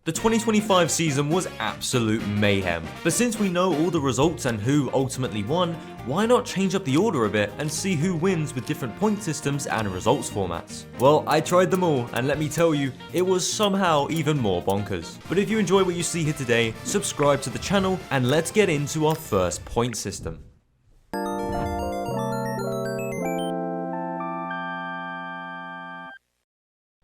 The 2025 season was absolute mayhem, but since we know all the results and who ultimately won, why not change up the order a bit and see who wins with different point systems and results formats? Well, I tried them all, and let me tell you, it was somehow even more bonkers. But if you enjoy what you see here today, subscribe to the channel, and let's get into our first point system.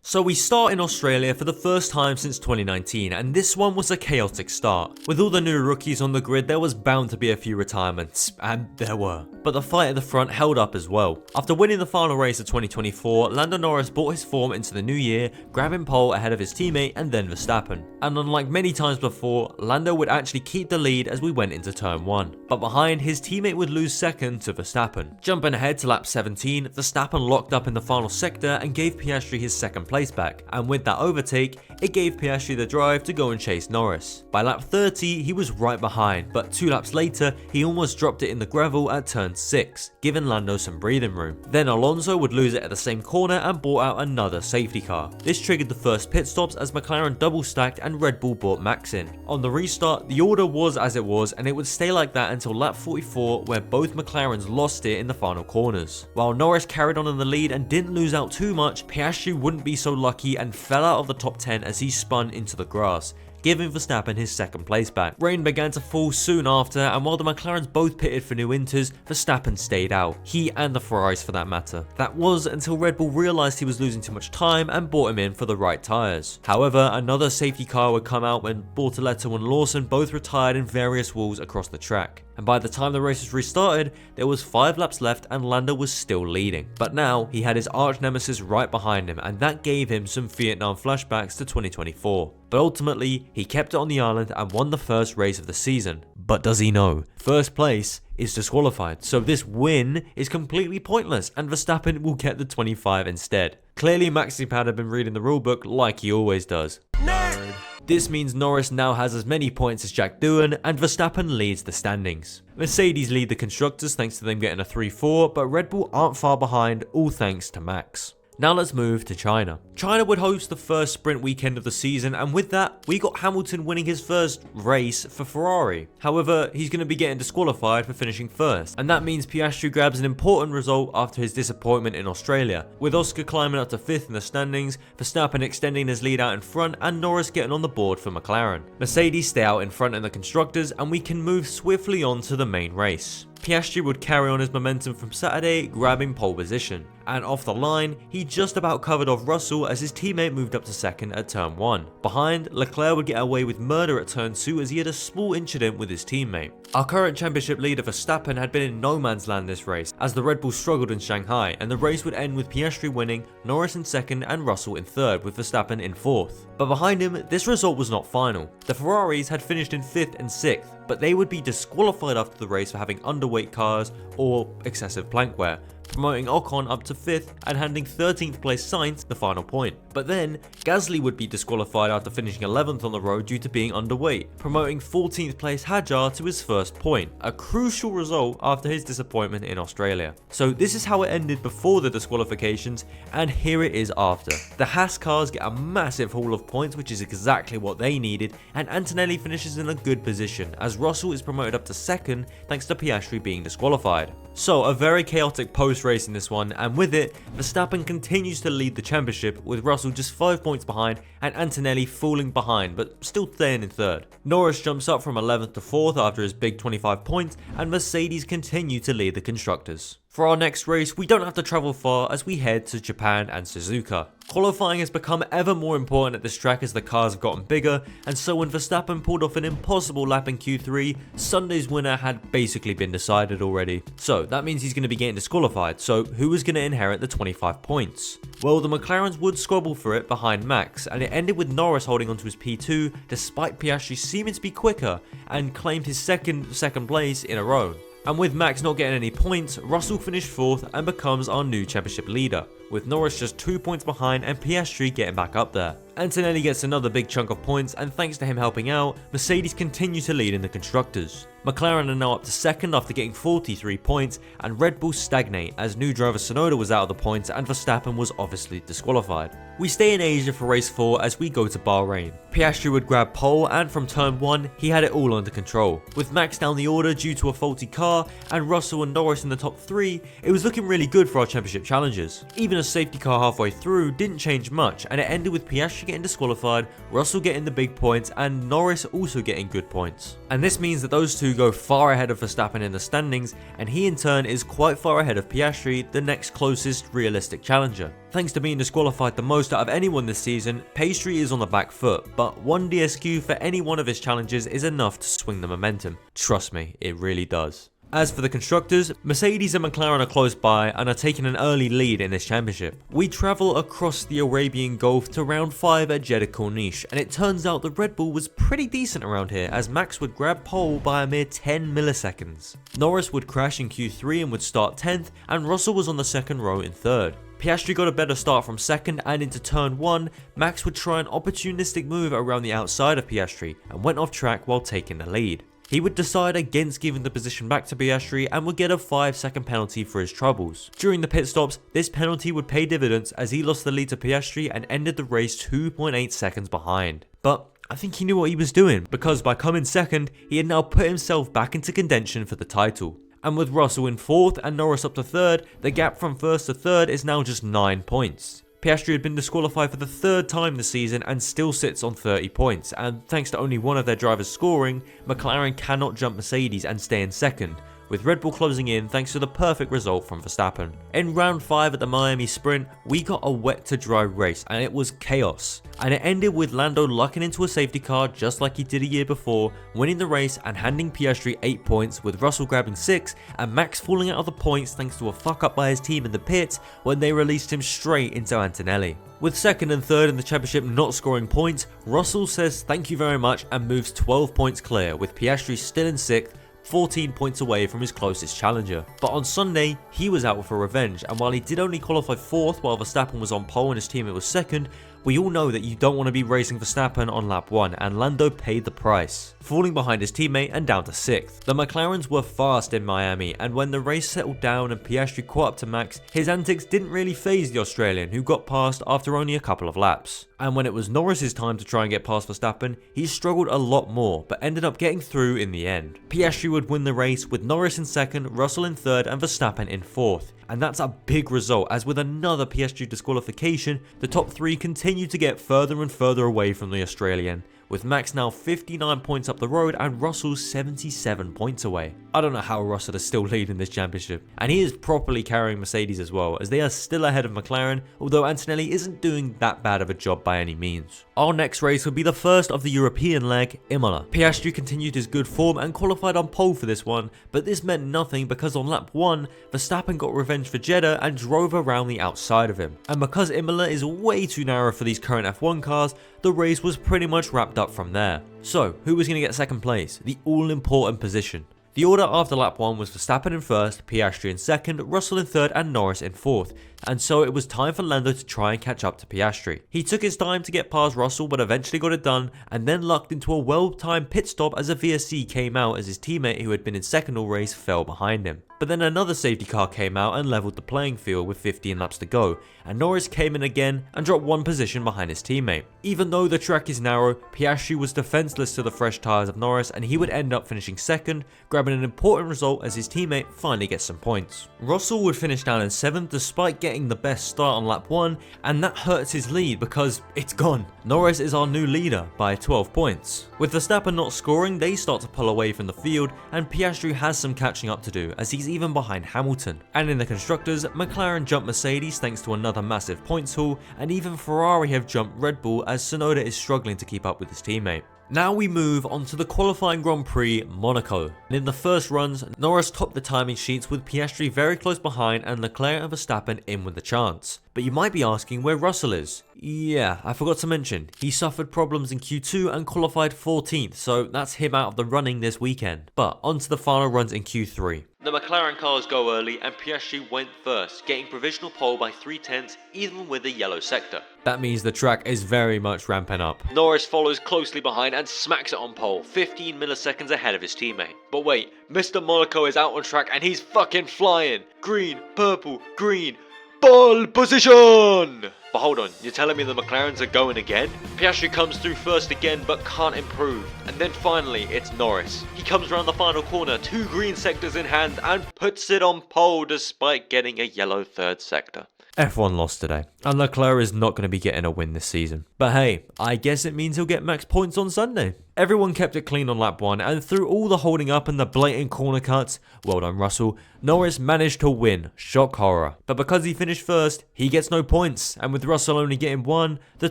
So we start in Australia for the first time since 2019, and this one was a chaotic start. With all the new rookies on the grid, there was bound to be a few retirements, and there were. But the fight at the front held up as well. After winning the final race of 2024, Lando Norris brought his form into the new year, grabbing pole ahead of his teammate and then Verstappen. And unlike many times before, Lando would actually keep the lead as we went into turn 1. But behind, his teammate would lose second to Verstappen. Jumping ahead to lap 17, Verstappen locked up in the final sector and gave Piastri his second place back, and with that overtake, it gave Piastri the drive to go and chase Norris. By lap 30, he was right behind, but 2 laps later, he almost dropped it in the gravel at turn 6, giving Lando some breathing room. Then Alonso would lose it at the same corner and brought out another safety car. This triggered the first pit stops as McLaren double stacked and Red Bull brought Max in. On the restart, the order was as it was, and it would stay like that until lap 44, where both McLarens lost it in the final corners. While Norris carried on in the lead and didn't lose out too much, Piastri wouldn't be so lucky and fell out of the top 10 as he spun into the grass, giving Verstappen his second place back. Rain began to fall soon after, and while the McLarens both pitted for new inters, Verstappen stayed out. He and the Ferraris for that matter. That was until Red Bull realised he was losing too much time and brought him in for the right tyres. However, another safety car would come out when Bortoleto and Lawson both retired in various walls across the track. And by the time the race was restarted, there was 5 laps left and Lando was still leading. But now, he had his arch nemesis right behind him, and that gave him some Vietnam flashbacks to 2024. But ultimately, he kept it on the island and won the first race of the season. But does he know? First place is disqualified, so this win is completely pointless and Verstappen will get the 25 instead. Clearly Maxipad had been reading the rulebook like he always does. Nerd! This means Norris now has as many points as Jack Doohan, and Verstappen leads the standings. Mercedes lead the constructors thanks to them getting a 3-4, but Red Bull aren't far behind, all thanks to Max. Now let's move to China. China would host the first sprint weekend of the season, and with that, we got Hamilton winning his first race for Ferrari. However, he's going to be getting disqualified for finishing first, and that means Piastri grabs an important result after his disappointment in Australia, with Oscar climbing up to 5th in the standings, Verstappen extending his lead out in front, and Norris getting on the board for McLaren. Mercedes stay out in front in the constructors, and we can move swiftly on to the main race. Piastri would carry on his momentum from Saturday, grabbing pole position. And off the line, he just about covered off Russell as his teammate moved up to second at turn 1. Behind, Leclerc would get away with murder at turn 2 as he had a small incident with his teammate. Our current championship leader Verstappen had been in no man's land this race, as the Red Bull struggled in Shanghai, and the race would end with Piastri winning, Norris in second and Russell in third, with Verstappen in 4th. But behind him, this result was not final. The Ferraris had finished in 5th and 6th, but they would be disqualified after the race for having underweight cars or excessive plank wear, promoting Ocon up to 5th and handing 13th place Sainz the final point. But then, Gasly would be disqualified after finishing 11th on the road due to being underweight, promoting 14th place Hadjar to his first point, a crucial result after his disappointment in Australia. So this is how it ended before the disqualifications, and here it is after. The Haas cars get a massive haul of points, which is exactly what they needed, and Antonelli finishes in a good position, as Russell is promoted up to 2nd thanks to Piastri being disqualified. So a very chaotic post-race in this one, and with it, Verstappen continues to lead the championship with Russell just 5 points behind and Antonelli falling behind but still staying in 3rd. Norris jumps up from 11th to 4th after his big 25 points, and Mercedes continue to lead the constructors. For our next race, we don't have to travel far as we head to Japan and Suzuka. Qualifying has become ever more important at this track as the cars have gotten bigger, and so when Verstappen pulled off an impossible lap in Q3, Sunday's winner had basically been decided already. So that means he's going to be getting disqualified, so who is going to inherit the 25 points? Well, the McLarens would squabble for it behind Max, and it ended with Norris holding onto his P2 despite Piastri seeming to be quicker and claimed his second place in a row. And with Max not getting any points, Russell finished 4th and becomes our new championship leader, with Norris just 2 points behind and Piastri getting back up there. Antonelli gets another big chunk of points, and thanks to him helping out, Mercedes continue to lead in the constructors. McLaren are now up to second after getting 43 points, and Red Bull stagnate as new driver Tsunoda was out of the points and Verstappen was obviously disqualified. We stay in Asia for race 4 as we go to Bahrain. Piastri would grab pole, and from turn 1 he had it all under control. With Max down the order due to a faulty car and Russell and Norris in the top 3, it was looking really good for our championship challengers. Even a safety car halfway through didn't change much, and it ended with Piastri getting disqualified, Russell getting the big points and Norris also getting good points. And this means that those two go far ahead of Verstappen in the standings, and he in turn is quite far ahead of Piastri, the next closest realistic challenger. Thanks to being disqualified the most out of anyone this season, Piastri is on the back foot, but one DSQ for any one of his challenges is enough to swing the momentum. Trust me, it really does. As for the constructors, Mercedes and McLaren are close by and are taking an early lead in this championship. We travel across the Arabian Gulf to round 5 at Jeddah Corniche, and it turns out the Red Bull was pretty decent around here as Max would grab pole by a mere 10 milliseconds. Norris would crash in Q3 and would start 10th, and Russell was on the second row in 3rd. Piastri got a better start from 2nd, and into turn 1, Max would try an opportunistic move around the outside of Piastri and went off track while taking the lead. He would decide against giving the position back to Piastri and would get a 5-second penalty for his troubles. During the pit stops, this penalty would pay dividends as he lost the lead to Piastri and ended the race 2.8 seconds behind. But I think he knew what he was doing, because by coming 2nd, he had now put himself back into contention for the title. And with Russell in 4th and Norris up to 3rd, the gap from 1st to 3rd is now just 9 points. Piastri had been disqualified for the 3rd time this season and still sits on 30 points, and thanks to only one of their drivers scoring, McLaren cannot jump Mercedes and stay in 2nd, with Red Bull closing in thanks to the perfect result from Verstappen. In round 5 at the Miami Sprint, we got a wet to dry race and it was chaos. And it ended with Lando lucking into a safety car just like he did a year before, winning the race and handing Piastri 8 points, with Russell grabbing 6 and Max falling out of the points thanks to a fuck up by his team in the pits when they released him straight into Antonelli. With 2nd and 3rd in the championship not scoring points, Russell says thank you very much and moves 12 points clear, with Piastri still in 6th, 14 points away from his closest challenger. But on Sunday, he was out for revenge, and while he did only qualify 4th while Verstappen was on pole and his teammate was 2nd, we all know that you don't want to be racing Verstappen on lap 1, and Lando paid the price, falling behind his teammate and down to 6th. The McLarens were fast in Miami, and when the race settled down and Piastri caught up to Max, his antics didn't really faze the Australian, who got past after only a couple of laps. And when it was Norris's time to try and get past Verstappen, he struggled a lot more, but ended up getting through in the end. Piastri would win the race with Norris in 2nd, Russell in 3rd and Verstappen in 4th. And that's a big result, as with another Piastri disqualification, the top 3 continue to get further and further away from the Australian, with Max now 59 points up the road and Russell 77 points away. I don't know how Russell is still leading this championship, and he is properly carrying Mercedes as well, as they are still ahead of McLaren, although Antonelli isn't doing that bad of a job by any means. Our next race will be the first of the European leg, Imola. Piastri continued his good form and qualified on pole for this one, but this meant nothing because on lap 1, Verstappen got revenge for Jeddah and drove around the outside of him. And because Imola is way too narrow for these current F1 cars, the race was pretty much wrapped up from there. So, who was going to get 2nd place? The all-important position. The order after lap 1 was Verstappen in 1st, Piastri in 2nd, Russell in 3rd and Norris in 4th, and so it was time for Lando to try and catch up to Piastri. He took his time to get past Russell but eventually got it done, and then lucked into a well-timed pit stop as a VSC came out as his teammate who had been in 2nd all race fell behind him. But then another safety car came out and levelled the playing field with 15 laps to go, and Norris came in again and dropped 1 position behind his teammate. Even though the track is narrow, Piastri was defenceless to the fresh tyres of Norris, and he would end up finishing 2nd, grabbing an important result as his teammate finally gets some points. Russell would finish down in 7th despite getting the best start on lap 1, and that hurts his lead because it's gone. Norris is our new leader by 12 points. With Verstappen not scoring, they start to pull away from the field, and Piastri has some catching up to do as he's even behind Hamilton. And in the constructors, McLaren jumped Mercedes thanks to another massive points haul, and even Ferrari have jumped Red Bull as Tsunoda is struggling to keep up with his teammate. Now we move on to the qualifying Grand Prix Monaco. And in the first runs, Norris topped the timing sheets with Piastri very close behind and Leclerc and Verstappen in with the chance. But you might be asking where Russell is. Yeah, I forgot to mention, he suffered problems in Q2 and qualified 14th, so that's him out of the running this weekend. But onto the final runs in Q3. The McLaren cars go early and Piastri went first, getting provisional pole by 3/10 even with a yellow sector. That means the track is very much ramping up. Norris follows closely behind and smacks it on pole, 15 milliseconds ahead of his teammate. But wait, Mr. Monaco is out on track and he's fucking flying! Green, purple, green, pole position! But hold on, you're telling me the McLarens are going again? Piastri comes through first again but can't improve. And then finally, it's Norris. He comes around the final corner, 2 green sectors in hand and puts it on pole despite getting a yellow third sector. F1 lost today, and Leclerc is not going to be getting a win this season. But hey, I guess it means he'll get max points on Sunday. Everyone kept it clean on lap 1, and through all the holding up and the blatant corner cuts, well done Russell, Norris managed to win, shock horror. But because he finished first, he gets no points, and with Russell only getting 1, the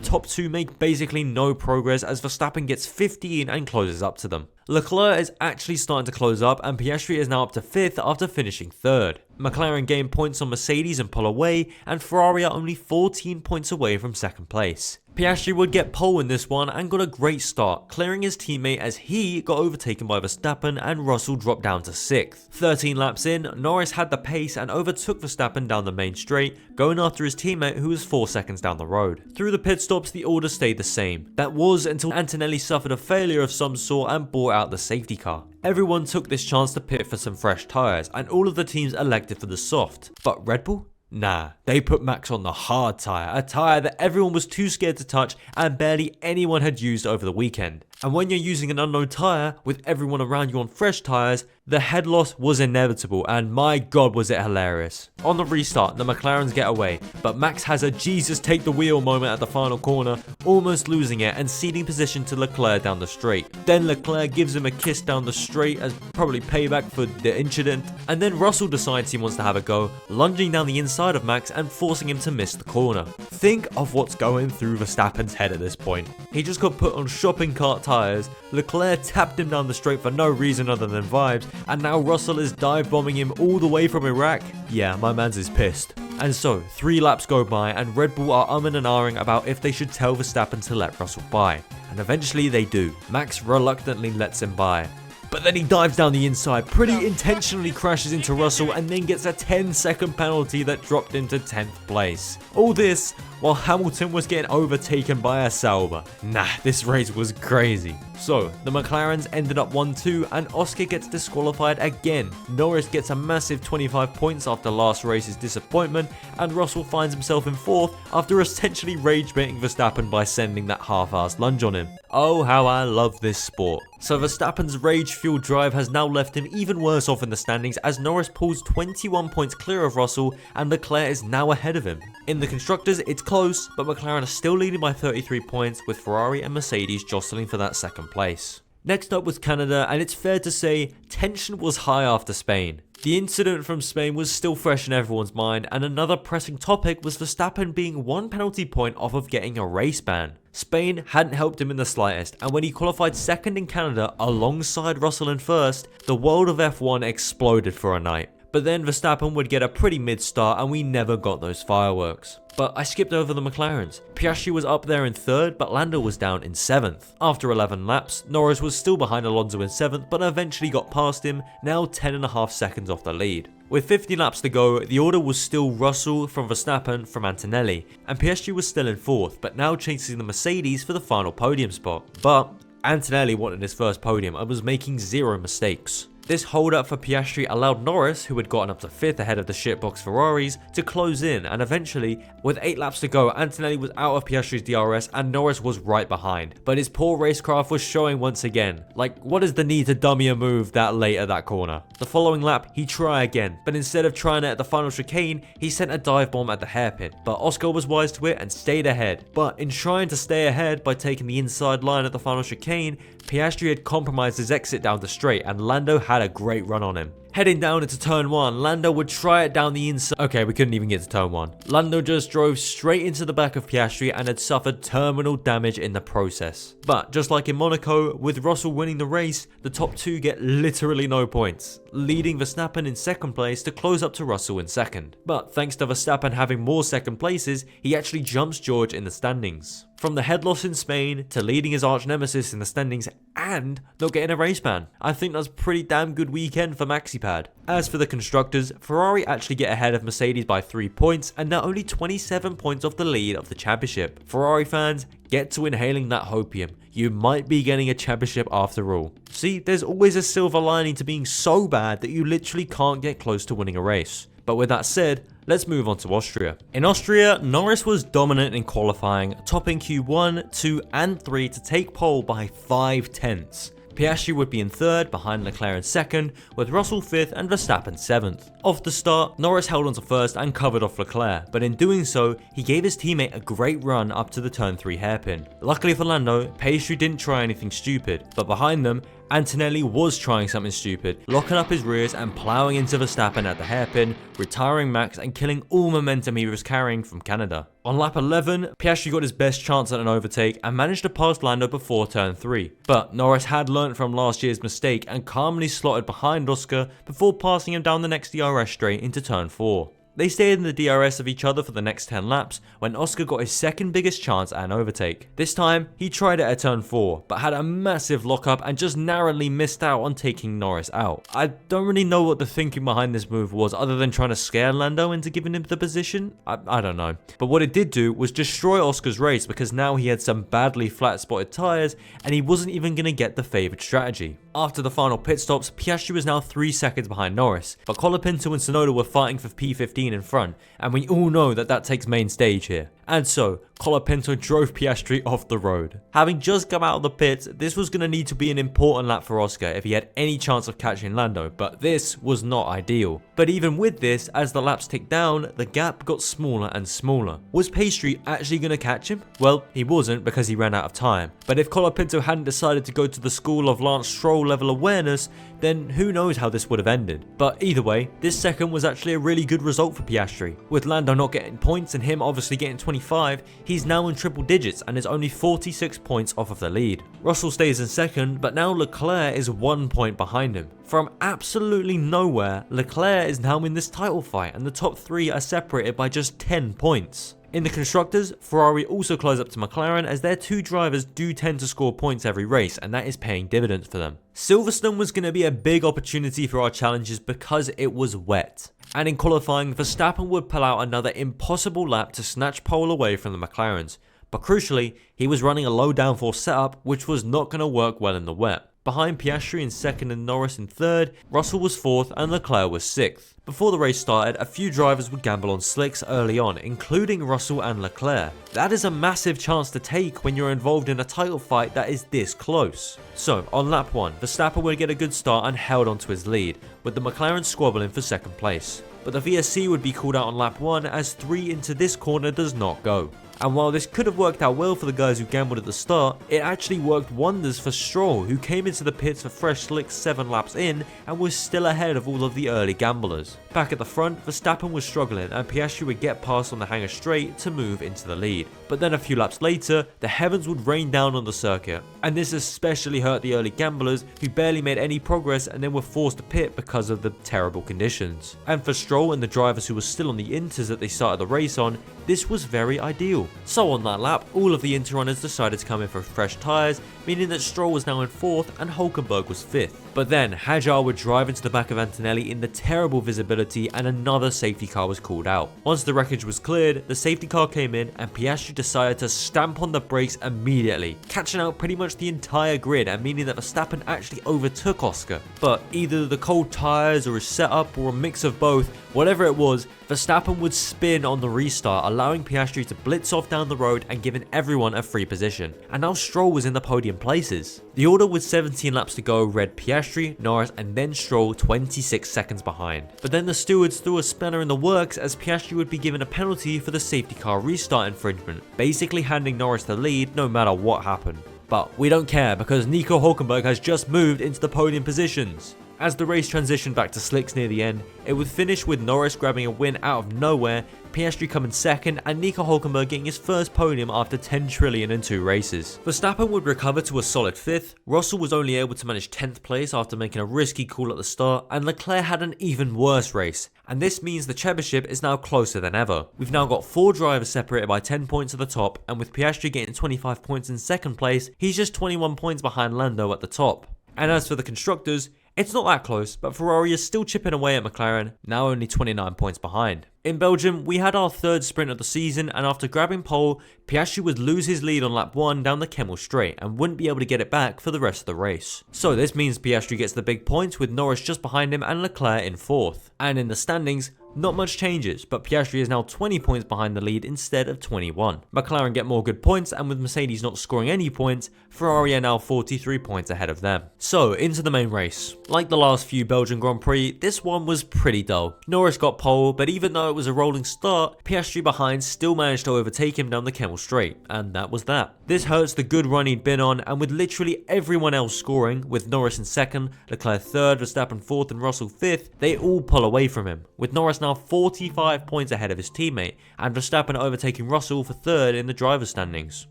top 2 make basically no progress as Verstappen gets 15 and closes up to them. Leclerc is actually starting to close up, and Piastri is now up to 5th after finishing 3rd. McLaren gained points on Mercedes and pull away, and Ferrari are only 14 points away from 2nd place. Piastri would get pole in this one and got a great start, clearing his teammate as he got overtaken by Verstappen and Russell dropped down to 6th. 13 laps in, Norris had the pace and overtook Verstappen down the main straight, going after his teammate who was 4 seconds down the road. Through the pit stops, the order stayed the same. That was until Antonelli suffered a failure of some sort and brought out the safety car. Everyone took this chance to pit for some fresh tyres, and all of the teams elected for the soft. But Red Bull? Nah, they put Max on the hard tyre, a tyre that everyone was too scared to touch and barely anyone had used over the weekend. And when you're using an unknown tyre, with everyone around you on fresh tyres, the head loss was inevitable, and my god was it hilarious. On the restart, the McLarens get away, but Max has a Jesus take the wheel moment at the final corner, almost losing it and ceding position to Leclerc down the straight. Then Leclerc gives him a kiss down the straight as probably payback for the incident, and then Russell decides he wants to have a go, lunging down the inside of Max and forcing him to miss the corner. Think of what's going through Verstappen's head at this point. He just got put on shopping cart tyres, Leclerc tapped him down the straight for no reason other than vibes, and now Russell is dive bombing him all the way from Iraq. Yeah, my man's is pissed. And so, 3 laps go by and Red Bull are umming and ahhing about if they should tell Verstappen to let Russell by. And eventually they do. Max reluctantly lets him by. But then he dives down the inside, pretty intentionally crashes into Russell and then gets a 10-second penalty that dropped him to 10th place. All this while Hamilton was getting overtaken by a Sauber. Nah, this race was crazy. So, the McLarens ended up 1-2 and Oscar gets disqualified again. Norris gets a massive 25 points after last race's disappointment, and Russell finds himself in 4th after essentially rage-baiting Verstappen by sending that half-assed lunge on him. Oh, how I love this sport. So Verstappen's rage-fueled drive has now left him even worse off in the standings as Norris pulls 21 points clear of Russell and Leclerc is now ahead of him. In the constructors, it's close, but McLaren are still leading by 33 points with Ferrari and Mercedes jostling for that 2nd place. Next up was Canada, and it's fair to say tension was high after Spain. The incident from Spain was still fresh in everyone's mind, and another pressing topic was Verstappen being 1 penalty point off of getting a race ban. Spain hadn't helped him in the slightest, and when he qualified 2nd in Canada alongside Russell in 1st, the world of F1 exploded for a night. But then Verstappen would get a pretty mid-start and we never got those fireworks. But I skipped over the McLarens. Piastri was up there in 3rd, but Lando was down in 7th. After 11 laps, Norris was still behind Alonso in 7th, but eventually got past him, now 10.5 seconds off the lead. With 50 laps to go, the order was still Russell from Verstappen from Antonelli, and Piastri was still in 4th, but now chasing the Mercedes for the final podium spot. But Antonelli wanted his first podium and was making 0 mistakes. This hold up for Piastri allowed Norris, who had gotten up to 5th ahead of the shitbox Ferraris, to close in, and eventually, with 8 laps to go, Antonelli was out of Piastri's DRS and Norris was right behind. But his poor racecraft was showing once again. Like, what is the need to dummy a move that late at that corner? The following lap, he tried again, but instead of trying it at the final chicane, he sent a dive bomb at the hairpin. But Oscar was wise to it and stayed ahead. But in trying to stay ahead by taking the inside line at the final chicane, Piastri had compromised his exit down the straight and Lando had a great run on him. Heading down into turn 1, Lando would try it down the inside. Okay, we couldn't even get to turn 1. Lando just drove straight into the back of Piastri and had suffered terminal damage in the process. But just like in Monaco, with Russell winning the race, the top 2 get literally no points, leading Verstappen in 2nd place to close up to Russell in 2nd. But thanks to Verstappen having more 2nd places, he actually jumps George in the standings. From the head loss in Spain to leading his arch nemesis in the standings and not getting a race ban. I think that's a pretty damn good weekend for MaxiPad. As for the constructors, Ferrari actually get ahead of Mercedes by 3 points and they're only 27 points off the lead of the championship. Ferrari fans, get to inhaling that hopium. You might be getting a championship after all. See, there's always a silver lining to being so bad that you literally can't get close to winning a race. But with that said, let's move on to Austria. In Austria, Norris was dominant in qualifying, topping Q1, 2 and 3 to take pole by 5/10. Piastri would be in 3rd behind Leclerc in 2nd, with Russell 5th and Verstappen 7th. Off the start, Norris held on to 1st and covered off Leclerc, but in doing so, he gave his teammate a great run up to the turn 3 hairpin. Luckily for Lando, Piastri didn't try anything stupid, but behind them, Antonelli was trying something stupid, locking up his rears and ploughing into Verstappen at the hairpin, retiring Max and killing all momentum he was carrying from Canada. On lap 11, Piastri got his best chance at an overtake and managed to pass Lando before turn 3. But Norris had learnt from last year's mistake and calmly slotted behind Oscar before passing him down the next DRS straight into turn 4. They stayed in the DRS of each other for the next 10 laps when Oscar got his second biggest chance at an overtake. This time, he tried it at turn 4, but had a massive lockup and just narrowly missed out on taking Norris out. I don't really know what the thinking behind this move was other than trying to scare Lando into giving him the position. I don't know. But what it did do was destroy Oscar's race because now he had some badly flat spotted tyres and he wasn't even going to get the favoured strategy. After the final pit stops, Piastri was now 3 seconds behind Norris, but Colapinto and Tsunoda were fighting for P15 in front, and we all know that takes main stage here. And so, Colapinto drove Piastri off the road. Having just come out of the pits, this was going to need to be an important lap for Oscar if he had any chance of catching Lando, but this was not ideal. But even with this, as the laps ticked down, the gap got smaller and smaller. Was Piastri actually going to catch him? Well, he wasn't because he ran out of time. But if Colapinto hadn't decided to go to the school of Lance Stroll level awareness, then who knows how this would have ended. But either way, this second was actually a really good result for Piastri. With Lando not getting points and him obviously getting 25, he's now in triple digits and is only 46 points off of the lead. Russell stays in second, but now Leclerc is 1 point behind him. From absolutely nowhere, Leclerc is now in this title fight and the top 3 are separated by just 10 points. In the constructors, Ferrari also close up to McLaren as their 2 drivers do tend to score points every race and that is paying dividends for them. Silverstone was going to be a big opportunity for our challenges because it was wet. And in qualifying, Verstappen would pull out another impossible lap to snatch pole away from the McLarens. But crucially, he was running a low downforce setup which was not going to work well in the wet. Behind Piastri in 2nd and Norris in 3rd, Russell was 4th and Leclerc was 6th. Before the race started, a few drivers would gamble on slicks early on, including Russell and Leclerc. That is a massive chance to take when you're involved in a title fight that is this close. So, on lap 1, Verstappen would get a good start and held onto his lead, with the McLaren squabbling for 2nd place. But the VSC would be called out on lap 1 as 3 into this corner does not go. And while this could have worked out well for the guys who gambled at the start, it actually worked wonders for Stroll, who came into the pits for fresh slicks 7 laps in and was still ahead of all of the early gamblers. Back at the front, Verstappen was struggling and Piastri would get past on the hanger straight to move into the lead. But then a few laps later, the heavens would rain down on the circuit, and this especially hurt the early gamblers who barely made any progress and then were forced to pit because of the terrible conditions. And for Stroll and the drivers who were still on the Inters that they started the race on, this was very ideal. So on that lap, all of the Inter runners decided to come in for fresh tyres, meaning that Stroll was now in 4th and Hulkenberg was 5th. But then Hajar would drive into the back of Antonelli in the terrible visibility and another safety car was called out. Once the wreckage was cleared, the safety car came in and Piastri decided to stamp on the brakes immediately, catching out pretty much the entire grid and meaning that Verstappen actually overtook Oscar. But either the cold tyres or his setup or a mix of both, whatever it was, Verstappen would spin on the restart, allowing Piastri to blitz off down the road and giving everyone a free position. And now Stroll was in the podium places. The order with 17 laps to go read Piastri, Norris and then Stroll 26 seconds behind. But then the stewards threw a spanner in the works as Piastri would be given a penalty for the safety car restart infringement, basically handing Norris the lead no matter what happened. But we don't care because Nico Hulkenberg has just moved into the podium positions. As the race transitioned back to slicks near the end, it would finish with Norris grabbing a win out of nowhere, Piastri coming second, and Nico Hülkenberg getting his first podium after 10 trillion in 2 races. Verstappen would recover to a solid 5th, Russell was only able to manage 10th place after making a risky call at the start, and Leclerc had an even worse race. And this means the championship is now closer than ever. We've now got 4 drivers separated by 10 points at the top, and with Piastri getting 25 points in 2nd place, he's just 21 points behind Lando at the top. And as for the constructors, it's not that close, but Ferrari is still chipping away at McLaren, now only 29 points behind. In Belgium, we had our 3rd sprint of the season, and after grabbing pole, Piastri would lose his lead on lap 1 down the Kemmel Straight and wouldn't be able to get it back for the rest of the race. So this means Piastri gets the big points with Norris just behind him and Leclerc in 4th. And in the standings, not much changes, but Piastri is now 20 points behind the lead instead of 21. McLaren get more good points, and with Mercedes not scoring any points, Ferrari are now 43 points ahead of them. So, into the main race. Like the last few Belgian Grand Prix, this one was pretty dull. Norris got pole, but even though it was a rolling start, Piastri behind still managed to overtake him down the Kemmel Straight, and that was that. This hurts the good run he'd been on, and with literally everyone else scoring, with Norris in 2nd, Leclerc 3rd, Verstappen 4th, and Russell 5th, they all pull away from him, with Norris now 45 points ahead of his teammate, and Verstappen overtaking Russell for 3rd in the driver's standings.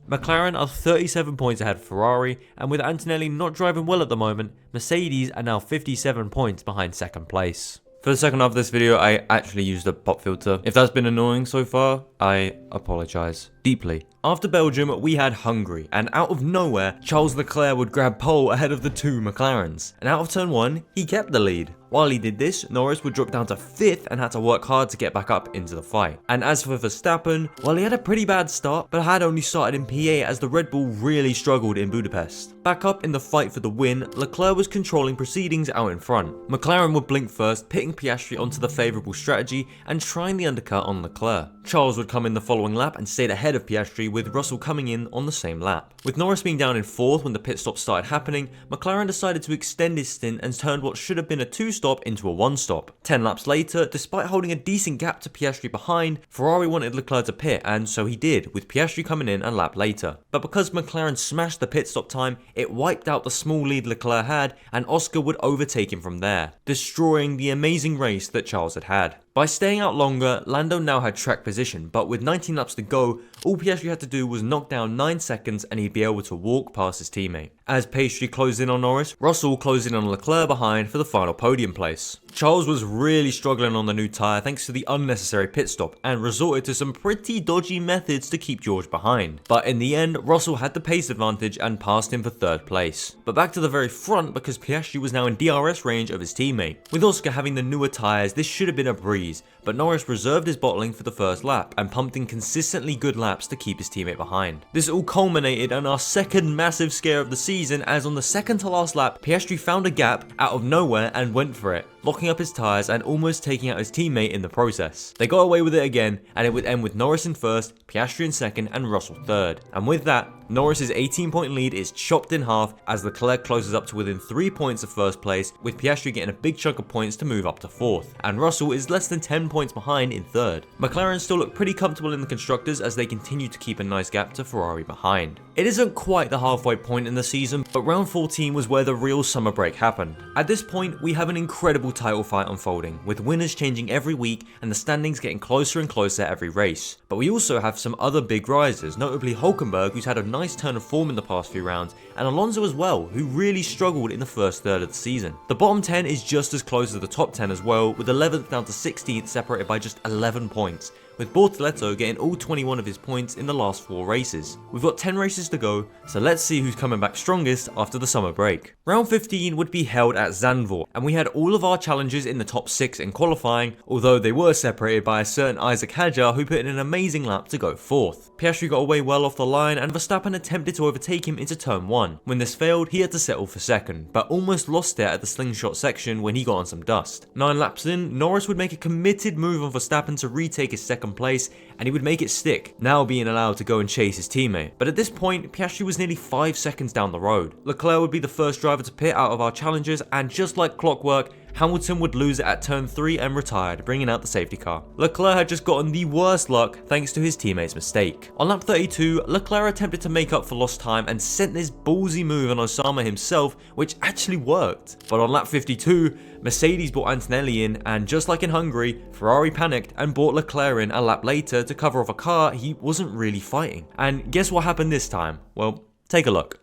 McLaren are 37 points ahead of Ferrari, and with Antonelli not driving well at the moment, Mercedes are now 57 points behind 2nd place. For the second half of this video, I actually used a pop filter. If that's been annoying so far, I apologise deeply. After Belgium, we had Hungary, and out of nowhere, Charles Leclerc would grab pole ahead of the 2 McLarens. And out of turn 1, he kept the lead. While he did this, Norris would drop down to 5th and had to work hard to get back up into the fight. And as for Verstappen, well, he had a pretty bad start, but had only started in P8 as the Red Bull really struggled in Budapest. Back up in the fight for the win, Leclerc was controlling proceedings out in front. McLaren would blink first, pitting Piastri onto the favourable strategy and trying the undercut on Leclerc. Charles would come in the following lap and stayed ahead of Piastri, with Russell coming in on the same lap. With Norris being down in 4th when the pit stop started happening, McLaren decided to extend his stint and turned what should have been a 2-stop into a 1-stop. 10 laps later, despite holding a decent gap to Piastri behind, Ferrari wanted Leclerc to pit, and so he did, with Piastri coming in a lap later. But because McLaren smashed the pit stop time, it wiped out the small lead Leclerc had, and Oscar would overtake him from there, destroying the amazing race that Charles had had. By staying out longer, Lando now had track position, but with 19 laps to go, all Piastri had to do was knock down 9 seconds and he'd be able to walk past his teammate. As Piastri closed in on Norris, Russell closed in on Leclerc behind for the final podium place. Charles was really struggling on the new tyre thanks to the unnecessary pit stop and resorted to some pretty dodgy methods to keep George behind. But in the end, Russell had the pace advantage and passed him for 3rd place. But back to the very front because Piastri was now in DRS range of his teammate. With Oscar having the newer tyres, this should have been a breeze, but Norris reserved his bottling for the first lap and pumped in consistently good laps to keep his teammate behind. This all culminated in our second massive scare of the season, as on the second to last lap, Piastri found a gap out of nowhere and went for it, locking up his tyres and almost taking out his teammate in the process. They got away with it again, and it would end with Norris in 1st, Piastri in 2nd, and Russell 3rd. And with that, Norris's 18-point lead is chopped in half as Leclerc closes up to within 3 points of 1st place, with Piastri getting a big chunk of points to move up to 4th, and Russell is less than 10 points behind in 3rd. McLaren still look pretty comfortable in the constructors as they continue to keep a nice gap to Ferrari behind. It isn't quite the halfway point in the season, but round 14 was where the real summer break happened. At this point, we have an incredible title fight unfolding, with winners changing every week and the standings getting closer and closer every race. But we also have some other big risers, notably Hülkenberg, who's had a nice turn of form in the past few rounds, and Alonso as well, who really struggled in the first third of the season. The bottom 10 is just as close as the top 10 as well, with 11th down to 16th separated by just 11 points, with Bortoleto getting all 21 of his points in the last 4 races. We've got 10 races to go, so let's see who's coming back strongest after the summer break. Round 15 would be held at Zandvoort, and we had all of our challengers in the top 6 in qualifying, although they were separated by a certain Isaac Hadjar who put in an amazing lap to go 4th. Piastri got away well off the line, and Verstappen attempted to overtake him into turn 1. When this failed, he had to settle for 2nd, but almost lost it at the slingshot section when he got on some dust. 9 laps in, Norris would make a committed move on Verstappen to retake his 2nd place, and he would make it stick, now being allowed to go and chase his teammate. But at this point, Piastri was nearly 5 seconds down the road. Leclerc would be the first driver to pit out of our challengers, and just like clockwork, Hamilton would lose it at turn 3 and retired, bringing out the safety car. Leclerc had just gotten the worst luck thanks to his teammate's mistake. On lap 32, Leclerc attempted to make up for lost time and sent this ballsy move on Osama himself, which actually worked. But on lap 52, Mercedes brought Antonelli in, and just like in Hungary, Ferrari panicked and brought Leclerc in a lap later to cover off a car he wasn't really fighting. And guess what happened this time? Well, take a look.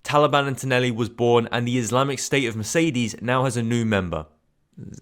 Taliban Antonelli was born, and the Islamic State of Mercedes now has a new member.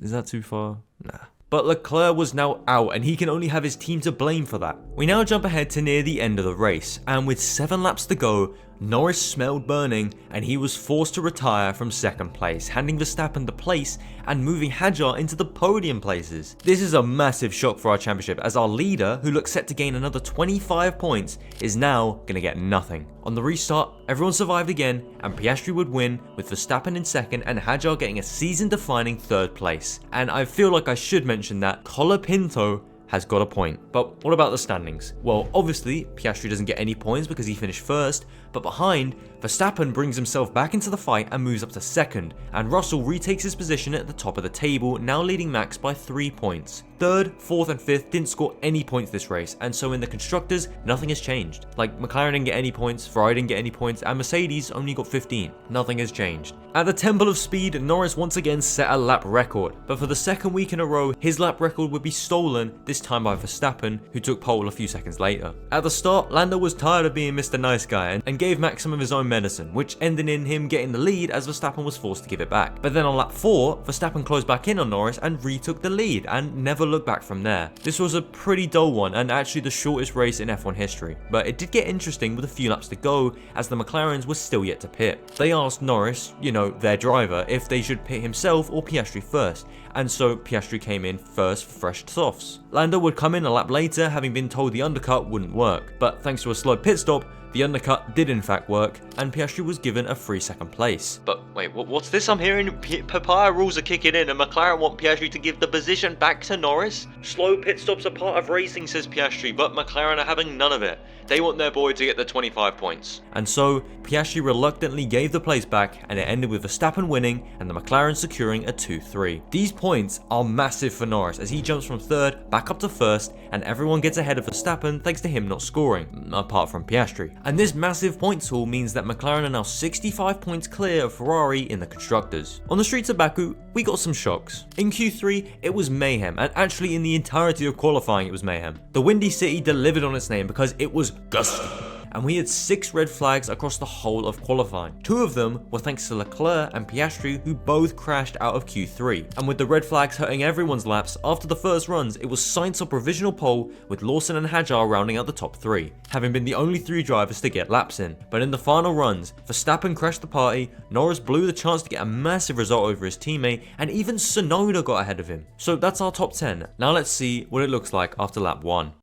Is that too far? Nah. But Leclerc was now out, and he can only have his team to blame for that. We now jump ahead to near the end of the race, and with 7 laps to go, Norris smelled burning and he was forced to retire from second place, handing Verstappen the place and moving Hadjar into the podium places. This is a massive shock for our championship, as our leader, who looks set to gain another 25 points, is now going to get nothing. On the restart, everyone survived again and Piastri would win, with Verstappen in second and Hadjar getting a season-defining 3rd place. And I feel like I should mention that Colapinto has got a point. But what about the standings? Well, obviously, Piastri doesn't get any points because he finished 1st, but behind, Verstappen brings himself back into the fight and moves up to 2nd, and Russell retakes his position at the top of the table, now leading Max by 3 points. 3rd, 4th and 5th didn't score any points this race, and so in the Constructors, nothing has changed. Like, McLaren didn't get any points, Ferrari didn't get any points, and Mercedes only got 15. Nothing has changed. At the Temple of Speed, Norris once again set a lap record, but for the 2nd week in a row, his lap record would be stolen, this time by Verstappen, who took pole a few seconds later. At the start, Lando was tired of being Mr. Nice Guy and gave Max some of his own medicine, which ended in him getting the lead as Verstappen was forced to give it back. But then on lap 4, Verstappen closed back in on Norris and retook the lead and never looked back from there. This was a pretty dull one and actually the shortest race in F1 history, but it did get interesting with a few laps to go as the McLarens were still yet to pit. They asked Norris, their driver, if they should pit himself or Piastri first, and so Piastri came in first for fresh softs. Lando would come in a lap later, having been told the undercut wouldn't work, but thanks to a slow pit stop, the undercut did in fact work, and Piastri was given a free 2nd place. But wait, what's this I'm hearing? Papaya rules are kicking in and McLaren want Piastri to give the position back to Norris? Slow pit stops are part of racing, says Piastri, but McLaren are having none of it. They want their boy to get the 25 points. And so, Piastri reluctantly gave the place back, and it ended with Verstappen winning and the McLaren securing a 2-3. These points are massive for Norris as he jumps from 3rd back up to 1st, and everyone gets ahead of Verstappen thanks to him not scoring, apart from Piastri. And this massive points haul means that McLaren are now 65 points clear of Ferrari in the Constructors. On the streets of Baku, we got some shocks. In Q3, it was mayhem, and actually in the entirety of qualifying it was mayhem. The Windy City delivered on its name because it was gusty, and we had 6 red flags across the whole of qualifying. 2 of them were thanks to Leclerc and Piastri, who both crashed out of Q3. And with the red flags hurting everyone's laps, after the first runs, it was Sainz on provisional pole, with Lawson and Hadjar rounding out the top 3, having been the only 3 drivers to get laps in. But in the final runs, Verstappen crashed the party, Norris blew the chance to get a massive result over his teammate, and even Tsunoda got ahead of him. So that's our top 10. Now let's see what it looks like after lap 1.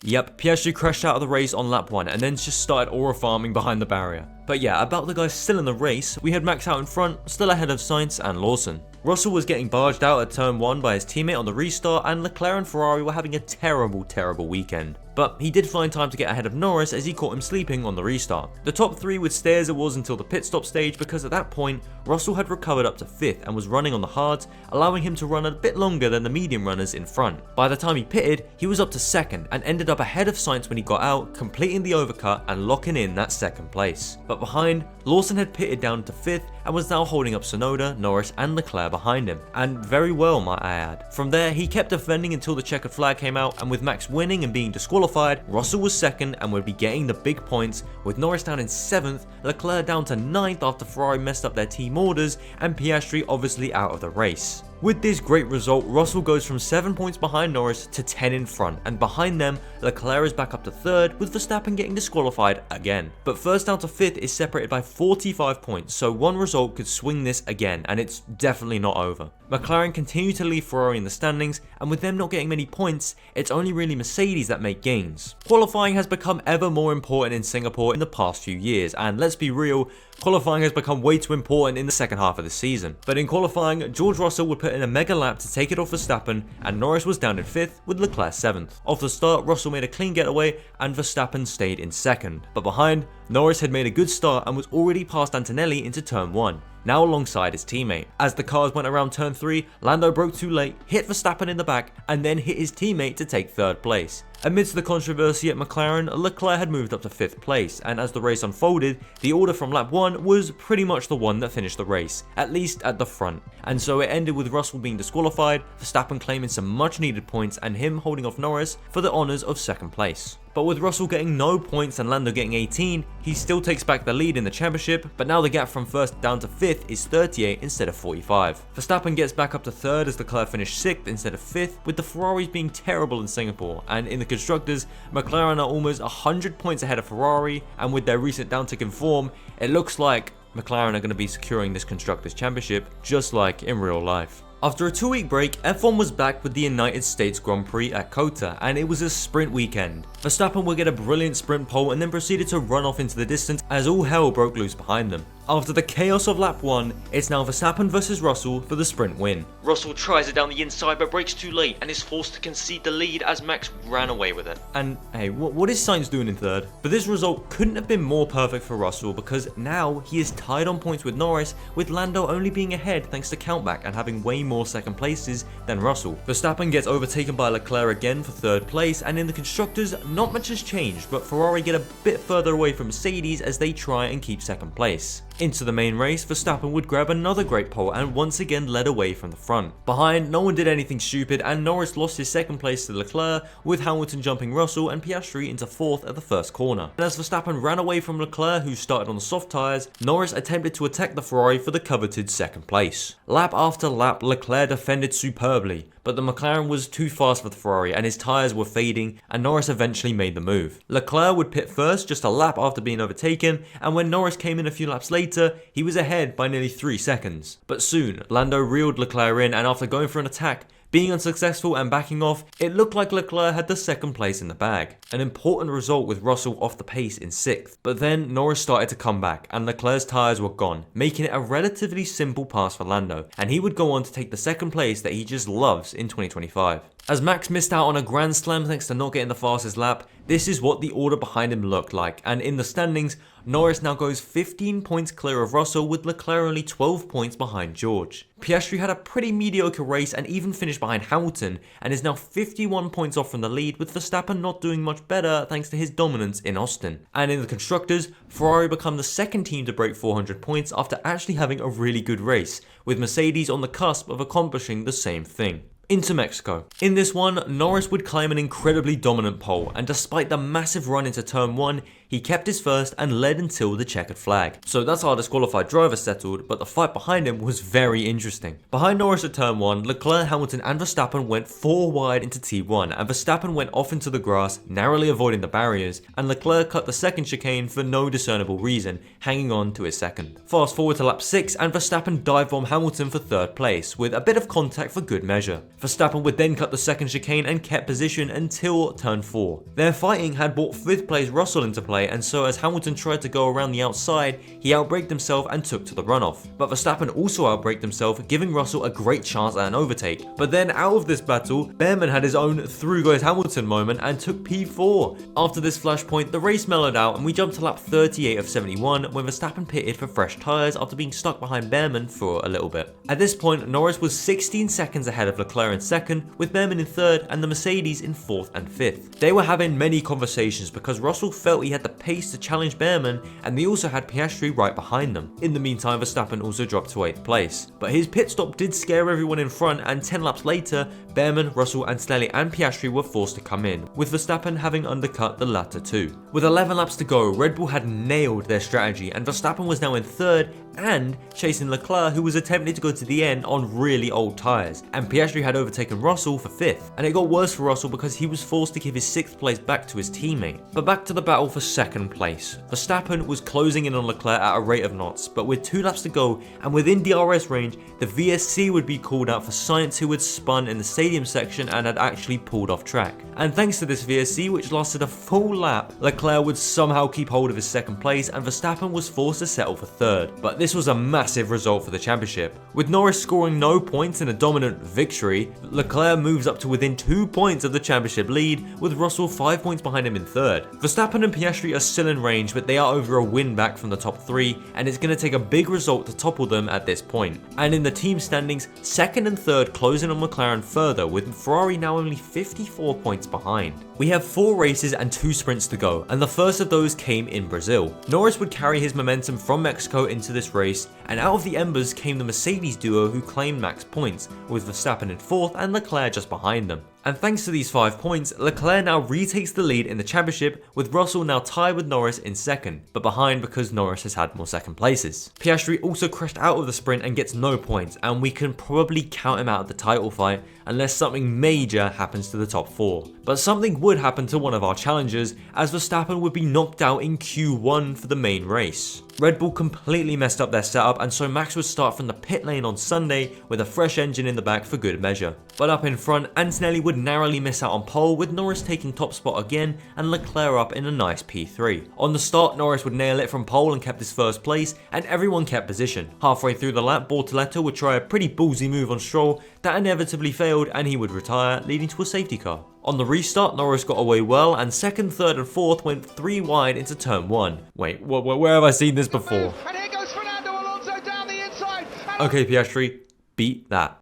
Yep, Piastri crashed out of the race on lap 1 and then just started aura farming behind the barrier. But yeah, about the guys still in the race, we had Max out in front, still ahead of Sainz and Lawson. Russell was getting barged out at turn 1 by his teammate on the restart, and Leclerc and Ferrari were having a terrible weekend. But he did find time to get ahead of Norris as he caught him sleeping on the restart. The top 3 would stay as it was until the pit stop stage, because at that point, Russell had recovered up to 5th and was running on the hards, allowing him to run a bit longer than the medium runners in front. By the time he pitted, he was up to 2nd and ended up ahead of Sainz when he got out, completing the overcut and locking in that 2nd place. But behind, Lawson had pitted down to 5th and was now holding up Tsunoda, Norris and Leclerc behind him, and very well might I add. From there, he kept defending until the checkered flag came out, and with Max winning and being disqualified, Russell was 2nd and would be getting the big points, with Norris down in 7th, Leclerc down to 9th after Ferrari messed up their team orders, and Piastri obviously out of the race. With this great result, Russell goes from 7 points behind Norris to 10 in front, and behind them, Leclerc is back up to 3rd, with Verstappen getting disqualified again. But 1st down to 5th is separated by 45 points, so one result could swing this again, and it's definitely not over. McLaren continue to lead Ferrari in the standings, and with them not getting many points, it's only really Mercedes that make gains. Qualifying has become ever more important in Singapore in the past few years, and let's be real, qualifying has become way too important in the second half of the season. But in qualifying, George Russell would put in a mega lap to take it off Verstappen, and Norris was down in 5th with Leclerc 7th. Off the start, Russell made a clean getaway and Verstappen stayed in 2nd. But behind, Norris had made a good start and was already past Antonelli into turn 1. Now alongside his teammate. As the cars went around turn 3, Lando broke too late, hit Verstappen in the back, and then hit his teammate to take 3rd place. Amidst the controversy at McLaren, Leclerc had moved up to 5th place, and as the race unfolded, the order from lap 1 was pretty much the one that finished the race, at least at the front. And so it ended with Russell being disqualified, Verstappen claiming some much needed points, and him holding off Norris for the honours of 2nd place. But with Russell getting no points and Lando getting 18, he still takes back the lead in the championship, but now the gap from 1st down to 5th is 38 instead of 45. Verstappen gets back up to 3rd as Leclerc finished 6th instead of 5th, with the Ferraris being terrible in Singapore, and in the constructors, McLaren are almost 100 points ahead of Ferrari, and with their recent downtick in form, it looks like McLaren are going to be securing this constructors championship, just like in real life. After a 2-week break, F1 was back with the United States Grand Prix at COTA, and it was a sprint weekend. Verstappen would get a brilliant sprint pole and then proceeded to run off into the distance as all hell broke loose behind them. After the chaos of lap 1, it's now Verstappen versus Russell for the sprint win. Russell tries it down the inside but brakes too late and is forced to concede the lead as Max ran away with it. And hey, what is Sainz doing in 3rd? But this result couldn't have been more perfect for Russell because now he is tied on points with Norris, with Lando only being ahead thanks to countback and having way more 2nd places than Russell. Verstappen gets overtaken by Leclerc again for 3rd place, and in the constructors not much has changed, but Ferrari get a bit further away from Mercedes as they try and keep 2nd place. Into the main race, Verstappen would grab another great pole and once again led away from the front. Behind, no one did anything stupid and Norris lost his 2nd place to Leclerc, with Hamilton jumping Russell and Piastri into 4th at the first corner. And as Verstappen ran away from Leclerc, who started on the soft tyres, Norris attempted to attack the Ferrari for the coveted 2nd place. Lap after lap, Leclerc defended superbly, but the McLaren was too fast for the Ferrari and his tyres were fading, and Norris eventually made the move. Leclerc would pit first just a lap after being overtaken, and when Norris came in a few laps later, he was ahead by nearly 3 seconds. But soon, Lando reeled Leclerc in, and after going for an attack, being unsuccessful and backing off, it looked like Leclerc had the 2nd place in the bag. An important result with Russell off the pace in 6th. But then Norris started to come back and Leclerc's tyres were gone, making it a relatively simple pass for Lando, and he would go on to take the 2nd place that he just loves in 2025. As Max missed out on a Grand Slam thanks to not getting the fastest lap, this is what the order behind him looked like, and in the standings, Norris now goes 15 points clear of Russell, with Leclerc only 12 points behind George. Piastri had a pretty mediocre race and even finished behind Hamilton, and is now 51 points off from the lead, with Verstappen not doing much better thanks to his dominance in Austin. And in the constructors, Ferrari become the 2nd team to break 400 points after actually having a really good race, with Mercedes on the cusp of accomplishing the same thing. Into Mexico. In this one, Norris would claim an incredibly dominant pole, and despite the massive run into turn 1, he kept his first and led until the checkered flag. So that's our disqualified driver settled, but the fight behind him was very interesting. Behind Norris at turn 1, Leclerc, Hamilton and Verstappen went 4 wide into T1, and Verstappen went off into the grass, narrowly avoiding the barriers, and Leclerc cut the 2nd chicane for no discernible reason, hanging on to his 2nd. Fast forward to lap 6, and Verstappen dive-bombed Hamilton for 3rd place, with a bit of contact for good measure. Verstappen would then cut the 2nd chicane and kept position until turn 4. Their fighting had brought 5th place Russell into play, and so as Hamilton tried to go around the outside, he outbraked himself and took to the runoff. But Verstappen also outbraked himself, giving Russell a great chance at an overtake. But then out of this battle, Behrman had his own through goes Hamilton moment and took P4. After this flashpoint, the race mellowed out and we jumped to lap 38 of 71 when Verstappen pitted for fresh tyres after being stuck behind Behrman for a little bit. At this point, Norris was 16 seconds ahead of Leclerc in 2nd, with Behrman in 3rd and the Mercedes in 4th and 5th. They were having many conversations because Russell felt he had the pace to challenge Behrman, and they also had Piastri right behind them. In the meantime, Verstappen also dropped to 8th place. But his pit stop did scare everyone in front, and 10 laps later, Behrman, Russell, Antonelli and Piastri were forced to come in, with Verstappen having undercut the latter two. With 11 laps to go, Red Bull had nailed their strategy, and Verstappen was now in 3rd, and chasing Leclerc, who was attempting to go to the end on really old tyres. And Piastri had overtaken Russell for 5th, and it got worse for Russell because he was forced to give his 6th place back to his teammate. But back to the battle for 2nd place. Verstappen was closing in on Leclerc at a rate of knots, but with 2 laps to go and within DRS range, the VSC would be called out for Sainz, who had spun in the stadium section and had actually pulled off track. And thanks to this VSC, which lasted a full lap, Leclerc would somehow keep hold of his 2nd place and Verstappen was forced to settle for 3rd. But this was a massive result for the championship. With Norris scoring no points in a dominant victory, Leclerc moves up to within 2 points of the championship lead, with Russell 5 points behind him in 3rd. Verstappen and Piastri are still in range, but they are over a win back from the top 3, and it's going to take a big result to topple them at this point. And in the team standings, 2nd and 3rd closing on McLaren further, with Ferrari now only 54 points behind. We have 4 races and 2 sprints to go, and the first of those came in Brazil. Norris would carry his momentum from Mexico into this race, and out of the embers came the Mercedes duo who claimed max points, with Verstappen in 4th and Leclerc just behind them. And thanks to these 5 points, Leclerc now retakes the lead in the championship, with Russell now tied with Norris in 2nd, but behind because Norris has had more 2nd places. Piastri also crashed out of the sprint and gets no points, and we can probably count him out of the title fight unless something major happens to the top 4. But something would happen to one of our challengers, as Verstappen would be knocked out in Q1 for the main race. Red Bull completely messed up their setup, and so Max would start from the pit lane on Sunday with a fresh engine in the back for good measure. But up in front, Antonelli would narrowly miss out on pole, with Norris taking top spot again and Leclerc up in a nice P3. On the start, Norris would nail it from pole and kept his 1st place, and everyone kept position. Halfway through the lap, Bortoleto would try a pretty ballsy move on Stroll that inevitably failed, and he would retire, leading to a safety car. On the restart, Norris got away well, and 2nd, 3rd and 4th went 3 wide into turn 1. Wait, where have I seen this before? And here goes Fernando Alonso down the inside. Okay, Piastri, beat that.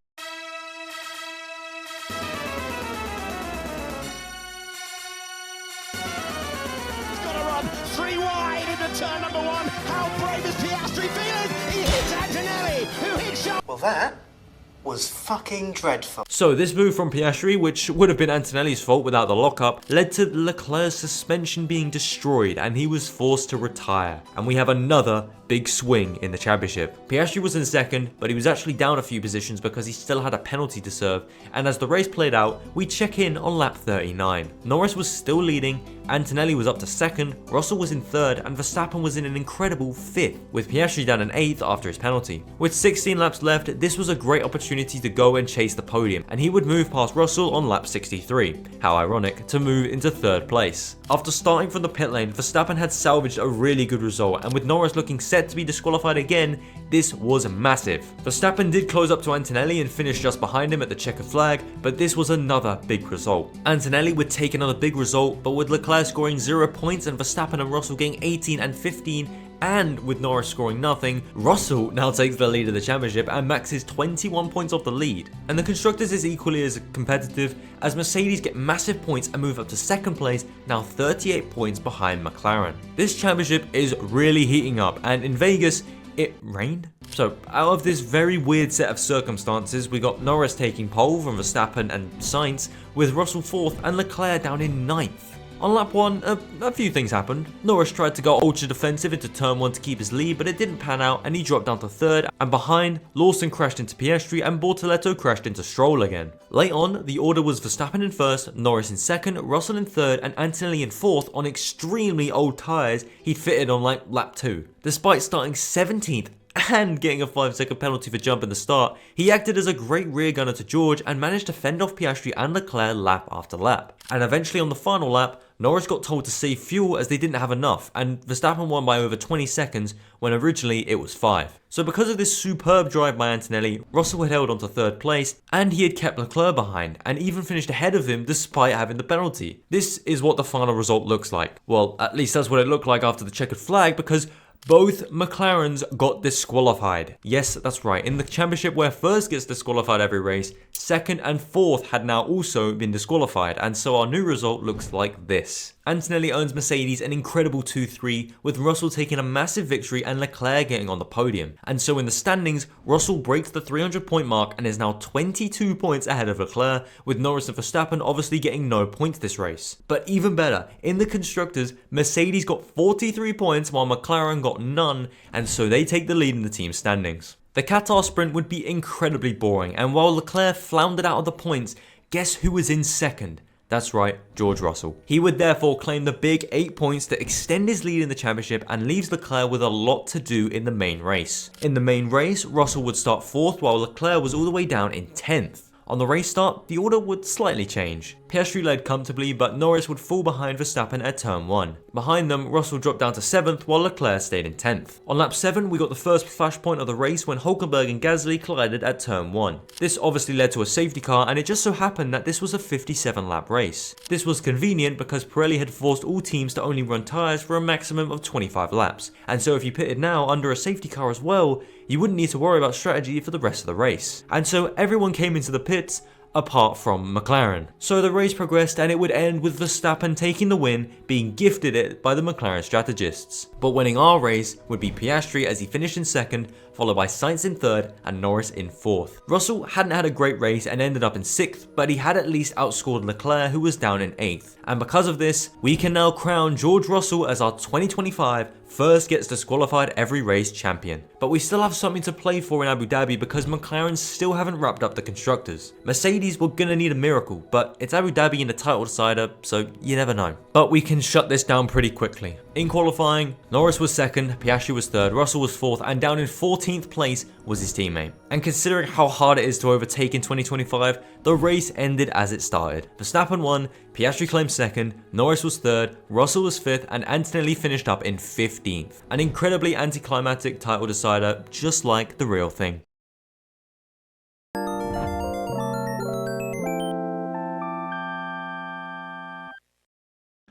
He's got to run 3 wide into turn number 1. How brave is Piastri feeling? He hits Antonelli, who hits sharp. Well, that was fucking dreadful. So this move from Piastri, which would have been Antonelli's fault without the lockup, led to Leclerc's suspension being destroyed and he was forced to retire. And we have another big swing in the championship. Piastri was in 2nd, but he was actually down a few positions because he still had a penalty to serve, and as the race played out, we check in on lap 39. Norris was still leading, Antonelli was up to 2nd, Russell was in 3rd, and Verstappen was in an incredible 5th, with Piastri down in 8th after his penalty. With 16 laps left, this was a great opportunity to go and chase the podium, and he would move past Russell on lap 63, how ironic, to move into 3rd place. After starting from the pit lane, Verstappen had salvaged a really good result, and with Norris looking set to be disqualified again, this was massive. Verstappen did close up to Antonelli and finish just behind him at the checkered flag, but this was another big result. Antonelli would take another big result, but with Leclerc scoring 0 points and Verstappen and Russell getting 18 and 15, and with Norris scoring nothing, Russell now takes the lead of the championship and Max is 21 points off the lead. And the Constructors is equally as competitive, as Mercedes get massive points and move up to 2nd place, now 38 points behind McLaren. This championship is really heating up, and in Vegas, it rained? So out of this very weird set of circumstances, we got Norris taking pole from Verstappen and Sainz, with Russell 4th and Leclerc down in 9th. On lap 1, a few things happened. Norris tried to go ultra defensive into turn 1 to keep his lead, but it didn't pan out and he dropped down to 3rd, and behind, Lawson crashed into Piastri and Bortoleto crashed into Stroll again. Late on, the order was Verstappen in 1st, Norris in 2nd, Russell in 3rd and Antonelli in 4th on extremely old tyres he'd fitted on like lap 2. Despite starting 17th and getting a 5-second penalty for jumping the start, he acted as a great rear gunner to George and managed to fend off Piastri and Leclerc lap after lap. And eventually on the final lap, Norris got told to save fuel as they didn't have enough, and Verstappen won by over 20 seconds when originally it was 5. So because of this superb drive by Antonelli, Russell had held on to 3rd place, and he had kept Leclerc behind, and even finished ahead of him despite having the penalty. This is what the final result looks like. Well, at least that's what it looked like after the checkered flag, because both McLarens got disqualified. Yes, that's right. In the championship where 1st gets disqualified every race, 2nd and 4th had now also been disqualified, and so our new result looks like this. Antonelli earns Mercedes an incredible 2-3, with Russell taking a massive victory and Leclerc getting on the podium. And so in the standings, Russell breaks the 300 point mark and is now 22 points ahead of Leclerc, with Norris and Verstappen obviously getting no points this race. But even better, in the Constructors, Mercedes got 43 points while McLaren got got none, and so they take the lead in the team standings. The Qatar sprint would be incredibly boring, and while Leclerc floundered out of the points, guess who was in second? That's right, George Russell. He would therefore claim the big 8 points to extend his lead in the championship and leaves Leclerc with a lot to do in the main race. In the main race, Russell would start 4th while Leclerc was all the way down in 10th. On the race start, the order would slightly change. Piastri led comfortably, but Norris would fall behind Verstappen at turn 1. Behind them, Russell dropped down to 7th while Leclerc stayed in 10th. On lap 7, we got the first flashpoint of the race when Hülkenberg and Gasly collided at turn 1. This obviously led to a safety car, and it just so happened that this was a 57 lap race. This was convenient because Pirelli had forced all teams to only run tyres for a maximum of 25 laps, and so if you pitted now under a safety car as well, you wouldn't need to worry about strategy for the rest of the race. And so everyone came into the pits apart from McLaren. So the race progressed and it would end with Verstappen taking the win, being gifted it by the McLaren strategists. But winning our race would be Piastri as he finished in 2nd, followed by Sainz in 3rd and Norris in 4th. Russell hadn't had a great race and ended up in 6th, but he had at least outscored Leclerc, who was down in 8th. And because of this, we can now crown George Russell as our 2025 first gets disqualified every race champion. But we still have something to play for in Abu Dhabi because McLaren still haven't wrapped up the constructors. Mercedes were gonna need a miracle, but it's Abu Dhabi in the title decider, so you never know. But we can shut this down pretty quickly. In qualifying, Norris was 2nd, Piastri was 3rd, Russell was 4th, and down in 14th place was his teammate. And considering how hard it is to overtake in 2025, the race ended as it started. Verstappen won, Piastri claimed 2nd, Norris was 3rd, Russell was 5th, and Antonelli finished up in 15th. An incredibly anticlimactic title decider, just like the real thing.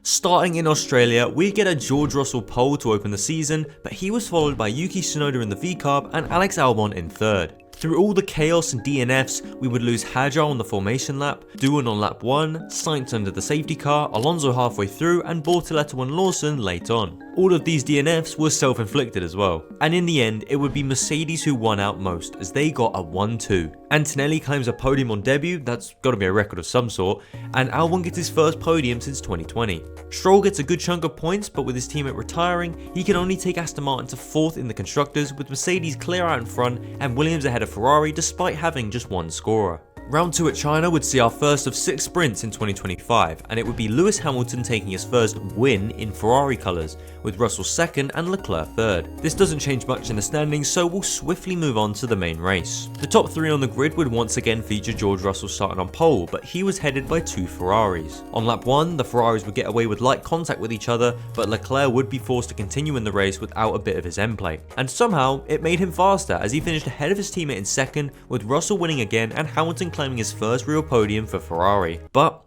Starting in Australia, we get a George Russell pole to open the season, but he was followed by Yuki Tsunoda in the V-Carb and Alex Albon in 3rd. Through all the chaos and DNFs, we would lose Hadjar on the formation lap, Doohan on lap 1, Sainz under the safety car, Alonso halfway through, and Bortoleto and Lawson late on. All of these DNFs were self-inflicted as well. And in the end, it would be Mercedes who won out most, as they got a 1-2. Antonelli claims a podium on debut, that's gotta be a record of some sort, and Albon gets his first podium since 2020. Stroll gets a good chunk of points, but with his teammate retiring, he can only take Aston Martin to 4th in the Constructors, with Mercedes clear out in front and Williams ahead of Ferrari despite having just one scorer. Round 2 at China would see our first of 6 sprints in 2025, and it would be Lewis Hamilton taking his first win in Ferrari colours, with Russell 2nd and Leclerc 3rd. This doesn't change much in the standings, so we'll swiftly move on to the main race. The top 3 on the grid would once again feature George Russell starting on pole, but he was headed by 2 Ferraris. On lap 1, the Ferraris would get away with light contact with each other, but Leclerc would be forced to continue in the race without a bit of his end play. And somehow, it made him faster, as he finished ahead of his teammate in 2nd, with Russell winning again and Hamilton claiming his first real podium for Ferrari. But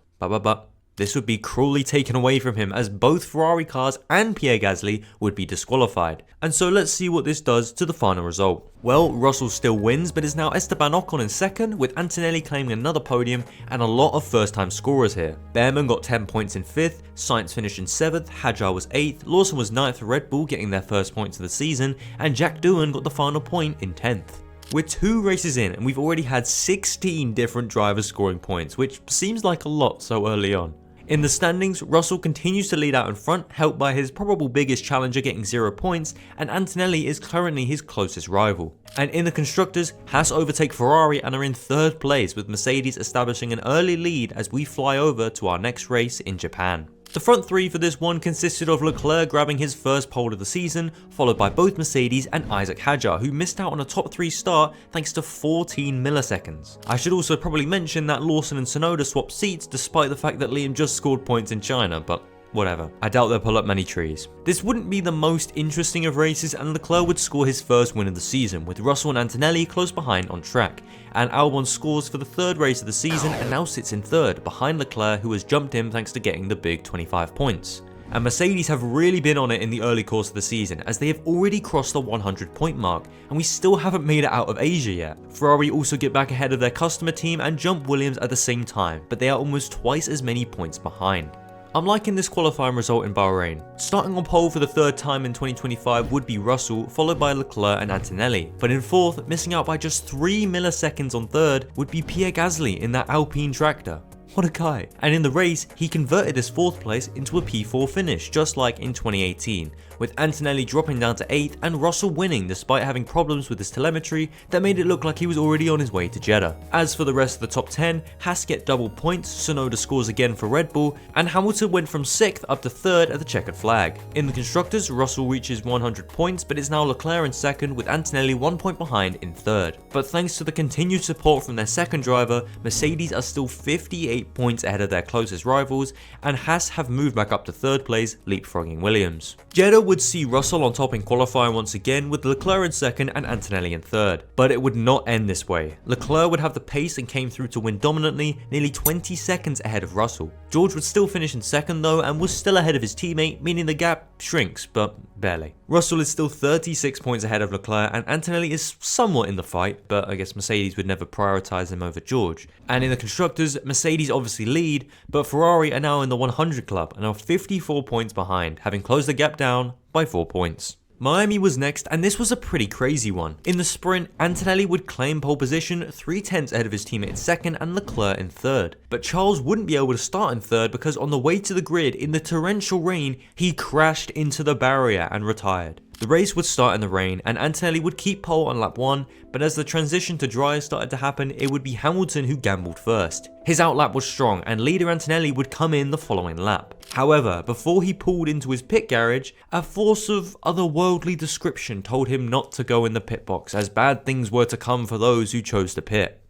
this would be cruelly taken away from him, as both Ferrari cars and Pierre Gasly would be disqualified. And so let's see what this does to the final result. Well, Russell still wins, but is now Esteban Ocon in 2nd, with Antonelli claiming another podium and a lot of first time scorers here. Behrman got 10 points in 5th, Sainz finished in 7th, Hadjar was 8th, Lawson was 9th for Red Bull getting their first points of the season, and Jack Doohan got the final point in 10th. We're 2 races in and we've already had 16 different drivers scoring points, which seems like a lot so early on. In the standings, Russell continues to lead out in front, helped by his probable biggest challenger getting 0 points, and Antonelli is currently his closest rival. And in the Constructors, Haas overtake Ferrari and are in 3rd place, with Mercedes establishing an early lead as we fly over to our next race in Japan. The front 3 for this one consisted of Leclerc grabbing his first pole of the season, followed by both Mercedes and Isaac Hadjar, who missed out on a top 3 start thanks to 14 milliseconds. I should also probably mention that Lawson and Tsunoda swapped seats despite the fact that Liam just scored points in China, but whatever. I doubt they'll pull up many trees. This wouldn't be the most interesting of races, and Leclerc would score his first win of the season, with Russell and Antonelli close behind on track. And Albon scores for the 3rd race of the season and now sits in 3rd, behind Leclerc, who has jumped him thanks to getting the big 25 points. And Mercedes have really been on it in the early course of the season, as they have already crossed the 100 point mark, and we still haven't made it out of Asia yet. Ferrari also get back ahead of their customer team and jump Williams at the same time, but they are almost twice as many points behind. I'm liking this qualifying result in Bahrain. Starting on pole for the 3rd time in 2025 would be Russell, followed by Leclerc and Antonelli. But in 4th, missing out by just 3 milliseconds on 3rd, would be Pierre Gasly in that Alpine tractor. What a guy. And in the race, he converted this 4th place into a P4 finish, just like in 2018, with Antonelli dropping down to 8th and Russell winning despite having problems with his telemetry that made it look like he was already on his way to Jeddah. As for the rest of the top 10, Haas get double points, Tsunoda scores again for Red Bull, and Hamilton went from 6th up to 3rd at the checkered flag. In the constructors, Russell reaches 100 points, but it's now Leclerc in 2nd with Antonelli 1 point behind in 3rd. But thanks to the continued support from their second driver, Mercedes are still 58 points ahead of their closest rivals, and Haas have moved back up to 3rd place, leapfrogging Williams. Jeddah would see Russell on top in qualifying once again with Leclerc in 2nd and Antonelli in 3rd, but it would not end this way. Leclerc would have the pace and came through to win dominantly, nearly 20 seconds ahead of Russell. George would still finish in 2nd though and was still ahead of his teammate, meaning the gap shrinks, but barely. Russell is still 36 points ahead of Leclerc and Antonelli is somewhat in the fight, but I guess Mercedes would never prioritise him over George. And in the constructors, Mercedes obviously lead, but Ferrari are now in the 100 club and are 54 points behind, having closed the gap down by 4 points. Miami was next, and this was a pretty crazy one. In the sprint, Antonelli would claim pole position 3/10 ahead of his teammate in 2nd and Leclerc in 3rd. But Charles wouldn't be able to start in 3rd because on the way to the grid in the torrential rain, he crashed into the barrier and retired. The race would start in the rain and Antonelli would keep pole on lap 1, but as the transition to dry started to happen, it would be Hamilton who gambled first. His outlap was strong and leader Antonelli would come in the following lap. However, before he pulled into his pit garage, a force of otherworldly description told him not to go in the pit box as bad things were to come for those who chose to pit.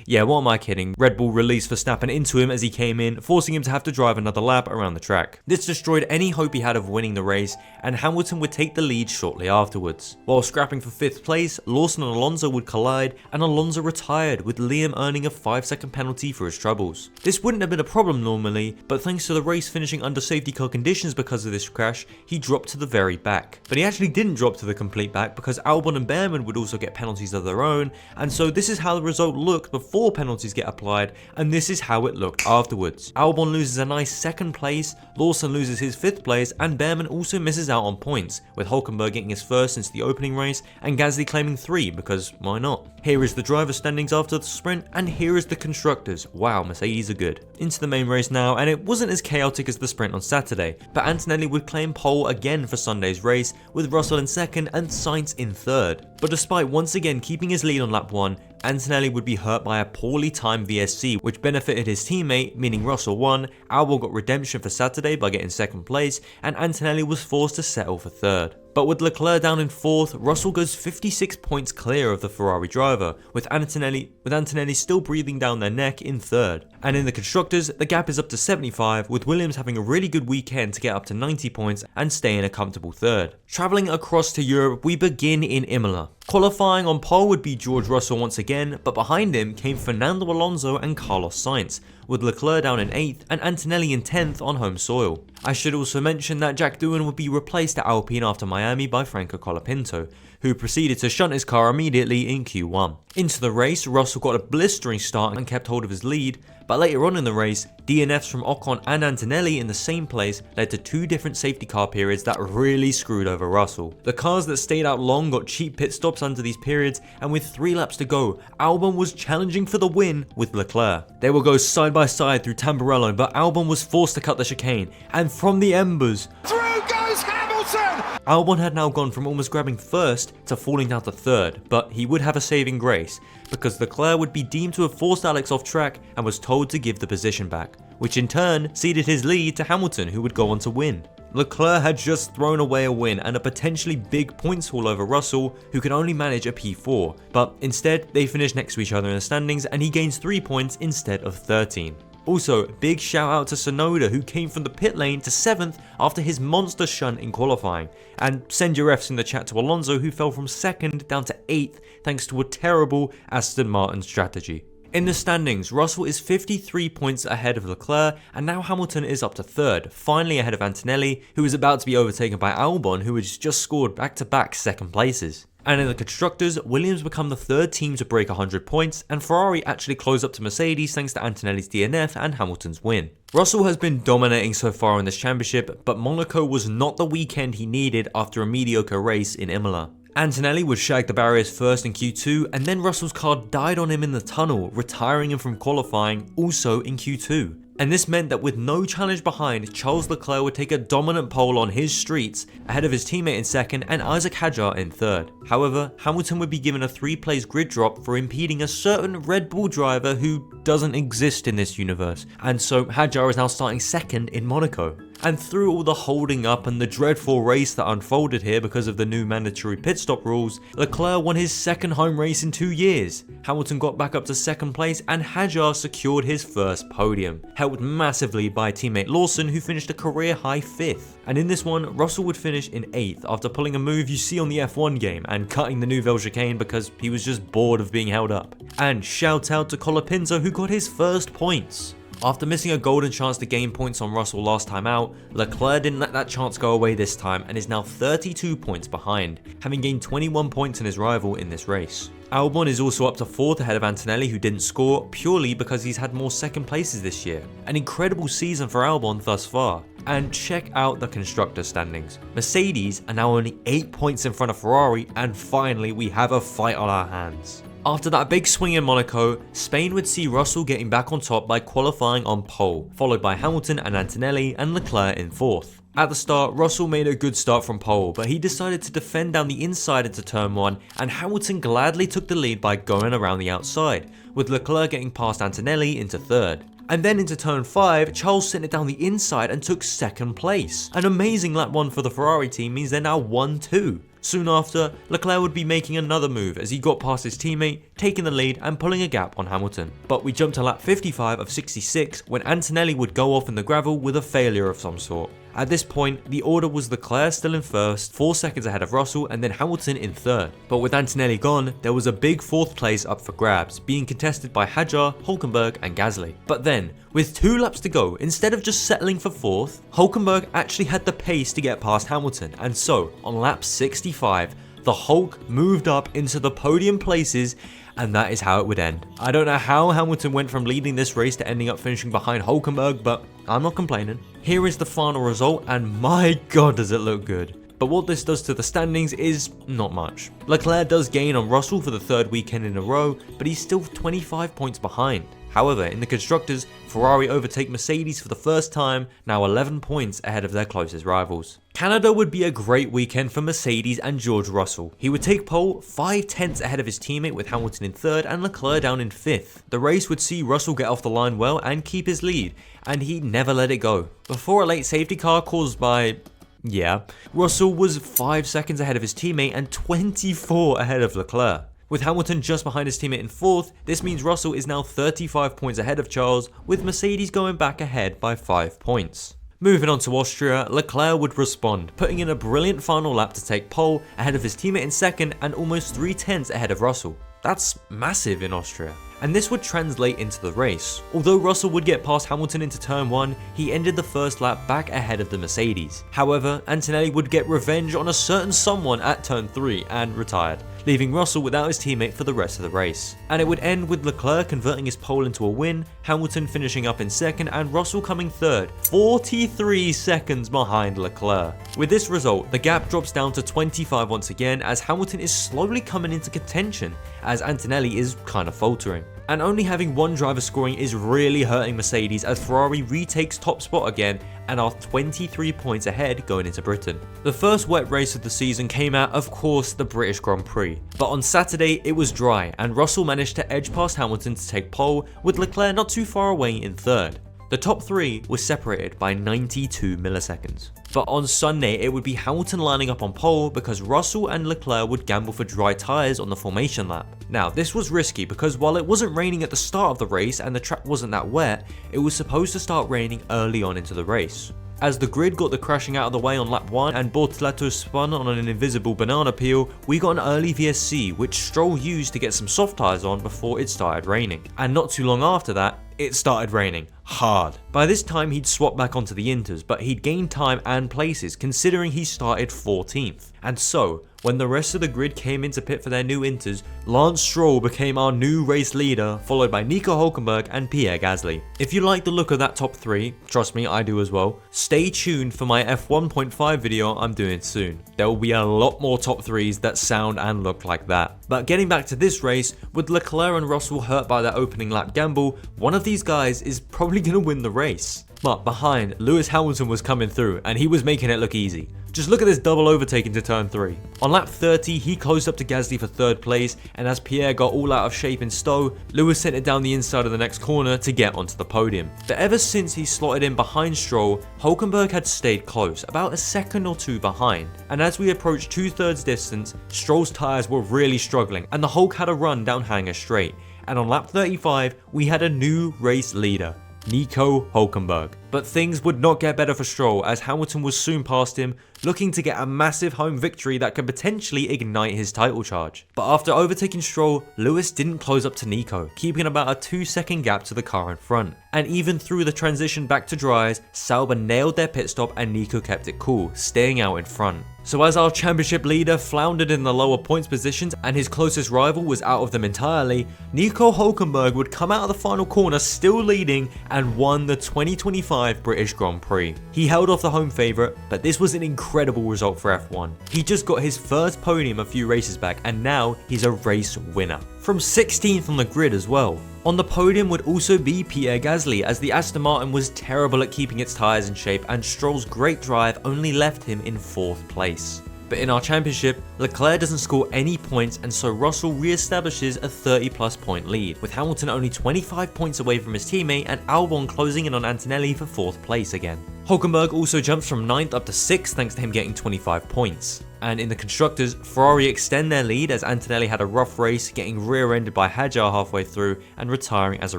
Yeah, what am I kidding? Red Bull released Verstappen into him as he came in, forcing him to have to drive another lap around the track. This destroyed any hope he had of winning the race, and Hamilton would take the lead shortly afterwards. While scrapping for 5th place, Lawson and Alonso would collide, and Alonso retired, with Liam earning a 5-second penalty for his troubles. This wouldn't have been a problem normally, but thanks to the race finishing under safety car conditions because of this crash, he dropped to the very back. But he actually didn't drop to the complete back because Albon and Behrman would also get penalties of their own, and so this is how the result looked before penalties get applied, and this is how it looked afterwards. Albon loses a nice 2nd place, Lawson loses his 5th place, and Behrman also misses out on points, with Hülkenberg getting his 1st since the opening race, and Gasly claiming 3 because why not? Here is the driver standings after the sprint, and here is the constructors. Wow, Mercedes are good. Into the main race now, and it wasn't as chaotic as the sprint on Saturday, but Antonelli would claim pole again for Sunday's race, with Russell in 2nd and Sainz in 3rd. But despite once again keeping his lead on lap 1, Antonelli would be hurt by a poorly timed VSC, which benefited his teammate, meaning Russell won, Albon got redemption for Saturday by getting 2nd place, and Antonelli was forced to settle for 3rd. But with Leclerc down in 4th, Russell goes 56 points clear of the Ferrari driver, with Antonelli still breathing down their neck in 3rd. And in the constructors, the gap is up to 75, with Williams having a really good weekend to get up to 90 points and stay in a comfortable 3rd. Travelling across to Europe, we begin in Imola. Qualifying on pole would be George Russell once again, but behind him came Fernando Alonso and Carlos Sainz, with Leclerc down in 8th and Antonelli in 10th on home soil. I should also mention that Jack Doohan would be replaced at Alpine after Miami by Franco Colapinto, who proceeded to shunt his car immediately in Q1. Into the race, Russell got a blistering start and kept hold of his lead, but later on in the race, DNFs from Ocon and Antonelli in the same place led to 2 different safety car periods that really screwed over Russell. The cars that stayed out long got cheap pit stops under these periods, and with 3 laps to go, Albon was challenging for the win with Leclerc. They will go side by side through Tamburello, but Albon was forced to cut the chicane, and from the embers, Through goes Hamilton! Albon had now gone from almost grabbing 1st to falling down to 3rd, but he would have a saving grace, because Leclerc would be deemed to have forced Alex off track and was told to give the position back, which in turn ceded his lead to Hamilton, who would go on to win. Leclerc had just thrown away a win and a potentially big points haul over Russell, who could only manage a P4, but instead they finished next to each other in the standings and he gains 3 points instead of 13. Also, big shout out to Tsunoda, who came from the pit lane to 7th after his monster shunt in qualifying, and send your Fs in the chat to Alonso, who fell from 2nd down to 8th thanks to a terrible Aston Martin strategy. In the standings, Russell is 53 points ahead of Leclerc, and now Hamilton is up to 3rd, finally ahead of Antonelli, who is about to be overtaken by Albon, who has just scored back-to-back 2nd places. And in the constructors, Williams become the 3rd team to break 100 points, and Ferrari actually close up to Mercedes thanks to Antonelli's DNF and Hamilton's win. Russell has been dominating so far in this championship, but Monaco was not the weekend he needed after a mediocre race in Imola. Antonelli would shag the barriers first in Q2, and then Russell's car died on him in the tunnel, retiring him from qualifying also in Q2. And this meant that with no challenge behind, Charles Leclerc would take a dominant pole on his streets ahead of his teammate in second and Isaac Hadjar in third. However, Hamilton would be given a 3-place grid drop for impeding a certain Red Bull driver who doesn't exist in this universe, and so Hadjar is now starting second in Monaco. And through all the holding up and the dreadful race that unfolded here because of the new mandatory pit stop rules, Leclerc won his second home race in 2 years. Hamilton got back up to second place and Hadjar secured his first podium, helped massively by teammate Lawson, who finished a career high 5th. And in this one, Russell would finish in 8th after pulling a move you see on the F1 game and cutting the Nouvelle chicane because he was just bored of being held up. And shout out to Colapinto, who got his first points. After missing a golden chance to gain points on Russell last time out, Leclerc didn't let that chance go away this time and is now 32 points behind, having gained 21 points in his rival in this race. Albon is also up to 4th ahead of Antonelli, who didn't score purely because he's had more second places this year. An incredible season for Albon thus far. And check out the constructor standings. Mercedes are now only 8 points in front of Ferrari, and finally we have a fight on our hands. After that big swing in Monaco, Spain would see Russell getting back on top by qualifying on pole, followed by Hamilton and Antonelli and Leclerc in 4th. At the start, Russell made a good start from pole, but he decided to defend down the inside into turn 1, and Hamilton gladly took the lead by going around the outside, with Leclerc getting past Antonelli into 3rd. And then into turn 5, Charles sent it down the inside and took 2nd place. An amazing lap 1 for the Ferrari team means they're now 1-2. Soon after, Leclerc would be making another move as he got past his teammate, taking the lead and pulling a gap on Hamilton. But we jumped to lap 55 of 66 when Antonelli would go off in the gravel with a failure of some sort. At this point, the order was Leclerc still in 1st, 4 seconds ahead of Russell, and then Hamilton in 3rd. But with Antonelli gone, there was a big 4th place up for grabs, being contested by Hadjar, Hülkenberg and Gasly. But then, with 2 laps to go, instead of just settling for 4th, Hülkenberg actually had the pace to get past Hamilton, and so, on lap 65, the Hulk moved up into the podium places, and that is how it would end. I don't know how Hamilton went from leading this race to ending up finishing behind Hülkenberg, but I'm not complaining. Here is the final result, and my god does it look good. But what this does to the standings is not much. Leclerc does gain on Russell for the 3rd weekend in a row, but he's still 25 points behind. However, in the constructors, Ferrari overtake Mercedes for the first time, now 11 points ahead of their closest rivals. Canada would be a great weekend for Mercedes and George Russell. He would take pole 5 tenths ahead of his teammate with Hamilton in 3rd and Leclerc down in 5th. The race would see Russell get off the line well and keep his lead, and he never let it go. Before a late safety car caused by... yeah, Russell was 5 seconds ahead of his teammate and 24 ahead of Leclerc. With Hamilton just behind his teammate in 4th, this means Russell is now 35 points ahead of Charles, with Mercedes going back ahead by 5 points. Moving on to Austria, Leclerc would respond, putting in a brilliant final lap to take pole ahead of his teammate in 2nd and almost 3 tenths ahead of Russell. That's massive in Austria. And this would translate into the race. Although Russell would get past Hamilton into turn 1, he ended the first lap back ahead of the Mercedes. However, Antonelli would get revenge on a certain someone at turn 3 and retired, leaving Russell without his teammate for the rest of the race. And it would end with Leclerc converting his pole into a win, Hamilton finishing up in 2nd and Russell coming 3rd, 43 seconds behind Leclerc. With this result, the gap drops down to 25 once again as Hamilton is slowly coming into contention as Antonelli is kind of faltering. And only having one driver scoring is really hurting Mercedes as Ferrari retakes top spot again and are 23 points ahead going into Britain. The first wet race of the season came out, of course, the British Grand Prix. But on Saturday it was dry and Russell managed to edge past Hamilton to take pole, with Leclerc not too far away in 3rd. The top 3 was separated by 92 milliseconds. But on Sunday it would be Hamilton lining up on pole because Russell and Leclerc would gamble for dry tyres on the formation lap. Now this was risky because while it wasn't raining at the start of the race and the track wasn't that wet, it was supposed to start raining early on into the race. As the grid got the crashing out of the way on lap 1 and Bortoleto spun on an invisible banana peel, we got an early VSC which Stroll used to get some soft tyres on before it started raining. And not too long after that, it started raining. hard. By this time he'd swapped back onto the Inters, but he'd gained time and places considering he started 14th. And so, when the rest of the grid came into pit for their new Inters, Lance Stroll became our new race leader, followed by Nico Hülkenberg and Pierre Gasly. If you like the look of that top 3, trust me, I do as well, stay tuned for my F1.5 video I'm doing soon. There will be a lot more top 3s that sound and look like that. But getting back to this race, with Leclerc and Russell hurt by their opening lap gamble, one of these guys is probably going to win the race. But behind, Lewis Hamilton was coming through and he was making it look easy. Just look at this double overtake into turn 3. On lap 30, he closed up to Gasly for 3rd place, and as Pierre got all out of shape in Stowe, Lewis sent it down the inside of the next corner to get onto the podium. But ever since he slotted in behind Stroll, Hülkenberg had stayed close, about a second or two behind. And as we approached 2/3 distance, Stroll's tyres were really struggling, and the Hulk had a run down Hanger Straight. And on lap 35, we had a new race leader, Nico Hülkenberg. But things would not get better for Stroll as Hamilton was soon past him, looking to get a massive home victory that could potentially ignite his title charge. But after overtaking Stroll, Lewis didn't close up to Nico, keeping about a 2-second gap to the car in front. And even through the transition back to dries, Sauber nailed their pit stop and Nico kept it cool, staying out in front. So as our championship leader floundered in the lower points positions and his closest rival was out of them entirely, Nico Hülkenberg would come out of the final corner still leading and won the 2025 British Grand Prix. He held off the home favourite, but this was an incredible result for F1. He just got his first podium a few races back and now he's a race winner. From 16th on the grid as well. On the podium would also be Pierre Gasly, as the Aston Martin was terrible at keeping its tyres in shape and Stroll's great drive only left him in 4th place. But in our championship, Leclerc doesn't score any points and so Russell re-establishes a 30+ point lead, with Hamilton only 25 points away from his teammate and Albon closing in on Antonelli for 4th place again. Hülkenberg also jumps from 9th up to 6th thanks to him getting 25 points. And in the Constructors, Ferrari extend their lead as Antonelli had a rough race, getting rear-ended by Hadjar halfway through and retiring as a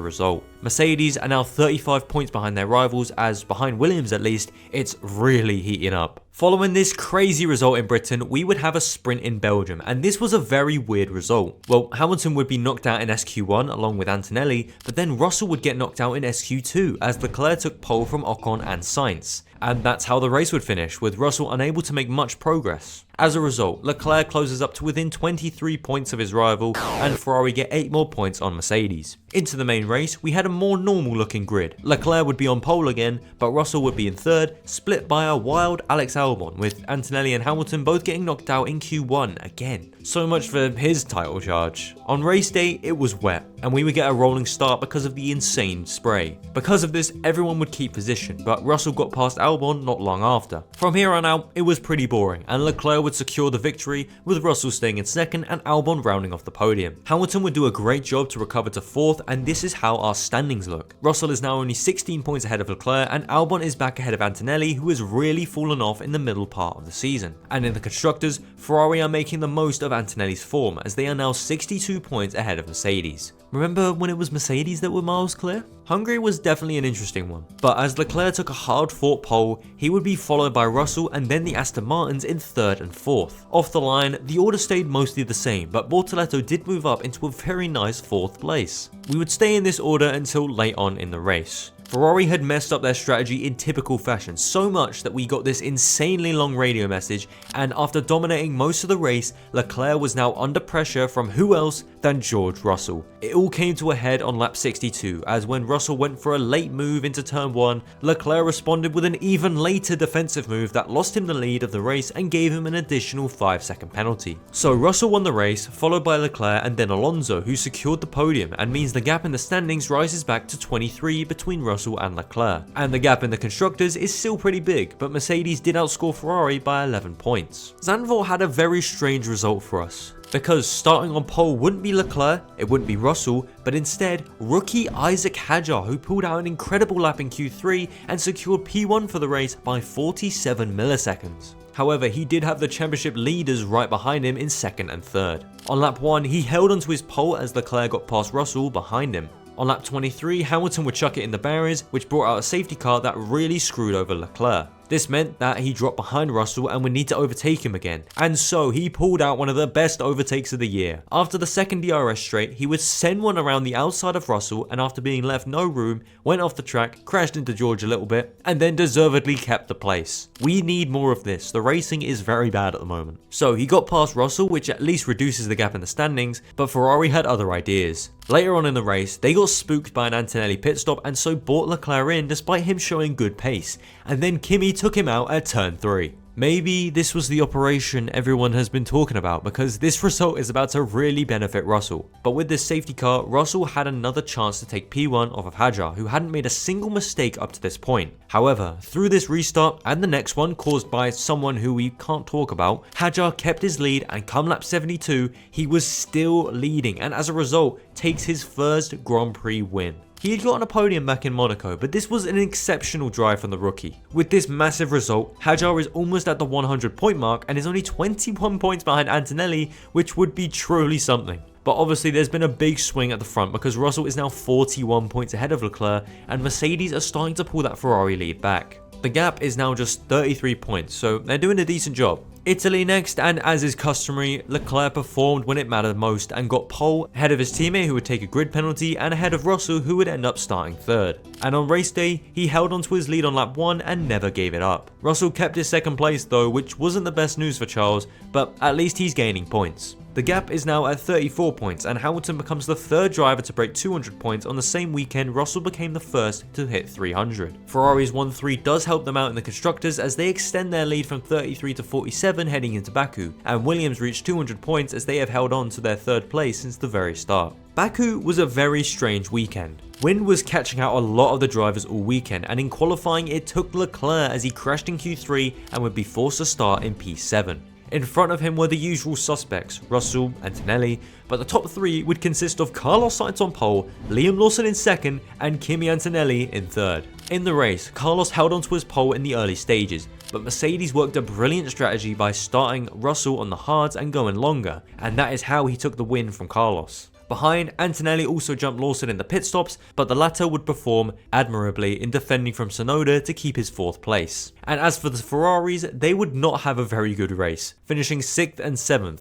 result. Mercedes are now 35 points behind their rivals, as behind Williams at least, it's really heating up. Following this crazy result in Britain, we would have a sprint in Belgium, and this was a very weird result. Well, Hamilton would be knocked out in SQ1 along with Antonelli, but then Russell would get knocked out in SQ2 as Leclerc took pole from Ocon and Sainz. And that's how the race would finish, with Russell unable to make much progress. As a result, Leclerc closes up to within 23 points of his rival, and Ferrari get 8 more points on Mercedes. Into the main race, we had a more normal looking grid. Leclerc would be on pole again, but Russell would be in 3rd, split by a wild Alex Albon, with Antonelli and Hamilton both getting knocked out in Q1 again. So much for his title charge. On race day, it was wet, and we would get a rolling start because of the insane spray. Because of this, everyone would keep position, but Russell got past Albon not long after. From here on out, it was pretty boring, and Leclerc would secure the victory, with Russell staying in 2nd and Albon rounding off the podium. Hamilton would do a great job to recover to 4th, and this is how our standings look. Russell is now only 16 points ahead of Leclerc, and Albon is back ahead of Antonelli, who has really fallen off in the middle part of the season. And in the Constructors, Ferrari are making the most of Antonelli's form, as they are now 62 points ahead of Mercedes. Remember when it was Mercedes that were miles clear? Hungary was definitely an interesting one, but as Leclerc took a hard-fought pole, he would be followed by Russell and then the Aston Martins in 3rd and 4th. Off the line, the order stayed mostly the same, but Bortoleto did move up into a very nice 4th place. We would stay in this order until late on in the race. Ferrari had messed up their strategy in typical fashion, so much that we got this insanely long radio message, and after dominating most of the race, Leclerc was now under pressure from who else than George Russell. It all came to a head on lap 62, as when Russell went for a late move into turn 1, Leclerc responded with an even later defensive move that lost him the lead of the race and gave him an additional 5-second penalty. So Russell won the race, followed by Leclerc and then Alonso, who secured the podium, and means the gap in the standings rises back to 23 between Russell and Leclerc. And the gap in the Constructors is still pretty big, but Mercedes did outscore Ferrari by 11 points. Zandvoort had a very strange result for us, because starting on pole wouldn't be Leclerc, it wouldn't be Russell, but instead rookie Isaac Hadjar, who pulled out an incredible lap in Q3 and secured P1 for the race by 47 milliseconds. However, he did have the championship leaders right behind him in 2nd and 3rd. On lap 1, he held onto his pole as Leclerc got past Russell behind him. On lap 23, Hamilton would chuck it in the barriers, which brought out a safety car that really screwed over Leclerc. This meant that he dropped behind Russell and would need to overtake him again, and so he pulled out one of the best overtakes of the year. After the second DRS straight, he would send one around the outside of Russell, and after being left no room, went off the track, crashed into George a little bit, and then deservedly kept the place. We need more of this. The racing is very bad at the moment. So he got past Russell, which at least reduces the gap in the standings, but Ferrari had other ideas. Later on in the race, they got spooked by an Antonelli pit stop and so brought Leclerc in despite him showing good pace, and then Kimi took him out at turn 3. Maybe this was the operation everyone has been talking about, because this result is about to really benefit Russell. But with this safety car, Russell had another chance to take P1 off of Hadjar, who hadn't made a single mistake up to this point. However, through this restart and the next one caused by someone who we can't talk about, Hadjar kept his lead, and come lap 72, he was still leading, and as a result, takes his first Grand Prix win. He had gotten a podium back in Monaco, but this was an exceptional drive from the rookie. With this massive result, Hadjar is almost at the 100 point mark and is only 21 points behind Antonelli, which would be truly something. But obviously there's been a big swing at the front because Russell is now 41 points ahead of Leclerc and Mercedes are starting to pull that Ferrari lead back. The gap is now just 33 points, so they're doing a decent job. Italy next, and as is customary, Leclerc performed when it mattered most and got pole ahead of his teammate who would take a grid penalty and ahead of Russell who would end up starting third. And on race day, he held onto his lead on lap 1 and never gave it up. Russell kept his second place though, which wasn't the best news for Charles, but at least he's gaining points. The gap is now at 34 points and Hamilton becomes the third driver to break 200 points. On the same weekend, Russell became the first to hit 300. Ferrari's 1-3 does help them out in the constructors as they extend their lead from 33 to 47 heading into Baku, and Williams reached 200 points as they have held on to their third place since the very start. Baku was a very strange weekend. Wind was catching out a lot of the drivers all weekend, and in qualifying it took Leclerc as he crashed in Q3 and would be forced to start in P7. In front of him were the usual suspects, Russell, Antonelli, but the top 3 would consist of Carlos Sainz on pole, Liam Lawson in second, and Kimi Antonelli in third. In the race, Carlos held onto his pole in the early stages, but Mercedes worked a brilliant strategy by starting Russell on the hards and going longer, and that is how he took the win from Carlos. Behind, Antonelli also jumped Lawson in the pit stops, but the latter would perform admirably in defending from Tsunoda to keep his 4th place. And as for the Ferraris, they would not have a very good race, finishing 6th and 7th.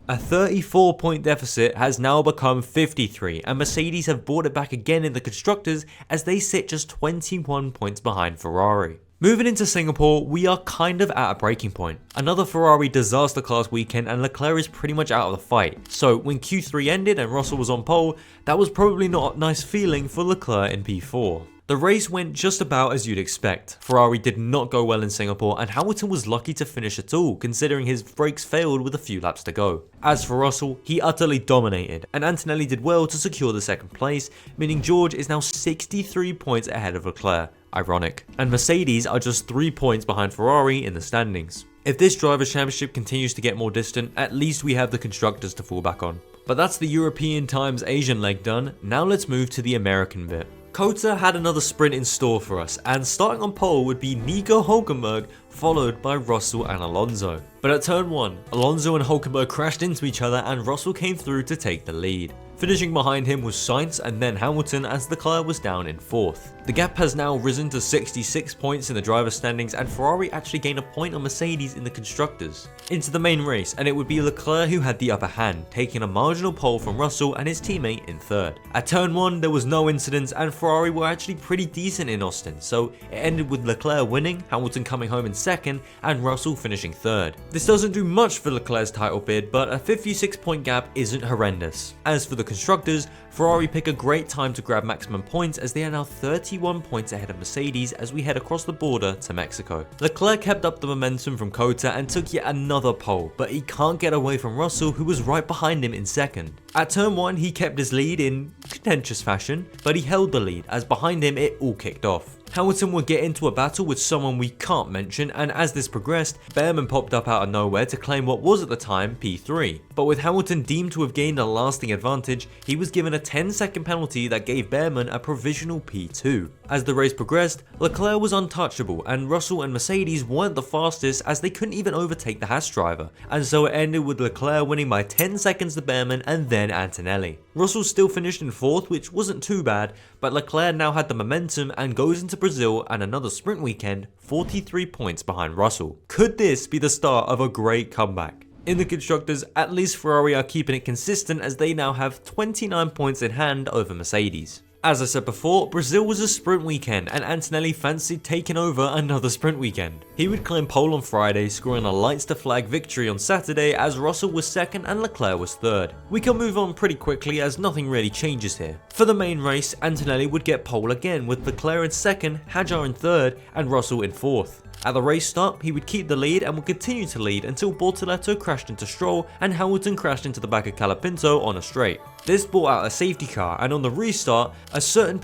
A 34 point deficit has now become 53, and Mercedes have brought it back again in the constructors as they sit just 21 points behind Ferrari. Moving into Singapore, we are kind of at a breaking point. Another Ferrari disaster class weekend and Leclerc is pretty much out of the fight. So when Q3 ended and Russell was on pole, that was probably not a nice feeling for Leclerc in P4. The race went just about as you'd expect. Ferrari did not go well in Singapore and Hamilton was lucky to finish at all considering his brakes failed with a few laps to go. As for Russell, he utterly dominated and Antonelli did well to secure the 2nd place, meaning George is now 63 points ahead of Leclerc. Ironic. And Mercedes are just 3 points behind Ferrari in the standings. If this Drivers' Championship continues to get more distant, at least we have the constructors to fall back on. But that's the European times Asian leg done, now let's move to the American bit. Kota had another sprint in store for us, and starting on pole would be Nico Hülkenberg, followed by Russell and Alonso. But at turn 1, Alonso and Hülkenberg crashed into each other and Russell came through to take the lead. Finishing behind him was Sainz and then Hamilton as Leclerc was down in 4th. The gap has now risen to 66 points in the driver's standings and Ferrari actually gained a point on Mercedes in the constructors. Into the main race, and it would be Leclerc who had the upper hand, taking a marginal pole from Russell and his teammate in 3rd. At turn 1 there was no incidents and Ferrari were actually pretty decent in Austin, so it ended with Leclerc winning, Hamilton coming home in 2nd and Russell finishing 3rd. This doesn't do much for Leclerc's title bid, but a 56 point gap isn't horrendous. As for the constructors, Ferrari pick a great time to grab maximum points as they are now 31 points ahead of Mercedes as we head across the border to Mexico. Leclerc kept up the momentum from Kota and took yet another pole, but he can't get away from Russell who was right behind him in 2nd. At turn 1 he kept his lead in contentious fashion, but he held the lead as behind him it all kicked off. Hamilton would get into a battle with someone we can't mention, and as this progressed, Behrman popped up out of nowhere to claim what was at the time P3. But with Hamilton deemed to have gained a lasting advantage, he was given a 10-second penalty that gave Behrman a provisional P2. As the race progressed, Leclerc was untouchable and Russell and Mercedes weren't the fastest as they couldn't even overtake the Haas driver, and so it ended with Leclerc winning by 10 seconds to Behrman and then then Antonelli. Russell still finished in 4th, which wasn't too bad, but Leclerc now had the momentum and goes into Brazil and another sprint weekend 43 points behind Russell. Could this be the start of a great comeback? In the constructors, at least Ferrari are keeping it consistent as they now have 29 points in hand over Mercedes. As I said before, Brazil was a sprint weekend and Antonelli fancied taking over another sprint weekend. He would claim pole on Friday, scoring a lights to flag victory on Saturday as Russell was 2nd and Leclerc was 3rd. We can move on pretty quickly as nothing really changes here. For the main race, Antonelli would get pole again with Leclerc in 2nd, Hadjar in 3rd and Russell in 4th. At the race start, he would keep the lead and would continue to lead until Bortoleto crashed into Stroll and Hamilton crashed into the back of Colapinto on a straight. This brought out a safety car, and on the restart, a certain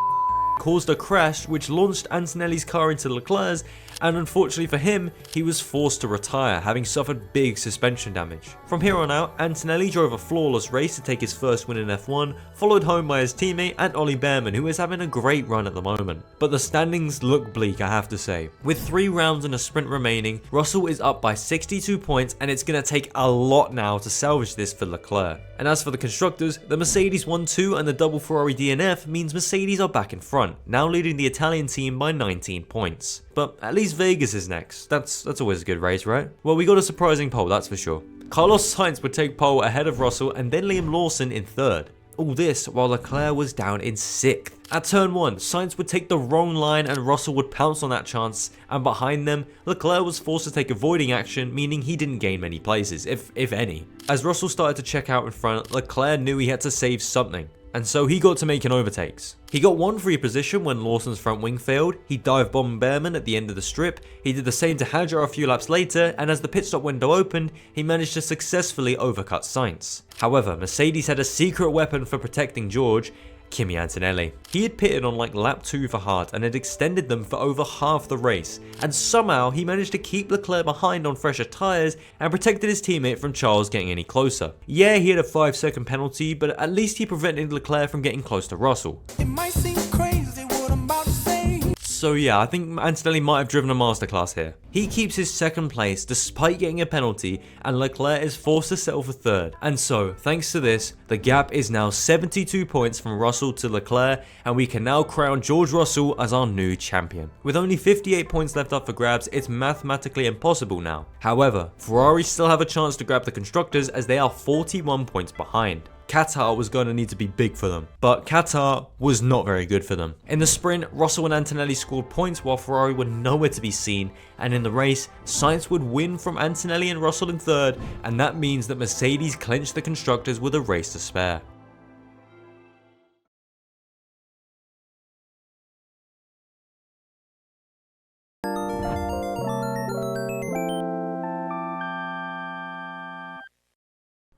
caused a crash which launched Antonelli's car into Leclerc's, and unfortunately for him, he was forced to retire, having suffered big suspension damage. From here on out, Antonelli drove a flawless race to take his first win in F1, followed home by his teammate and Ollie Behrman, who is having a great run at the moment. But the standings look bleak, I have to say. With 3 rounds and a sprint remaining, Russell is up by 62 points and it's going to take a lot now to salvage this for Leclerc. And as for the constructors, the Mercedes 1-2 and the double Ferrari DNF means Mercedes are back in front, now leading the Italian team by 19 points. But at least Vegas is next. That's always a good race, right? Well, we got a surprising pole, that's for sure. Carlos Sainz would take pole ahead of Russell and then Liam Lawson in 3rd. All this while Leclerc was down in 6th. At turn 1, Sainz would take the wrong line and Russell would pounce on that chance, and behind them, Leclerc was forced to take avoiding action, meaning he didn't gain many places, if any. As Russell started to check out in front, Leclerc knew he had to save something, and so he got to making overtakes. He got one free position when Lawson's front wing failed, he dive bombed Behrman at the end of the strip, he did the same to Hadjar a few laps later, and as the pit stop window opened, he managed to successfully overcut Sainz. However, Mercedes had a secret weapon for protecting George, Kimi Antonelli. He had pitted on like lap 2 for Hart and had extended them for over half the race, and somehow he managed to keep Leclerc behind on fresher tyres and protected his teammate from Charles getting any closer. Yeah, he had a 5-second penalty, but at least he prevented Leclerc from getting close to Russell. It might seem crazy what I'm about to say. So yeah, I think Antonelli might have driven a masterclass here. He keeps his 2nd place despite getting a penalty, and Leclerc is forced to settle for 3rd. And so, thanks to this, the gap is now 72 points from Russell to Leclerc, and we can now crown George Russell as our new champion. With only 58 points left up for grabs, it's mathematically impossible now. However, Ferrari still have a chance to grab the constructors as they are 41 points behind. Qatar was going to need to be big for them, but Qatar was not very good for them. In the sprint, Russell and Antonelli scored points while Ferrari were nowhere to be seen, and in the race, Sainz would win from Antonelli and Russell in 3rd, and that means that Mercedes clinched the constructors with a race to spare.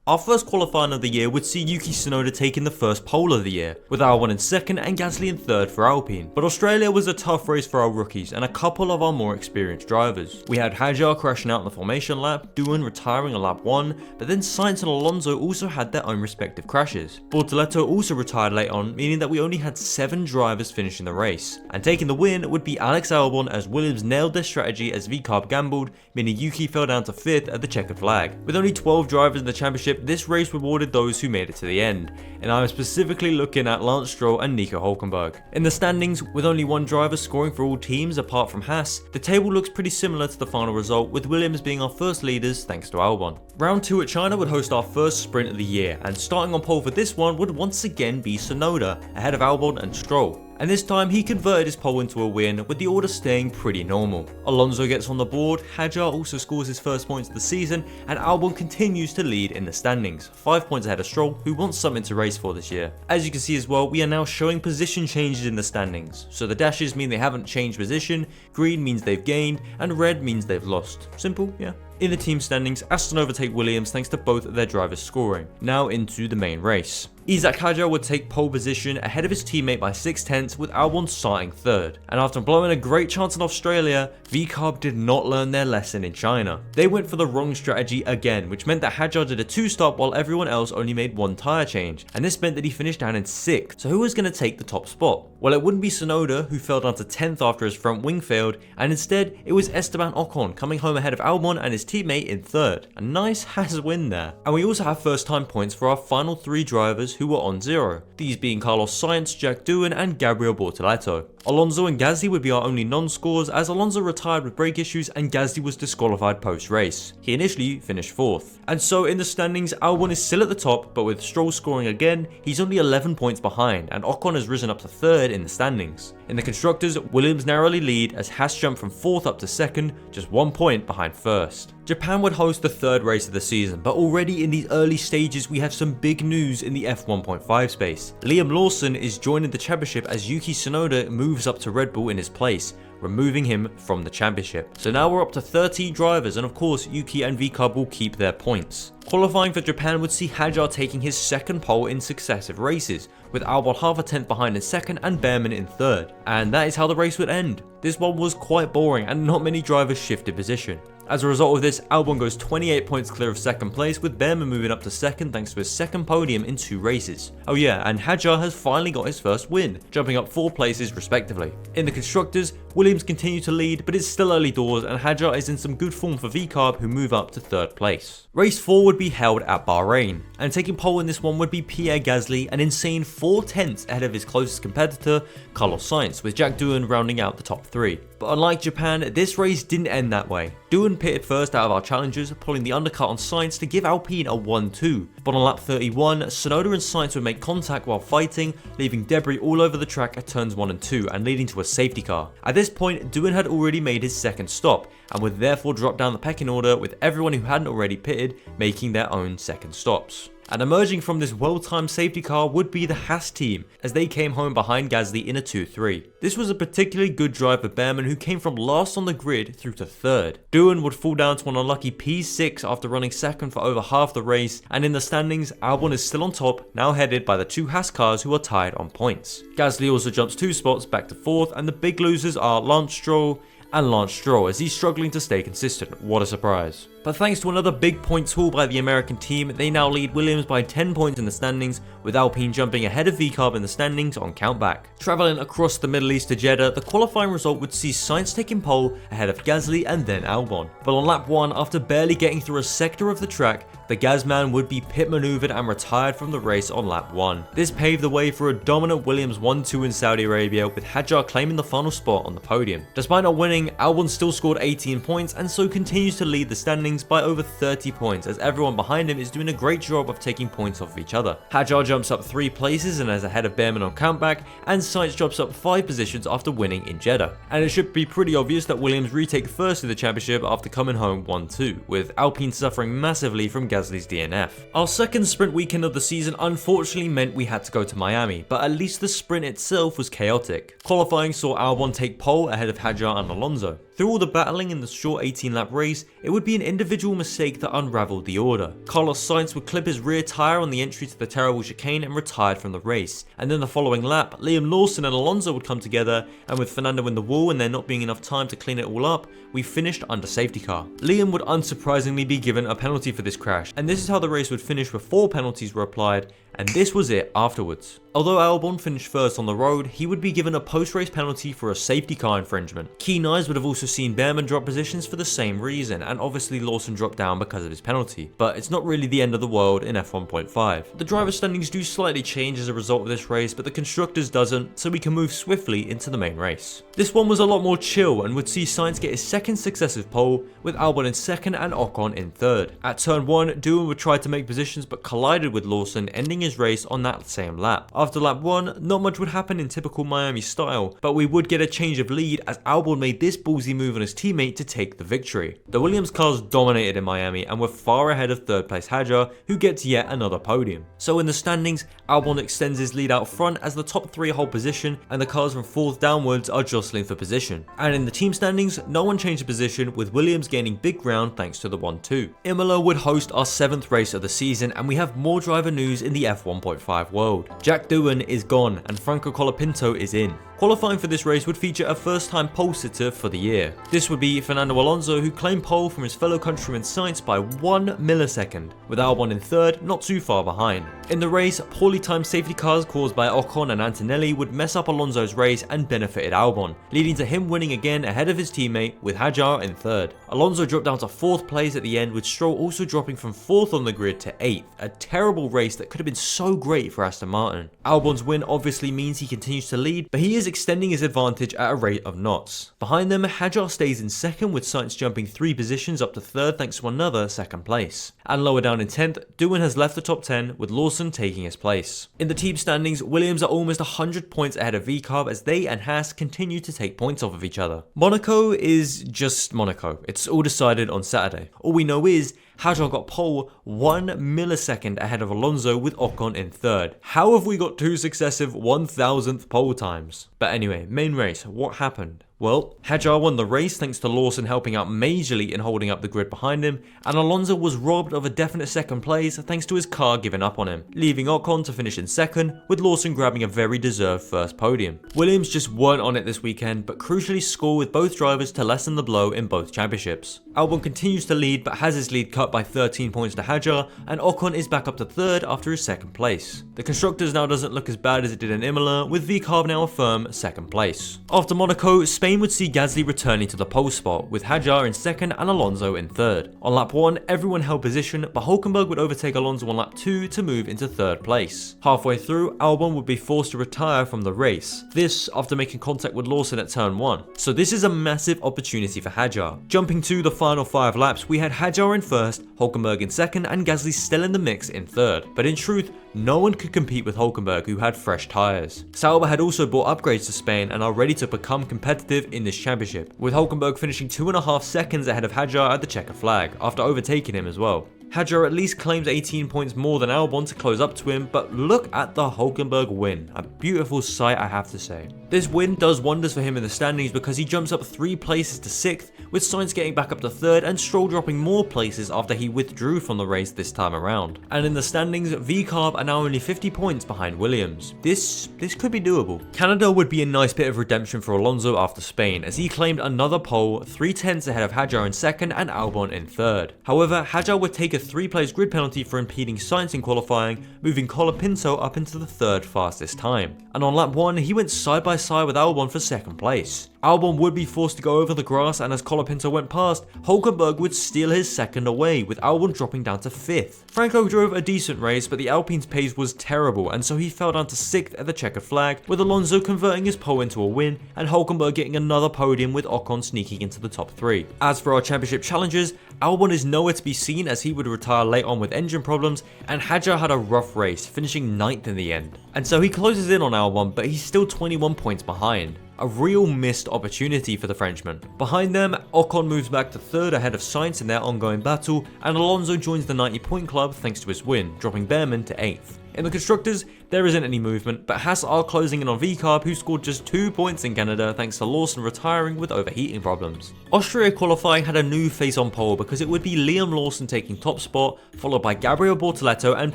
Our first qualifying of the year would see Yuki Tsunoda taking the first pole of the year, with Albon in 2nd and Gasly in 3rd for Alpine. But Australia was a tough race for our rookies and a couple of our more experienced drivers. We had Hadjar crashing out in the formation lap, Doohan retiring on lap 1, but then Sainz and Alonso also had their own respective crashes. Bortoleto also retired late on, meaning that we only had 7 drivers finishing the race. And taking the win would be Alex Albon as Williams nailed their strategy as VCarb gambled, meaning Yuki fell down to 5th at the checkered flag. With only 12 drivers in the championship, this race rewarded those who made it to the end, and I am specifically looking at Lance Stroll and Nico Hülkenberg. In the standings, with only 1 driver scoring for all teams apart from Haas, the table looks pretty similar to the final result, with Williams being our first leaders thanks to Albon. Round 2 at China would host our first sprint of the year, and starting on pole for this one would once again be Tsunoda, ahead of Albon and Stroll. And this time he converted his pole into a win, with the order staying pretty normal. Alonso gets on the board, Hadjar also scores his first points of the season, and Albon continues to lead in the standings, 5 points ahead of Stroll, who wants something to race for this year. As you can see as well, we are now showing position changes in the standings, so the dashes mean they haven't changed position, green means they've gained, and red means they've lost. Simple, yeah. In the team standings, Aston overtake Williams thanks to both of their drivers scoring. Now into the main race. Isaac Hadjar would take pole position ahead of his teammate by 6/10 with Albon starting third. And after blowing a great chance in Australia, VCarb did not learn their lesson in China. They went for the wrong strategy again, which meant that Hadjar did a 2-stop while everyone else only made 1 tyre change, and this meant that he finished down in 6th. So who was going to take the top spot? Well, it wouldn't be Tsunoda, who fell down to 10th after his front wing failed, and instead it was Esteban Ocon coming home ahead of Albon and his teammate in 3rd. A nice Haas win there. And we also have first time points for our final 3 drivers who were on 0, these being Carlos Sainz, Jack Doohan and Gabriel Bortoleto. Alonso and Gasly would be our only non-scores, as Alonso retired with brake issues and Gasly was disqualified post-race. He initially finished 4th. And so in the standings, Albon is still at the top, but with Stroll scoring again, he's only 11 points behind, and Ocon has risen up to 3rd in the standings. In the constructors, Williams narrowly lead as Haas jumped from 4th up to 2nd, just 1 point behind 1st. Japan would host the 3rd race of the season, but already in these early stages we have some big news in the F1.5 space. Liam Lawson is joining the championship as Yuki Tsunoda moves up to Red Bull in his place, removing him from the championship. So now we're up to 30 drivers, and of course Yuki and VCarb will keep their points. Qualifying for Japan would see Hadjar taking his 2nd pole in successive races, with Albon half a tenth behind in 2nd and Behrman in 3rd. And that is how the race would end. This one was quite boring and not many drivers shifted position. As a result of this, Albon goes 28 points clear of 2nd place, with Behrman moving up to 2nd thanks to his 2nd podium in 2 races. Oh yeah, and Hadjar has finally got his first win, jumping up 4 places respectively. In the constructors, Williams continue to lead, but it's still early doors and Hadjar is in some good form for VCarb, who move up to 3rd place. Race 4 would be held at Bahrain, and taking pole in this one would be Pierre Gasly, an insane 4/10 ahead of his closest competitor, Carlos Sainz, with Jack Doohan rounding out the top 3. But unlike Japan, this race didn't end that way. Doohan pitted first out of our challengers, pulling the undercut on Sainz to give Alpine a 1-2. But on lap 31, Tsunoda and Sainz would make contact while fighting, leaving debris all over the track at turns 1 and 2 and leading to a safety car. At this point, Doohan had already made his 2nd stop and would therefore drop down the pecking order, with everyone who hadn't already pitted making their own 2nd stops. And emerging from this well-timed safety car would be the Haas team, as they came home behind Gasly in a 2-3. This was a particularly good drive for Behrman, who came from last on the grid through to 3rd. Doohan would fall down to an unlucky P6 after running 2nd for over half the race, and in the standings, Albon is still on top, now headed by the 2 Haas cars who are tied on points. Gasly also jumps 2 spots back to 4th, and the big losers are Lance Stroll, as he's struggling to stay consistent. What a surprise. But thanks to another big points haul by the American team, they now lead Williams by 10 points in the standings, with Alpine jumping ahead of VCarb in the standings on countback. Travelling across the Middle East to Jeddah, the qualifying result would see Sainz taking pole ahead of Gasly and then Albon. But on lap 1, after barely getting through a sector of the track, the Gazman would be pit maneuvered and retired from the race on lap 1. This paved the way for a dominant Williams 1-2 in Saudi Arabia, with Hadjar claiming the final spot on the podium. Despite not winning, Albon still scored 18 points and so continues to lead the standings by over 30 points, as everyone behind him is doing a great job of taking points off of each other. Hadjar jumps up 3 places and is ahead of Behrman on countback, and Sainz drops up 5 positions after winning in Jeddah. And it should be pretty obvious that Williams retake first in the championship after coming home 1-2, with Alpine suffering massively from Gasly's DNF. Our 2nd sprint weekend of the season unfortunately meant we had to go to Miami, but at least the sprint itself was chaotic. Qualifying saw Albon take pole ahead of Hadjar and Alonso. Through all the battling in the short 18-lap race, it would be an individual mistake that unravelled the order. Carlos Sainz would clip his rear tyre on the entry to the terrible chicane and retired from the race. And then the following lap, Liam Lawson and Alonso would come together, and with Fernando in the wall and there not being enough time to clean it all up, we finished under safety car. Liam would unsurprisingly be given a penalty for this crash, and this is how the race would finish before penalties were applied, and this was it afterwards. Although Albon finished first on the road, he would be given a post-race penalty for a safety car infringement. Keen eyes would have also seen Behrman drop positions for the same reason, and obviously Lawson dropped down because of his penalty, but it's not really the end of the world in F1.5. The driver standings do slightly change as a result of this race, but the constructors doesn't, so we can move swiftly into the main race. This one was a lot more chill and would see Sainz get his 2nd successive pole, with Albon in 2nd and Ocon in 3rd. At turn 1, Doohan would try to make positions but collided with Lawson, ending his race on that same lap. After lap 1, not much would happen in typical Miami style, but we would get a change of lead as Albon made this ballsy move on his teammate to take the victory. The Williams cars dominated in Miami and were far ahead of third place Hadjar, who gets yet another podium. So in the standings, Albon extends his lead out front as the top 3 hold position, and the cars from 4th downwards are jostling for position. And in the team standings, no one changed position, with Williams gaining big ground thanks to the 1-2. Imola would host our 7th race of the season, and we have more driver news in the F1.5 world. Jack Doohan is gone and Franco Colapinto is in. Qualifying for this race would feature a first-time pole sitter for the year. This would be Fernando Alonso, who claimed pole from his fellow countryman Sainz by 1 millisecond, with Albon in 3rd, not too far behind. In the race, poorly timed safety cars caused by Ocon and Antonelli would mess up Alonso's race and benefited Albon, leading to him winning again ahead of his teammate with Hadjar in 3rd. Alonso dropped down to 4th place at the end, with Stroll also dropping from 4th on the grid to 8th, a terrible race that could have been so great for Aston Martin. Albon's win obviously means he continues to lead, but he is extending his advantage at a rate of knots. Behind them, Hadjar stays in 2nd, with Sainz jumping 3 positions up to 3rd thanks to another 2nd place. And lower down in 10th, Doohan has left the top 10, with Lawson taking his place. In the team standings, Williams are almost 100 points ahead of VCarb as they and Haas continue to take points off of each other. Monaco is just Monaco. It's all decided on Saturday. All we know is Hadjar got pole 1 millisecond ahead of Alonso, with Ocon in 3rd. How have we got 2 successive 1000th pole times? But anyway, main race, what happened? Well, Hadjar won the race thanks to Lawson helping out majorly in holding up the grid behind him, and Alonso was robbed of a definite 2nd place thanks to his car giving up on him, leaving Ocon to finish in 2nd, with Lawson grabbing a very deserved 1st podium. Williams just weren't on it this weekend, but crucially score with both drivers to lessen the blow in both championships. Albon continues to lead but has his lead cut by 13 points to Hadjar, and Ocon is back up to 3rd after his 2nd place. The Constructors now doesn't look as bad as it did in Imola, with VCarb now a firm 2nd place. After Monaco, Spain would see Gasly returning to the pole spot, with Hadjar in 2nd and Alonso in 3rd. On lap 1, everyone held position, but Hulkenberg would overtake Alonso on lap 2 to move into 3rd place. Halfway through, Albon would be forced to retire from the race, this after making contact with Lawson at turn 1. So this is a massive opportunity for Hadjar. Jumping to the final 5 laps, we had Hadjar in 1st, Hulkenberg in 2nd, and Gasly still in the mix in 3rd. But in truth, no one could compete with Hulkenberg, who had fresh tyres. Sauber had also brought upgrades to Spain and are ready to become competitive in this championship, with Hulkenberg finishing 2.5 seconds ahead of Hadjar at the checker flag, after overtaking him as well. Hadjar at least claims 18 points more than Albon to close up to him, but look at the Hulkenberg win. A beautiful sight, I have to say. This win does wonders for him in the standings because he jumps up 3 places to 6th, with Sainz getting back up to 3rd and Stroll dropping more places after he withdrew from the race this time around. And in the standings, VCarb are now only 50 points behind Williams. This could be doable. Canada would be a nice bit of redemption for Alonso after Spain, as he claimed another pole, 3/10 ahead of Hadjar in 2nd and Albon in 3rd. However, Hadjar would take a 3-place grid penalty for impeding Sainz in qualifying, moving Colapinto up into the 3rd fastest time. And on lap 1, he went side by side with Albon for 2nd place. Albon would be forced to go over the grass, and as Colapinto went past, Hulkenberg would steal his 2nd away, with Albon dropping down to 5th. Franco drove a decent race, but the Alpine's pace was terrible, and so he fell down to 6th at the checkered flag, with Alonso converting his pole into a win, and Hulkenberg getting another podium with Ocon sneaking into the top 3. As for our championship challengers, Albon is nowhere to be seen as he would retire late on with engine problems, and Hadjar had a rough race, finishing 9th in the end. And so he closes in on Albon, but he's still 21 points behind. A real missed opportunity for the Frenchman. Behind them, Ocon moves back to 3rd ahead of Sainz in their ongoing battle, and Alonso joins the 90-point club thanks to his win, dropping Behrman to 8th. In the Constructors, there isn't any movement, but Haas are closing in on VCarb, who scored just 2 points in Canada thanks to Lawson retiring with overheating problems. Austria qualifying had a new face on pole because it would be Liam Lawson taking top spot, followed by Gabriel Bortoleto and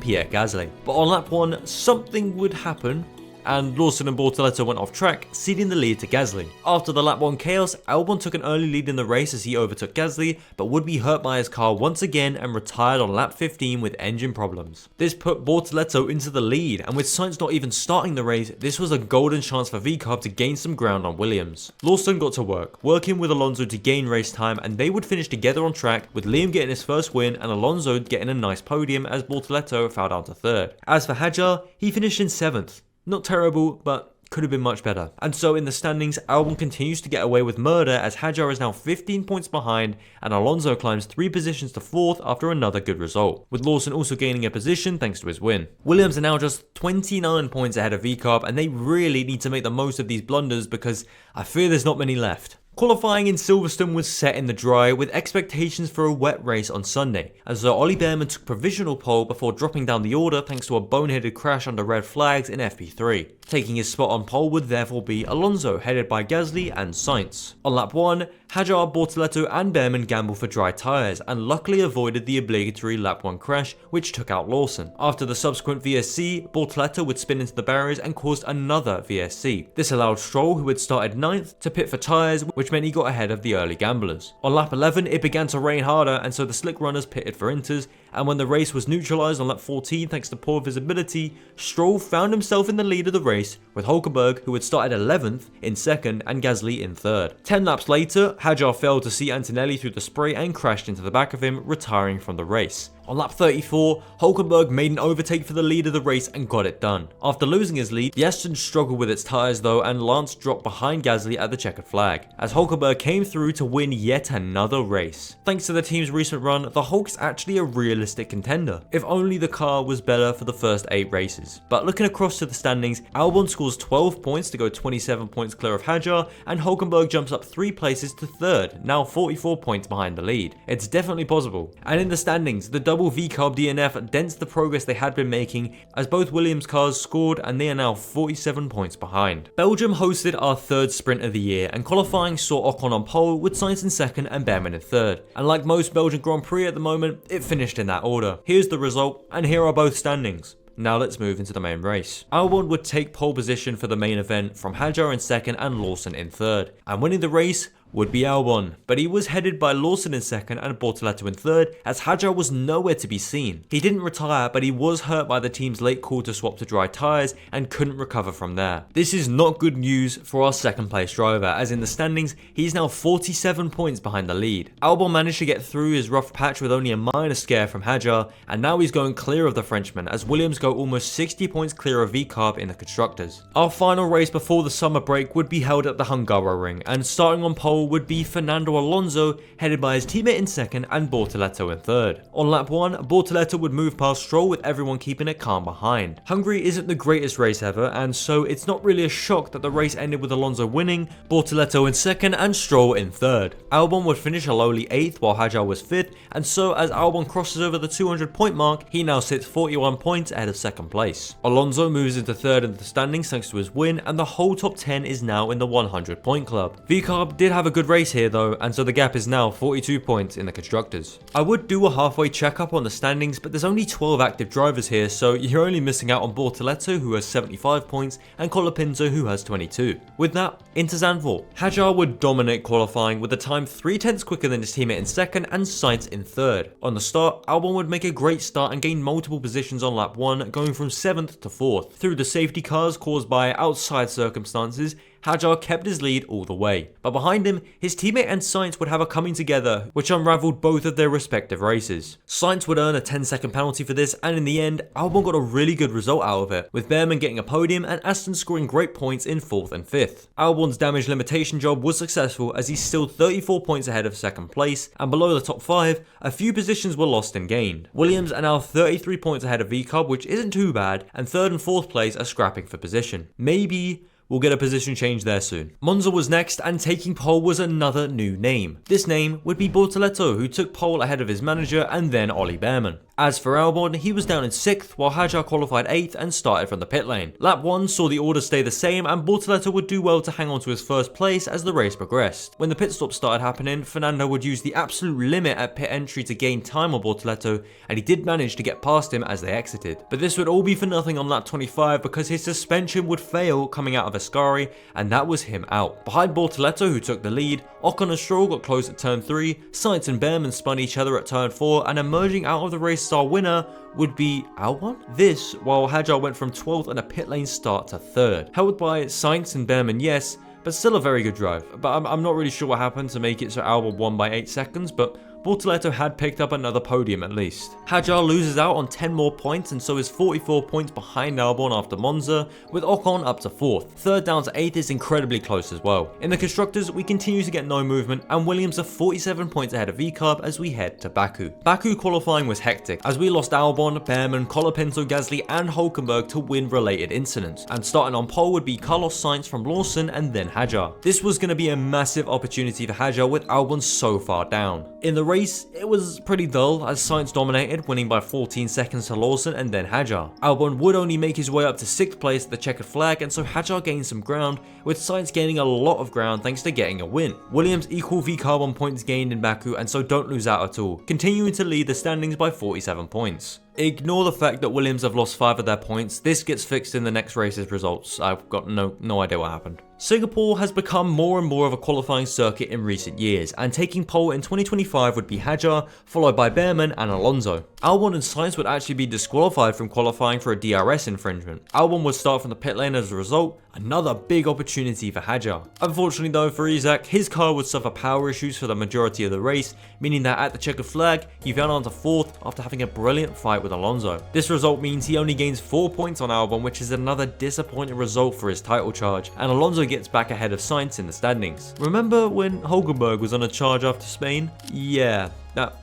Pierre Gasly. But on lap 1, something would happen, and Lawson and Bortoleto went off track, ceding the lead to Gasly. After the lap 1 chaos, Albon took an early lead in the race as he overtook Gasly, but would be hurt by his car once again and retired on lap 15 with engine problems. This put Bortoleto into the lead, and with Sainz not even starting the race, this was a golden chance for VCarb to gain some ground on Williams. Lawson got to work, working with Alonso to gain race time, and they would finish together on track, with Liam getting his first win and Alonso getting a nice podium as Bortoleto fell down to 3rd. As for Hadjar, he finished in 7th. Not terrible, but could have been much better. And so in the standings, Albon continues to get away with murder as Hadjar is now 15 points behind, and Alonso climbs 3 positions to 4th after another good result, with Lawson also gaining a position thanks to his win. Williams are now just 29 points ahead of VCarb, and they really need to make the most of these blunders because I fear there's not many left. Qualifying in Silverstone was set in the dry with expectations for a wet race on Sunday, as though Ollie Behrman took provisional pole before dropping down the order thanks to a boneheaded crash under red flags in FP3. Taking his spot on pole would therefore be Alonso, headed by Gasly and Sainz. On lap 1, Hadjar, Bortoleto and Behrman gambled for dry tyres and luckily avoided the obligatory lap 1 crash which took out Lawson. After the subsequent VSC, Bortoleto would spin into the barriers and caused another VSC. This allowed Stroll, who had started 9th, to pit for tyres, which meant he got ahead of the early gamblers. On lap 11 it began to rain harder and so the slick runners pitted for inters, and when the race was neutralised on lap 14 thanks to poor visibility, Stroll found himself in the lead of the race with Hulkenberg, who had started 11th, in 2nd and Gasly in 3rd. 10 laps later, Hadjar failed to see Antonelli through the spray and crashed into the back of him, retiring from the race. On lap 34, Hulkenberg made an overtake for the lead of the race and got it done. After losing his lead, the Aston struggled with its tyres though, and Lance dropped behind Gasly at the checkered flag, as Hulkenberg came through to win yet another race. Thanks to the team's recent run, the Hulk's actually a realistic contender, if only the car was better for the first 8 races. But looking across to the standings, Albon scores 12 points to go 27 points clear of Hadjar, and Hulkenberg jumps up 3 places to 3rd, now 44 points behind the lead. It's definitely possible. And in the standings, the double V-carb DNF dents the progress they had been making, as both Williams cars scored and they are now 47 points behind. Belgium hosted our 3rd sprint of the year, and qualifying saw Ocon on pole with Sainz in 2nd and Behrman in 3rd. And like most Belgian Grand Prix at the moment, it finished in that order. Here's the result, and here are both standings. Now let's move into the main race. Albon would take pole position for the main event from Hadjar in 2nd and Lawson in 3rd, and winning the race would be Albon, but he was headed by Lawson in 2nd and Bortoleto in 3rd, as Hadjar was nowhere to be seen. He didn't retire, but he was hurt by the team's late call to swap to dry tyres and couldn't recover from there. This is not good news for our 2nd place driver, as in the standings he's now 47 points behind the lead. Albon managed to get through his rough patch with only a minor scare from Hadjar, and now he's going clear of the Frenchman, as Williams go almost 60 points clear of V-carb in the Constructors. Our final race before the summer break would be held at the Hungaroring, and starting on pole would be Fernando Alonso, headed by his teammate in 2nd and Bortoleto in 3rd. On lap 1, Bortoleto would move past Stroll with everyone keeping it calm behind. Hungary isn't the greatest race ever, and so it's not really a shock that the race ended with Alonso winning, Bortoleto in 2nd and Stroll in 3rd. Albon would finish a lowly 8th while Hadjar was 5th, and so as Albon crosses over the 200 point mark, he now sits 41 points ahead of 2nd place. Alonso moves into 3rd in the standings thanks to his win, and the whole top 10 is now in the 100 point club. V-carb did have a good race here though, and so the gap is now 42 points in the Constructors. I would do a halfway checkup on the standings, but there's only 12 active drivers here, so you're only missing out on Bortoleto, who has 75 points, and Colapinto, who has 22. With that, into Zandvoort. Hadjar would dominate qualifying with a time 3/10 quicker than his teammate in 2nd and Sainz in 3rd. On the start, Albon would make a great start and gain multiple positions on lap 1, going from 7th to 4th. Through the safety cars caused by outside circumstances, Hadjar kept his lead all the way, but behind him, his teammate and Sainz would have a coming together, which unravelled both of their respective races. Sainz would earn a 10-second penalty for this, and in the end, Albon got a really good result out of it, with Behrman getting a podium and Aston scoring great points in 4th and 5th. Albon's damage limitation job was successful, as he's still 34 points ahead of 2nd place, and below the top 5, a few positions were lost and gained. Williams are now 33 points ahead of V-carb, which isn't too bad, and 3rd and 4th place are scrapping for position. Maybe we'll get a position change there soon. Monza was next, and taking pole was another new name. This name would be Bortoleto, who took pole ahead of his manager and then Ollie Behrman. As for Albon, he was down in 6th, while Hadjar qualified 8th and started from the pit lane. Lap 1 saw the order stay the same, and Bortoleto would do well to hang on to his 1st place as the race progressed. When the pit stop started happening, Fernando would use the absolute limit at pit entry to gain time on Bortoleto, and he did manage to get past him as they exited. But this would all be for nothing on lap 25 because his suspension would fail coming out of Ascari, and that was him out. Behind Bortoleto, who took the lead, Ocon and Stroll got close at turn 3, Sainz and Behrman spun each other at turn 4, and emerging out of the race star winner would be Albon? This, while Hadjar went from 12th on a pit lane start to 3rd. Held by Sainz and Behrman, yes, but still a very good drive. But I'm not really sure what happened to make it so Albon won by 8 seconds, but Bortoleto had picked up another podium at least. Hadjar loses out on 10 more points and so is 44 points behind Albon after Monza, with Ocon up to 4th. 3rd down to 8th is incredibly close as well. In the Constructors, we continue to get no movement and Williams are 47 points ahead of VCARB as we head to Baku. Baku qualifying was hectic as we lost Albon, Behrman, Colapinto, Gasly and Hulkenberg to wind-related incidents, and starting on pole would be Carlos Sainz from Lawson and then Hadjar. This was going to be a massive opportunity for Hadjar with Albon so far down. In the race, it was pretty dull as Sainz dominated, winning by 14 seconds to Lawson and then Hadjar. Albon would only make his way up to 6th place at the checkered flag, and so Hadjar gained some ground, with Sainz gaining a lot of ground thanks to getting a win. Williams equal VCARB on points gained in Baku, and so don't lose out at all, continuing to lead the standings by 47 points. Ignore the fact that Williams have lost 5 of their points, this gets fixed in the next race's results. I've got no idea what happened. Singapore has become more and more of a qualifying circuit in recent years, and taking pole in 2025 would be Hadjar, followed by Behrman and Alonso. Albon and Sainz would actually be disqualified from qualifying for a DRS infringement. Albon would start from the pit lane as a result, another big opportunity for Hadjar. Unfortunately though for Isaac, his car would suffer power issues for the majority of the race, meaning that at the checkered flag, he fell onto 4th after having a brilliant fight with Alonso. This result means he only gains 4 points on Albon, which is another disappointing result for his title charge, and Alonso gets back ahead of Sainz in the standings. Remember when Hulkenberg was on a charge after Spain? Yeah.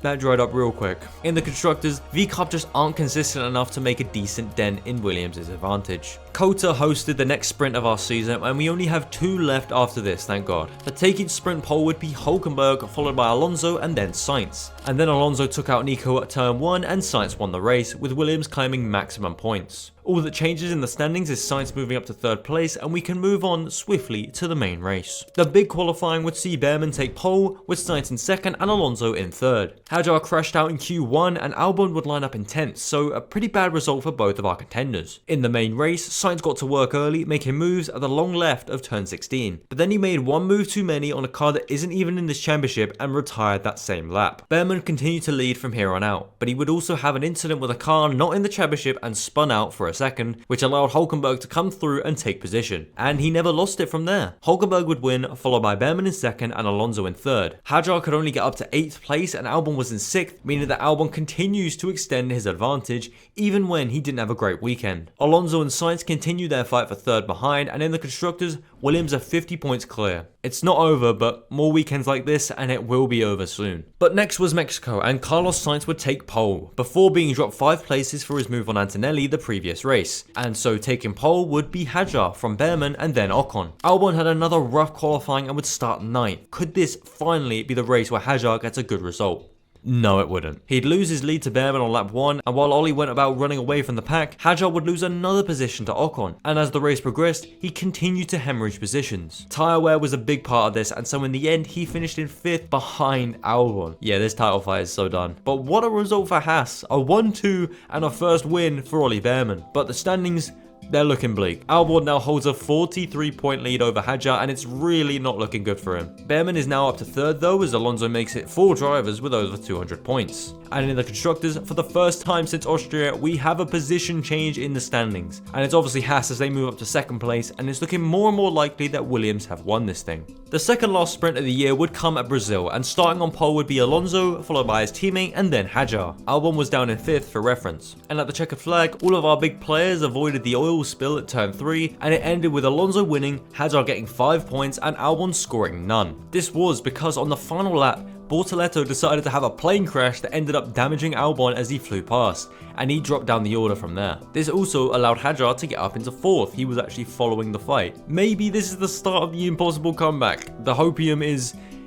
That dried up real quick. In the Constructors, VCARB just aren't consistent enough to make a decent dent in Williams' advantage. Kota hosted the next sprint of our season and we only have 2 left after this, thank god. The taking sprint pole would be Hulkenberg followed by Alonso and then Sainz. And then Alonso took out Nico at turn 1 and Sainz won the race, with Williams claiming maximum points. All that changes in the standings is Sainz moving up to 3rd place and we can move on swiftly to the main race. The big qualifying would see Behrman take pole, with Sainz in 2nd and Alonso in 3rd. Hadjar crashed out in Q1 and Albon would line up in 10th, so a pretty bad result for both of our contenders. In the main race, Sainz got to work early, making moves at the long left of turn 16, but then he made one move too many on a car that isn't even in this championship and retired that same lap. Behrman continued to lead from here on out, but he would also have an incident with a car not in the championship and spun out for a second, which allowed Hulkenberg to come through and take position, and he never lost it from there. Hulkenberg would win, followed by Behrman in 2nd and Alonso in 3rd. Hadjar could only get up to 8th place and Albon was in 6th, meaning that Albon continues to extend his advantage even when he didn't have a great weekend. Alonso and Sainz continue their fight for 3rd behind, and in the Constructors, Williams are 50 points clear. It's not over, but more weekends like this and it will be over soon. But next was Mexico, and Carlos Sainz would take pole, before being dropped 5 places for his move on Antonelli the previous race, and so taking pole would be Hadjar from Behrman and then Ocon. Albon had another rough qualifying and would start 9th. Could this finally be the race where Hadjar gets a good result? No, it wouldn't. He'd lose his lead to Behrman on lap 1, and while Ollie went about running away from the pack, Hadjar would lose another position to Ocon, and as the race progressed, he continued to hemorrhage positions. Tyre wear was a big part of this, and so in the end, he finished in 5th behind Albon. Yeah, this title fight is so done. But what a result for Haas, a 1-2 and a first win for Ollie Behrman. But the standings, they're looking bleak. Albon now holds a 43 point lead over Hadjar and it's really not looking good for him. Behrman is now up to 3rd though, as Alonso makes it 4 drivers with over 200 points. And in the Constructors, for the first time since Austria, we have a position change in the standings. And it's obviously Haas as they move up to 2nd place, and it's looking more and more likely that Williams have won this thing. The second last sprint of the year would come at Brazil, and starting on pole would be Alonso, followed by his teammate and then Hadjar. Albon was down in 5th for reference. And at the checkered flag, all of our big players avoided the oil spill at turn 3, and it ended with Alonso winning, Hadjar getting 5 points and Albon scoring none. This was because on the final lap, Bortoleto decided to have a plane crash that ended up damaging Albon as he flew past, and he dropped down the order from there. This also allowed Hadjar to get up into 4th, he was actually following the fight. Maybe this is the start of the impossible comeback. The hopium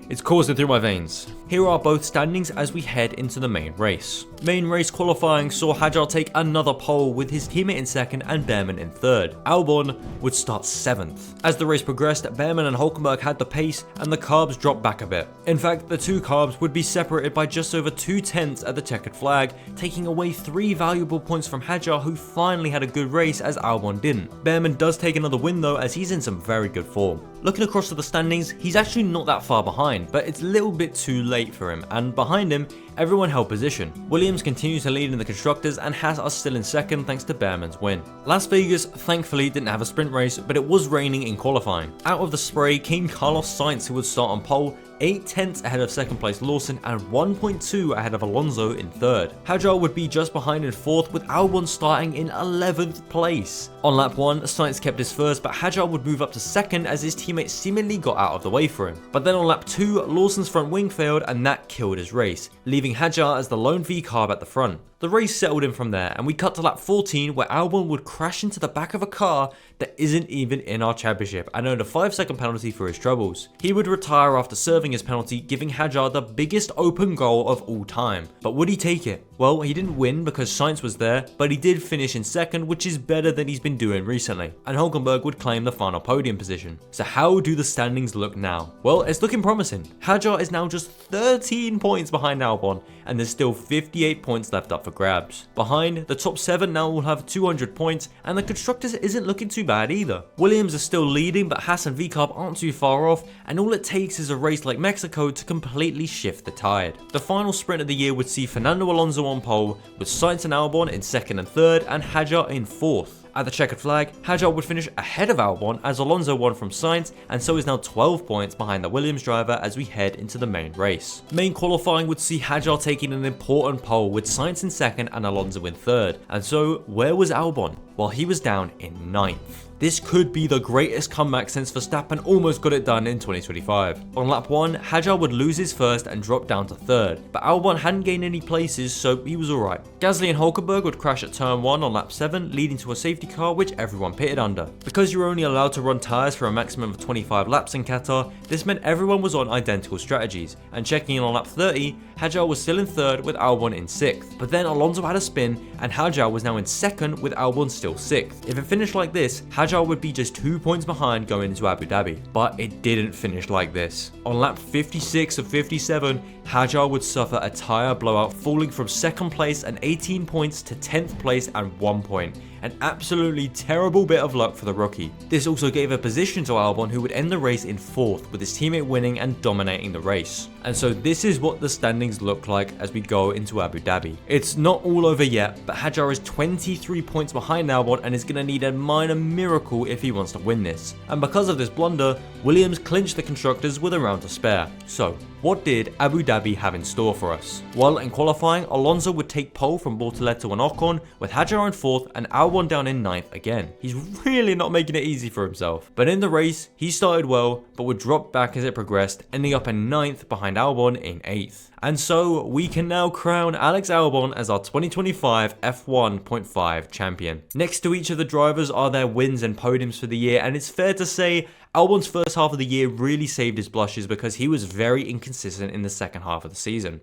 it's coursing through my veins. Here are both standings as we head into the main race. Main race qualifying saw Hadjar take another pole with his teammate in 2nd and Behrman in 3rd. Albon would start 7th. As the race progressed, Behrman and Hulkenberg had the pace and the carbs dropped back a bit. In fact, the two carbs would be separated by just over 2/10 at the checkered flag, taking away 3 valuable points from Hadjar, who finally had a good race as Albon didn't. Behrman does take another win though, as he's in some very good form. Looking across to the standings, he's actually not that far behind, but it's a little bit too late for him, and behind him, everyone held position. Williams continues to lead in the constructors and Haas are still in second thanks to Behrman's win. Las Vegas thankfully didn't have a sprint race, but it was raining in qualifying. Out of the spray came Carlos Sainz, who would start on pole, 8 tenths ahead of second place Lawson and 1.2 ahead of Alonso in third. Hadjar would be just behind in fourth, with Albon starting in 11th place. On lap 1, Sainz kept his first, but Hadjar would move up to second as his teammate seemingly got out of the way for him. But then on lap 2, Lawson's front wing failed and that killed his race, leaving Hadjar as the lone V carb at the front. The race settled in from there and we cut to lap 14 where Albon would crash into the back of a car that isn't even in our championship and earned a 5-second penalty for his troubles. He would retire after serving his penalty, giving Hadjar the biggest open goal of all time. But would he take it? Well, he didn't win because Sainz was there, but he did finish in second, which is better than he's been doing recently. And Hulkenberg would claim the final podium position. So how do the standings look now? Well, it's looking promising. Hadjar is now just 13 points behind Albon and there's still 58 points left up for grabs. Behind, the top 7 now will have 200 points and the constructors isn't looking too bad either. Williams is still leading, but Haas and VCarb aren't too far off, and all it takes is a race like Mexico to completely shift the tide. The final sprint of the year would see Fernando Alonso on pole, with Sainz and Albon in second and third and Hadjar in fourth. At the checkered flag, Hadjar would finish ahead of Albon as Alonso won from Sainz and so is now 12 points behind the Williams driver as we head into the main race. Main qualifying would see Hadjar taking an important pole with Sainz in second and Alonso in third. And so where was Albon? Well, he was down in 9th. This could be the greatest comeback since Verstappen almost got it done in 2025. On lap 1, Hadjar would lose his first and drop down to third, but Albon hadn't gained any places so he was alright. Gasly and Hulkenberg would crash at turn 1 on lap 7, leading to a safety car which everyone pitted under. Because you're only allowed to run tyres for a maximum of 25 laps in Qatar, this meant everyone was on identical strategies, and checking in on lap 30, Hadjar was still in third with Albon in 6th, but then Alonso had a spin and Hadjar was now in second with Albon still 6th. If it finished like this, Hadjar would be just 2 points behind going into Abu Dhabi, but it didn't finish like this. On lap 56 of 57, Hadjar would suffer a tyre blowout, falling from second place and 18 points to 10th place and 1 point. An absolutely terrible bit of luck for the rookie. This also gave a position to Albon, who would end the race in 4th, with his teammate winning and dominating the race. And so this is what the standings look like as we go into Abu Dhabi. It's not all over yet, but Hadjar is 23 points behind Albon and is going to need a minor miracle if he wants to win this. And because of this blunder, Williams clinched the constructors with a round to spare. So what did Abu Dhabi have in store for us? Well, in qualifying, Alonso would take pole from Bortoleto and Ocon, with Hadjar in 4th and Albon down in 9th again. He's really not making it easy for himself. But in the race, he started well, but would drop back as it progressed, ending up in 9th behind Albon in 8th. And so we can now crown Alex Albon as our 2025 F1.5 champion. Next to each of the drivers are their wins and podiums for the year, and it's fair to say Albon's first half of the year really saved his blushes because he was very inconsistent in the second half of the season.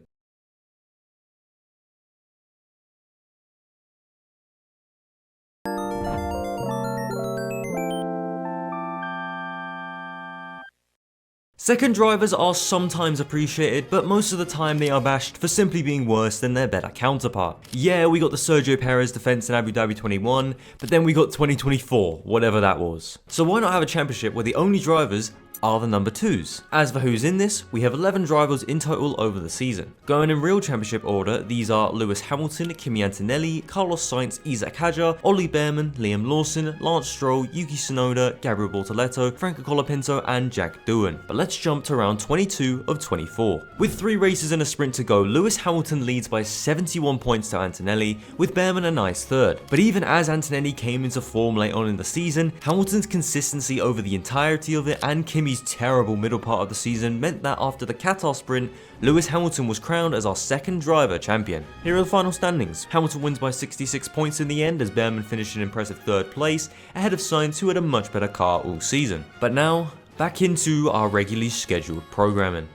Second drivers are sometimes appreciated, but most of the time they are bashed for simply being worse than their better counterpart. Yeah, we got the Sergio Perez defense in Abu Dhabi 21, but then we got 2024, whatever that was. So why not have a championship where the only drivers are the number 2s. As for who's in this, we have 11 drivers in total over the season. Going in real championship order, these are Lewis Hamilton, Kimi Antonelli, Carlos Sainz, Isaac Hadjar, Ollie Behrman, Liam Lawson, Lance Stroll, Yuki Tsunoda, Gabriel Bortoleto, Franco Colapinto and Jack Doohan. But let's jump to round 22 of 24. With 3 races and a sprint to go, Lewis Hamilton leads by 71 points to Antonelli, with Behrman a nice third. But even as Antonelli came into form late on in the season, Hamilton's consistency over the entirety of it and Kimi's terrible middle part of the season meant that after the Qatar sprint, Lewis Hamilton was crowned as our second driver champion. Here are the final standings. Hamilton wins by 66 points in the end as Behrman finished in impressive 3rd place, ahead of Sainz who had a much better car all season. But now, back into our regularly scheduled programming.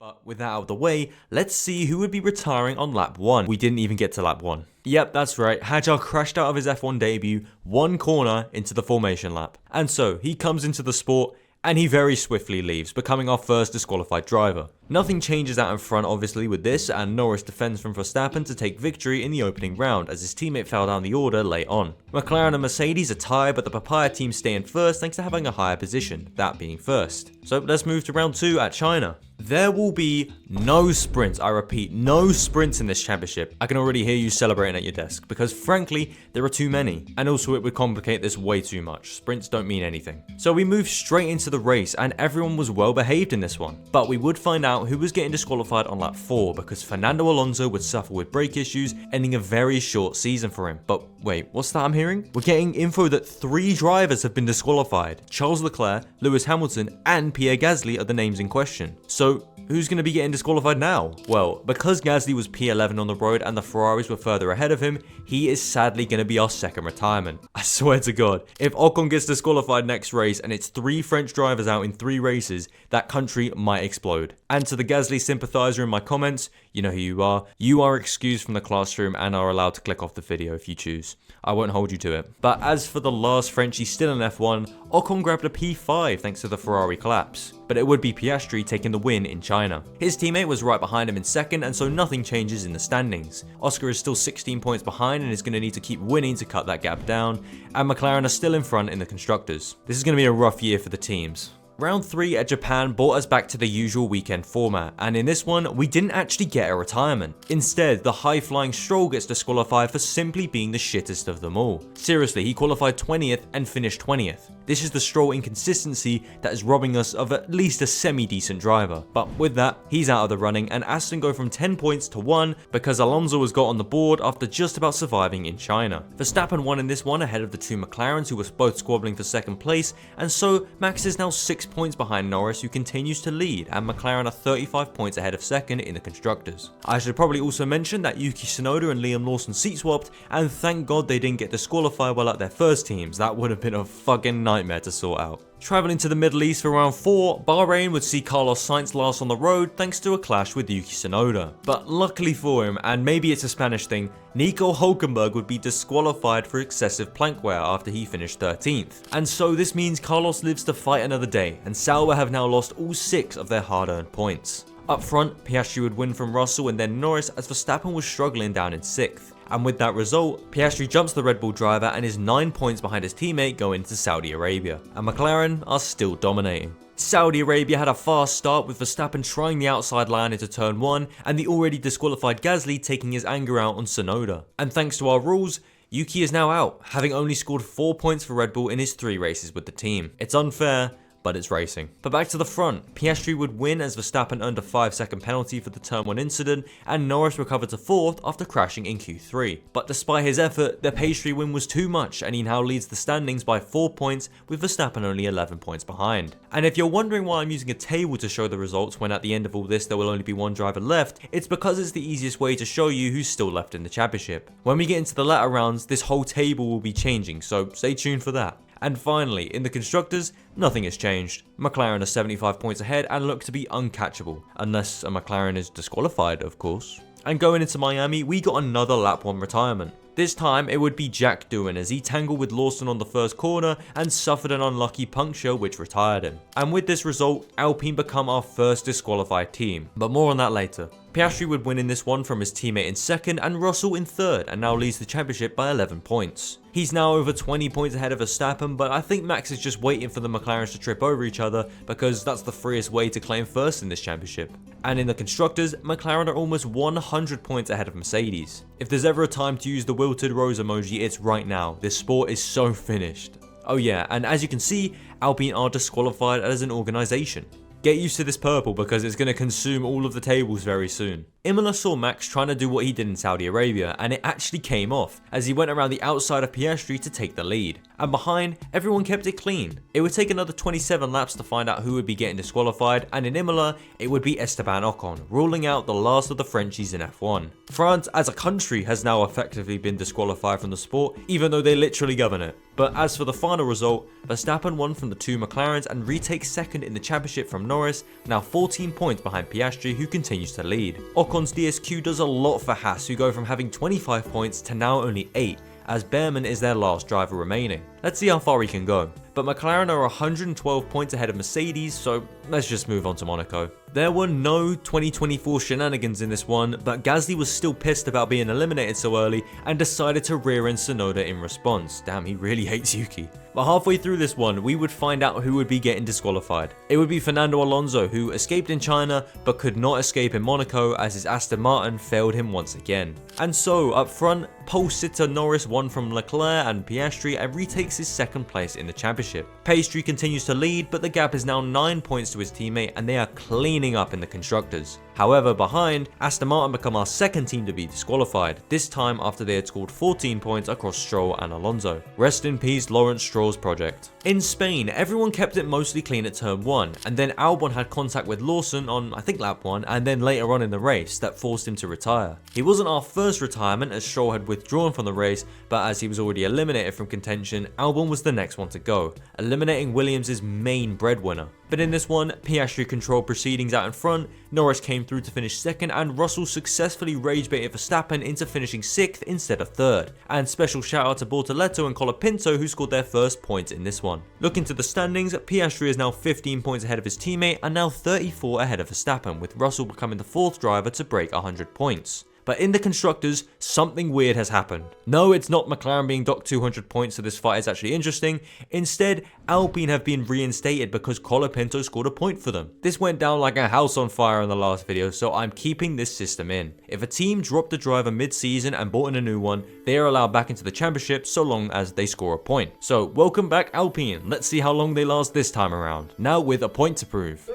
But with that out of the way, let's see who would be retiring on lap 1. We didn't even get to lap 1. Yep, that's right, Hadjar crashed out of his F1 debut 1 corner into the formation lap. And so, he comes into the sport and he very swiftly leaves, becoming our first disqualified driver. Nothing changes out in front obviously with this, and Norris defends from Verstappen to take victory in the opening round as his teammate fell down the order late on. McLaren and Mercedes are tied, but the papaya team stay in first thanks to having a higher position, that being first. So let's move to round 2 at China. There will be no sprints, I repeat, no sprints in this championship. I can already hear you celebrating at your desk, because frankly, there are too many. And also it would complicate this way too much. Sprints don't mean anything. So we moved straight into the race, and everyone was well behaved in this one. But we would find out who was getting disqualified on lap 4, because Fernando Alonso would suffer with brake issues, ending a very short season for him. But wait, what's that I'm hearing? We're getting info that 3 drivers have been disqualified. Charles Leclerc, Lewis Hamilton, and Pierre Gasly are the names in question. So who's going to be getting disqualified now? Well, because Gasly was P11 on the road and the Ferraris were further ahead of him, he is sadly going to be our second retirement. I swear to God, if Ocon gets disqualified next race and it's 3 French drivers out in 3 races, that country might explode. And to the Gasly sympathizer in my comments, you know who you are. You are excused from the classroom and are allowed to click off the video if you choose. I won't hold you to it. But as for the last Frenchie still in F1, Ocon grabbed a P5 thanks to the Ferrari collapse. But it would be Piastri taking the win in China. His teammate was right behind him in second, and so nothing changes in the standings. Oscar is still 16 points behind and is going to need to keep winning to cut that gap down, and McLaren are still in front in the constructors. This is going to be a rough year for the teams. Round 3 at Japan brought us back to the usual weekend format, and in this one, we didn't actually get a retirement. Instead, the high-flying Stroll gets disqualified for simply being the shittest of them all. Seriously, he qualified 20th and finished 20th. This is the Stroll inconsistency that is robbing us of at least a semi-decent driver. But with that, he's out of the running, and Aston go from 10 points to 1 because Alonso was got on the board after just about surviving in China. Verstappen won in this one ahead of the 2 McLarens who were both squabbling for second place, and so Max is now 6 points behind Norris, who continues to lead, and McLaren are 35 points ahead of second in the constructors. I should probably also mention that Yuki Tsunoda and Liam Lawson seat swapped, and thank God they didn't get disqualified while at their first teams. That would have been a fucking nightmare to sort out. Travelling to the Middle East for round 4, Bahrain would see Carlos Sainz last on the road thanks to a clash with Yuki Tsunoda. But luckily for him, and maybe it's a Spanish thing, Nico Hülkenberg would be disqualified for excessive plank wear after he finished 13th. And so this means Carlos lives to fight another day, and Sauber have now lost all 6 of their hard-earned points. Up front, Piastri would win from Russell and then Norris as Verstappen was struggling down in 6th. And with that result, Piastri jumps the Red Bull driver and is 9 points behind his teammate going into Saudi Arabia. And McLaren are still dominating. Saudi Arabia had a fast start with Verstappen trying the outside line into turn 1 and the already disqualified Gasly taking his anger out on Tsunoda. And thanks to our rules, Yuki is now out, having only scored 4 points for Red Bull in his 3 races with the team. It's unfair, but it's racing. But back to the front, Piastri would win as Verstappen earned a 5-second penalty for the turn 1 incident, and Norris recovered to 4th after crashing in Q3. But despite his effort, the pastry win was too much, and he now leads the standings by 4 points, with Verstappen only 11 points behind. And if you're wondering why I'm using a table to show the results when at the end of all this there will only be 1 driver left, it's because it's the easiest way to show you who's still left in the championship. When we get into the latter rounds, this whole table will be changing, so stay tuned for that. And finally, in the constructors, nothing has changed. McLaren are 75 points ahead and look to be uncatchable, unless a McLaren is disqualified, of course. And going into Miami, we got another lap 1 retirement. This time, it would be Jack doing as he tangled with Lawson on the first corner and suffered an unlucky puncture which retired him. And with this result, Alpine become our first disqualified team, but more on that later. Piastri would win in this one from his teammate in 2nd and Russell in 3rd and now leads the championship by 11 points. He's now over 20 points ahead of Verstappen, but I think Max is just waiting for the McLarens to trip over each other because that's the freest way to claim first in this championship. And in the constructors, McLaren are almost 100 points ahead of Mercedes. If there's ever a time to use the wilted rose emoji, it's right now. This sport is so finished. Oh yeah, and as you can see, Alpine are disqualified as an organisation. Get used to this purple because it's going to consume all of the tables very soon. Imola saw Max trying to do what he did in Saudi Arabia, and it actually came off, as he went around the outside of Piastri to take the lead. And behind, everyone kept it clean. It would take another 27 laps to find out who would be getting disqualified, and in Imola, it would be Esteban Ocon, ruling out the last of the Frenchies in F1. France as a country has now effectively been disqualified from the sport, even though they literally govern it. But as for the final result, Verstappen won from the 2 McLarens and retakes 2nd in the championship from Norris, now 14 points behind Piastri, who continues to lead. Ocon's DSQ does a lot for Haas, who go from having 25 points to now only 8, as Behrman is their last driver remaining. Let's see how far he can go. But McLaren are 112 points ahead of Mercedes, so let's just move on to Monaco. There were no 2024 shenanigans in this one, but Gasly was still pissed about being eliminated so early and decided to rear-end Tsunoda in response. Damn, he really hates Yuki. But halfway through this one, we would find out who would be getting disqualified. It would be Fernando Alonso, who escaped in China but could not escape in Monaco as his Aston Martin failed him once again. And so, up front, pole sitter Norris won from Leclerc and Piastri and retakes his second place in the championship. Piastri continues to lead, but the gap is now 9 points to his teammate and they are cleaning up in the constructors. However, behind, Aston Martin become our second team to be disqualified, this time after they had scored 14 points across Stroll and Alonso. Rest in peace, Lawrence Stroll's project. In Spain, everyone kept it mostly clean at turn 1, and then Albon had contact with Lawson on, I think, lap 1, and then later on in the race that forced him to retire. He wasn't our first retirement as Stroll had withdrawn from the race, but as he was already eliminated from contention, Albon was the next one to go, eliminating Williams' main breadwinner. But in this one, Piastri controlled proceedings out in front, Norris came through to finish second, and Russell successfully rage baited Verstappen into finishing 6th instead of 3rd. And special shout out to Bortoleto and Colapinto who scored their first points in this one. Looking to the standings, Piastri is now 15 points ahead of his teammate and now 34 ahead of Verstappen, with Russell becoming the 4th driver to break 100 points. But in the constructors, something weird has happened. No, it's not McLaren being docked 200 points, so this fight is actually interesting. Instead, Alpine have been reinstated because Colapinto scored a point for them. This went down like a house on fire in the last video, so I'm keeping this system in. If a team dropped a driver mid-season and bought in a new one, they are allowed back into the championship so long as they score a point. So welcome back Alpine, let's see how long they last this time around. Now with a point to prove.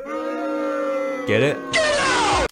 Get it?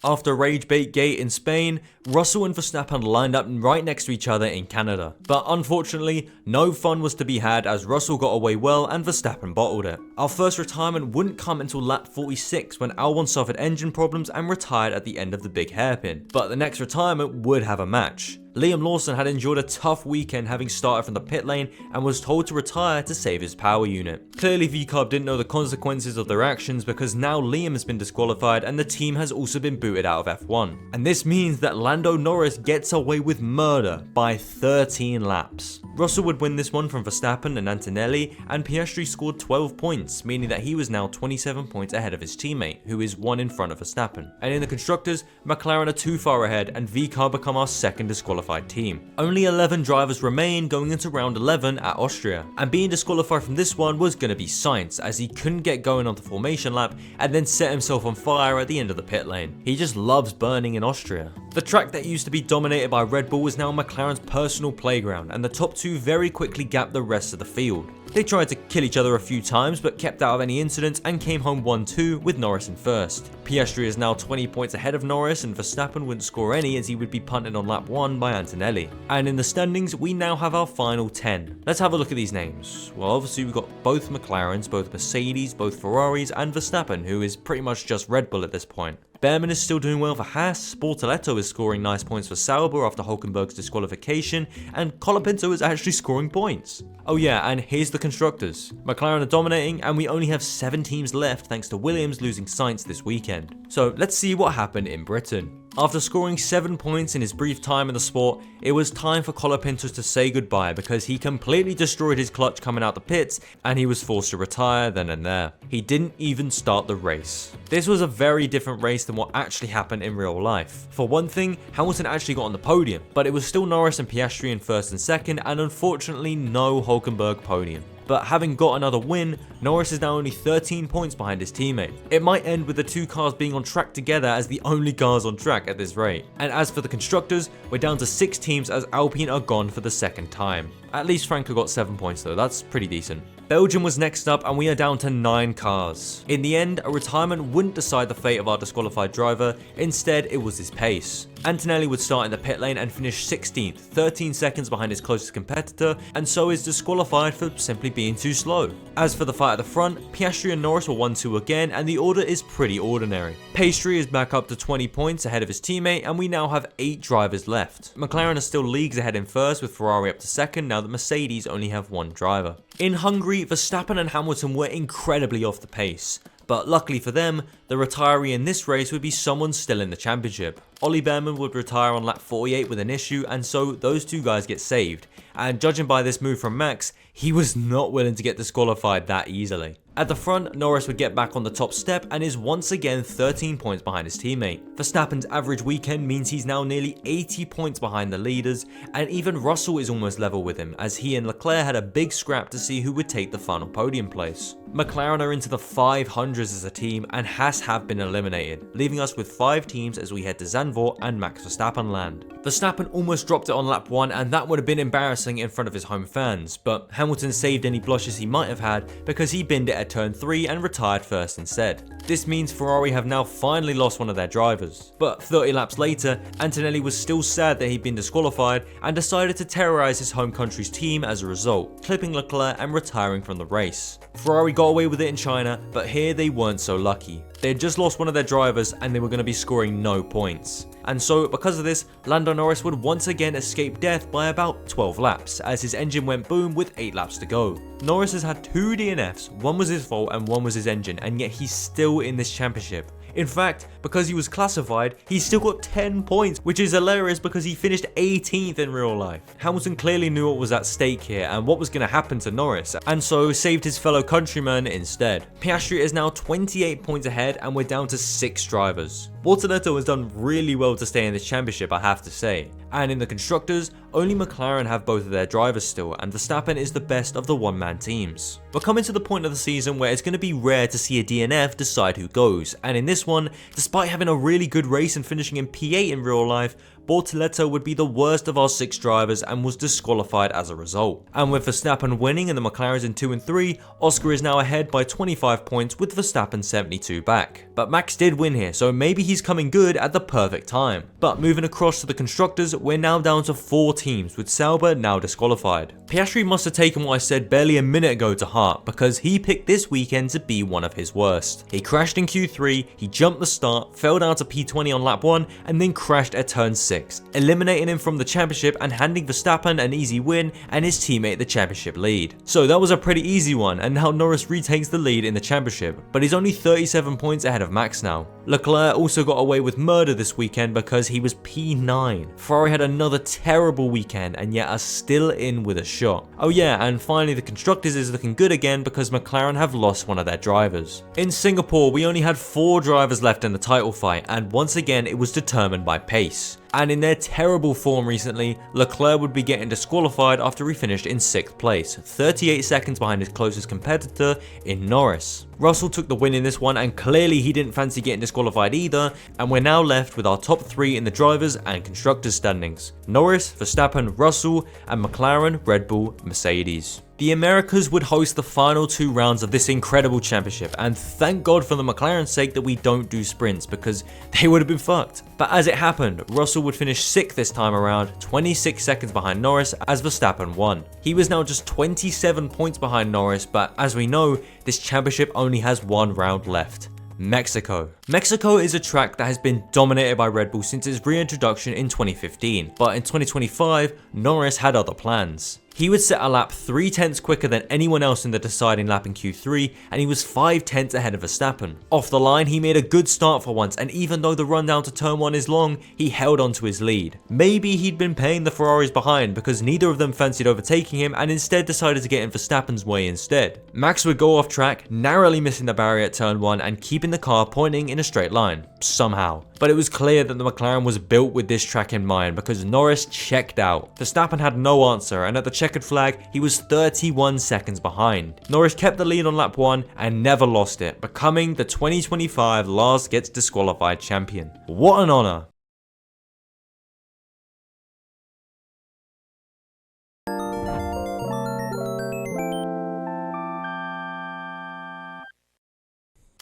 After Rage Bait Gate in Spain, Russell and Verstappen lined up right next to each other in Canada. But unfortunately, no fun was to be had as Russell got away well and Verstappen bottled it. Our first retirement wouldn't come until lap 46 when Albon suffered engine problems and retired at the end of the big hairpin. But the next retirement would have a match. Liam Lawson had endured a tough weekend having started from the pit lane and was told to retire to save his power unit. Clearly VCarb didn't know the consequences of their actions because now Liam has been disqualified and the team has also been booted out of F1. And this means that Lando Norris gets away with murder by 13 laps. Russell would win this one from Verstappen and Antonelli, and Piastri scored 12 points, meaning that he was now 27 points ahead of his teammate, who is 1 in front of Verstappen. And in the constructors, McLaren are too far ahead and VCarb become our second disqualified team. Only 11 drivers remain going into round 11 at Austria, and being disqualified from this one was going to be Sainz, as he couldn't get going on the formation lap and then set himself on fire at the end of the pit lane. He just loves burning in Austria. The track that used to be dominated by Red Bull was now McLaren's personal playground, and the top two very quickly gapped the rest of the field. They tried to kill each other a few times but kept out of any incidents and came home 1-2 with Norris in first. Piastri is now 20 points ahead of Norris and Verstappen wouldn't score any as he would be punted on lap 1 by Antonelli. And in the standings we now have our final 10. Let's have a look at these names. Well, obviously we've got both McLarens, both Mercedes, both Ferraris and Verstappen, who is pretty much just Red Bull at this point. Behrman is still doing well for Haas, Bortoleto is scoring nice points for Sauber after Hülkenberg's disqualification, and Colapinto is actually scoring points. Oh yeah, and here's the constructors. McLaren are dominating and we only have 7 teams left thanks to Williams losing Sainz this weekend. So let's see what happened in Britain. After scoring 7 points in his brief time in the sport, it was time for Colapinto to say goodbye because he completely destroyed his clutch coming out the pits and he was forced to retire then and there. He didn't even start the race. This was a very different race than what actually happened in real life. For one thing, Hamilton actually got on the podium, but it was still Norris and Piastri in first and second, and unfortunately no Hülkenberg podium. But having got another win, Norris is now only 13 points behind his teammate. It might end with the two cars being on track together as the only cars on track at this rate. And as for the constructors, we're down to 6 teams as Alpine are gone for the second time. At least Franco got 7 points though, that's pretty decent. Belgium was next up and we are down to 9 cars. In the end, a retirement wouldn't decide the fate of our disqualified driver, instead it was his pace. Antonelli would start in the pit lane and finish 16th, 13 seconds behind his closest competitor, and so is disqualified for simply being too slow. As for the fight at the front, Piastri and Norris were 1-2 again, and the order is pretty ordinary. Piastri is back up to 20 points ahead of his teammate, and we now have 8 drivers left. McLaren are still leagues ahead in first, with Ferrari up to second, now that Mercedes only have 1 driver. In Hungary, Verstappen and Hamilton were incredibly off the pace. But luckily for them, the retiree in this race would be someone still in the championship. Ollie Behrman would retire on lap 48 with an issue, and so those two guys get saved. And judging by this move from Max, he was not willing to get disqualified that easily. At the front, Norris would get back on the top step and is once again 13 points behind his teammate. Verstappen's average weekend means he's now nearly 80 points behind the leaders, and even Russell is almost level with him, as he and Leclerc had a big scrap to see who would take the final podium place. McLaren are into the 500s as a team, and Haas have been eliminated, leaving us with 5 teams as we head to Zandvoort and Max Verstappen land. Verstappen almost dropped it on lap 1, and that would have been embarrassing in front of his home fans, but Hamilton saved any blushes he might have had because he binned it at turn 3 and retired first instead. This means Ferrari have now finally lost one of their drivers. But 30 laps later, Antonelli was still sad that he'd been disqualified and decided to terrorize his home country's team as a result, clipping Leclerc and retiring from the race. Ferrari got away with it in China, but here they weren't so lucky. They had just lost one of their drivers and they were going to be scoring no points. And so, because of this, Lando Norris would once again escape death by about 12 laps, as his engine went boom with 8 laps to go. Norris has had 2 DNFs, one was his fault and one was his engine, and yet he's still in this championship. In fact, because he was classified, he still got 10 points, which is hilarious because he finished 18th in real life. Hamilton clearly knew what was at stake here and what was going to happen to Norris, and so saved his fellow countryman instead. Piastri is now 28 points ahead and we're down to 6 drivers. Bortoletto has done really well to stay in this championship, I have to say. And in the constructors, only McLaren have both of their drivers still, and Verstappen is the best of the one-man teams. We're coming to the point of the season where it's going to be rare to see a DNF decide who goes, and in this one, despite having a really good race and finishing in P8 in real life, Bortoletto would be the worst of our 6 drivers and was disqualified as a result. And with Verstappen winning and the McLarens in 2 and 3, Oscar is now ahead by 25 points with Verstappen 72 back. But Max did win here, so maybe he's coming good at the perfect time. But moving across to the constructors, we're now down to 4 teams with Sauber now disqualified. Piastri must have taken what I said barely a minute ago to heart, because he picked this weekend to be one of his worst. He crashed in Q3, he jumped the start, fell down to P20 on lap 1 and then crashed at turn 6, eliminating him from the championship and handing Verstappen an easy win and his teammate the championship lead. So that was a pretty easy one, and now Norris retakes the lead in the championship, but he's only 37 points ahead of Max now. Leclerc also got away with murder this weekend because he was P9. Ferrari had another terrible weekend and yet are still in with a shot. Oh yeah, and finally the constructors is looking good again because McLaren have lost one of their drivers. In Singapore, we only had 4 drivers left in the title fight, and once again it was determined by pace. And in their terrible form recently, Leclerc would be getting disqualified after he finished in 6th place, 38 seconds behind his closest competitor in Norris. Russell took the win in this one, and clearly he didn't fancy getting disqualified either, and we're now left with our top 3 in the drivers and constructors standings: Norris, Verstappen, Russell, and McLaren, Red Bull, Mercedes. The Americas would host the final 2 rounds of this incredible championship, and thank God for the McLaren's sake that we don't do sprints because they would have been fucked. But as it happened, Russell would finish 6th this time around, 26 seconds behind Norris as Verstappen won. He was now just 27 points behind Norris, but as we know, this championship only has 1 round left. Mexico. Mexico is a track that has been dominated by Red Bull since its reintroduction in 2015, but in 2025, Norris had other plans. He would set a lap 3 tenths quicker than anyone else in the deciding lap in Q3, and he was 5 tenths ahead of Verstappen. Off the line, he made a good start for once, and even though the run down to turn 1 is long, he held on to his lead. Maybe he'd been paying the Ferraris behind because neither of them fancied overtaking him and instead decided to get in Verstappen's way instead. Max would go off track, narrowly missing the barrier at turn 1 and keeping the car pointing in a straight line, somehow. But it was clear that the McLaren was built with this track in mind because Norris checked out. Verstappen had no answer, and at the checkered flag, he was 31 seconds behind. Norris kept the lead on lap 1 and never lost it, becoming the 2025 last gets disqualified champion. What an honor.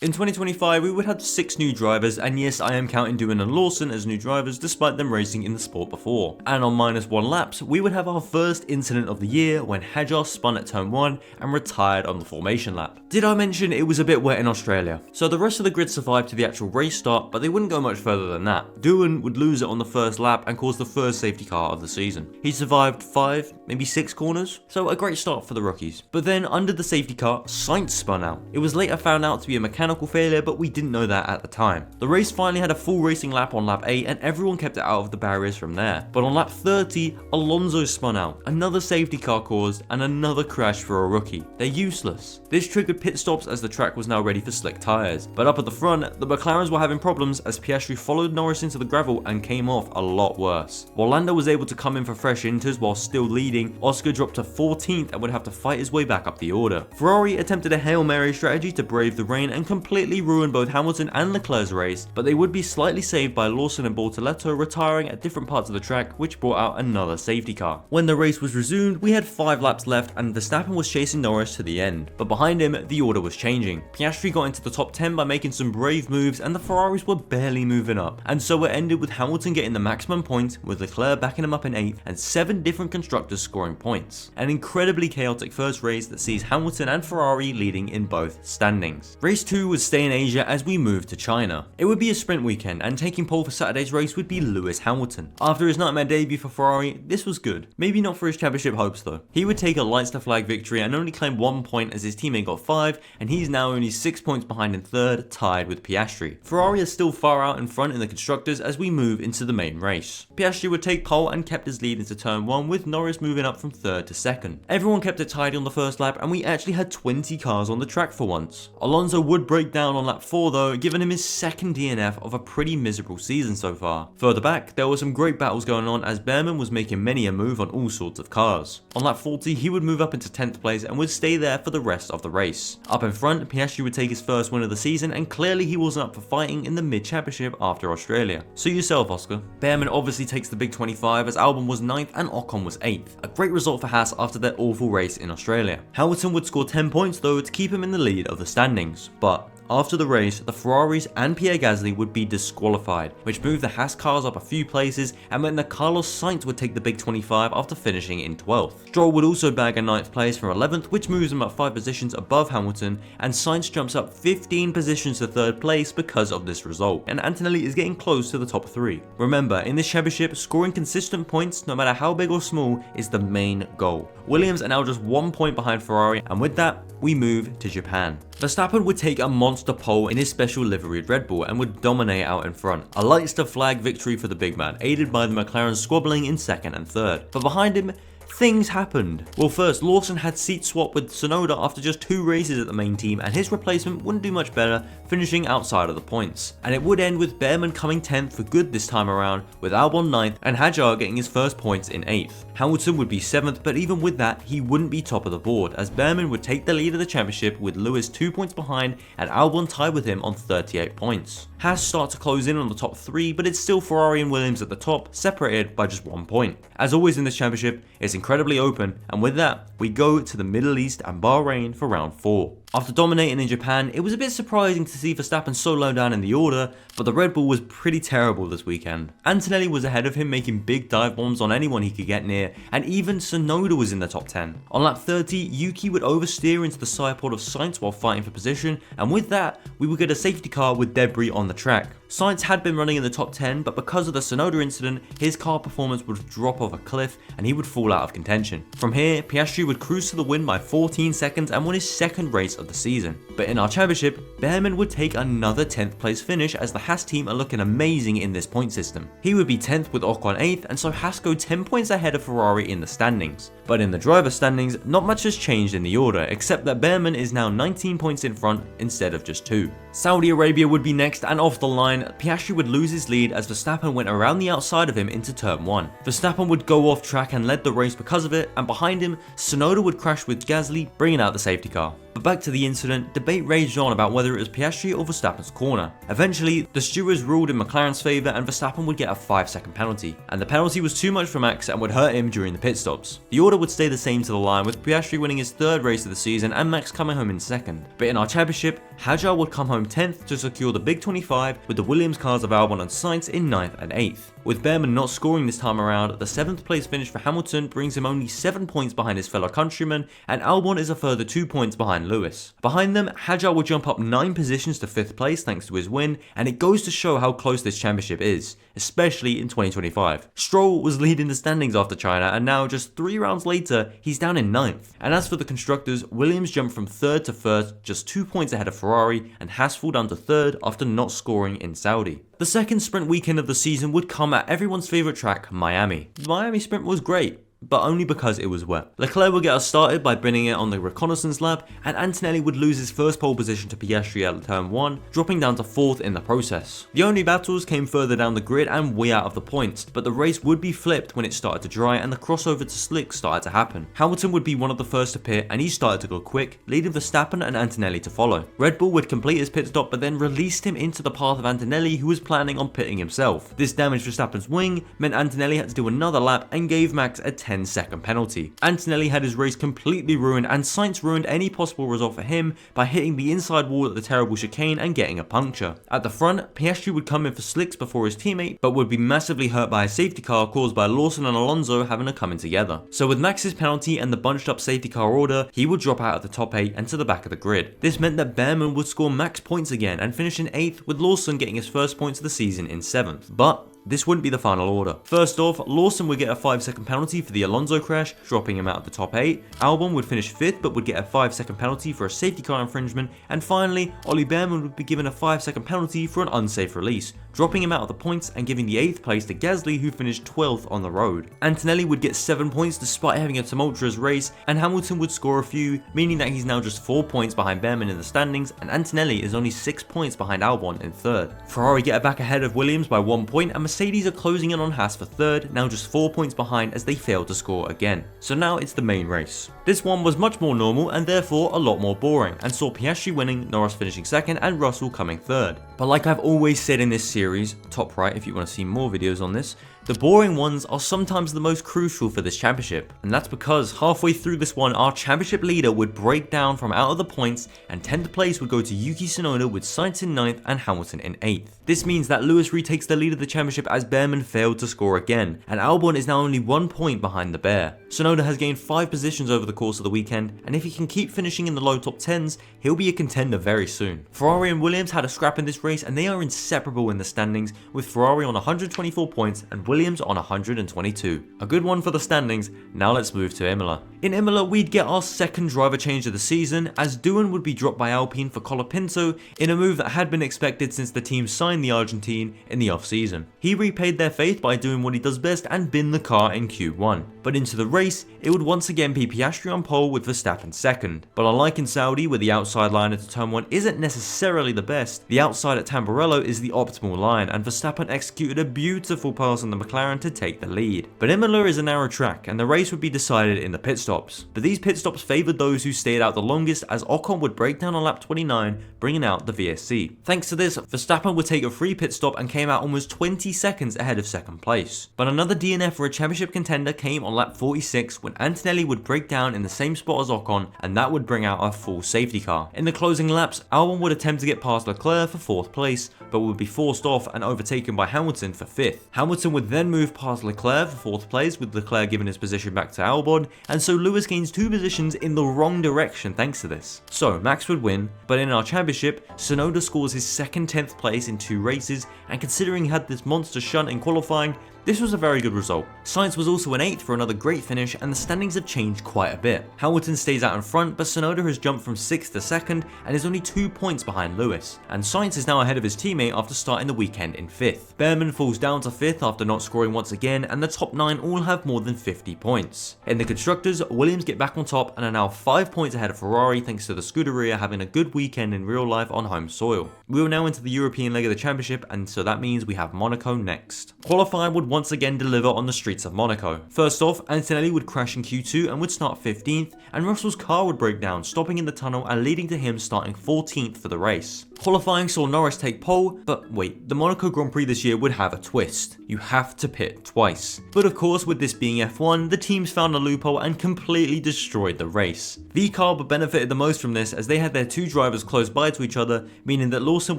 In 2025, we would have 6 new drivers, and yes, I am counting Doohan and Lawson as new drivers despite them racing in the sport before. And on -1 laps, we would have our first incident of the year when Hadjar spun at turn 1 and retired on the formation lap. Did I mention it was a bit wet in Australia? So the rest of the grid survived to the actual race start, but they wouldn't go much further than that. Doohan would lose it on the first lap and cause the first safety car of the season. He survived 5, maybe 6 corners, so a great start for the rookies. But then under the safety car, Sainz spun out. It was later found out to be a mechanical mechanical failure, but we didn't know that at the time. The race finally had a full racing lap on lap 8 and everyone kept it out of the barriers from there. But on lap 30, Alonso spun out, another safety car caused, and another crash for a rookie. They're useless. This triggered pit stops as the track was now ready for slick tyres. But up at the front, the McLarens were having problems as Piastri followed Norris into the gravel and came off a lot worse. While Lando was able to come in for fresh inters while still leading, Oscar dropped to 14th and would have to fight his way back up the order. Ferrari attempted a Hail Mary strategy to brave the rain and completely ruin both Hamilton and Leclerc's race, but they would be slightly saved by Lawson and Bortoleto retiring at different parts of the track, which brought out another safety car. When the race was resumed, we had 5 laps left and Verstappen was chasing Norris to the end, but behind him, the order was changing. Piastri got into the top 10 by making some brave moves and the Ferraris were barely moving up, and so it ended with Hamilton getting the maximum points, with Leclerc backing him up in 8th and 7 different constructors scoring points. An incredibly chaotic first race that sees Hamilton and Ferrari leading in both standings. Race 2 would stay in Asia as we moved to China. It would be a sprint weekend and taking pole for Saturday's race would be Lewis Hamilton. After his nightmare debut for Ferrari, this was good. Maybe not for his championship hopes though. He would take a lights to flag victory and only claim 1 point as his teammate got 5, and he's now only 6 points behind in 3rd, tied with Piastri. Ferrari is still far out in front in the constructors as we move into the main race. Piastri would take pole and kept his lead into turn 1, with Norris moving up from 3rd to 2nd. Everyone kept it tidy on the first lap and we actually had 20 cars on the track for once. Alonso would break down on lap 4 though, giving him his 2nd DNF of a pretty miserable season so far. Further back, there were some great battles going on as Behrman was making many a move on all sorts of cars. On lap 40, he would move up into 10th place and would stay there for the rest of the race. Up in front, Piastri would take his first win of the season, and clearly he wasn't up for fighting in the mid-championship after Australia. Suit yourself, Oscar. Behrman obviously takes the big 25 as Albon was 9th and Ocon was 8th. A great result for Haas after their awful race in Australia. Hamilton would score 10 points though to keep him in the lead of the standings, but after the race, the Ferraris and Pierre Gasly would be disqualified, which moved the Haas cars up a few places and meant that Carlos Sainz would take the big 25 after finishing in 12th. Stroll would also bag a 9th place from 11th, which moves him up 5 positions above Hamilton, and Sainz jumps up 15 positions to 3rd place because of this result, and Antonelli is getting close to the top 3. Remember, in this championship, scoring consistent points, no matter how big or small, is the main goal. Williams are now just 1 point behind Ferrari, and with that, we move to Japan. Verstappen would take a monster pole in his special liveried Red Bull and would dominate out in front. A lights to flag victory for the big man, aided by the McLaren squabbling in 2nd and 3rd. But behind him, things happened. Well, first, Lawson had seat swap with Tsunoda after just 2 races at the main team, and his replacement wouldn't do much better, finishing outside of the points. And it would end with Behrman coming 10th for good this time around, with Albon 9th and Hadjar getting his first points in 8th. Hamilton would be 7th, but even with that, he wouldn't be top of the board, as Behrman would take the lead of the championship with Lewis 2 points behind and Albon tied with him on 38 points. Haas start to close in on the top 3, but it's still Ferrari and Williams at the top, separated by just 1 point. As always in this championship, it's incredibly open, and with that, we go to the Middle East and Bahrain for round 4. After dominating in Japan, it was a bit surprising to see Verstappen so low down in the order, but the Red Bull was pretty terrible this weekend. Antonelli was ahead of him, making big dive bombs on anyone he could get near, and even Tsunoda was in the top 10. On lap 30, Yuki would oversteer into the side pod of Sainz while fighting for position, and with that, we would get a safety car with debris on the track. Sainz had been running in the top 10, but because of the Tsunoda incident, his car performance would drop off a cliff and he would fall out of contention. From here, Piastri would cruise to the win by 14 seconds and won his 2nd race of the season. But in our championship, Behrman would take another 10th place finish as the Haas team are looking amazing in this point system. He would be 10th with Ocon 8th, and so Haas go 10 points ahead of Ferrari in the standings. But in the driver standings, not much has changed in the order, except that Behrman is now 19 points in front instead of just 2. Saudi Arabia would be next, and off the line, Piastri would lose his lead as Verstappen went around the outside of him into turn 1. Verstappen would go off track and led the race because of it, and behind him, Tsunoda would crash with Gasly, bringing out the safety car. But back to the incident, debate raged on about whether it was Piastri or Verstappen's corner. Eventually, the stewards ruled in McLaren's favour and Verstappen would get a 5-second penalty, and the penalty was too much for Max and would hurt him during the pit stops. The order would stay the same to the line, with Piastri winning his 3rd race of the season and Max coming home in 2nd. But in our championship, Hadjar would come home 10th to secure the big 25, with the Williams cars of Albon and Sainz in 9th and 8th. With Behrman not scoring this time around, the 7th place finish for Hamilton brings him only 7 points behind his fellow countryman, and Albon is a further 2 points behind behind Lewis. Behind them, Hadjar would jump up 9 positions to 5th place thanks to his win, and it goes to show how close this championship is, especially in 2025. Stroll was leading the standings after China, and now just 3 rounds later, he's down in 9th. And as for the constructors, Williams jumped from 3rd to 1st, just 2 points ahead of Ferrari, and Haas fall down to 3rd after not scoring in Saudi. The second sprint weekend of the season would come at everyone's favourite track, Miami. The Miami sprint was great, but only because it was wet. Leclerc would get us started by winning it on the reconnaissance lap, and Antonelli would lose his first pole position to Piastri at turn 1, dropping down to 4th in the process. The only battles came further down the grid and way out of the points, but the race would be flipped when it started to dry and the crossover to slicks started to happen. Hamilton would be one of the first to pit, and he started to go quick, leading Verstappen and Antonelli to follow. Red Bull would complete his pit stop, but then released him into the path of Antonelli, who was planning on pitting himself. This damaged Verstappen's wing, meant Antonelli had to do another lap and gave Max a 10-second penalty. Antonelli had his race completely ruined, and Sainz ruined any possible result for him by hitting the inside wall at the terrible chicane and getting a puncture. At the front, Piastri would come in for slicks before his teammate, but would be massively hurt by a safety car caused by Lawson and Alonso having a come in together. So with Max's penalty and the bunched up safety car order, he would drop out of the top 8 and to the back of the grid. This meant that Behrman would score max points again and finish in 8th, with Lawson getting his first points of the season in 7th. But this wouldn't be the final order. First off, Lawson would get a 5-second penalty for the Alonso crash, dropping him out of the top 8. Albon would finish 5th but would get a 5-second penalty for a safety car infringement. And finally, Ollie Behrman would be given a 5-second penalty for an unsafe release, dropping him out of the points and giving the 8th place to Gasly, who finished 12th on the road. Antonelli would get 7 points despite having a tumultuous race, and Hamilton would score a few, meaning that he's now just 4 points behind Behrman in the standings, and Antonelli is only 6 points behind Albon in 3rd. Ferrari get back ahead of Williams by 1 point, and Mercedes are closing in on Haas for 3rd, now just 4 points behind as they failed to score again. So now it's the main race. This one was much more normal and therefore a lot more boring, and saw Piastri winning, Norris finishing 2nd, and Russell coming 3rd. But like I've always said in this series, top right if you want to see more videos on this, the boring ones are sometimes the most crucial for this championship, and that's because halfway through this one, our championship leader would break down from out of the points, and 10th place would go to Yuki Tsunoda with Sainz in 9th and Hamilton in 8th. This means that Lewis retakes the lead of the championship as Behrman failed to score again, and Albon is now only 1 point behind the Bear. Tsunoda has gained 5 positions over the course of the weekend, and if he can keep finishing in the low top 10s, he'll be a contender very soon. Ferrari and Williams had a scrap in this race, and they are inseparable in the standings, with Ferrari on 124 points and Williams on 122. A good one for the standings. Now let's move to Imola. In Imola, we'd get our second driver change of the season, as Doohan would be dropped by Alpine for Colapinto in a move that had been expected since the team signed the Argentine in the off-season. He repaid their faith by doing what he does best and bin the car in Q1. But into the race, it would once again be Piastri on pole with Verstappen 2nd. But unlike in Saudi, where the outside line into turn 1 isn't necessarily the best, the outside at Tamburello is the optimal line, and Verstappen executed a beautiful pass on the McLaren to take the lead. But Imola is a narrow track, and the race would be decided in the pit stops. But these pit stops favoured those who stayed out the longest, as Ocon would break down on lap 29, bringing out the VSC. Thanks to this, Verstappen would take a free pit stop and came out almost 20 seconds ahead of 2nd place. But another DNF for a championship contender came on lap 46 when Antonelli would break down in the same spot as Ocon, and that would bring out a full safety car. In the closing laps, Albon would attempt to get past Leclerc for 4th place, but would be forced off and overtaken by Hamilton for 5th. Hamilton would then move past Leclerc for 4th place, with Leclerc giving his position back to Albon, and so Lewis gains 2 positions in the wrong direction thanks to this. So Max would win, but in our championship, Tsunoda scores his 2nd 10th place in 2 races, and considering he had this monster shunt in qualifying, this was a very good result. Sainz was also in 8th for another great finish, and the standings have changed quite a bit. Hamilton stays out in front, but Tsunoda has jumped from 6th to 2nd and is only 2 points behind Lewis. And Sainz is now ahead of his teammate after starting the weekend in 5th. Behrman falls down to 5th after not scoring once again, and the top 9 all have more than 50 points. In the constructors, Williams get back on top and are now 5 points ahead of Ferrari thanks to the Scuderia having a good weekend in real life on home soil. We are now into the European leg of the championship, and so that means we have Monaco next. Qualifying would once again deliver on the streets of Monaco. First off, Antonelli would crash in Q2 and would start 15th, and Russell's car would break down, stopping in the tunnel and leading to him starting 14th for the race. Qualifying saw Norris take pole, but wait, the Monaco Grand Prix this year would have a twist. You have to pit twice. But of course, with this being F1, the teams found a loophole and completely destroyed the race. VCarb benefited the most from this as they had their two drivers close by to each other, meaning that Lawson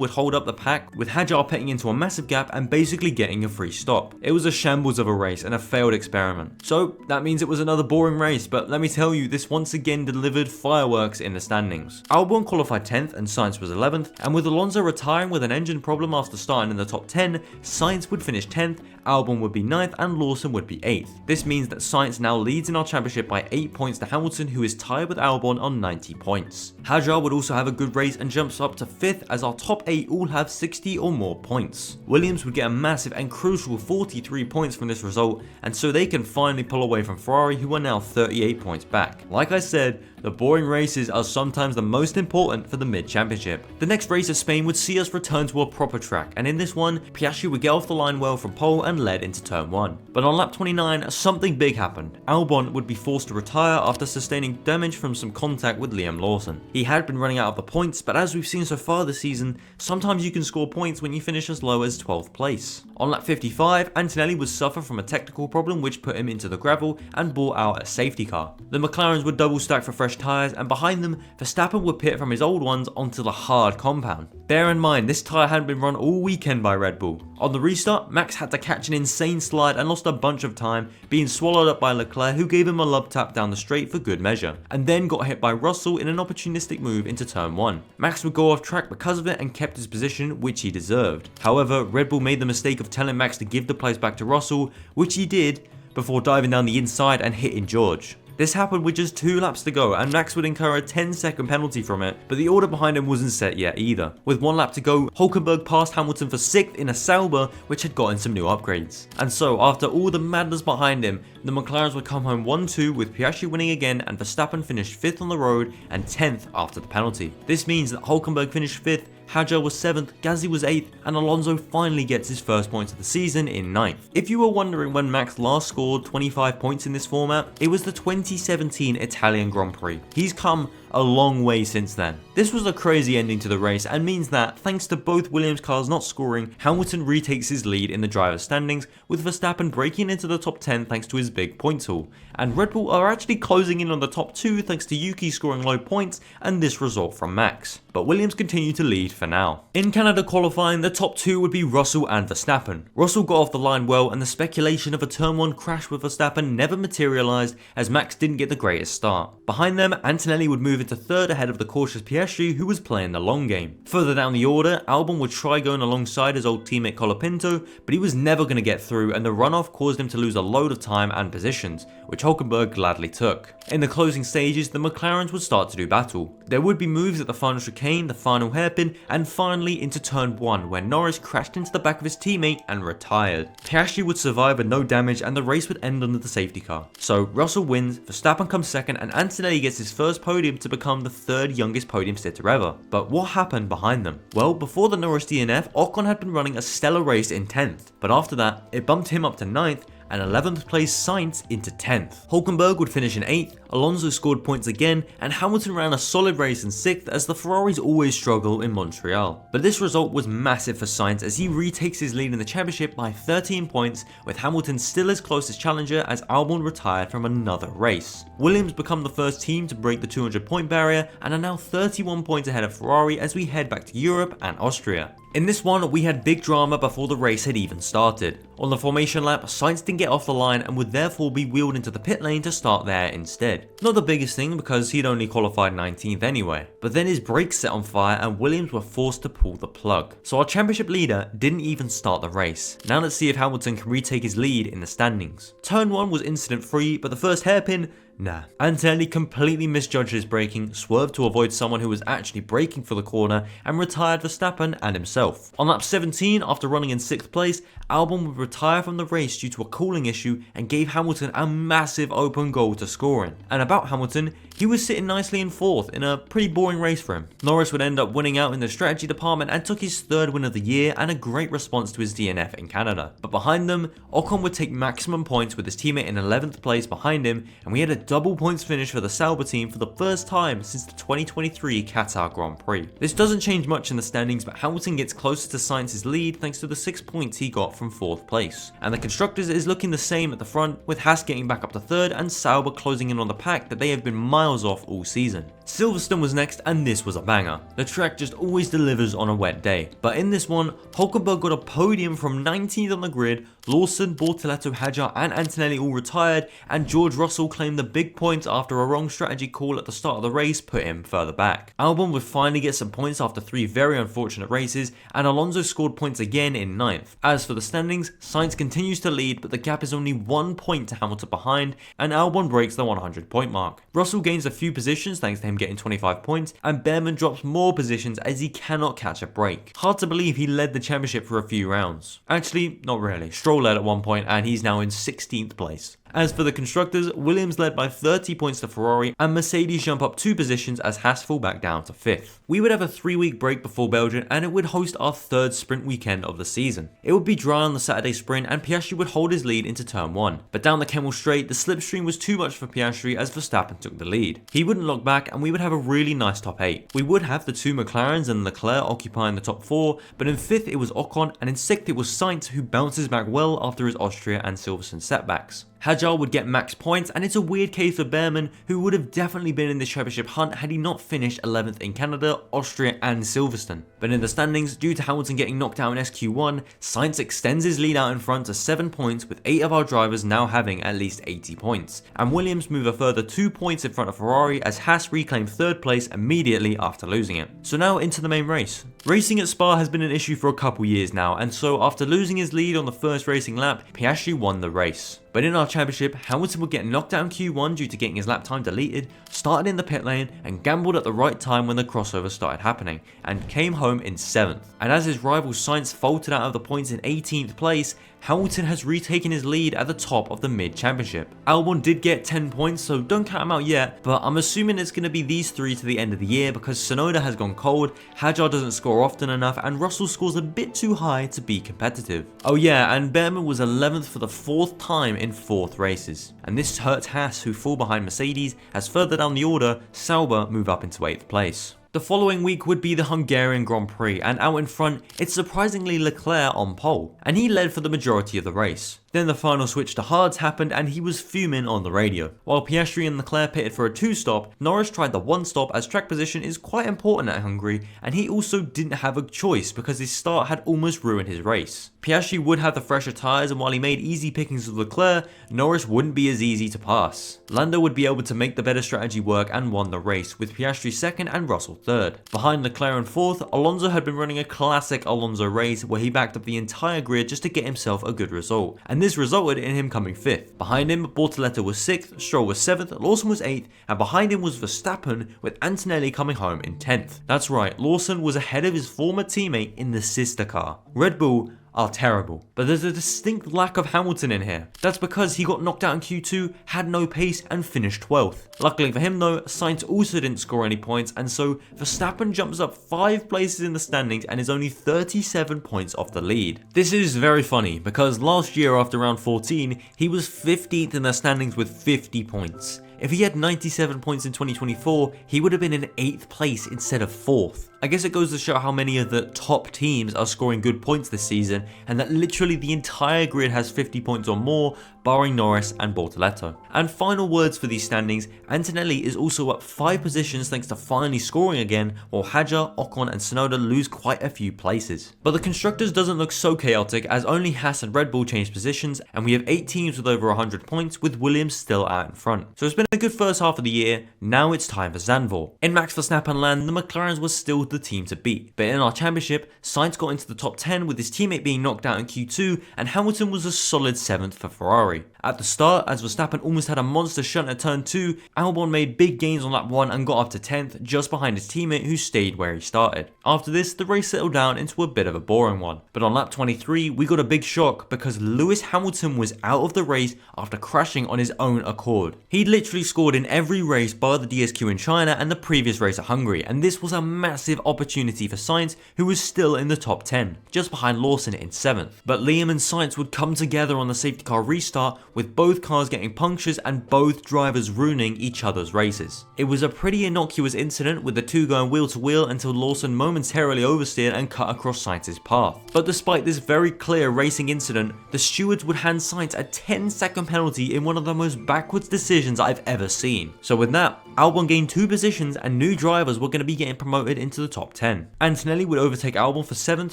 would hold up the pack, with Hadjar pitting into a massive gap and basically getting a free stop. It was a shambles of a race and a failed experiment. So that means it was another boring race, but let me tell you, this once again delivered fireworks in the standings. Albon qualified 10th and Sainz was 11th, and with Alonso retiring with an engine problem after starting in the top 10, Sainz would finish 10th, Albon would be 9th and Lawson would be 8th. This means that Sainz now leads in our championship by 8 points to Hamilton, who is tied with Albon on 90 points. Hadjar would also have a good race and jumps up to 5th as our top 8 all have 60 or more points. Williams would get a massive and crucial 43 points from this result, and so they can finally pull away from Ferrari, who are now 38 points back. Like I said, the boring races are sometimes the most important for the mid-championship. The next race of Spain would see us return to a proper track, and in this one, Piastri would get off the line well from pole and led into turn 1. But on lap 29, something big happened. Albon would be forced to retire after sustaining damage from some contact with Liam Lawson. He had been running out of the points, but as we've seen so far this season, sometimes you can score points when you finish as low as 12th place. On lap 55, Antonelli would suffer from a technical problem which put him into the gravel and brought out a safety car. The McLarens would double stack for fresh tyres, and behind them, Verstappen would pit from his old ones onto the hard compound. Bear in mind, this tyre hadn't been run all weekend by Red Bull. On the restart, Max had to catch an insane slide and lost a bunch of time, being swallowed up by Leclerc, who gave him a love tap down the straight for good measure, and then got hit by Russell in an opportunistic move into turn 1. Max would go off track because of it and kept his position, which he deserved. However, Red Bull made the mistake of telling Max to give the place back to Russell, which he did, before diving down the inside and hitting George. This happened with just 2 laps to go, and Max would incur a 10-second penalty from it, but the order behind him wasn't set yet either. With 1 lap to go, Hülkenberg passed Hamilton for 6th in a Sauber, which had gotten some new upgrades. And so, after all the madness behind him, the McLarens would come home 1-2 with Piastri winning again, and Verstappen finished 5th on the road and 10th after the penalty. This means that Hülkenberg finished 5th, Hadjar was 7th, Gasly was 8th, and Alonso finally gets his first points of the season in 9th. If you were wondering when Max last scored 25 points in this format, it was the 2017 Italian Grand Prix. He's come a long way since then. This was a crazy ending to the race and means that, thanks to both Williams cars not scoring, Hamilton retakes his lead in the driver's standings, with Verstappen breaking into the top 10 thanks to his big points haul, and Red Bull are actually closing in on the top 2 thanks to Yuki scoring low points and this result from Max. But Williams continue to lead for now. In Canada qualifying, the top 2 would be Russell and Verstappen. Russell got off the line well, and the speculation of a turn 1 crash with Verstappen never materialised as Max didn't get the greatest start. Behind them, Antonelli would move into 3rd ahead of the cautious Piastri, who was playing the long game. Further down the order, Albon would try going alongside his old teammate Colapinto, but he was never going to get through, and the runoff caused him to lose a load of time and positions, which Hülkenberg gladly took. In the closing stages, the McLarens would start to do battle. There would be moves at the final chicane, the final hairpin, and finally into turn 1, where Norris crashed into the back of his teammate and retired. Piastri would survive with no damage, and the race would end under the safety car. So Russell wins, Verstappen comes 2nd, and Antonelli gets his first podium to become the 3rd youngest podium sitter ever. But what happened behind them? Well, before the Norris DNF, Ocon had been running a stellar race in 10th, but after that, it bumped him up to 9th, and 11th place Sainz into 10th. Hülkenberg would finish in 8th, Alonso scored points again, and Hamilton ran a solid race in 6th as the Ferraris always struggle in Montreal. But this result was massive for Sainz as he retakes his lead in the championship by 13 points, with Hamilton still his closest challenger as Albon retired from another race. Williams become the first team to break the 200 point barrier and are now 31 points ahead of Ferrari as we head back to Europe and Austria. In this one, we had big drama before the race had even started. On the formation lap, Sainz didn't get off the line and would therefore be wheeled into the pit lane to start there instead. Not the biggest thing because he'd only qualified 19th anyway, but then his brakes set on fire and Williams were forced to pull the plug. So our championship leader didn't even start the race. Now let's see if Hamilton can retake his lead in the standings. Turn 1 was incident free, but the first hairpin, nah. Antonelli completely misjudged his braking, swerved to avoid someone who was actually braking for the corner, and retired Verstappen and himself. On lap 17, after running in 6th place, Albon would retire from the race due to a cooling issue and gave Hamilton a massive open goal to score in. And about Hamilton, he was sitting nicely in 4th in a pretty boring race for him. Norris would end up winning out in the strategy department and took his 3rd win of the year and a great response to his DNF in Canada. But behind them, Ocon would take maximum points with his teammate in 11th place behind him, and we had a double points finish for the Sauber team for the first time since the 2023 Qatar Grand Prix. This doesn't change much in the standings, but Hamilton gets closer to Sainz's lead thanks to the 6 points he got from 4th place. And the Constructors is looking the same at the front, with Haas getting back up to 3rd and Sauber closing in on the pack that they have been miles off all season. Silverstone was next, and this was a banger. The track just always delivers on a wet day, but in this one, Hulkenberg got a podium from 19th on the grid, Lawson, Bortoleto, Hadjar and Antonelli all retired, and George Russell claimed the big points after a wrong strategy call at the start of the race put him further back. Albon would finally get some points after 3 very unfortunate races, and Alonso scored points again in 9th. As for the standings, Sainz continues to lead, but the gap is only 1 point to Hamilton behind, and Albon breaks the 100 point mark. Russell gains a few positions thanks to him getting 25 points, and Behrman drops more positions as he cannot catch a break. Hard to believe he led the championship for a few rounds. Actually, not really. Stroll led at one point and he's now in 16th place. As for the Constructors, Williams led by 30 points to Ferrari, and Mercedes jump up 2 positions as Haas fall back down to 5th. We would have a 3-week break before Belgium, and it would host our 3rd sprint weekend of the season. It would be dry on the Saturday sprint, and Piastri would hold his lead into turn 1. But down the Kemmel straight, the slipstream was too much for Piastri as Verstappen took the lead. He wouldn't look back, and we would have a really nice top 8. We would have the 2 McLarens and Leclerc occupying the top 4, but in 5th it was Ocon, and in 6th it was Sainz, who bounces back well after his Austria and Silverstone setbacks. Hadjar would get max points, and it's a weird case for Behrman, who would have definitely been in this championship hunt had he not finished 11th in Canada, Austria and Silverstone. But in the standings, due to Hamilton getting knocked out in SQ1, Sainz extends his lead out in front to 7 points, with 8 of our drivers now having at least 80 points. And Williams move a further 2 points in front of Ferrari as Haas reclaimed 3rd place immediately after losing it. So now into the main race. Racing at Spa has been an issue for a couple years now, and so after losing his lead on the first racing lap, Piastri won the race. But in our championship, Hamilton would get knocked out in Q1 due to getting his lap time deleted, started in the pit lane and gambled at the right time when the crossover started happening, and came home in 7th. And as his rival Sainz faltered out of the points in 18th place, Hamilton has retaken his lead at the top of the mid-championship. Albon did get 10 points, so don't count him out yet, but I'm assuming it's going to be these 3 to the end of the year because Tsunoda has gone cold, Hadjar doesn't score often enough, and Russell scores a bit too high to be competitive. Oh yeah, and Behrman was 11th for the 4th time in 4th races. And this hurts Haas, who fall behind Mercedes, as further down the order, Sauber move up into 8th place. The following week would be the Hungarian Grand Prix, and out in front, it's surprisingly Leclerc on pole, and he led for the majority of the race. Then the final switch to hards happened and he was fuming on the radio. While Piastri and Leclerc pitted for a 2-stop, Norris tried the 1-stop as track position is quite important at Hungary, and he also didn't have a choice because his start had almost ruined his race. Piastri would have the fresher tyres, and while he made easy pickings with Leclerc, Norris wouldn't be as easy to pass. Lando would be able to make the better strategy work and won the race, with Piastri 2nd and Russell 3rd. Behind Leclerc in 4th, Alonso had been running a classic Alonso race where he backed up the entire grid just to get himself a good result, and this resulted in him coming 5th. Behind him, Bortoleto was 6th, Stroll was 7th, Lawson was 8th, and behind him was Verstappen, with Antonelli coming home in 10th. That's right, Lawson was ahead of his former teammate in the sister car. Red Bull are terrible, but there's a distinct lack of Hamilton in here. That's because he got knocked out in Q2, had no pace and finished 12th. Luckily for him though, Sainz also didn't score any points, and so Verstappen jumps up 5 places in the standings and is only 37 points off the lead. This is very funny because last year after round 14, he was 15th in the standings with 50 points. If he had 97 points in 2024, he would have been in 8th place instead of 4th. I guess it goes to show how many of the top teams are scoring good points this season, and that literally the entire grid has 50 points or more, barring Norris and Bortoleto. And final words for these standings, Antonelli is also up 5 positions thanks to finally scoring again, while Hadjar, Ocon and Tsunoda lose quite a few places. But the Constructors doesn't look so chaotic as only Haas and Red Bull change positions, and we have 8 teams with over 100 points, with Williams still out in front. So it's been a good first half of the year, now it's time for Zandvoort. In Max Verstappen land, the McLarens was still the team to beat, but in our championship, Sainz got into the top 10 with his teammate being knocked out in Q2, and Hamilton was a solid 7th for Ferrari. At the start, as Verstappen almost had a monster shunt at turn 2, Albon made big gains on lap 1 and got up to 10th, just behind his teammate who stayed where he started. After this, the race settled down into a bit of a boring one, but on lap 23, we got a big shock because Lewis Hamilton was out of the race after crashing on his own accord. He'd literally scored in every race bar the DSQ in China and the previous race at Hungary, and this was a massive opportunity for Sainz, who was still in the top 10, just behind Lawson in 7th. But Liam and Sainz would come together on the safety car restart, with both cars getting punctures and both drivers ruining each other's races. It was a pretty innocuous incident, with the two going wheel to wheel until Lawson momentarily oversteered and cut across Sainz's path. But despite this very clear racing incident, the stewards would hand Sainz a 10-second penalty in one of the most backwards decisions I've ever seen. So with that, Albon gained 2 positions and new drivers were going to be getting promoted into the top 10. Antonelli would overtake Albon for 7th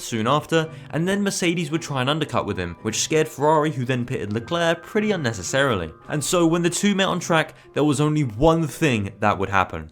soon after, and then Mercedes would try and undercut with him, which scared Ferrari, who then pitted Leclerc pretty unnecessarily. And so when the two met on track, there was only one thing that would happen.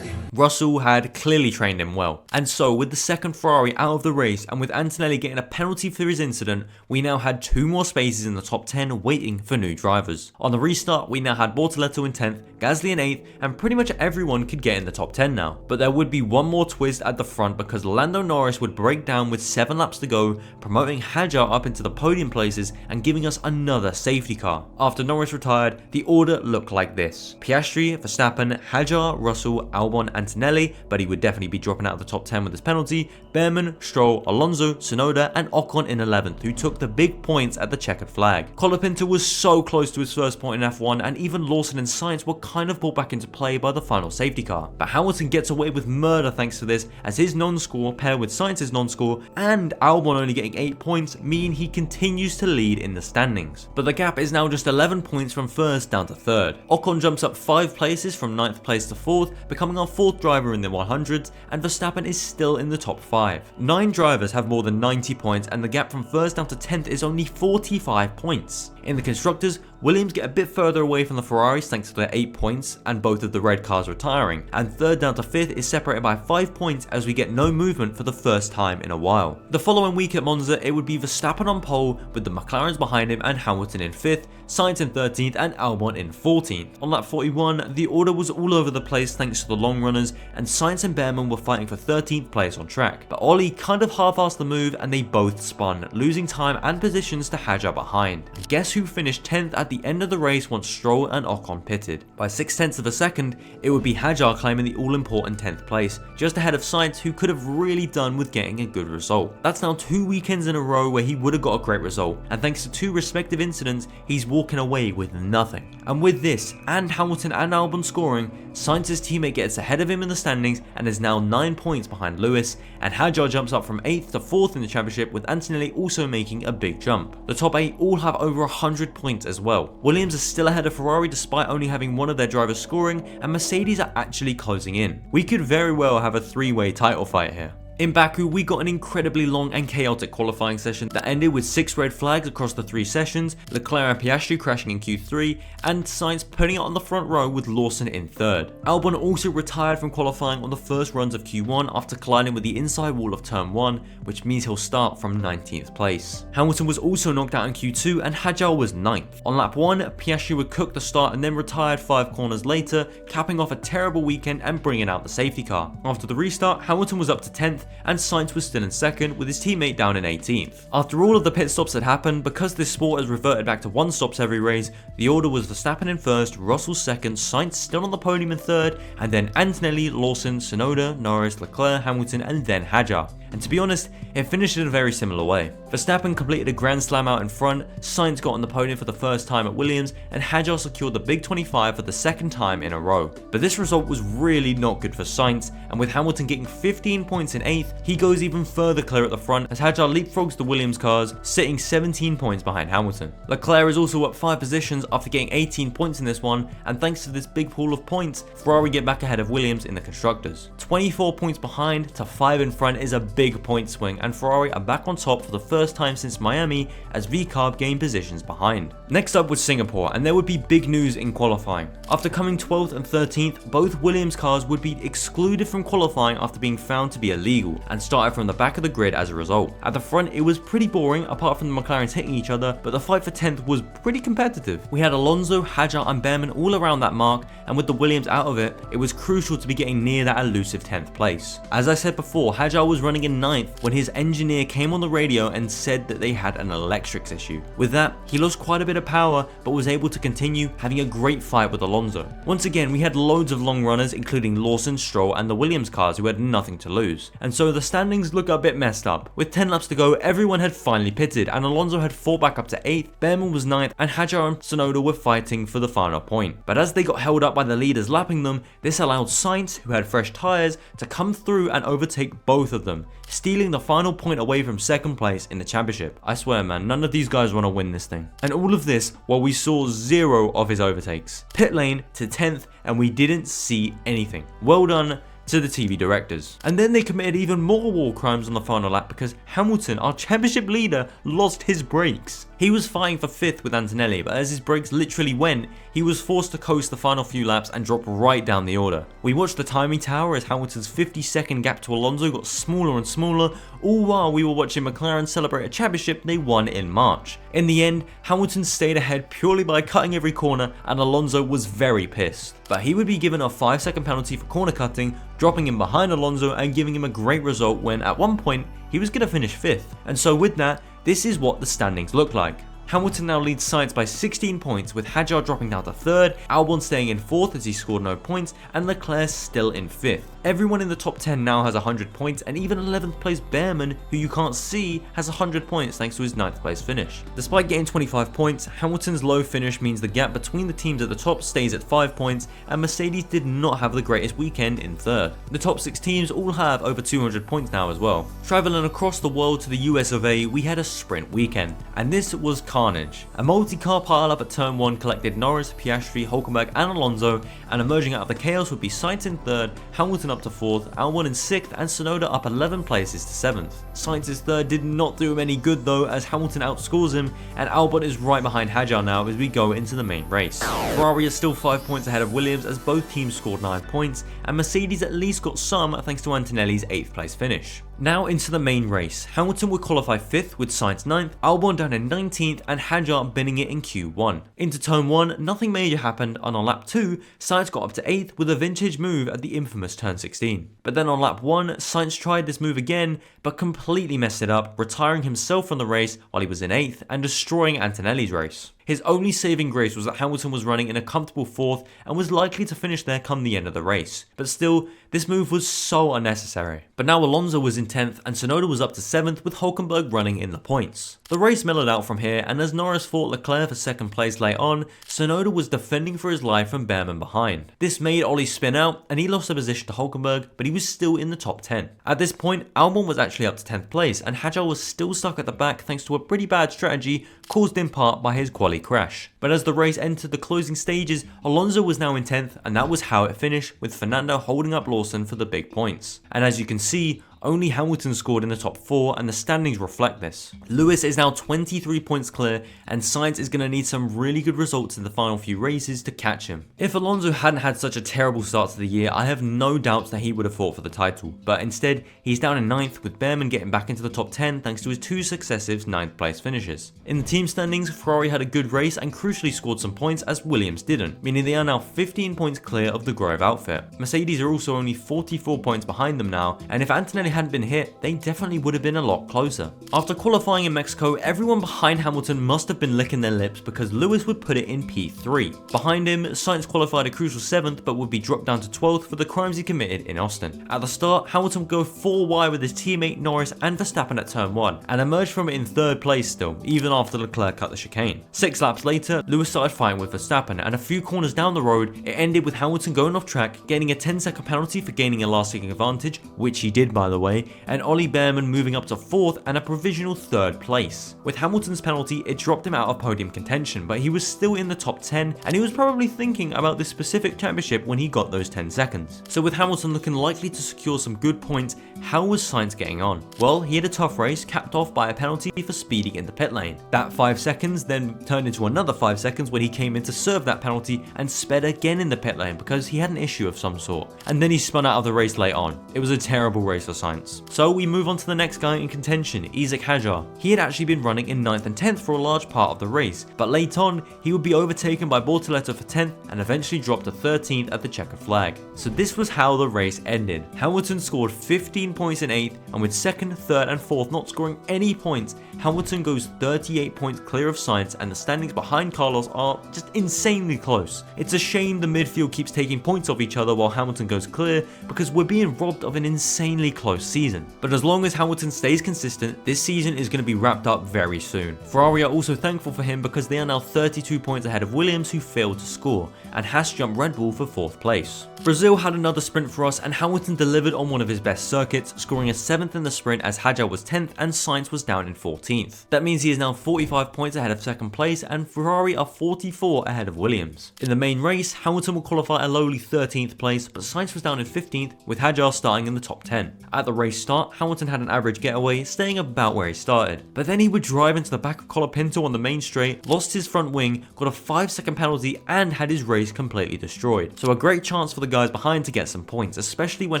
Russell had clearly trained him well, and so with the second Ferrari out of the race and with Antonelli getting a penalty for his incident, we now had 2 more spaces in the top 10 waiting for new drivers. On the restart, we now had Bortoleto in 10th, Gasly in 8th, and pretty much everyone could get in the top 10 now. But there would be one more twist at the front, because Lando Norris would break down with 7 laps to go, promoting Hadjar up into the podium places and giving us another safety car. After Norris retired, the order looked like this: Piastri, Verstappen, Hadjar, Russell, Albon, Antonelli, but he would definitely be dropping out of the top 10 with this penalty, Behrman, Stroll, Alonso, Tsunoda, and Ocon in 11th, who took the big points at the checkered flag. Colapinto was so close to his first point in F1, and even Lawson and Sainz were kind of brought back into play by the final safety car. But Hamilton gets away with murder thanks to this, as his non-score paired with Sainz's non-score and Albon only getting 8 points mean he continues to lead in the standings. But the gap is now just 11 points from 1st down to 3rd. Ocon jumps up 5 places from 9th place to 4th, becoming our 4th driver in the 100s, and Verstappen is still in the top 5. 9 drivers have more than 90 points, and the gap from 1st down to 10th is only 45 points. In the constructors, Williams get a bit further away from the Ferraris thanks to their 8 points and both of the red cars retiring, and 3rd down to 5th is separated by 5 points as we get no movement for the first time in a while. The following week at Monza, it would be Verstappen on pole with the McLarens behind him and Hamilton in 5th, Sainz in 13th and Albon in 14th. On lap 41, the order was all over the place thanks to the long runners, and Sainz and Behrman were fighting for 13th place on track, but Ollie kind of half-assed the move and they both spun, losing time and positions to Hadjar behind. And guess who finished 10th at the end of the race once Stroll and Ocon pitted? By 0.6 of a second, it would be Hadjar claiming the all-important 10th place, just ahead of Sainz, who could have really done with getting a good result. That's now 2 weekends in a row where he would have got a great result, and thanks to 2 respective incidents, he's walking away with nothing. And with this, and Hamilton and Albon scoring, Sainz's teammate gets ahead of him in the standings and is now 9 points behind Lewis, and Hadjar jumps up from 8th to 4th in the championship, with Antonelli also making a big jump. The top 8 all have over 100 points as well. Williams is still ahead of Ferrari despite only having one of their drivers scoring, and Mercedes are actually closing in. We could very well have a 3-way title fight here. In Baku, we got an incredibly long and chaotic qualifying session that ended with 6 red flags across the 3 sessions, Leclerc and Piastri crashing in Q3, and Sainz putting it on the front row with Lawson in 3rd. Albon also retired from qualifying on the first runs of Q1 after colliding with the inside wall of turn 1, which means he'll start from 19th place. Hamilton was also knocked out in Q2 and Hadjar was 9th. On lap 1, Piastri would cook the start and then retired 5 corners later, capping off a terrible weekend and bringing out the safety car. After the restart, Hamilton was up to 10th, and Sainz was still in 2nd with his teammate down in 18th. After all of the pit stops had happened, because this sport has reverted back to 1 stops every race, the order was Verstappen in 1st, Russell 2nd, Sainz still on the podium in 3rd, and then Antonelli, Lawson, Tsunoda, Norris, Leclerc, Hamilton, and then Hadjar. And to be honest, it finished in a very similar way. Verstappen completed a Grand Slam out in front, Sainz got on the podium for the first time at Williams, and Hadjar secured the Big 25 for the 2nd time in a row. But this result was really not good for Sainz, and with Hamilton getting 15 points in 8th, he goes even further clear at the front as Hadjar leapfrogs the Williams cars, sitting 17 points behind Hamilton. Leclerc is also up 5 positions after getting 18 points in this one, and thanks to this big pool of points, Ferrari get back ahead of Williams in the constructors. 24 points behind to 5 in front is a big point swing, and Ferrari are back on top for the first time since Miami as VCARB gained positions behind. Next up was Singapore, and there would be big news in qualifying. After coming 12th and 13th, both Williams cars would be excluded from qualifying after being found to be illegal, and started from the back of the grid as a result. At the front, it was pretty boring apart from the McLarens hitting each other, but the fight for 10th was pretty competitive. We had Alonso, Hadjar and Behrman all around that mark, and with the Williams out of it, it was crucial to be getting near that elusive 10th place. As I said before, Hadjar was running in 9th when his engineer came on the radio and and said that they had an electrics issue. With that, he lost quite a bit of power, but was able to continue having a great fight with Alonso. Once again, we had loads of long runners, including Lawson, Stroll, and the Williams cars, who had nothing to lose. And so the standings look a bit messed up. With 10 laps to go, everyone had finally pitted, and Alonso had fought back up to 8th, Behrman was 9th, and Hadjar and Tsunoda were fighting for the final point. But as they got held up by the leaders lapping them, this allowed Sainz, who had fresh tyres, to come through and overtake both of them, stealing the final point away from second place in the championship. I swear, man, none of these guys want to win this thing. And all of this while we saw 0 of his overtakes. Pit lane to 10th, and we didn't see anything. Well done to the TV directors. And then they committed even more war crimes on the final lap because Hamilton, our championship leader, lost his brakes. He was fighting for 5th with Antonelli, but as his brakes literally went, he was forced to coast the final few laps and drop right down the order. We watched the timing tower as Hamilton's 50-second gap to Alonso got smaller and smaller, all while we were watching McLaren celebrate a championship they won in March. In the end, Hamilton stayed ahead purely by cutting every corner, and Alonso was very pissed. But he would be given a 5-second penalty for corner cutting, dropping him behind Alonso and giving him a great result when at one point he was going to finish 5th. And so with that, this is what the standings look like. Hamilton now leads Sainz by 16 points, with Hadjar dropping down to 3rd, Albon staying in 4th as he scored no points, and Leclerc still in 5th. Everyone in the top 10 now has 100 points, and even 11th place Behrman, who you can't see, has 100 points thanks to his 9th place finish. Despite getting 25 points, Hamilton's low finish means the gap between the teams at the top stays at 5 points, and Mercedes did not have the greatest weekend in 3rd. The top 6 teams all have over 200 points now as well. Travelling across the world to the US of A, we had a sprint weekend, and this was carnage. A multi-car pile-up at turn 1 collected Norris, Piastri, Hülkenberg and Alonso, and emerging out of the chaos would be Sainz in 3rd, Hamilton up to 4th, Albon in 6th and Tsunoda up 11 places to 7th. Sainz's 3rd did not do him any good though, as Hamilton outscores him, and Albon is right behind Hadjar now as we go into the main race. Ferrari is still 5 points ahead of Williams as both teams scored 9 points, and Mercedes at least got some thanks to Antonelli's 8th place finish. Now into the main race. Hamilton would qualify 5th with Sainz 9th, Albon down in 19th and Hadjar binning it in Q1. Into turn 1, nothing major happened, and on lap 2, Sainz got up to 8th with a vintage move at the infamous turn 16. But then on lap 1, Sainz tried this move again, but completely messed it up, retiring himself from the race while he was in 8th and destroying Antonelli's race. His only saving grace was that Hamilton was running in a comfortable 4th and was likely to finish there come the end of the race. But still, this move was so unnecessary. But now Alonso was in 10th and Tsunoda was up to 7th with Hülkenberg running in the points. The race mellowed out from here, and as Norris fought Leclerc for 2nd place late on, Tsunoda was defending for his life from Behrman behind. This made Ollie spin out and he lost a position to Hülkenberg, but he was still in the top 10. At this point, Albon was actually up to 10th place and Hadjar was still stuck at the back thanks to a pretty bad strategy caused in part by his quali crash. But as the race entered the closing stages, Alonso was now in 10th, and that was how it finished, with Fernando holding up Lawson for the big points. And as you can see, only Hamilton scored in the top 4 and the standings reflect this. Lewis is now 23 points clear and Sainz is going to need some really good results in the final few races to catch him. If Alonso hadn't had such a terrible start to the year, I have no doubts that he would have fought for the title, but instead he's down in 9th with Behrman getting back into the top 10 thanks to his 2 successive 9th place finishes. In the team standings, Ferrari had a good race and crucially scored some points as Williams didn't, meaning they are now 15 points clear of the Grove outfit. Mercedes are also only 44 points behind them now, and if Antonelli hadn't been hit, they definitely would have been a lot closer. After qualifying in Mexico, everyone behind Hamilton must have been licking their lips because Lewis would put it in P3. Behind him, Sainz qualified a crucial 7th but would be dropped down to 12th for the crimes he committed in Austin. At the start, Hamilton would go 4 wide with his teammate Norris and Verstappen at turn 1 and emerged from it in 3rd place still, even after Leclerc cut the chicane. 6 laps later, Lewis started fighting with Verstappen, and a few corners down the road, it ended with Hamilton going off track, getting a 10-second penalty for gaining a lasting advantage, which he did by the way, and Ollie Behrman moving up to 4th and a provisional 3rd place. With Hamilton's penalty, it dropped him out of podium contention, but he was still in the top 10 and he was probably thinking about this specific championship when he got those 10 seconds. So with Hamilton looking likely to secure some good points, how was Sainz getting on? Well, he had a tough race capped off by a penalty for speeding in the pit lane. That 5 seconds then turned into another 5 seconds when he came in to serve that penalty and sped again in the pit lane because he had an issue of some sort. And then he spun out of the race late on. It was a terrible race for Sainz. Sainz. So we move on to the next guy in contention, Isaac Hadjar. He had actually been running in 9th and 10th for a large part of the race, but late on he would be overtaken by Bortoleto for 10th and eventually dropped to 13th at the checker flag. So this was how the race ended. Hamilton scored 15 points in 8th, and with 2nd, 3rd and 4th not scoring any points, Hamilton goes 38 points clear of Sainz, and the standings behind Carlos are just insanely close. It's a shame the midfield keeps taking points off each other while Hamilton goes clear, because we're being robbed of an insanely close season. But as long as Hamilton stays consistent, this season is going to be wrapped up very soon. Ferrari are also thankful for him because they are now 32 points ahead of Williams, who failed to score, and Haas jumped Red Bull for 4th place. Brazil had another sprint for us, and Hamilton delivered on one of his best circuits, scoring a 7th in the sprint as Hadjar was 10th and Sainz was down in 14th. That means he is now 45 points ahead of 2nd place, and Ferrari are 44 ahead of Williams. In the main race, Hamilton will qualify a lowly 13th place, but Sainz was down in 15th, with Hadjar starting in the top 10. At the race start, Hamilton had an average getaway, staying about where he started. But then he would drive into the back of Colapinto on the main straight, lost his front wing, got a 5-second penalty, and had his race completely destroyed. So a great chance for the guys behind to get some points, especially when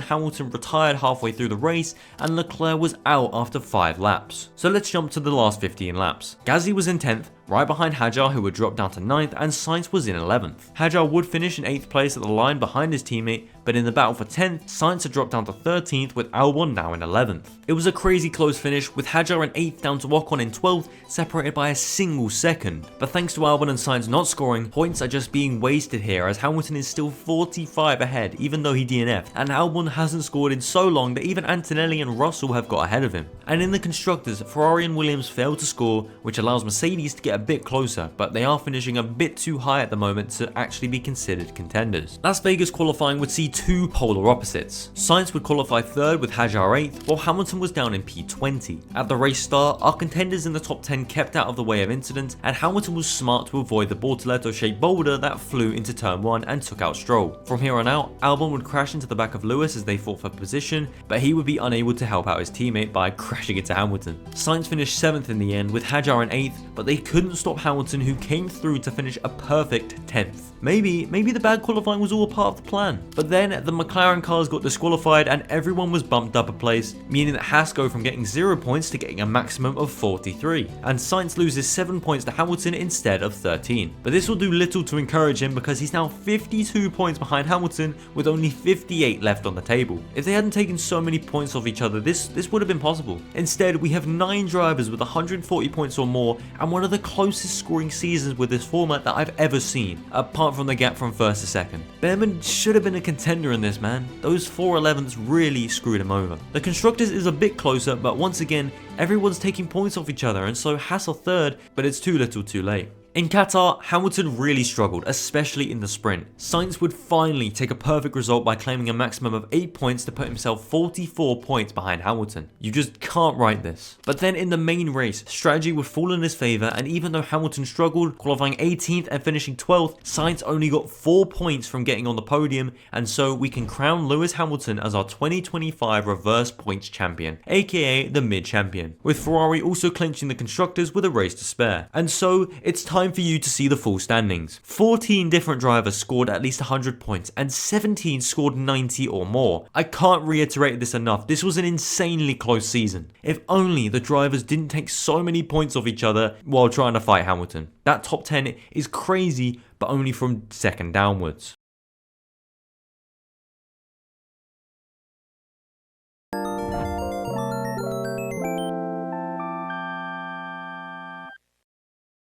Hamilton retired halfway through the race and Leclerc was out after 5 laps. So let's jump to the last 15 laps. Gasly was in 10th, right behind Hadjar, who would drop down to 9th, and Sainz was in 11th. Hadjar would finish in 8th place at the line behind his teammate, but in the battle for 10th, Sainz had dropped down to 13th, with Albon now in 11th. It was a crazy close finish, with Hadjar in 8th down to Ocon in 12th, separated by a single second. But thanks to Albon and Sainz not scoring, points are just being wasted here, as Hamilton is still 45 ahead, even though he DNF'd, and Albon hasn't scored in so long that even Antonelli and Russell have got ahead of him. And in the constructors, Ferrari and Williams failed to score, which allows Mercedes to get a bit closer, but they are finishing a bit too high at the moment to actually be considered contenders. Las Vegas qualifying would see two polar opposites. Sainz would qualify 3rd with Hadjar 8th, while Hamilton was down in P20. At the race start, our contenders in the top 10 kept out of the way of incidents, and Hamilton was smart to avoid the Bortoleto-shaped boulder that flew into turn 1 and took out Stroll. From here on out, Albon would crash into the back of Lewis as they fought for position, but he would be unable to help out his teammate by crashing into Hamilton. Sainz finished 7th in the end with Hadjar in 8th, but they couldn't stop Hamilton, who came through to finish a perfect 10th. Maybe the bad qualifying was all a part of the plan. But then the McLaren cars got disqualified and everyone was bumped up a place, meaning that Haas go from getting 0 points to getting a maximum of 43, and Sainz loses 7 points to Hamilton instead of 13. But this will do little to encourage him because he's now 52 points behind Hamilton with only 58 left on the table. If they hadn't taken so many points off each other, this would have been possible. Instead, we have 9 drivers with 140 points or more, and one of the closest scoring seasons with this format that I've ever seen, apart from the gap from 1st to 2nd. Behrman should have been a contender in this, man. Those 4 11ths really screwed him over. The constructors is a bit closer, but once again, everyone's taking points off each other, and so Haas are 3rd, but it's too little too late. In Qatar, Hamilton really struggled, especially in the sprint. Sainz would finally take a perfect result by claiming a maximum of 8 points to put himself 44 points behind Hamilton. You just can't write this. But then in the main race, strategy would fall in his favour, and even though Hamilton struggled, qualifying 18th and finishing 12th, Sainz only got 4 points from getting on the podium, and so we can crown Lewis Hamilton as our 2025 reverse points champion, aka the mid-champion, with Ferrari also clinching the constructors with a race to spare. And so, it's time for you to see the full standings. 14 different drivers scored at least 100 points and 17 scored 90 or more. I can't reiterate this enough, this was an insanely close season. If only the drivers didn't take so many points off each other while trying to fight Hamilton. That top 10 is crazy, but only from 2nd downwards.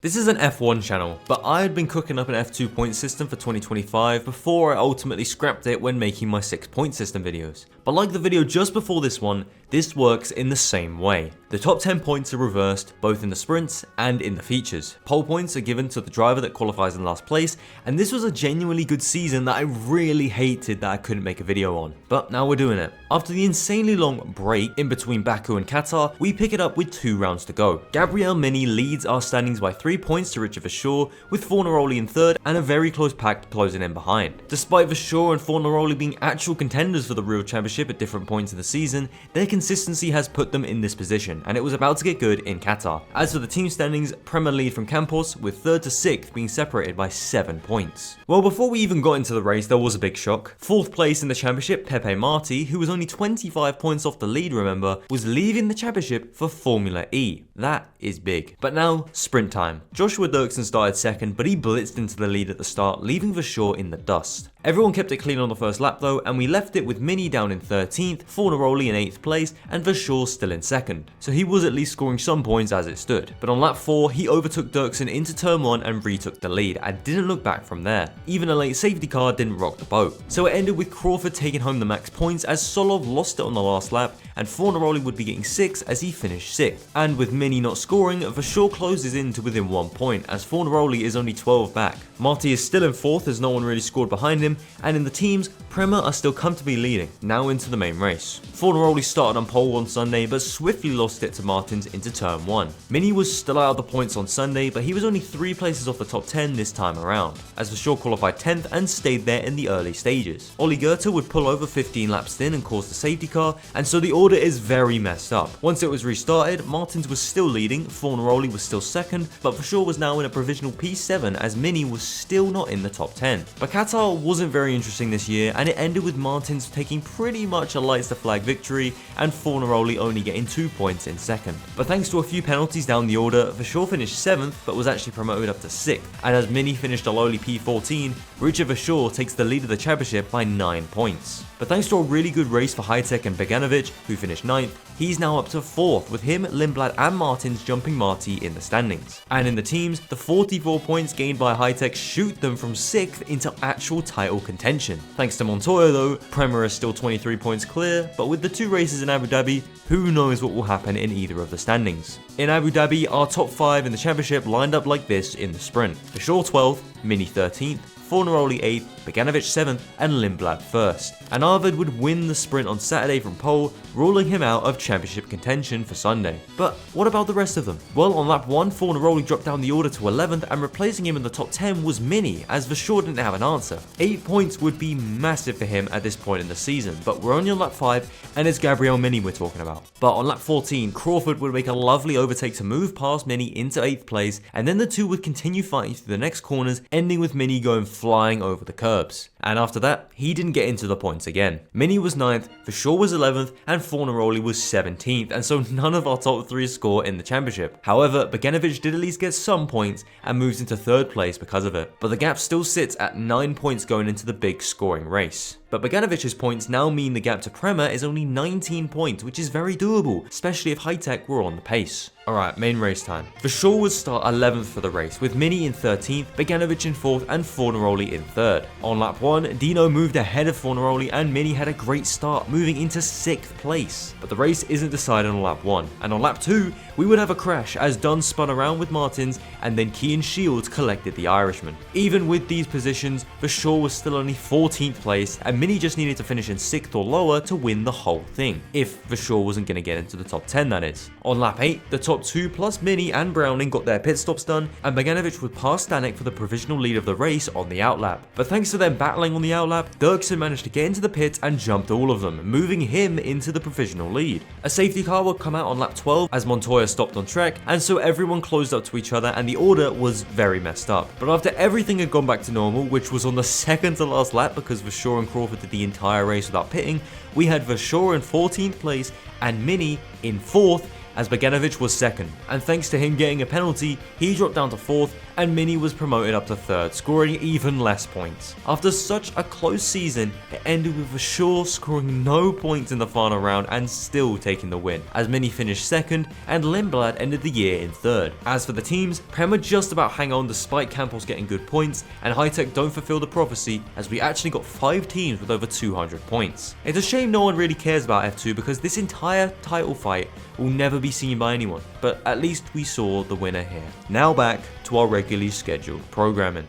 This is an F1 channel, but I had been cooking up an F2 point system for 2025 before I ultimately scrapped it when making my 6 point system videos. But like the video just before this one, this works in the same way. The top 10 points are reversed both in the sprints and in the features. Pole points are given to the driver that qualifies in last place, and this was a genuinely good season that I really hated that I couldn't make a video on. But now we're doing it. After the insanely long break in between Baku and Qatar, we pick it up with 2 rounds to go. Gabriel Mini leads our standings by 3 3 points to Richard Verschoor, with Fornaroli in third and a very close pack closing in behind. Despite Verschoor and Fornaroli being actual contenders for the real championship at different points in the season, their consistency has put them in this position, and it was about to get good in Qatar. As for the team standings, Prema lead from Campos, with 3rd to 6th being separated by 7 points. Well, before we even got into the race, there was a big shock. 4th place in the championship, Pepe Marti, who was only 25 points off the lead, remember, was leaving the championship for Formula E. That is big. But now, sprint time. Joshua Dirksen started 2nd, but he blitzed into the lead at the start, leaving Verschoor in the dust. Everyone kept it clean on the first lap though, and we left it with Mini down in 13th, Fornaroli in 8th place, and Verschoor still in 2nd. So he was at least scoring some points as it stood. But on lap 4, he overtook Dirksen into turn 1 and retook the lead, and didn't look back from there. Even a late safety car didn't rock the boat. So it ended with Crawford taking home the max points as Solov lost it on the last lap, and Fornaroli would be getting 6th as he finished 6th. And with Mini not scoring, Verschoor closes in to within 1 point, as Fornaroli is only 12 back. Marti is still in 4th as no one really scored behind him, and in the teams, Prema are still comfortably leading, now into the main race. Fornaroli started on pole on Sunday, but swiftly lost it to Martins into turn 1. Mini was still out of the points on Sunday, but he was only 3 places off the top 10 this time around, as Verschoor qualified 10th and stayed there in the early stages. Ollie Goethe would pull over 15 laps in and cause the safety car, and so the order is very messed up. Once it was restarted, Martins was still leading, Fornaroli was still 2nd, but Verschoor was now in a provisional P7 as Mini was still not in the top 10. But Qatar wasn't very interesting this year, and it ended with Martins taking pretty much a lights to flag victory and Fornaroli only getting 2 points in 2nd. But thanks to a few penalties down the order, Verschoor finished 7th but was actually promoted up to 6th, and as Mini finished a lowly P14, Richard Verschoor takes the lead of the championship by 9 points. But thanks to a really good race for Hitek and Beganovic, who finished 9th, he's now up to 4th, with him, Lindblad and Martins jumping Marti in the standings. And in the teams, the 44 points gained by Hitek shoot them from 6th into actual title contention. Thanks to Montoya though, Prema is still 23 points clear, but with the 2 races in Abu Dhabi, who knows what will happen in either of the standings. In Abu Dhabi, our top 5 in the championship lined up like this in the sprint. Verschoor 12th, Mini 13th, Fornaroli 8th, Beganovic 7th, and Lindblad 1st. And Arvid would win the sprint on Saturday from pole, ruling him out of championship contention for Sunday. But what about the rest of them? Well, on lap 1, Fornaroli dropped down the order to 11th, and replacing him in the top 10 was Mini, as Verschoor didn't have an answer. 8 points would be massive for him at this point in the season, but we're only on lap 5, and it's Gabriel Mini we're talking about. But on lap 14, Crawford would make a lovely overtake to move past Mini into 8th place, and then the two would continue fighting through the next corners, ending with Mini going flying over the curbs. And after that, he didn't get into the points again. Mini was 9th, Verschoor was 11th, and Fornaroli was 17th, and so none of our top 3 score in the championship. However, Beganovic did at least get some points and moves into 3rd place because of it. But the gap still sits at 9 points going into the big scoring race. But Beganovic's points now mean the gap to Prema is only 19 points, which is very doable, especially if Hitek were on the pace. Alright, main race time. Verschoor would start 11th for the race, with Mini in 13th, Beganovic in 4th, and Fornaroli in 3rd. On lap 1, Dino moved ahead of Fornaroli, and Mini had a great start, moving into 6th place. But the race isn't decided on lap 1, and on lap 2, we would have a crash as Dunn spun around with Martins, and then Kean Shields collected the Irishman. Even with these positions, Verschoor was still only 14th place, and Mini just needed to finish in 6th or lower to win the whole thing, if Verschoor wasn't going to get into the top 10 that is. On lap 8, the top 2 plus Mini and Browning got their pit stops done, and Beganovic would pass Stanek for the provisional lead of the race on the outlap. But thanks to them battling on the outlap, Dirksen managed to get into the pit and jumped all of them, moving him into the provisional lead. A safety car would come out on lap 12 as Montoya stopped on track, and so everyone closed up to each other and the order was very messed up. But after everything had gone back to normal, which was on the second to last lap because Verschoor and Crawford did the entire race without pitting, we had Verschoor in 14th place and Mini in 4th, as Beganovic was 2nd, and thanks to him getting a penalty, he dropped down to 4th, and Mini was promoted up to 3rd, scoring even less points. After such a close season, it ended with Verschoor scoring no points in the final round and still taking the win, as Mini finished 2nd, and Lindblad ended the year in 3rd. As for the teams, Prema just about hang on despite Campos getting good points, and Hitek don't fulfill the prophecy, as we actually got 5 teams with over 200 points. It's a shame no one really cares about F2 because this entire title fight will never be seen by anyone, but at least we saw the winner here. Now back to our regularly scheduled programming.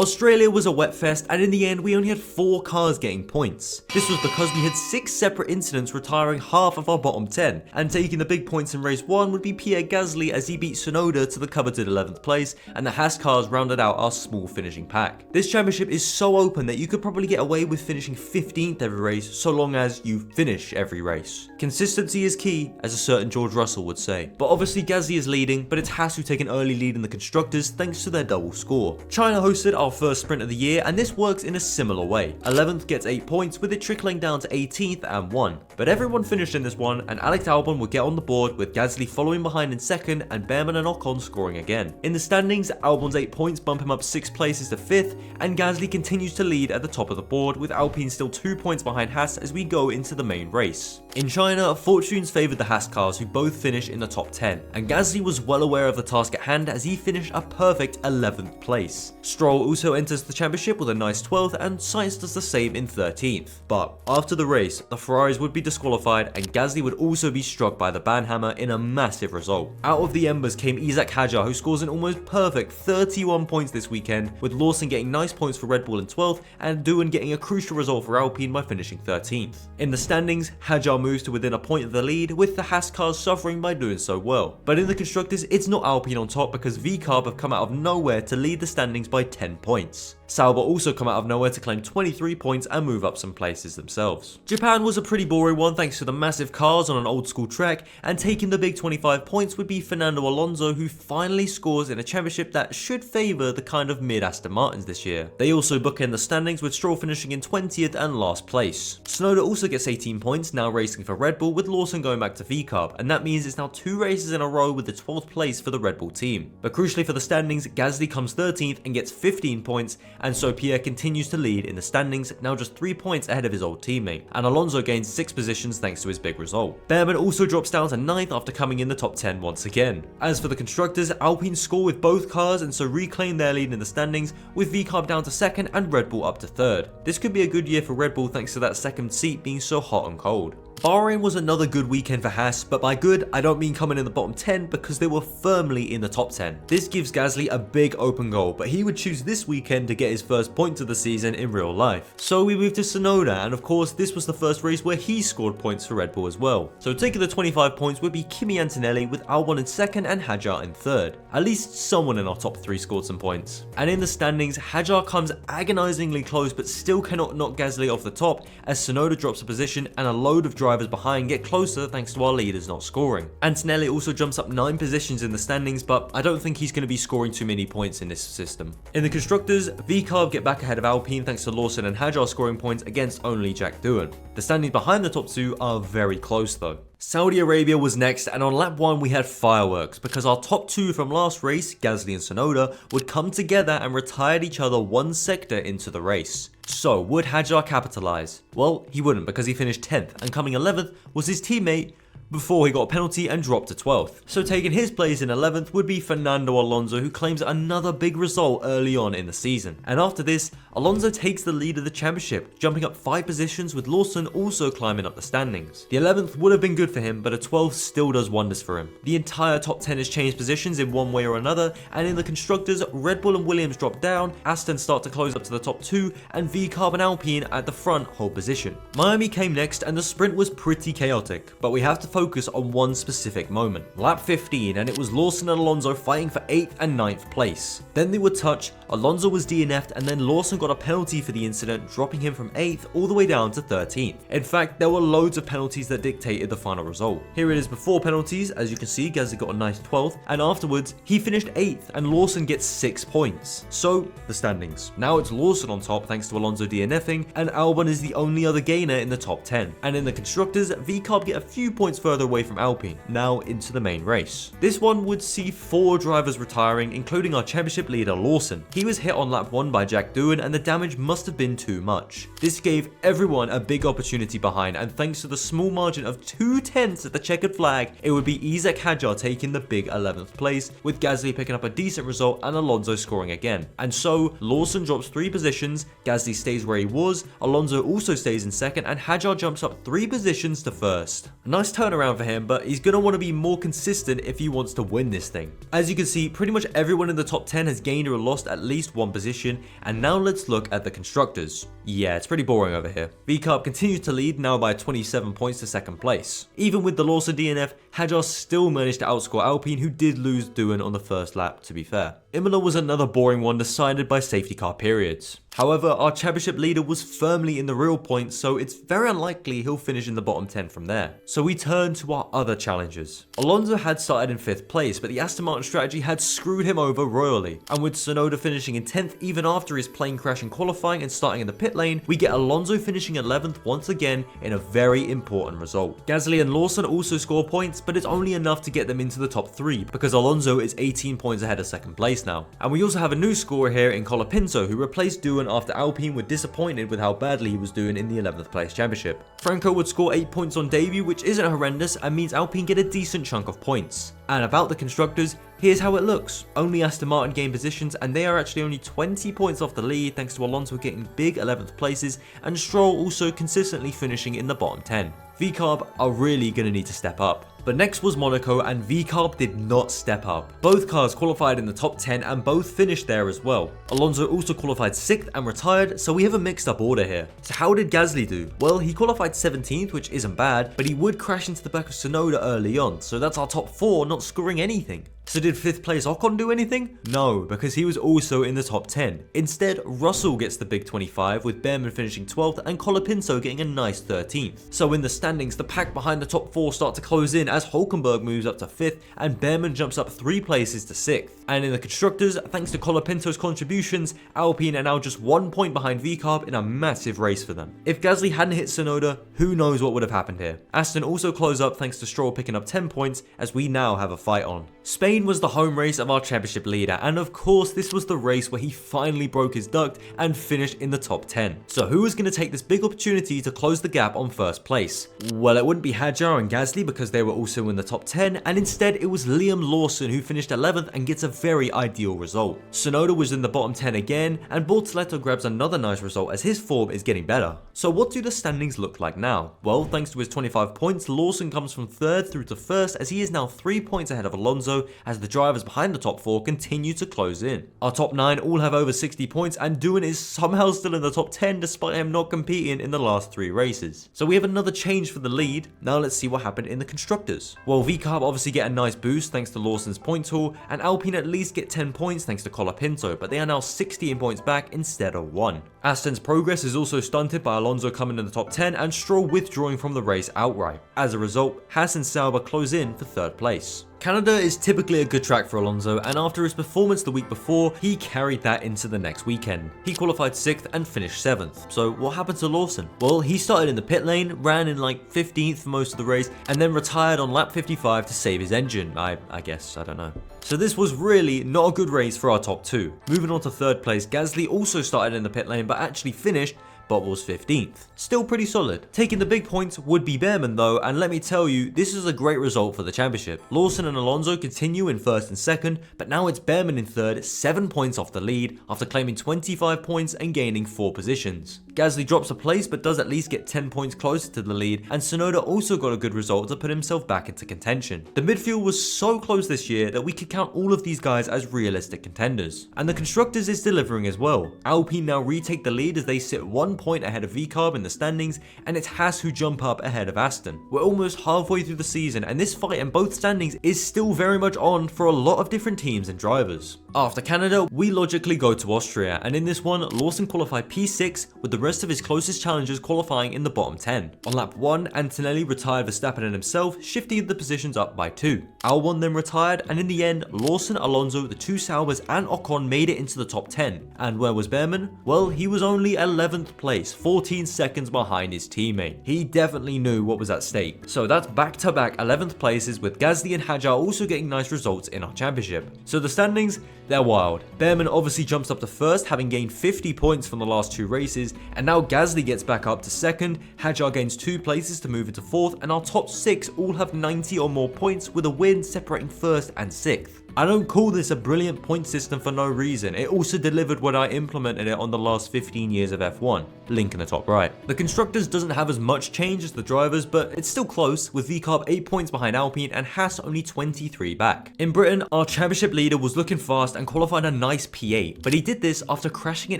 Australia was a wet fest, and in the end we only had 4 cars getting points. This was because we had 6 separate incidents retiring half of our bottom 10, and taking the big points in race 1 would be Pierre Gasly as he beat Tsunoda to the coveted 11th place, and the Haas cars rounded out our small finishing pack. This championship is so open that you could probably get away with finishing 15th every race so long as you finish every race. Consistency is key, as a certain George Russell would say. But obviously Gasly is leading, but it's Haas who take an early lead in the constructors thanks to their double score. China hosted our first sprint of the year, and this works in a similar way. 11th gets 8 points, with it trickling down to 18th and 1. But everyone finished in this one, and Alex Albon would get on the board, with Gasly following behind in second and Behrman and Ocon scoring again. In the standings, Albon's 8 points bump him up 6 places to 5th, and Gasly continues to lead at the top of the board, with Alpine still 2 points behind Haas as we go into the main race. In China, fortunes favoured the Haas cars, who both finish in the top 10, and Gasly was well aware of the task at hand as he finished a perfect 11th place. Stroll also enters the championship with a nice 12th, and Sainz does the same in 13th. But after the race, the Ferraris would be disqualified, and Gasly would also be struck by the banhammer in a massive result. Out of the embers came Isaac Hadjar, who scores an almost perfect 31 points this weekend, with Lawson getting nice points for Red Bull in 12th, and Doohan getting a crucial result for Alpine by finishing 13th. In the standings, Hadjar moves to within a point of the lead, with the Haas cars suffering by doing so well. But in the constructors, it's not Alpine on top because VCarb have come out of nowhere to lead the standings by 10 points. Sauber also come out of nowhere to claim 23 points and move up some places themselves. Japan was a pretty boring one thanks to the massive cars on an old school track, and taking the big 25 points would be Fernando Alonso, who finally scores in a championship that should favour the kind of mid Aston Martins this year. They also bookend the standings, with Stroll finishing in 20th and last place. Tsunoda also gets 18 points, now racing for Red Bull, with Lawson going back to VCarb, and that means it's now 2 races in a row with the 12th place for the Red Bull team. But crucially for the standings, Gasly comes 13th and gets 15 points, and so Pierre continues to lead in the standings, now just 3 points ahead of his old teammate, and Alonso gains 6 positions thanks to his big result. Behrman also drops down to 9th after coming in the top 10 once again. As for the constructors, Alpine score with both cars and so reclaim their lead in the standings, with VCarb down to 2nd and Red Bull up to 3rd. This could be a good year for Red Bull thanks to that 2nd seat being so hot and cold. Bahrain was another good weekend for Haas, but by good, I don't mean coming in the bottom 10 because they were firmly in the top 10. This gives Gasly a big open goal, but he would choose this weekend to get his first points of the season in real life. So we moved to Tsunoda, and of course this was the first race where he scored points for Red Bull as well. So taking the 25 points would be Kimi Antonelli, with Albon in 2nd and Hadjar in 3rd. At least someone in our top 3 scored some points. And in the standings, Hadjar comes agonizingly close but still cannot knock Gasly off the top, as Tsunoda drops a position and a load of drivers behind get closer thanks to our leaders not scoring. Antonelli also jumps up 9 positions in the standings, but I don't think he's going to be scoring too many points in this system. In the constructors, VCarb get back ahead of Alpine thanks to Lawson and Hadjar scoring points against only Jack Doohan. The standings behind the top 2 are very close though. Saudi Arabia was next, and on lap 1 we had fireworks because our top 2 from last race, Gasly and Tsunoda, would come together and retired each other 1 sector into the race. So would Hadjar capitalise? Well, he wouldn't because he finished 10th, and coming 11th was his teammate before he got a penalty and dropped to 12th. So taking his place in 11th would be Fernando Alonso, who claims another big result early on in the season. And after this, Alonso takes the lead of the championship, jumping up 5 positions, with Lawson also climbing up the standings. The 11th would have been good for him, but a 12th still does wonders for him. The entire top 10 has changed positions in one way or another, and in the constructors, Red Bull and Williams drop down, Aston start to close up to the top 2, and VCarb and Alpine at the front hold position. Miami came next, and the sprint was pretty chaotic, but we have to focus on one specific moment. Lap 15, and it was Lawson and Alonso fighting for 8th and 9th place. Then they would touch, Alonso was DNF'd, and then Lawson got a penalty for the incident, dropping him from 8th all the way down to 13th. In fact, there were loads of penalties that dictated the final result. Here it is before penalties. As you can see, Gasly got a nice 12th, and afterwards he finished 8th, and Lawson gets 6 points. So the standings. Now it's Lawson on top thanks to Alonso DNFing, and Albon is the only other gainer in the top 10. And in the constructors, VCarb get a few points further away from Alpine, now into the main race. This one would see 4 drivers retiring, including our championship leader Lawson. He was hit on lap 1 by Jack Doohan, and the damage must have been too much. This gave everyone a big opportunity behind, and thanks to the small margin of 2/10 at the checkered flag, it would be Isaac Hadjar taking the big 11th place, with Gasly picking up a decent result and Alonso scoring again. And so Lawson drops 3 positions, Gasly stays where he was, Alonso also stays in 2nd, and Hadjar jumps up 3 positions to 1st. A nice turnaround around for him, but he's going to want to be more consistent if he wants to win this thing. As you can see, pretty much everyone in the top 10 has gained or lost at least one position, and now let's look at the constructors. Yeah, it's pretty boring over here. VCarb continues to lead now by 27 points to second place. Even with the loss of DNF, Hadjar still managed to outscore Alpine, who did lose Doohan on the first lap, to be fair. Imola was another boring one decided by safety car periods. However, our championship leader was firmly in the real points, so it's very unlikely he'll finish in the bottom 10 from there. So we turn to our other challengers. Alonso had started in 5th place, but the Aston Martin strategy had screwed him over royally. And with Tsunoda finishing in 10th even after his plane crash in qualifying and starting in the pit lane, we get Alonso finishing 11th once again in a very important result. Gasly and Lawson also score points, but it's only enough to get them into the top 3 because Alonso is 18 points ahead of second place now. And we also have a new scorer here in Colapinto, who replaced Doohan after Alpine were disappointed with how badly he was doing in the 11th place championship. Franco would score 8 points on debut, which isn't horrendous and means Alpine get a decent chunk of points. And about the constructors, here's how it looks. Only Aston Martin gain positions, and they are actually only 20 points off the lead thanks to Alonso getting big 11th places and Stroll also consistently finishing in the bottom 10. VCarb are really going to need to step up. But next was Monaco, and VCarb did not step up. Both cars qualified in the top 10 and both finished there as well. Alonso also qualified 6th and retired, so we have a mixed up order here. So how did Gasly do? Well, he qualified 17th, which isn't bad, but he would crash into the back of Tsunoda early on, so that's our top 4 not scoring anything. So did 5th place Ocon do anything? No, because he was also in the top 10. Instead, Russell gets the big 25, with Behrman finishing 12th and Colapinto getting a nice 13th. So in the standings, the pack behind the top 4 start to close in as Hulkenberg moves up to 5th and Behrman jumps up 3 places to 6th. And in the constructors, thanks to Colapinto's contributions, Alpine are now just 1 point behind VCarb in a massive race for them. If Gasly hadn't hit Tsunoda, who knows what would have happened here. Aston also close up thanks to Stroll picking up 10 points as we now have a fight on. Spain was the home race of our championship leader, and of course this was the race where he finally broke his duct and finished in the top 10. So who was going to take this big opportunity to close the gap on 1st place? Well, it wouldn't be Hadjar and Gasly because they were also in the top 10, and instead it was Liam Lawson who finished 11th and gets a very ideal result. Tsunoda was in the bottom 10 again, and Bortoleto grabs another nice result as his form is getting better. So what do the standings look like now? Well, thanks to his 25 points, Lawson comes from 3rd through to 1st as he is now 3 points ahead of Alonso as the drivers behind the top 4 continue to close in. Our top 9 all have over 60 points, and Doohan is somehow still in the top 10 despite him not competing in the last 3 races. So we have another change for the lead. Now let's see what happened in the constructors. Well, VCarb obviously get a nice boost thanks to Lawson's points haul, and Alpine at least get 10 points thanks to Colapinto, but they are now 16 points back instead of 1. Aston's progress is also stunted by Alonso coming in the top 10 and Stroll withdrawing from the race outright. As a result, Haas and Sauber close in for 3rd place. Canada is typically a good track for Alonso, and after his performance the week before, he carried that into the next weekend. He qualified 6th and finished 7th. So what happened to Lawson? Well, he started in the pit lane, ran in like 15th for most of the race, and then retired on lap 55 to save his engine. I guess, I don't know. So this was really not a good race for our top 2. Moving on to 3rd place, Gasly also started in the pit lane but actually finished but was 15th. Still pretty solid. Taking the big points would be Behrman though, and let me tell you, this is a great result for the championship. Lawson and Alonso continue in 1st and 2nd, but now it's Behrman in 3rd, 7 points off the lead after claiming 25 points and gaining 4 positions. Gasly drops a place but does at least get 10 points closer to the lead, and Tsunoda also got a good result to put himself back into contention. The midfield was so close this year that we could count all of these guys as realistic contenders. And the constructors is delivering as well. Alpine now retake the lead as they sit 1 point ahead of VCarb in the standings, and it's Haas who jump up ahead of Aston. We're almost halfway through the season, and this fight in both standings is still very much on for a lot of different teams and drivers. After Canada, we logically go to Austria, and in this one, Lawson qualified P6 with the rest of his closest challengers qualifying in the bottom 10. On lap 1, Antonelli retired Verstappen and himself, shifting the positions up by 2. Albon then retired, and in the end, Lawson, Alonso, the 2 Saubers and Ocon made it into the top 10. And where was Behrman? Well, he was only 11th place, 14 seconds behind his teammate. He definitely knew what was at stake. So that's back-to-back 11th places, with Gasly and Hadjar also getting nice results in our championship. So the standings, they're wild. Behrman obviously jumps up to 1st, having gained 50 points from the last 2 races, and now Gasly gets back up to 2nd, Hadjar gains 2 places to move into 4th, and our top 6 all have 90 or more points with a win separating 1st and 6th. I don't call this a brilliant point system for no reason. It also delivered when I implemented it on the last 15 years of F1. Link in the top right. The Constructors doesn't have as much change as the drivers, but it's still close, with VCarb 8 points behind Alpine and Haas only 23 back. In Britain, our championship leader was looking fast and qualified a nice P8, but he did this after crashing in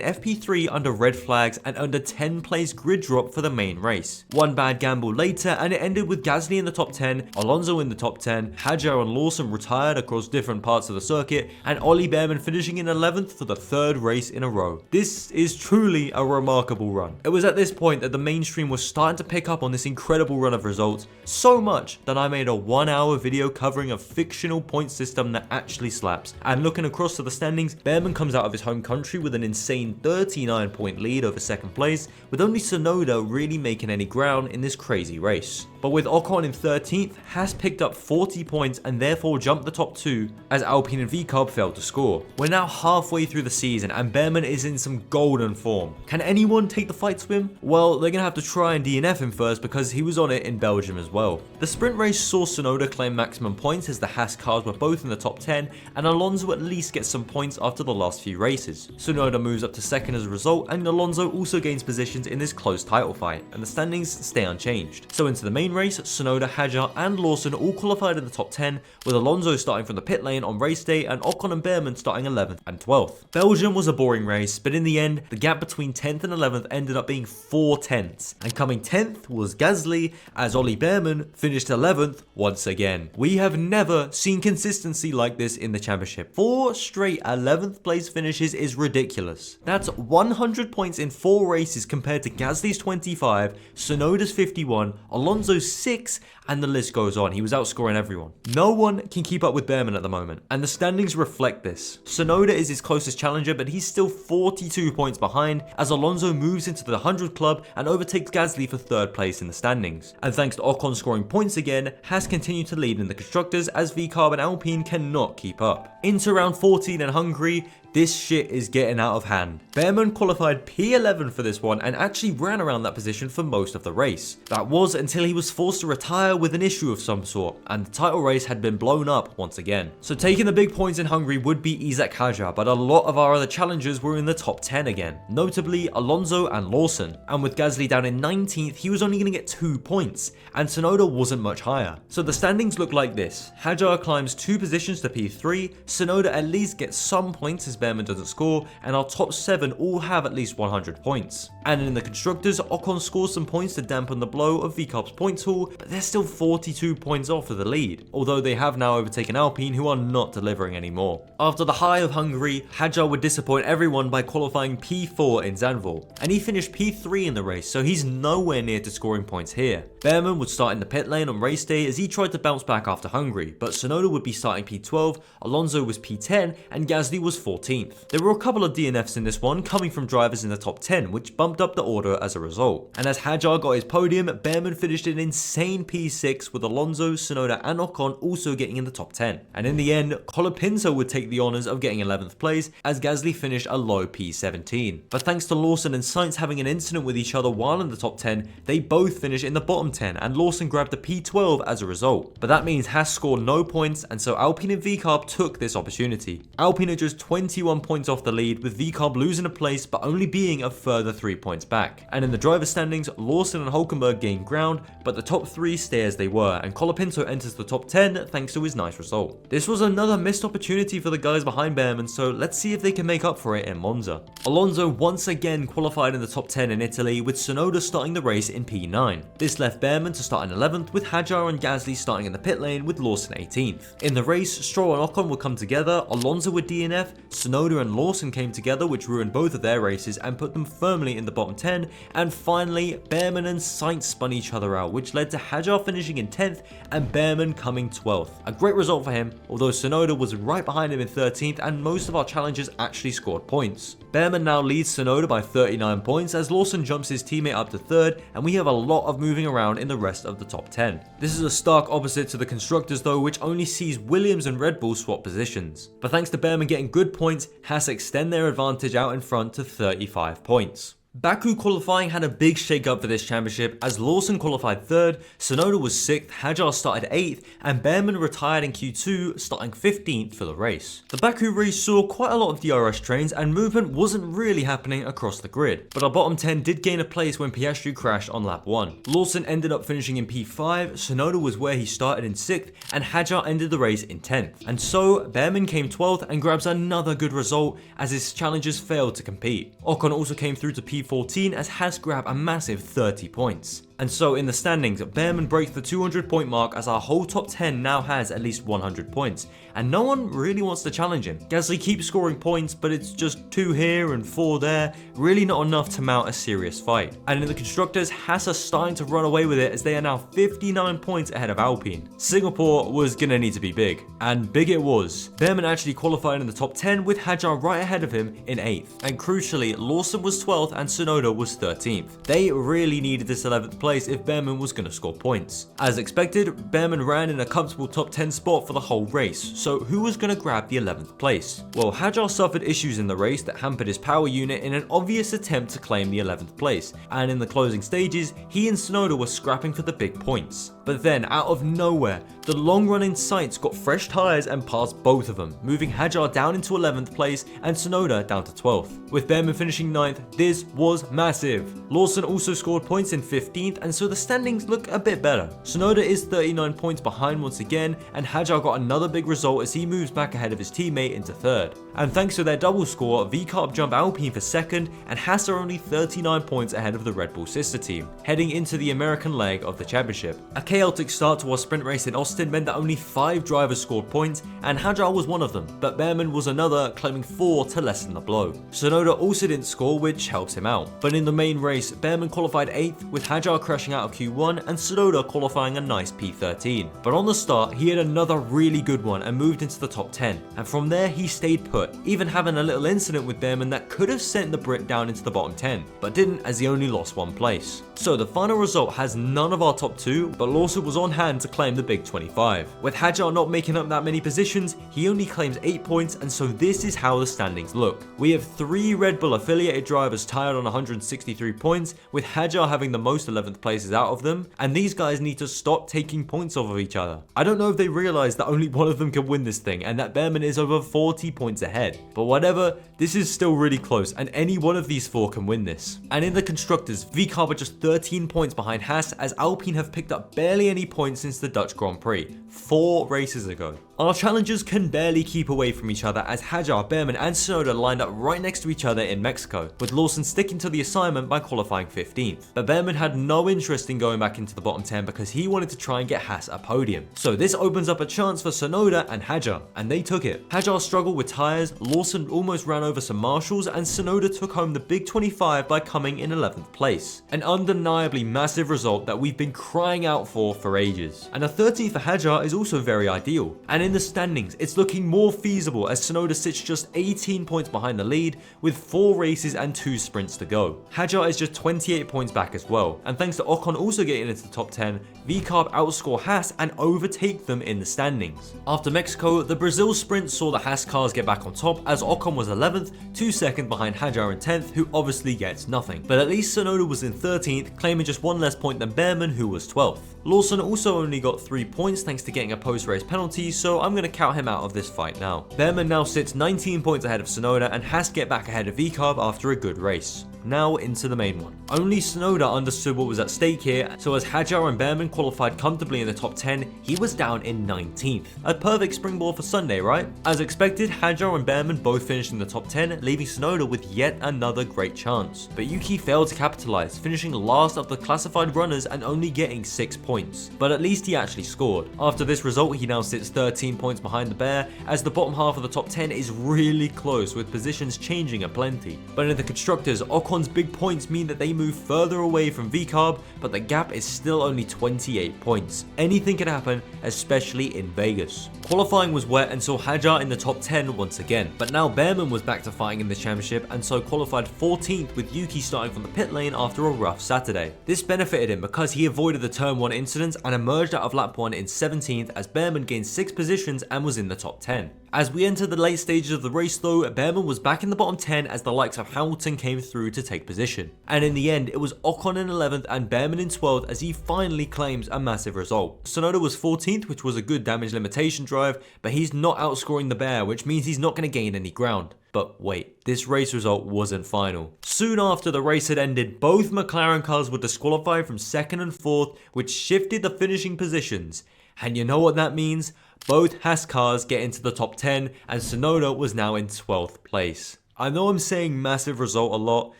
FP3 under red flags and under 10 place grid drop for the main race. One bad gamble later and it ended with Gasly in the top 10, Alonso in the top 10, Hadjar and Lawson retired across different parts of the circuit, and Ollie Behrman finishing in 11th for the 3rd race in a row. This is truly a remarkable run. It was at this point that the mainstream was starting to pick up on this incredible run of results, so much that I made a 1-hour video covering a fictional point system that actually slaps. And looking across to the standings, Behrman comes out of his home country with an insane 39 point lead over 2nd place, with only Tsunoda really making any ground in this crazy race. But with Ocon in 13th, Haas picked up 40 points and therefore jumped the top 2 as Alpine and VCarb failed to score. We're now halfway through the season and Behrman is in some golden form. Can anyone take the fight to him? Well, they're gonna have to try and DNF him first because he was on it in Belgium as well. The sprint race saw Tsunoda claim maximum points as the Haas cars were both in the top 10 and Alonso at least gets some points after the last few races. Tsunoda moves up to 2nd as a result and Alonso also gains positions in this close title fight and the standings stay unchanged. So into the main race, Tsunoda, Hadjar and Lawson all qualified in the top 10, with Alonso starting from the pit lane on race day and Ocon and Behrman starting 11th and 12th. Belgium was a boring race, but in the end, the gap between 10th and 11th ended up being 4 tenths, and coming 10th was Gasly as Ollie Behrman finished 11th once again. We have never seen consistency like this in the championship. 4 straight 11th place finishes is ridiculous. That's 100 points in 4 races compared to Gasly's 25, Tsunoda's 51, Alonso's 6, and the list goes on. He was outscoring everyone. No one can keep up with Behrman at the moment, and the standings reflect this. Tsunoda is his closest challenger, but he's still 42 points behind as Alonso moves into the 100 club and overtakes Gasly for 3rd place in the standings. And thanks to Ocon scoring points again, Haas continue to lead in the Constructors as VCarb and Alpine cannot keep up. Into round 14 in Hungary, this shit is getting out of hand. Behrman qualified P11 for this one and actually ran around that position for most of the race. That was until he was forced to retire with an issue of some sort, and the title race had been blown up once again. So taking the big points in Hungary would be Isaac Hadjar, but a lot of our other challengers were in the top 10 again, notably Alonso and Lawson. And with Gasly down in 19th, he was only going to get 2 points, and Tsunoda wasn't much higher. So the standings look like this. Hadjar climbs 2 positions to P3, Tsunoda at least gets some points as Behrman doesn't score, and our top 7 all have at least 100 points. And in the Constructors, Ocon scores some points to dampen the blow of VCarb's points haul, but they're still 42 points off of the lead, although they have now overtaken Alpine, who are not delivering anymore. After the high of Hungary, Hadjar would disappoint everyone by qualifying P4 in Zandvoort, and he finished P3 in the race, so he's nowhere near to scoring points here. Behrman would start in the pit lane on race day as he tried to bounce back after Hungary, but Tsunoda would be starting P12, Alonso was P10, and Gasly was 14th. There were a couple of DNFs in this one, coming from drivers in the top 10, which bumped up the order as a result. And as Hadjar got his podium, Behrman finished an insane P6 with Alonso, Tsunoda and Ocon also getting in the top 10. And in the end, Colapinto would take the honours of getting 11th place as Gasly finished a low P17. But thanks to Lawson and Sainz having an incident with each other while in the top 10, they both finished in the bottom 10 and Lawson grabbed a P12 as a result. But that means Haas scored no points, and so Alpine and VCarb took this opportunity. Alpine are just 21 points off the lead, with VCarb losing a place but only being a further 3 points back. And in the driver standings, Lawson and Hulkenberg gain ground, but the top 3 stay as they were, and Colapinto enters the top 10 thanks to his nice result. This was another missed opportunity for the guys behind Behrman, so let's see if they can make up for it in Monza. Alonso once again qualified in the top 10 in Italy, with Tsunoda starting the race in P9. This left Behrman to start in 11th, with Hadjar and Gasly starting in the pit lane with Lawson 18th. In the race, Stroll and Ocon would come together, Alonso would DNF, Tsunoda and Lawson came together, which ruined both of their races and put them firmly in the bottom 10, and finally Behrman and Sainz spun each other out, which led to Hadjar finishing in 10th and Behrman coming 12th. A great result for him, although Tsunoda was right behind him in 13th and most of our challengers actually scored points. Behrman now leads Tsunoda by 39 points as Lawson jumps his teammate up to 3rd, and we have a lot of moving around in the rest of the top 10. This is a stark opposite to the Constructors though, which only sees Williams and Red Bull swap positions. But thanks to Behrman getting good points, Haas extend their advantage out in front to 35 points. Baku qualifying had a big shake-up for this championship as Lawson qualified 3rd, Tsunoda was 6th, Hadjar started 8th, and Behrman retired in Q2, starting 15th for the race. The Baku race saw quite a lot of DRS trains and movement wasn't really happening across the grid, but our bottom 10 did gain a place when Piastri crashed on lap 1. Lawson ended up finishing in P5, Tsunoda was where he started in 6th, and Hadjar ended the race in 10th. And so, Behrman came 12th and grabs another good result as his challengers failed to compete. Ocon also came through to P14 as Haas grabbed a massive 30 points. And so in the standings, Behrman breaks the 200 point mark as our whole top 10 now has at least 100 points, and no one really wants to challenge him. Gasly keeps scoring points, but it's just 2 here and 4 there, really not enough to mount a serious fight. And in the constructors, Haas are starting to run away with it as they are now 59 points ahead of Alpine. Singapore was gonna need to be big, and big it was. Behrman actually qualified in the top 10 with Hadjar right ahead of him in 8th, and crucially, Lawson was 12th and Tsunoda was 13th. They really needed this 11th place if Behrman was going to score points. As expected, Behrman ran in a comfortable top 10 spot for the whole race, so who was going to grab the 11th place? Well, Hadjar suffered issues in the race that hampered his power unit in an obvious attempt to claim the 11th place, and in the closing stages, he and Tsunoda were scrapping for the big points. But then, out of nowhere, the long-running Sainz got fresh tyres and passed both of them, moving Hadjar down into 11th place and Tsunoda down to 12th. With Behrman finishing 9th, this was massive. Lawson also scored points in 15th, and so the standings look a bit better. Tsunoda is 39 points behind once again, and Hadjar got another big result as he moves back ahead of his teammate into 3rd. And thanks to their double score, VCarb jump Alpine for 2nd, and Haas are only 39 points ahead of the Red Bull sister team, heading into the American leg of the championship. A chaotic start to our sprint race in Austin meant that only 5 drivers scored points, and Hadjar was one of them, but Behrman was another, claiming 4 to lessen the blow. Tsunoda also didn't score, which helps him out. But in the main race, Behrman qualified 8th, with Hadjar crashing out of Q1 and Tsunoda qualifying a nice P13. But on the start, he had another really good one and moved into the top 10, and from there he stayed put, even having a little incident with Behrman that could have sent the Brit down into the bottom 10, but didn't as he only lost 1 place. So the final result has none of our top 2, but Lawson was on hand to claim the big 25. With Hadjar not making up that many positions, he only claims 8 points, and so this is how the standings look. We have 3 Red Bull affiliated drivers tied on 163 points, with Hadjar having the most 11th places out of them, and these guys need to stop taking points off of each other. I don't know if they realize that only one of them can win this thing, and that Behrman is over 40 points ahead. But whatever, this is still really close, and any one of these 4 can win this. And in the constructors, VCarb are just 13 points behind Haas, as Alpine have picked up barely any points since the Dutch Grand Prix, 4 races ago. Our challengers can barely keep away from each other as Hadjar, Behrman and Tsunoda lined up right next to each other in Mexico, with Lawson sticking to the assignment by qualifying 15th. But Behrman had no interest in going back into the bottom 10 because he wanted to try and get Haas a podium. So this opens up a chance for Tsunoda and Hadjar, and they took it. Hadjar struggled with tyres, Lawson almost ran over some marshals, and Tsunoda took home the big 25 by coming in 11th place. An undeniably massive result that we've been crying out for ages. And a 13th for Hadjar is also very ideal. And in the standings, it's looking more feasible as Tsunoda sits just 18 points behind the lead with 4 races and 2 sprints to go. Hadjar is just 28 points back as well, and thanks to Ocon also getting into the top 10, VCarb outscore Haas and overtake them in the standings. After Mexico, the Brazil sprint saw the Haas cars get back on top as Ocon was 11th, 2 seconds behind Hadjar in 10th, who obviously gets nothing. But at least Tsunoda was in 13th, claiming just 1 less point than Behrman, who was 12th. Lawson also only got 3 points thanks to getting a post-race penalty, so I'm going to count him out of this fight now. Behrman now sits 19 points ahead of Tsunoda and has to get back ahead of VCarb after a good race. Now into the main one. Only Tsunoda understood what was at stake here, so as Hadjar and Behrman qualified comfortably in the top 10, he was down in 19th. A perfect springboard for Sunday, right? As expected, Hadjar and Behrman both finished in the top 10, leaving Tsunoda with yet another great chance. But Yuki failed to capitalize, finishing last of the classified runners and only getting 6 points. But at least he actually scored. After this result, he now sits 13 points behind the Bear, as the bottom half of the top 10 is really close, with positions changing aplenty. But in the constructors, Ocon's big points mean that they move further away from VCarb, but the gap is still only 28 points. Anything can happen, especially in Vegas. Qualifying was wet and saw Hadjar in the top 10 once again, but now Behrman was back to fighting in the championship and so qualified 14th with Yuki starting from the pit lane after a rough Saturday. This benefited him because he avoided the turn 1 incidents and emerged out of lap 1 in 17th as Behrman gained 6 positions and was in the top 10. As we entered the late stages of the race though, Behrman was back in the bottom 10 as the likes of Hamilton came through to take position. And in the end, it was Ocon in 11th and Behrman in 12th as he finally claims a massive result. Tsunoda was 14th, which was a good damage limitation drive, but he's not outscoring the Bear, which means he's not going to gain any ground. But wait, this race result wasn't final. Soon after the race had ended, both McLaren cars were disqualified from 2nd and 4th, which shifted the finishing positions. And you know what that means? Both Haas cars get into the top 10 and Tsunoda was now in 12th place. I know I'm saying massive result a lot,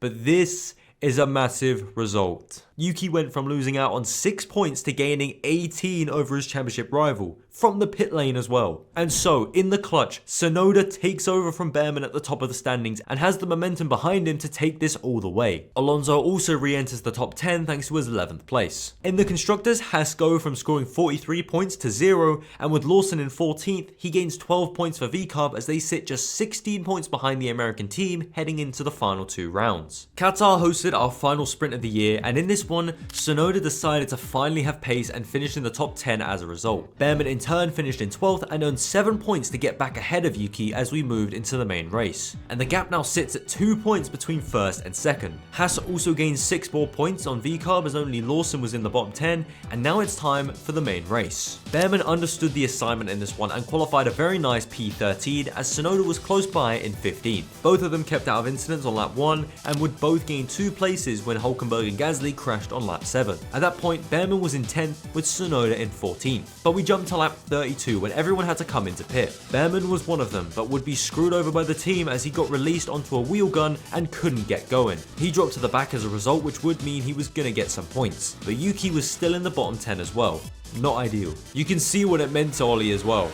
but this is a massive result. Yuki went from losing out on 6 points to gaining 18 over his championship rival, from the pit lane as well. And so, in the clutch, Tsunoda takes over from Behrman at the top of the standings and has the momentum behind him to take this all the way. Alonso also re-enters the top 10 thanks to his 11th place. In the Constructors, Haas go from scoring 43 points to 0, and with Lawson in 14th, he gains 12 points for VCarb as they sit just 16 points behind the American team heading into the final 2 rounds. Qatar hosted our final sprint of the year, and in this one, Tsunoda decided to finally have pace and finish in the top 10 as a result. Behrman in turn finished in 12th and earned 7 points to get back ahead of Yuki as we moved into the main race. And the gap now sits at 2 points between 1st and 2nd. Haas also gained 6 more points on VCarb as only Lawson was in the bottom 10, and now it's time for the main race. Behrman understood the assignment in this one and qualified a very nice P13 as Tsunoda was close by in 15th. Both of them kept out of incidents on lap 1 and would both gain 2 places when Hülkenberg and Gasly crashed on lap 7. At that point, Behrman was in 10th with Tsunoda in 14th. But we jumped to lap 32 when everyone had to come into pit. Behrman was one of them, but would be screwed over by the team as he got released onto a wheel gun and couldn't get going. He dropped to the back as a result, which would mean he was gonna get some points. But Yuki was still in the bottom 10 as well. Not ideal. You can see what it meant to Ollie as well.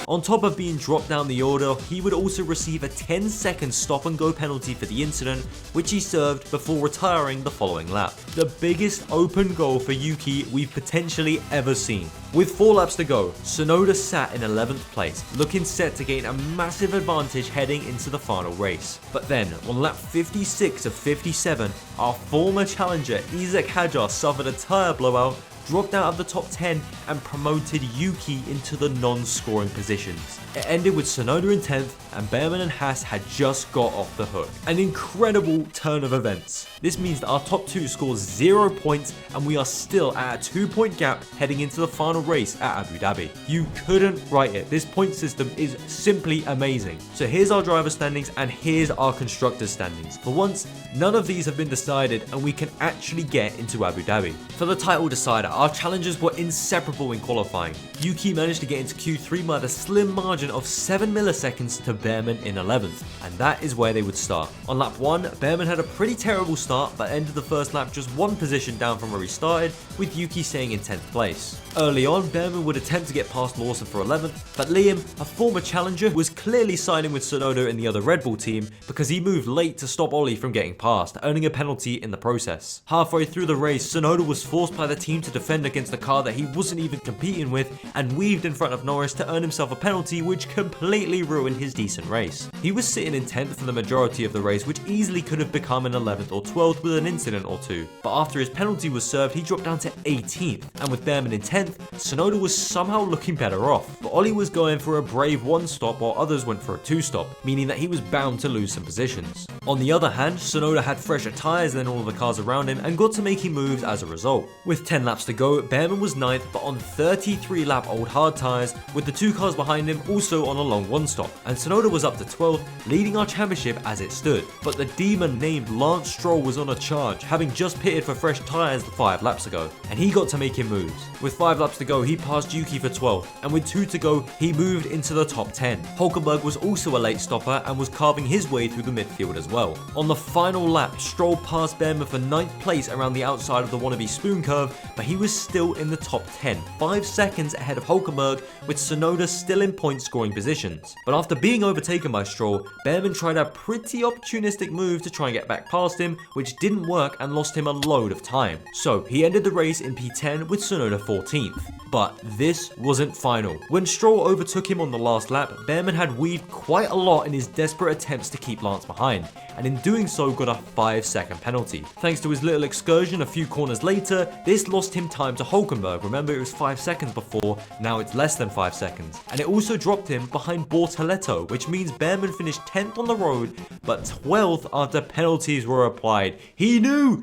On top of being dropped down the order, he would also receive a 10-second stop and go penalty for the incident, which he served before retiring the following lap. The biggest open goal for Yuki we've potentially ever seen. With 4 laps to go, Tsunoda sat in 11th place, looking set to gain a massive advantage heading into the final race. But then, on lap 56 of 57, our former challenger Isaac Hadjar suffered a tyre blowout, dropped out of the top 10 and promoted Yuki into the non-scoring positions. It ended with Tsunoda in 10th and Behrman and Haas had just got off the hook. An incredible turn of events. This means that our top 2 scores 0 points and we are still at a 2-point gap heading into the final race at Abu Dhabi. You couldn't write it. This point system is simply amazing. So here's our driver standings and here's our constructor standings. For once, none of these have been decided and we can actually get into Abu Dhabi. For the title decider, our challengers were inseparable in qualifying. Yuki managed to get into Q3 by the slim margin of 7 milliseconds to Behrman in 11th, and that is where they would start. On lap 1, Behrman had a pretty terrible start but ended the first lap just 1 position down from where he started, with Yuki staying in 10th place. Early on, Behrman would attempt to get past Lawson for 11th, but Liam, a former challenger, was clearly siding with Tsunoda in the other Red Bull team because he moved late to stop Ollie from getting past, earning a penalty in the process. Halfway through the race, Tsunoda was forced by the team to defend against a car that he wasn't even competing with and weaved in front of Norris to earn himself a penalty which completely ruined his decent race. He was sitting in 10th for the majority of the race, which easily could have become an 11th or 12th with an incident or 2. But after his penalty was served, he dropped down to 18th, and with Behrman in 10th, Tsunoda was somehow looking better off. But Ollie was going for a brave 1-stop while others went for a 2-stop, meaning that he was bound to lose some positions. On the other hand, Tsunoda had fresher tyres than all of the cars around him and got to making moves as a result. With 10 laps to go, Behrman was 9th but on 33 lap old hard tyres, with the 2 cars behind him also on a long 1-stop, and Tsunoda was up to 12th, leading our championship as it stood. But the demon named Lance Stroll was on a charge, having just pitted for fresh tyres 5 laps ago, and he got to making moves. With 5 laps to go, he passed Yuki for 12th, and with 2 to go, he moved into the top 10. Hülkenberg was also a late stopper and was carving his way through the midfield as well. On the final lap, Stroll passed Behrman for 9th place around the outside of the wannabe spoon curve, but he was still in the top 10, 5 seconds ahead of Hülkenberg, with Tsunoda still in point scoring positions. But after being overtaken by Stroll, Behrman tried a pretty opportunistic move to try and get back past him, which didn't work and lost him a load of time. So he ended the race in P10 with Tsunoda 14th. But this wasn't final. When Stroll overtook him on the last lap, Behrman had weaved quite a lot in his desperate attempts to keep Lance behind, and in doing so got a 5-second penalty. Thanks to his little excursion a few corners later, this lost him in time to Hulkenberg. Remember, it was 5 seconds before, now it's less than 5 seconds. And it also dropped him behind Bortoleto, which means Behrman finished 10th on the road, but 12th after penalties were applied. He knew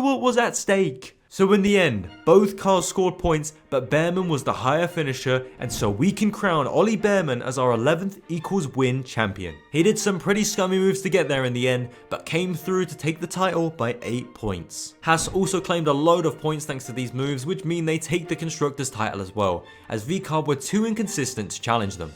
what was at stake. So in the end, both cars scored points, but Behrman was the higher finisher, and so we can crown Ollie Behrman as our 11th equals win champion. He did some pretty scummy moves to get there in the end, but came through to take the title by 8 points. Haas also claimed a load of points thanks to these moves, which mean they take the Constructors title as well, as VCARB were too inconsistent to challenge them.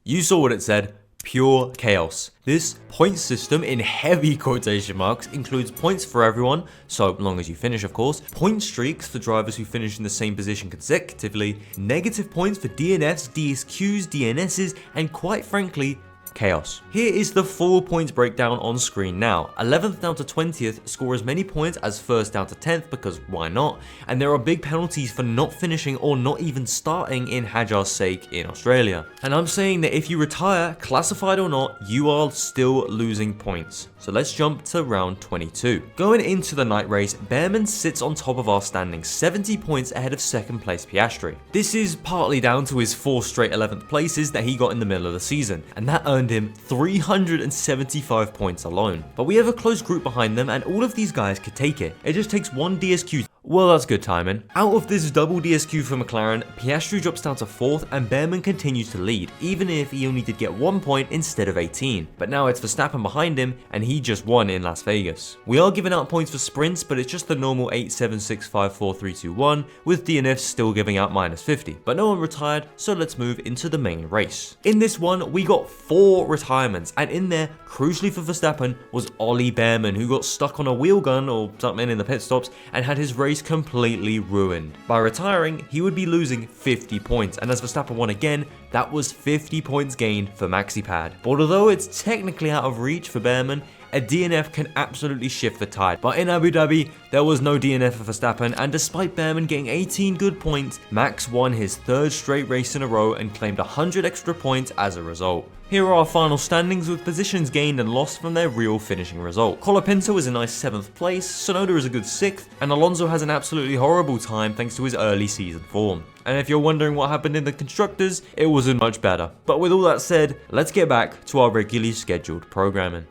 You saw what it said, pure chaos. This point system, in heavy quotation marks, includes points for everyone, so long as you finish of course, point streaks for drivers who finish in the same position consecutively, negative points for DNFs, DSQs, DNSs, and quite frankly, chaos. Here is the full points breakdown on screen now. 11th down to 20th score as many points as 1st down to 10th because why not? And there are big penalties for not finishing or not even starting in Hajar's sake in Australia. And I'm saying that if you retire, classified or not, you are still losing points. So let's jump to round 22. Going into the night race, Behrman sits on top of our standings, 70 points ahead of 2nd place Piastri. This is partly down to his 4 straight 11th places that he got in the middle of the season, and that earned him 375 points alone. But we have a close group behind them, and all of these guys could take it. It just takes one DSQ. Well, that's good timing. Out of this double DSQ for McLaren, Piastri drops down to 4th and Behrman continues to lead, even if he only did get 1 point instead of 18. But now it's Verstappen behind him and he just won in Las Vegas. We are giving out points for sprints, but it's just the normal 8, 7, 6, 5, 4, 3, 2, 1, with DNFs still giving out minus 50. But no one retired, so let's move into the main race. In this one, we got 4 retirements, and in there, crucially for Verstappen, was Ollie Behrman, who got stuck on a wheel gun or something in the pit stops and had his race completely ruined. By retiring, he would be losing 50 points, and as Verstappen won again, that was 50 points gained for MaxiPad. But although it's technically out of reach for Behrman, a DNF can absolutely shift the tide. But in Abu Dhabi, there was no DNF for Verstappen, and despite Behrman getting 18 good points, Max won his 3rd straight race in a row and claimed 100 extra points as a result. Here are our final standings with positions gained and lost from their real finishing result. Colapinto is a nice 7th place, Tsunoda is a good 6th, and Alonso has an absolutely horrible time thanks to his early season form. And if you're wondering what happened in the Constructors, it wasn't much better. But with all that said, let's get back to our regularly scheduled programming.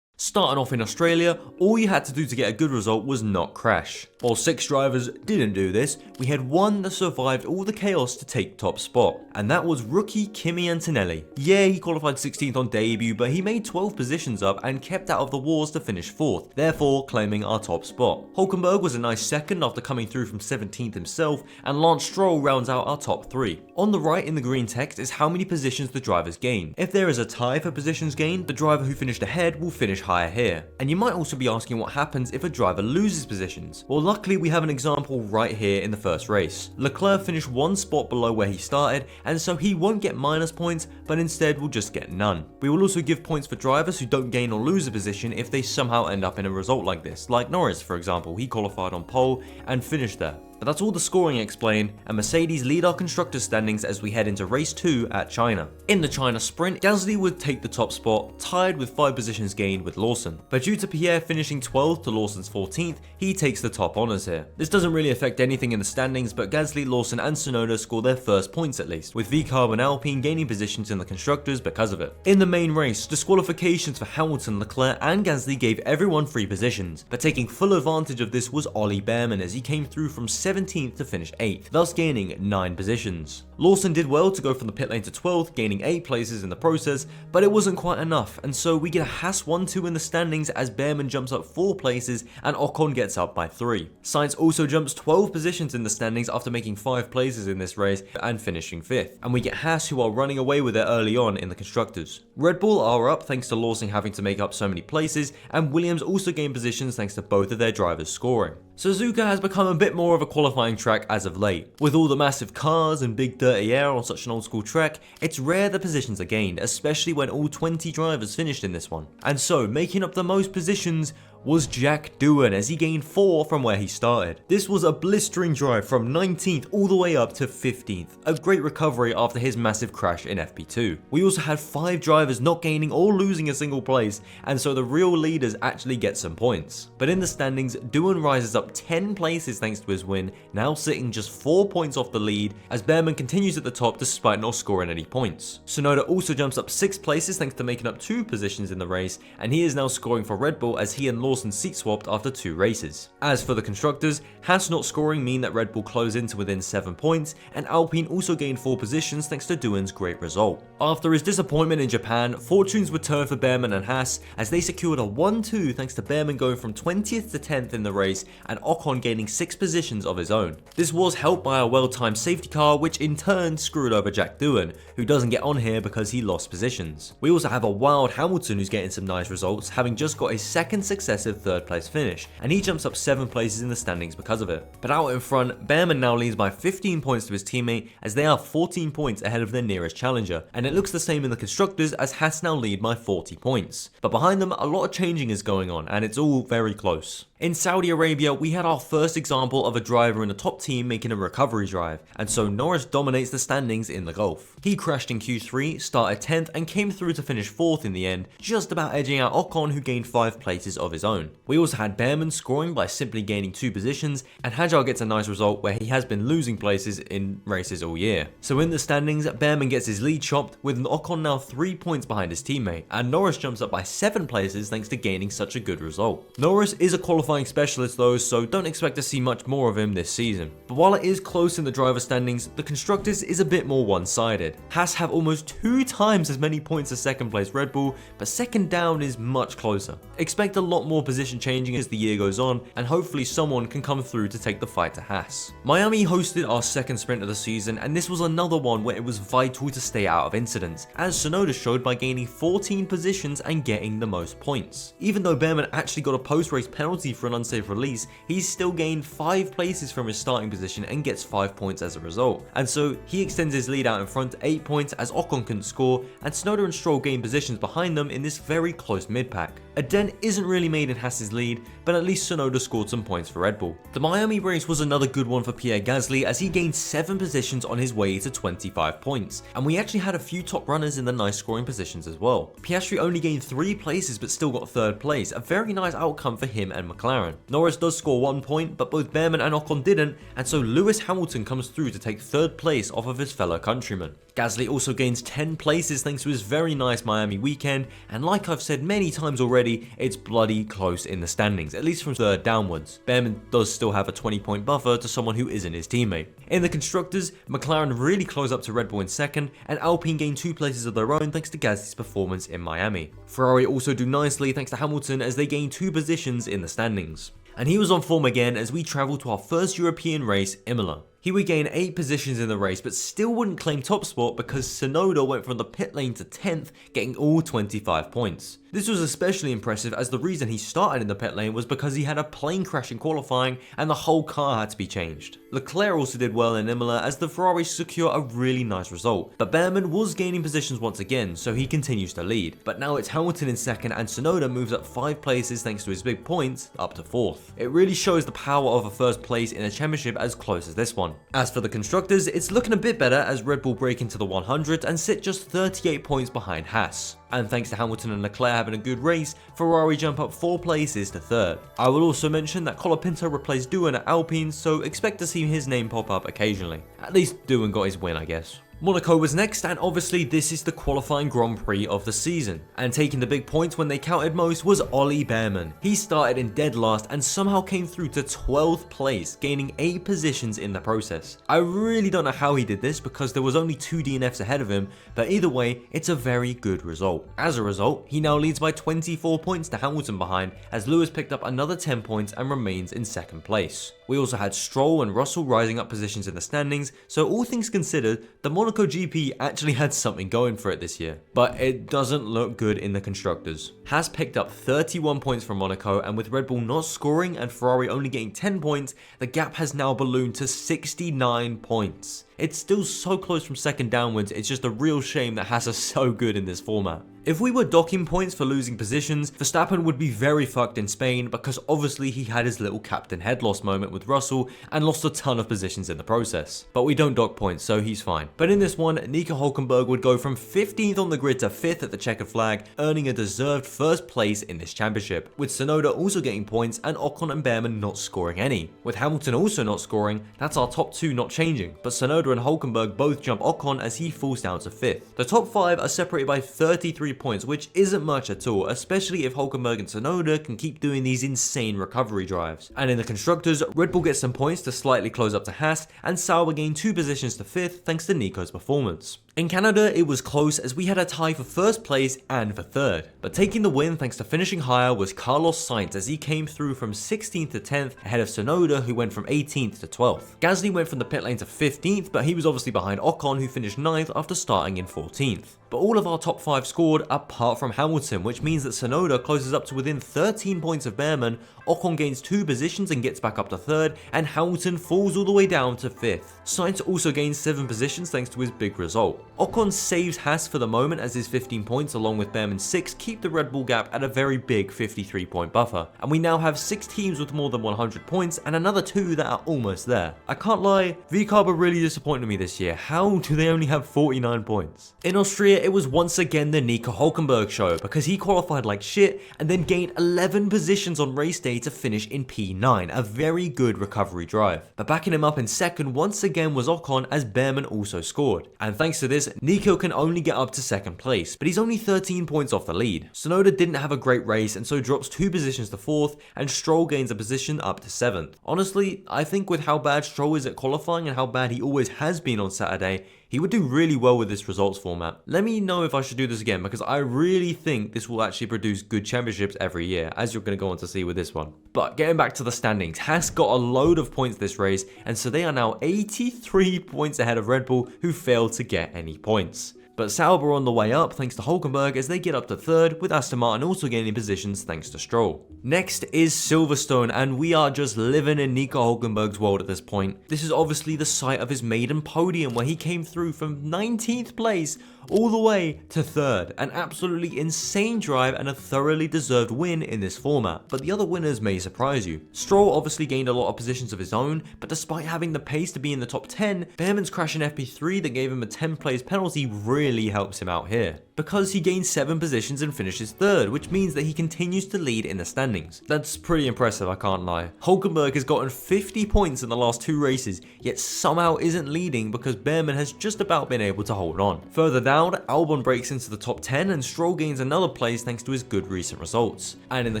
Starting off in Australia, all you had to do to get a good result was not crash. While 6 drivers didn't do this, we had one that survived all the chaos to take top spot, and that was rookie Kimi Antonelli. Yeah, he qualified 16th on debut, but he made 12 positions up and kept out of the wars to finish 4th, therefore claiming our top spot. Hulkenberg was a nice 2nd after coming through from 17th himself, and Lance Stroll rounds out our top 3. On the right in the green text is how many positions the drivers gain. If there is a tie for positions gained, the driver who finished ahead will finish higher here. And you might also be asking what happens if a driver loses positions. Well, luckily we have an example right here in the first race. Leclerc finished 1 spot below where he started, and so he won't get minus points, but instead will just get none. We will also give points for drivers who don't gain or lose a position if they somehow end up in a result like this, like Norris for example. He qualified on pole and finished there. But that's all the scoring explained, and Mercedes lead our constructors standings as we head into race 2 at China. In the China sprint, Gasly would take the top spot, tied with 5 positions gained with Lawson. But due to Pierre finishing 12th to Lawson's 14th, he takes the top honours here. This doesn't really affect anything in the standings, but Gasly, Lawson and Tsunoda score their first points at least, with VCARB and Alpine gaining positions in the constructors because of it. In the main race, disqualifications for Hamilton, Leclerc and Gasly gave everyone 3 positions, but taking full advantage of this was Ollie Behrman as he came through from 17th to finish 8th, thus gaining 9 positions. Lawson did well to go from the pit lane to 12th, gaining 8 places in the process, but it wasn't quite enough, and so we get a Haas 1-2 in the standings as Behrman jumps up 4 places and Ocon gets up by 3. Sainz also jumps 12 positions in the standings after making 5 places in this race and finishing 5th, and we get Haas who are running away with it early on in the constructors. Red Bull are up thanks to Lawson having to make up so many places, and Williams also gained positions thanks to both of their drivers scoring. Suzuka has become a bit more of a qualifying track as of late. With all the massive cars and big dirty air on such an old school track, it's rare that positions are gained, especially when all 20 drivers finished in this one. And so, making up the most positions was Jack Doohan, as he gained 4 from where he started. This was a blistering drive from 19th all the way up to 15th, a great recovery after his massive crash in FP2. We also had 5 drivers not gaining or losing a single place, and so the real leaders actually get some points. But in the standings, Doohan rises up 10 places thanks to his win, now sitting just 4 points off the lead, as Behrman continues at the top despite not scoring any points. Tsunoda also jumps up 6 places thanks to making up 2 positions in the race, and he is now scoring for Red Bull as he and Lawson seat swapped after 2 races. As for the constructors, Haas not scoring mean that Red Bull close in to within 7 points, and Alpine also gained 4 positions thanks to Doohan's great result. After his disappointment in Japan, fortunes would turn for Behrman and Haas as they secured a 1-2 thanks to Behrman going from 20th to 10th in the race and Ocon gaining 6 positions of his own. This was helped by a well-timed safety car, which in turn screwed over Jack Doohan, who doesn't get on here because he lost positions. We also have a wild Hamilton who's getting some nice results, having just got his second successive 3rd place finish, and he jumps up 7 places in the standings because of it. But out in front, Behrman now leads by 15 points to his teammate as they are 14 points ahead of their nearest challenger, and it looks the same in the constructors as Haas now lead by 40 points. But behind them, a lot of changing is going on, and it's all very close. In Saudi Arabia, we had our first example of a driver in the top team making a recovery drive, and so Norris dominates the standings in the Gulf. He crashed in Q3, started 10th, and came through to finish 4th in the end, just about edging out Ocon, who gained 5 places of his own. We also had Behrman scoring by simply gaining 2 positions, and Hajar gets a nice result where he has been losing places in races all year. So in the standings, Behrman gets his lead chopped, with Ocon now 3 points behind his teammate, and Norris jumps up by 7 places thanks to gaining such a good result. Norris is a qualifying specialist though, so don't expect to see much more of him this season. But while it is close in the driver standings, the constructors is a bit more one-sided. Haas have almost 2 times as many points as second place Red Bull, but second down is much closer. Expect a lot more position changing as the year goes on, and hopefully someone can come through to take the fight to Haas. Miami hosted our second sprint of the season, and this was another one where it was vital to stay out of incidents, as Tsunoda showed by gaining 14 positions and getting the most points. Even though Behrman actually got a post-race penalty for an unsafe release, he's still gained 5 places from his starting position and gets 5 points as a result. And so he extends his lead out in front to 8 points as Ocon couldn't score, and Tsunoda and Stroll gain positions behind them in this very close mid-pack. A dent isn't really made in Haas's lead, but at least Tsunoda scored some points for Red Bull. The Miami race was another good one for Pierre Gasly as he gained 7 positions on his way to 25 points, and we actually had a few top runners in the nice scoring positions as well. Piastri only gained 3 places but still got 3rd place, a very nice outcome for him and McLaren. Norris does score 1 point, but both Behrman and Ocon didn't, and so Lewis Hamilton comes through to take 3rd place off of his fellow countryman. Gasly also gains 10 places thanks to his very nice Miami weekend, and like I've said many times already, it's bloody close in the standings, at least from 3rd downwards. Behrman does still have a 20-point buffer to someone who isn't his teammate. In the constructors, McLaren really close up to Red Bull in 2nd, and Alpine gain 2 places of their own thanks to Gasly's performance in Miami. Ferrari also do nicely thanks to Hamilton as they gain 2 positions in the standings. And he was on form again as we travel to our first European race, Imola. He would gain 8 positions in the race, but still wouldn't claim top spot because Tsunoda went from the pit lane to 10th, getting all 25 points. This was especially impressive as the reason he started in the pit lane was because he had a plane crash in qualifying and the whole car had to be changed. Leclerc also did well in Imola as the Ferraris secure a really nice result, but Behrman was gaining positions once again, so he continues to lead. But now it's Hamilton in 2nd and Tsunoda moves up 5 places thanks to his big points, up to 4th. It really shows the power of a 1st place in a championship as close as this one. As for the constructors, it's looking a bit better as Red Bull break into the 100 and sit just 38 points behind Haas. And thanks to Hamilton and Leclerc having a good race, Ferrari jump up 4 places to 3rd. I will also mention that Colapinto replaced Doohan at Alpine, so expect to see his name pop up occasionally. At least Doohan got his win, I guess. Monaco was next, and obviously this is the qualifying Grand Prix of the season. And taking the big points when they counted most was Ollie Behrman. He started in dead last and somehow came through to 12th place, gaining 8 positions in the process. I really don't know how he did this because there was only 2 DNFs ahead of him, but either way, it's a very good result. As a result, he now leads by 24 points to Hamilton behind, as Lewis picked up another 10 points and remains in 2nd place. We also had Stroll and Russell rising up positions in the standings, so all things considered, the Monaco GP actually had something going for it this year. But it doesn't look good in the constructors. Haas picked up 31 points from Monaco, and with Red Bull not scoring and Ferrari only getting 10 points, the gap has now ballooned to 69 points. It's still so close from second downwards, it's just a real shame that Haas are so good in this format. If we were docking points for losing positions, Verstappen would be very fucked in Spain because obviously he had his little captain head loss moment with Russell and lost a ton of positions in the process. But we don't dock points, so he's fine. But in this one, Nico Hülkenberg would go from 15th on the grid to 5th at the checkered flag, earning a deserved first place in this championship, with Tsunoda also getting points and Ocon and Behrman not scoring any. With Hamilton also not scoring, that's our top 2 not changing, but Tsunoda and Hülkenberg both jump Ocon as he falls down to 5th. The top 5 are separated by 33 points, which isn't much at all, especially if Hülkenberg and Tsunoda can keep doing these insane recovery drives. And in the constructors, Red Bull gets some points to slightly close up to Haas, and Sauber gain 2 positions to 5th thanks to Nico's performance. In Canada, it was close as we had a tie for first place and for third, but taking the win thanks to finishing higher was Carlos Sainz as he came through from 16th to 10th ahead of Tsunoda, who went from 18th to 12th. Gasly went from the pit lane to 15th, but he was obviously behind Ocon, who finished 9th after starting in 14th. But all of our top 5 scored apart from Hamilton, which means that Tsunoda closes up to within 13 points of Behrman, Ocon gains 2 positions and gets back up to 3rd, and Hamilton falls all the way down to 5th. Sainz also gains 7 positions thanks to his big result. Ocon saves Haas for the moment as his 15 points along with Behrman's 6 keep the Red Bull gap at a very big 53 point buffer, and we now have 6 teams with more than 100 points and another 2 that are almost there. I can't lie, VCarb are really disappointed me this year. How do they only have 49 points? In Austria, it was once again the Nico Hülkenberg show because he qualified like shit and then gained 11 positions on race day to finish in P9, a very good recovery drive. But backing him up in second once again was Ocon as Behrman also scored. And thanks to this, Nico can only get up to second place, but he's only 13 points off the lead. Tsunoda didn't have a great race and so drops 2 positions to 4th, and Stroll gains a position up to 7th. Honestly, I think with how bad Stroll is at qualifying and how bad he always has been on Saturday, he would do really well with this results format. Let me know if I should do this again because I really think this will actually produce good championships every year, as you're going to go on to see with this one. But getting back to the standings, Haas got a load of points this race, and so they are now 83 points ahead of Red Bull, who failed to get any points. But Sauber are on the way up thanks to Hülkenberg as they get up to 3rd, with Aston Martin also gaining positions thanks to Stroll. Next is Silverstone, and we are just living in Nico Hülkenberg's world at this point. This is obviously the site of his maiden podium where he came through from 19th place all the way to 3rd. An absolutely insane drive and a thoroughly deserved win in this format, but the other winners may surprise you. Stroll obviously gained a lot of positions of his own, but despite having the pace to be in the top 10, Behrman's crash in FP3 that gave him a 10 place penalty really helps him out here, because he gains 7 positions and finishes 3rd, which means that he continues to lead in the standings. That's pretty impressive, I can't lie. Hülkenberg has gotten 50 points in the last 2 races, yet somehow isn't leading because Behrman has just about been able to hold on. Further down, Albon breaks into the top 10 and Stroll gains another place thanks to his good recent results. And in the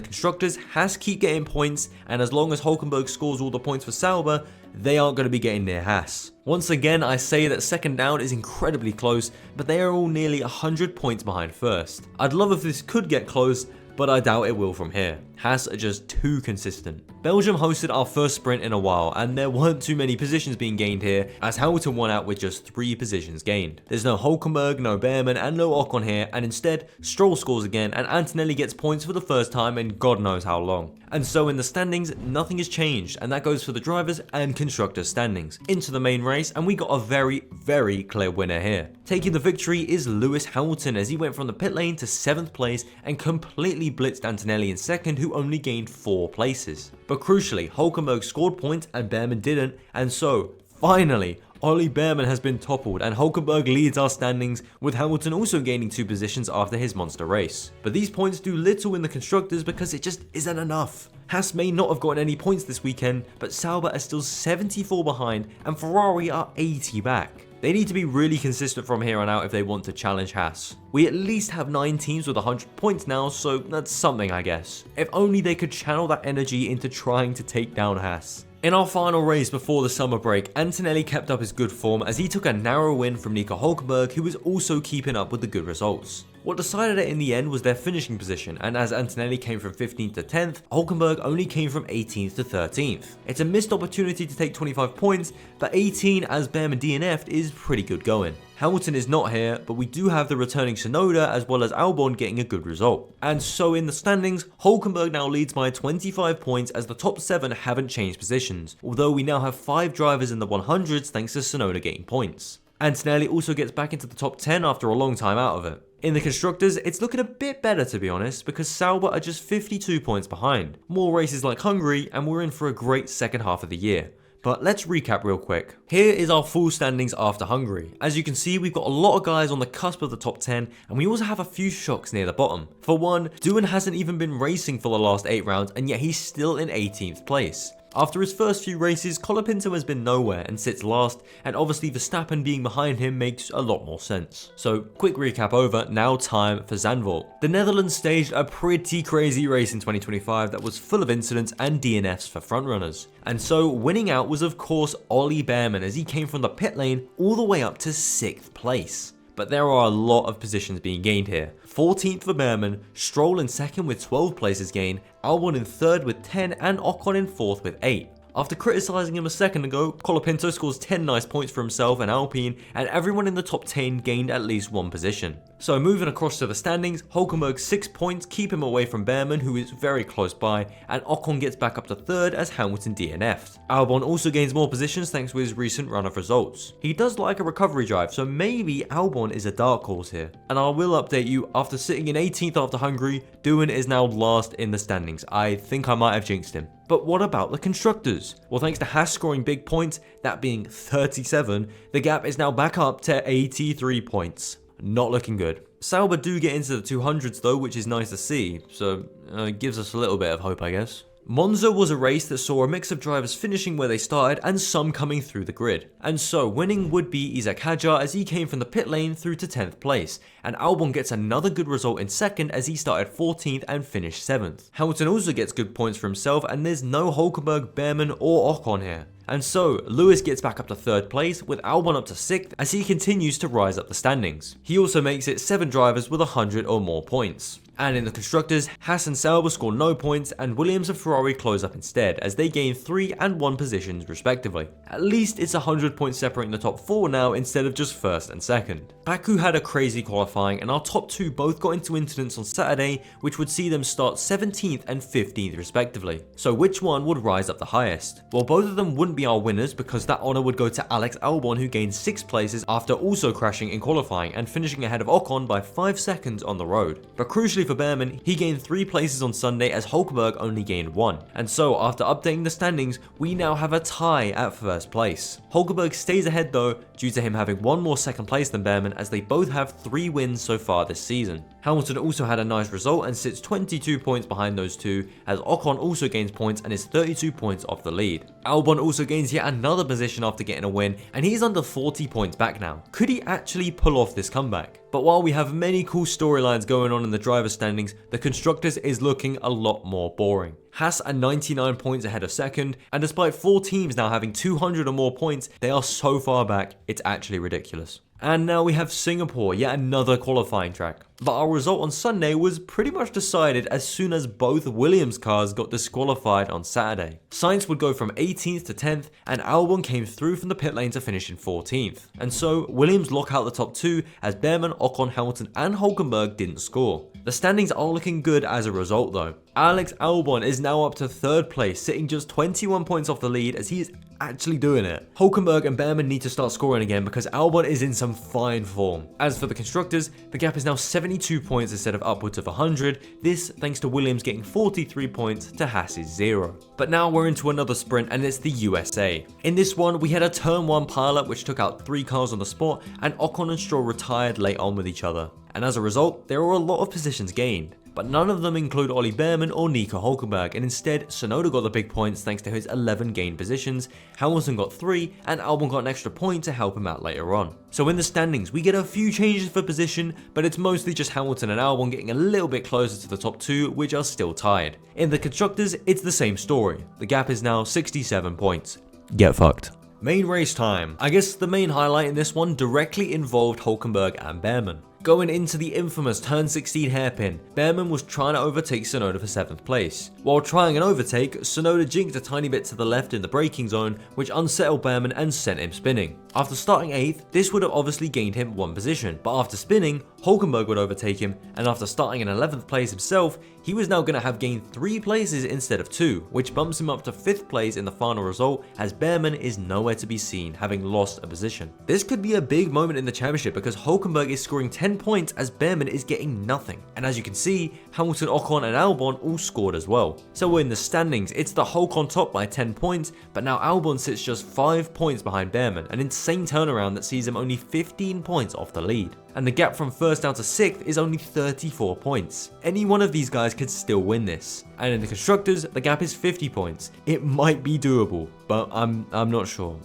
constructors, Haas keep getting points, and as long as Hülkenberg scores all the points for Sauber, they aren't going to be getting near Haas. Once again, I say that second down is incredibly close, but they are all nearly 100 points behind first. I'd love if this could get close, but I doubt it will from here. Haas are just too consistent. Belgium hosted our first sprint in a while, and there weren't too many positions being gained here, as Hamilton won out with just 3 positions gained. There's no Hülkenberg, no Behrman, and no Ocon here, and instead, Stroll scores again, and Antonelli gets points for the first time in God knows how long. And so in the standings, nothing has changed, and that goes for the drivers and constructors standings. Into the main race, and we got a very, very clear winner here. Taking the victory is Lewis Hamilton, as he went from the pit lane to 7th place and completely blitzed Antonelli in second, who only gained 4 places. But crucially, Hülkenberg scored points and Behrman didn't, and so, finally, Ollie Behrman has been toppled and Hülkenberg leads our standings, with Hamilton also gaining 2 positions after his monster race. But these points do little in the constructors because it just isn't enough. Haas may not have gotten any points this weekend, but Sauber are still 74 behind and Ferrari are 80 back. They need to be really consistent from here on out if they want to challenge Haas. We at least have 9 teams with 100 points now, so that's something, I guess. If only they could channel that energy into trying to take down Haas. In our final race before the summer break, Antonelli kept up his good form as he took a narrow win from Nico Hülkenberg, who was also keeping up with the good results. What decided it in the end was their finishing position, and as Antonelli came from 15th to 10th, Hülkenberg only came from 18th to 13th. It's a missed opportunity to take 25 points, but 18 as Behrman DNF'd is pretty good going. Hamilton is not here, but we do have the returning Tsunoda as well as Albon getting a good result. And so in the standings, Hülkenberg now leads by 25 points as the top 7 haven't changed positions, although we now have 5 drivers in the 100s thanks to Tsunoda getting points. Antonelli also gets back into the top 10 after a long time out of it. In the Constructors, it's looking a bit better to be honest, because Sauber are just 52 points behind. More races like Hungary, and we're in for a great second half of the year. But let's recap real quick. Here is our full standings after Hungary. As you can see, we've got a lot of guys on the cusp of the top 10, and we also have a few shocks near the bottom. For one, Doohan hasn't even been racing for the last 8 rounds, and yet he's still in 18th place. After his first few races, Colapinto has been nowhere and sits last, and obviously Verstappen being behind him makes a lot more sense. So quick recap over, now time for Zandvoort. The Netherlands staged a pretty crazy race in 2025 that was full of incidents and DNFs for frontrunners. And so winning out was of course Ollie Bearman as he came from the pit lane all the way up to 6th place. But there are a lot of positions being gained here. 14th for Bearman, Stroll in 2nd with 12 places gained, Albon in 3rd with 10 and Ocon in 4th with 8. After criticising him a second ago, Colapinto scores 10 nice points for himself and Alpine, and everyone in the top 10 gained at least 1 position. So moving across to the standings, Hülkenberg 6 points keep him away from Bearman, who is very close by, and Ocon gets back up to 3rd as Hamilton DNF'd. Albon also gains more positions thanks to his recent run of results. He does like a recovery drive, so maybe Albon is a dark horse here. And I will update you, after sitting in 18th after Hungary, Doohan is now last in the standings. I think I might have jinxed him. But what about the Constructors? Well, thanks to Haas scoring big points, that being 37, the gap is now back up to 83 points. Not looking good. Sauber do get into the 200s though, which is nice to see, so it gives us a little bit of hope, I guess. Monza was a race that saw a mix of drivers finishing where they started and some coming through the grid. And so winning would be Isaac Hadjar as he came from the pit lane through to 10th place, and Albon gets another good result in 2nd as he started 14th and finished 7th. Hamilton also gets good points for himself, and there's no Hülkenberg, Bearman or Ocon here. And so, Lewis gets back up to 3rd place, with Albon up to 6th as he continues to rise up the standings. He also makes it 7 drivers with 100 or more points. And in the Constructors, Haas and Sauber score no points, and Williams and Ferrari close up instead, as they gain 3 and 1 positions respectively. At least it's 100 points separating the top 4 now instead of just 1st and 2nd. Baku had a crazy qualifying, and our top 2 both got into incidents on Saturday, which would see them start 17th and 15th respectively. So which one would rise up the highest? Well, both of them wouldn't be our winners, because that honour would go to Alex Albon, who gained 6 places after also crashing in qualifying and finishing ahead of Ocon by 5 seconds on the road. But crucially for Bearman, he gained 3 places on Sunday as Hülkenberg only gained 1. And so after updating the standings, we now have a tie at 1st place. Hülkenberg stays ahead though, due to him having 1 more 2nd place than Bearman, as they both have 3 wins so far this season. Hamilton also had a nice result and sits 22 points behind those two, as Ocon also gains points and is 32 points off the lead. Albon also gains yet another position after getting a win, and he's under 40 points back now. Could he actually pull off this comeback? But while we have many cool storylines going on in the driver standings, the Constructors is looking a lot more boring. Haas are 99 points ahead of 2nd, and despite 4 teams now having 200 or more points, they are so far back, it's actually ridiculous. And now we have Singapore, yet another qualifying track. But our result on Sunday was pretty much decided as soon as both Williams cars got disqualified on Saturday. Sainz would go from 18th to 10th, and Albon came through from the pit lane to finish in 14th. And so Williams lock out the top 2 as Bearman, Ocon, Hamilton and Hülkenberg didn't score. The standings are looking good as a result though. Alex Albon is now up to 3rd place, sitting just 21 points off the lead as he is actually doing it. Hülkenberg and Bearman need to start scoring again because Albon is in some fine form. As for the Constructors, the gap is now 72 points instead of upwards of 100, this thanks to Williams getting 43 points to Haas's 0. But now we're into another sprint, and it's the USA. In this one, we had a turn 1 pileup which took out 3 cars on the spot, and Ocon and Stroll retired late on with each other. And as a result, there were a lot of positions gained. But none of them include Ollie Bearman or Nico Hülkenberg, and instead Tsunoda got the big points thanks to his 11 gained positions, Hamilton got 3, and Albon got an extra point to help him out later on. So in the standings, we get a few changes for position, but it's mostly just Hamilton and Albon getting a little bit closer to the top 2, which are still tied. In the Constructors, it's the same story. The gap is now 67 points. Get fucked. Main race time. I guess the main highlight in this one directly involved Hülkenberg and Bearman. Going into the infamous turn 16 hairpin, Behrman was trying to overtake Tsunoda for 7th place. While trying an overtake, Tsunoda jinked a tiny bit to the left in the braking zone, which unsettled Behrman and sent him spinning. After starting 8th, this would have obviously gained him 1 position, but after spinning, Hulkenberg would overtake him, and after starting in 11th place himself, he was now going to have gained 3 places instead of 2, which bumps him up to 5th place in the final result, as Behrman is nowhere to be seen, having lost a position. This could be a big moment in the championship because Hulkenberg is scoring 10 points as Behrman is getting nothing. And as you can see, Hamilton, Ocon and Albon all scored as well. So we're in the standings, it's the Hulk on top by 10 points, but now Albon sits just 5 points behind Behrman, an insane turnaround that sees him only 15 points off the lead. And the gap from 1st down to 6th is only 34 points. Any one of these guys could still win this. And in the constructors, the gap is 50 points. It might be doable, but I'm not sure.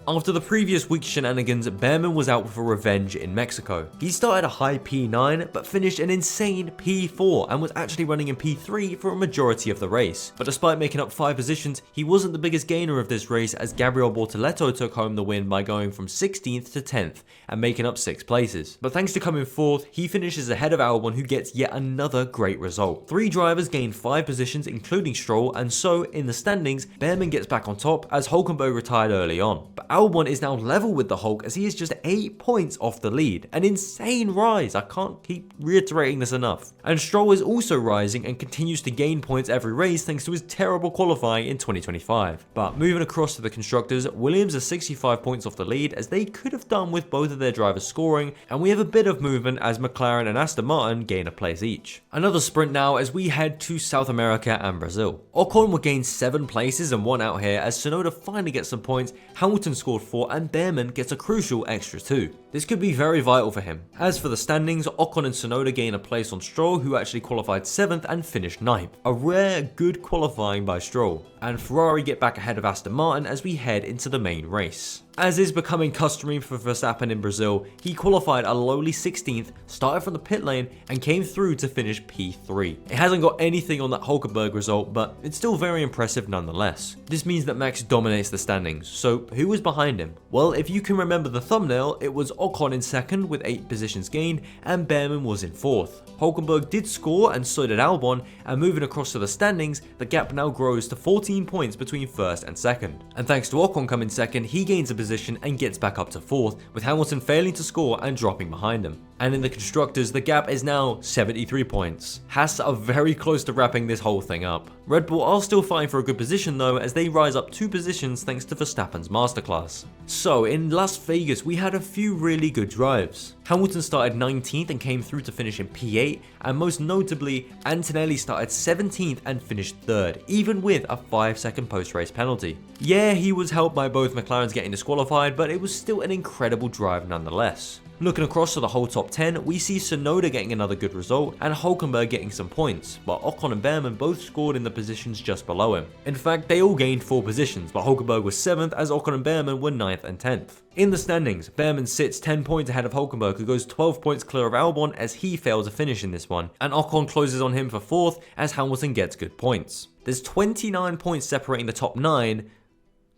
After the previous week's shenanigans, Behrman was out for revenge in Mexico. He started a high P9, but finished an insane P4 and was actually running in P3 for a majority of the race. But despite making up 5 positions, he wasn't the biggest gainer of this race as Gabriel Bortoleto took home the win by going from 16th to 10th and making up 6 places. But thanks to coming 4th, he finishes ahead of Albon, who gets yet another great result. 3 drivers gained 5 positions including Stroll, and so in the standings, Behrman gets back on top as Hulkenberg retired early on. But Albon is now level with the Hulk as he is just 8 points off the lead. An insane rise, I can't keep reiterating this enough. And Stroll is also rising and continues to gain points every race thanks to his terrible qualifying in 2025. But moving across to the constructors, Williams are 65 points off the lead as they could have done with both of their drivers scoring, and we have a bit of movement as McLaren and Aston Martin gain a place each. Another sprint now as we head to South America and Brazil. Ocon will gain 7 places and 1 out here as Tsunoda finally gets some points, Hamilton scored 4 and Behrman gets a crucial extra 2. This could be very vital for him. As for the standings, Ocon and Tsunoda gain a place on Stroll, who actually qualified 7th and finished 9th. A rare good qualifying by Stroll. And Ferrari get back ahead of Aston Martin as we head into the main race. As is becoming customary for Verstappen in Brazil, he qualified a lowly 16th, started from the pit lane and came through to finish P3. It hasn't got anything on that Hulkenberg result, but it's still very impressive nonetheless. This means that Max dominates the standings, so who was behind him? Well, if you can remember the thumbnail, it was Ocon in 2nd with 8 positions gained and Behrman was in 4th. Hulkenberg did score and so did Albon, and moving across to the standings, the gap now grows to 14 points between 1st and 2nd. And thanks to Ocon coming 2nd, he gains a position and gets back up to 4th, with Hamilton failing to score and dropping behind him. And in the constructors, the gap is now 73 points. Haas are very close to wrapping this whole thing up. Red Bull are still fighting for a good position though, as they rise up 2 positions thanks to Verstappen's masterclass. So in Las Vegas, we had a few really good drives. Hamilton started 19th and came through to finish in P8, and most notably, Antonelli started 17th and finished 3rd, even with a 5-second post-race penalty. Yeah, he was helped by both McLarens getting disqualified, but it was still an incredible drive nonetheless. Looking across to the whole top 10, we see Tsunoda getting another good result and Hulkenberg getting some points, but Ocon and Behrman both scored in the positions just below him. In fact, they all gained 4 positions, but Hulkenberg was 7th as Ocon and Behrman were 9th and 10th. In the standings, Behrman sits 10 points ahead of Hulkenberg, who goes 12 points clear of Albon as he failed to finish in this one, and Ocon closes on him for 4th as Hamilton gets good points. There's 29 points separating the top 9.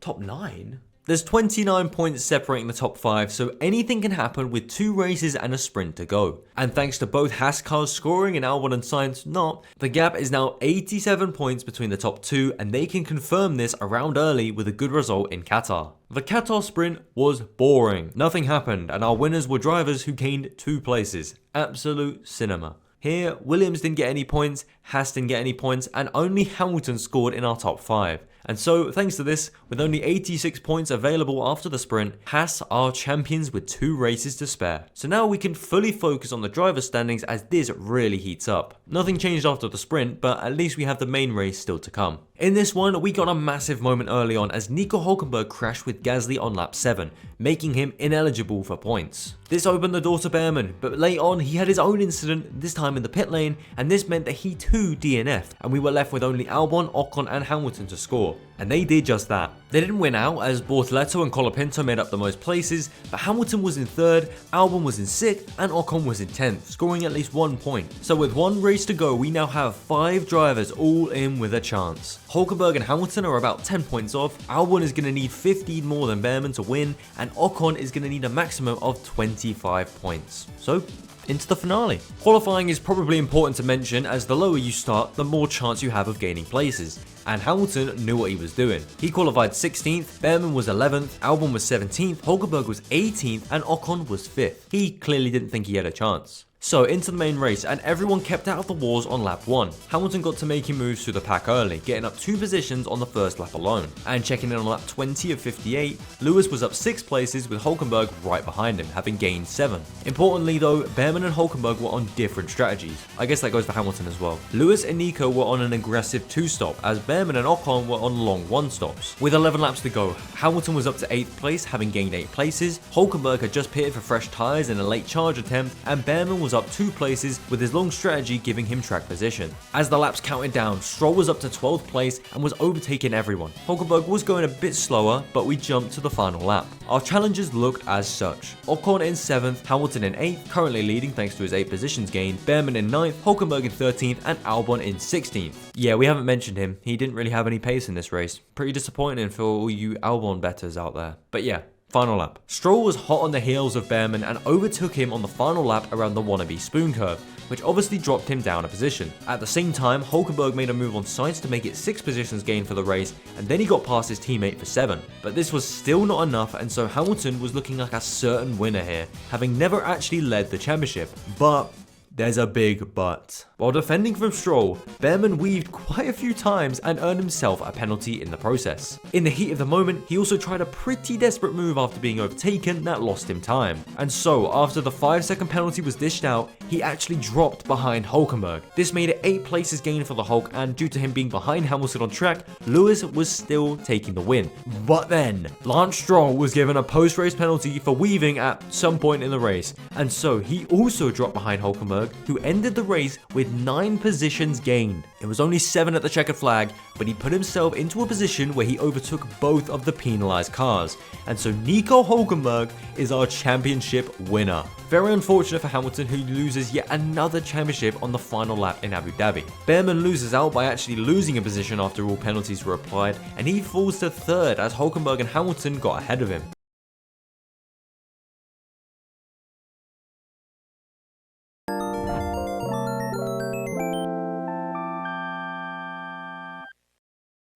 Top 9? There's 29 points separating the top 5, so anything can happen with 2 races and a sprint to go. And thanks to both Haas cars scoring and Albon and Sainz not, the gap is now 87 points between the top 2, and they can confirm this around early with a good result in Qatar. The Qatar sprint was boring. Nothing happened, and our winners were drivers who gained 2 places. Absolute cinema. Here, Williams didn't get any points, Haas didn't get any points, and only Hamilton scored in our top 5. And so, thanks to this, with only 86 points available after the sprint, Haas are champions with 2 races to spare. So now we can fully focus on the driver standings as this really heats up. Nothing changed after the sprint, but at least we have the main race still to come. In this one, we got a massive moment early on as Nico Hulkenberg crashed with Gasly on lap 7, making him ineligible for points. This opened the door to Behrman, but late on he had his own incident, this time in the pit lane, and this meant that he too DNF'd, and we were left with only Albon, Ocon and Hamilton to score. And they did just that. They didn't win out as Bortoleto and Colapinto made up the most places, but Hamilton was in 3rd, Albon was in 6th, and Ocon was in 10th, scoring at least 1 point. So with 1 race to go, we now have 5 drivers all in with a chance. Hulkenberg and Hamilton are about 10 points off, Albon is going to need 15 more than Behrman to win, and Ocon is going to need a maximum of 25 points. So into the finale. Qualifying is probably important to mention, as the lower you start, the more chance you have of gaining places. And Hamilton knew what he was doing. He qualified 16th, Behrman was 11th, Albon was 17th, Hulkenberg was 18th, and Ocon was 5th. He clearly didn't think he had a chance. So into the main race, and everyone kept out of the wars on lap 1. Hamilton got to making moves through the pack early, getting up 2 positions on the first lap alone. And checking in on lap 20 of 58, Lewis was up 6 places with Hulkenberg right behind him, having gained 7. Importantly though, Behrman and Hulkenberg were on different strategies. I guess that goes for Hamilton as well. Lewis and Nico were on an aggressive 2-stop, as Behrman and Ocon were on long 1-stops. With 11 laps to go, Hamilton was up to 8th place, having gained 8 places, Hulkenberg had just pitted for fresh tyres in a late charge attempt, and Behrman was up 2 places with his long strategy giving him track position. As the laps counted down, Stroll was up to 12th place and was overtaking everyone. Hulkenberg was going a bit slower, but we jumped to the final lap. Our challenges looked as such. Ocon in 7th, Hamilton in 8th, currently leading thanks to his 8 positions gained, Behrman in 9th, Hulkenberg in 13th, and Albon in 16th. Yeah, we haven't mentioned him. He didn't really have any pace in this race. Pretty disappointing for all you Albon betters out there. But yeah. Final lap. Stroll was hot on the heels of Behrman and overtook him on the final lap around the wannabe spoon curve, which obviously dropped him down a position. At the same time, Hulkenberg made a move on sides to make it 6 positions gained for the race, and then he got past his teammate for 7. But this was still not enough, and so Hamilton was looking like a certain winner here, having never actually led the championship. But there's a big but. While defending from Stroll, Behrman weaved quite a few times and earned himself a penalty in the process. In the heat of the moment, he also tried a pretty desperate move after being overtaken that lost him time. And so, after the 5-second penalty was dished out, he actually dropped behind Hulkenberg. This made it 8 places gained for the Hulk, and due to him being behind Hamilton on track, Lewis was still taking the win. But then, Lance Stroll was given a post-race penalty for weaving at some point in the race, and so he also dropped behind Hulkenberg, who ended the race with 9 positions gained. It was only 7 at the checkered flag, but he put himself into a position where he overtook both of the penalised cars, and so Nico Hulkenberg is our championship winner. Very unfortunate for Hamilton, who loses yet another championship on the final lap in Abu Dhabi. Behrman loses out by actually losing a position after all penalties were applied, and he falls to 3rd as Hulkenberg and Hamilton got ahead of him.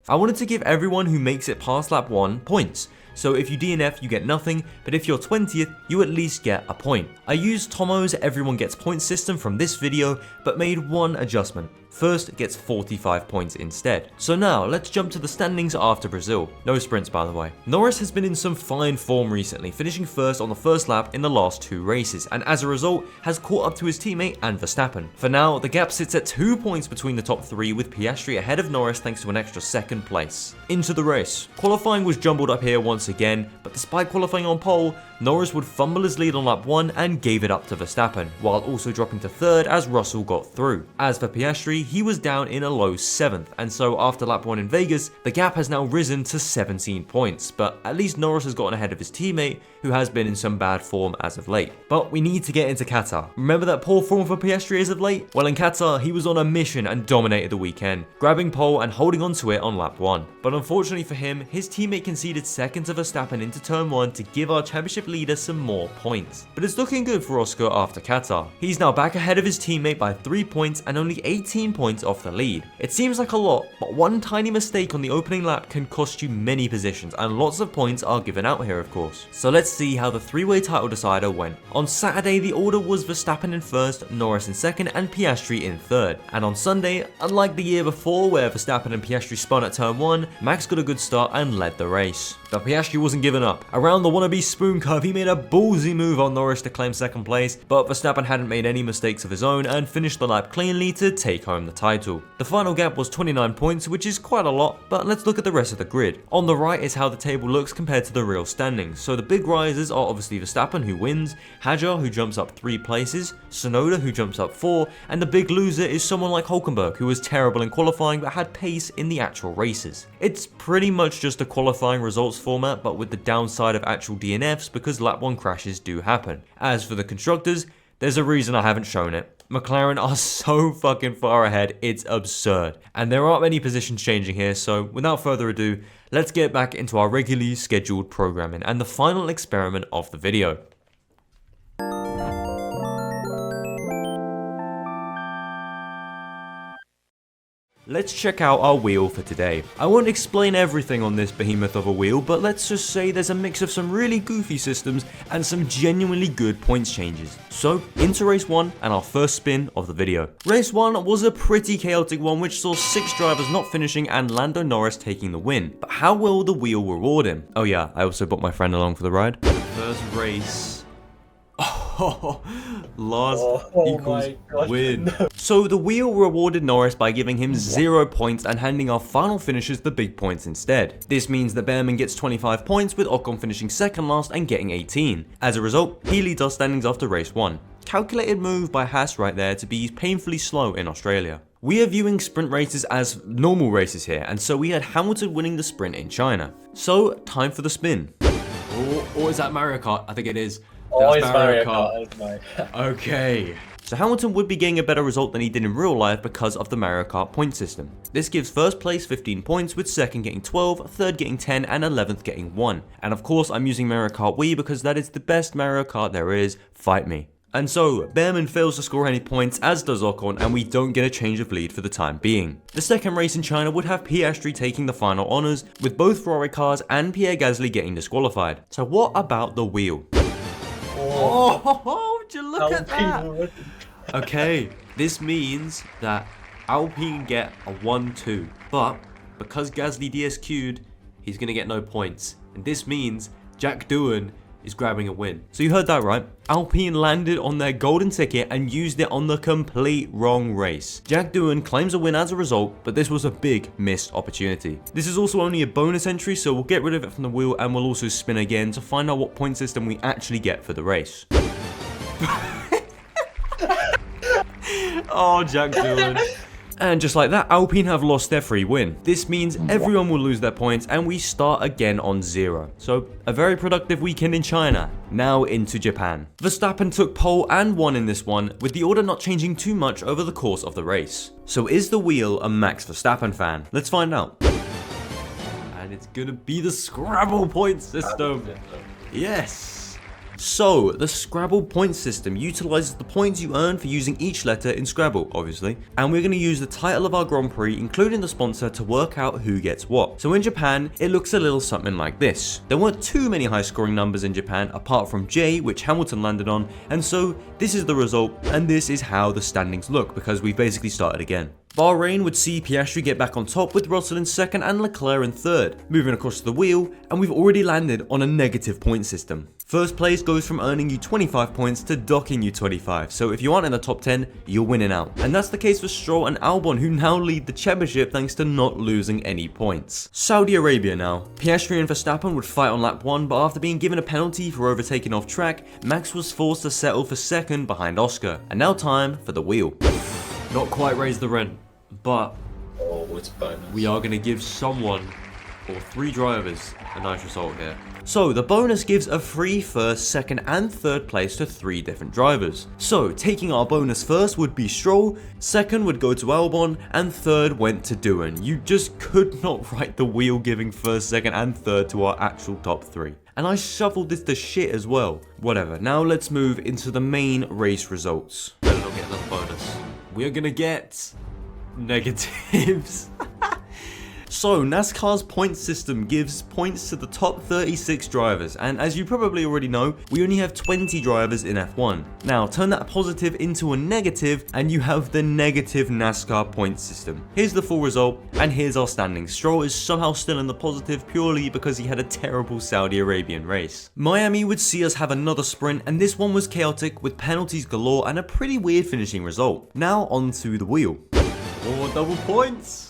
I wanted to give everyone who makes it past lap 1 points. So if you DNF, you get nothing, but if you're 20th, you at least get a point. I used Tomo's everyone gets points system from this video, but made one adjustment. First gets 45 points instead. So now, let's jump to the standings after Brazil. No sprints, by the way. Norris has been in some fine form recently, finishing first on the first lap in the last 2 races, and as a result, has caught up to his teammate and Verstappen. For now, the gap sits at 2 points between the top 3, with Piastri ahead of Norris thanks to an extra 2nd place. Into the race. Qualifying was jumbled up here once again, but despite qualifying on pole, Norris would fumble his lead on lap 1 and gave it up to Verstappen, while also dropping to 3rd as Russell got through. As for Piastri, he was down in a low 7th, and so after lap 1 in Vegas, the gap has now risen to 17 points, but at least Norris has gotten ahead of his teammate, who has been in some bad form as of late. But we need to get into Qatar. Remember that poor form for Piastri as of late? Well, in Qatar, he was on a mission and dominated the weekend, grabbing pole and holding on to it on lap 1. But unfortunately for him, his teammate conceded 2nd to Verstappen into turn 1 to give our championship leader some more points. But it's looking good for Oscar after Qatar. He's now back ahead of his teammate by 3 points and only 18 points off the lead. It seems like a lot, but one tiny mistake on the opening lap can cost you many positions, and lots of points are given out here, of course. So let's see how the 3-way title decider went. On Saturday, the order was Verstappen in 1st, Norris in 2nd, and Piastri in 3rd. And on Sunday, unlike the year before where Verstappen and Piastri spun at turn 1, Max got a good start and led the race. But Piastri wasn't giving up. Around the wannabe spoon curve, he made a ballsy move on Norris to claim 2nd place, but Verstappen hadn't made any mistakes of his own and finished the lap cleanly to take home the title. The final gap was 29 points, which is quite a lot, but let's look at the rest of the grid. On the right is how the table looks compared to the real standings. So the big risers are obviously Verstappen, who wins, Hadjar, who jumps up 3 places, Tsunoda, who jumps up 4, and the big loser is someone like Hulkenberg, who was terrible in qualifying but had pace in the actual races. It's pretty much just a qualifying results format, but with the downside of actual DNFs because lap 1 crashes do happen. As for the constructors, there's a reason I haven't shown it. McLaren are so fucking far ahead, it's absurd. And there aren't many positions changing here, so without further ado, let's get back into our regularly scheduled programming and the final experiment of the video. let's check out our wheel for today. I won't explain everything on this behemoth of a wheel, but let's just say there's a mix of some really goofy systems and some genuinely good points changes. So, into race 1 and our first spin of the video. Race 1 was a pretty chaotic one which saw 6 drivers not finishing and Lando Norris taking the win. But how will the wheel reward him? Oh yeah, I also brought my friend along for the ride. First race. Last equals win. No. So the wheel rewarded Norris by giving him 0 points and handing our final finishers the big points instead. This means that Behrman gets 25 points with Ocon finishing second last and getting 18. As a result, he leads our standings after race 1. Calculated move by Haas right there to be painfully slow in Australia. We are viewing sprint races as normal races here, and so we had Hamilton winning the sprint in China. So, time for the spin. Or is that Mario Kart? I think it is. Oh, it's Mario Kart. Okay. So Hamilton would be getting a better result than he did in real life because of the Mario Kart point system. This gives first place 15 points, with second getting 12, third getting 10, and 11th getting 1. And of course, I'm using Mario Kart Wii because that is the best Mario Kart there is. Fight me. And so, Behrman fails to score any points, as does Ocon, and we don't get a change of lead for the time being. The second race in China would have Piastri taking the final honours, with both Ferrari cars and Pierre Gasly getting disqualified. So what about the wheel? Oh, would you look at that? Okay, this means that Alpine get a 1-2, but because Gasly DSQ'd, he's going to get no points. And this means Jack Doohan is grabbing a win. So you heard that right. Alpine landed on their golden ticket and used it on the complete wrong race. Jack Doohan claims a win as a result, but this was a big missed opportunity. This is also only a bonus entry, so we'll get rid of it from the wheel and we'll also spin again to find out what point system we actually get for the race. Oh, Jack Doohan. And just like that, Alpine have lost their free win. This means everyone will lose their points and we start again on 0. So, a very productive weekend in China. Now into Japan. Verstappen took pole and won in this one, with the order not changing too much over the course of the race. So is the wheel a Max Verstappen fan? Let's find out. And it's gonna be the Scrabble point system. Yes. So, the Scrabble point system utilizes the points you earn for using each letter in Scrabble, obviously, and we're going to use the title of our Grand Prix, including the sponsor, to work out who gets what. So in Japan, it looks a little something like this. There weren't too many high scoring numbers in Japan, apart from J, which Hamilton landed on, and so this is the result, and this is how the standings look, because we've basically started again. Bahrain would see Piastri get back on top with Russell in second and Leclerc in third. Moving across to the wheel, and we've already landed on a negative point system. First place goes from earning you 25 points to docking you 25, so if you aren't in the top 10, you're winning out. And that's the case for Stroll and Albon, who now lead the championship thanks to not losing any points. Saudi Arabia now. Piastri and Verstappen would fight on lap 1, but after being given a penalty for overtaking off track, Max was forced to settle for second behind Oscar. And now time for the wheel. Not quite raise the rent, but it's bonus. We are going to give someone, or 3 drivers, a nice result here. So the bonus gives a free first, second and third place to 3 different drivers. So taking our bonus first would be Stroll, second would go to Albon, and third went to Doohan. You just could not write the wheel giving first, second and third to our actual top 3. And I shuffled this to shit as well. Whatever, now let's move into the main race results. Better not get another bonus. We are gonna get negatives. So, NASCAR's point system gives points to the top 36 drivers, and as you probably already know, we only have 20 drivers in F1. Now, turn that positive into a negative, and you have the negative NASCAR point system. Here's the full result, and here's our standings. Stroll is somehow still in the positive purely because he had a terrible Saudi Arabian race. Miami would see us have another sprint, and this one was chaotic with penalties galore and a pretty weird finishing result. Now, onto the wheel. Oh, double points!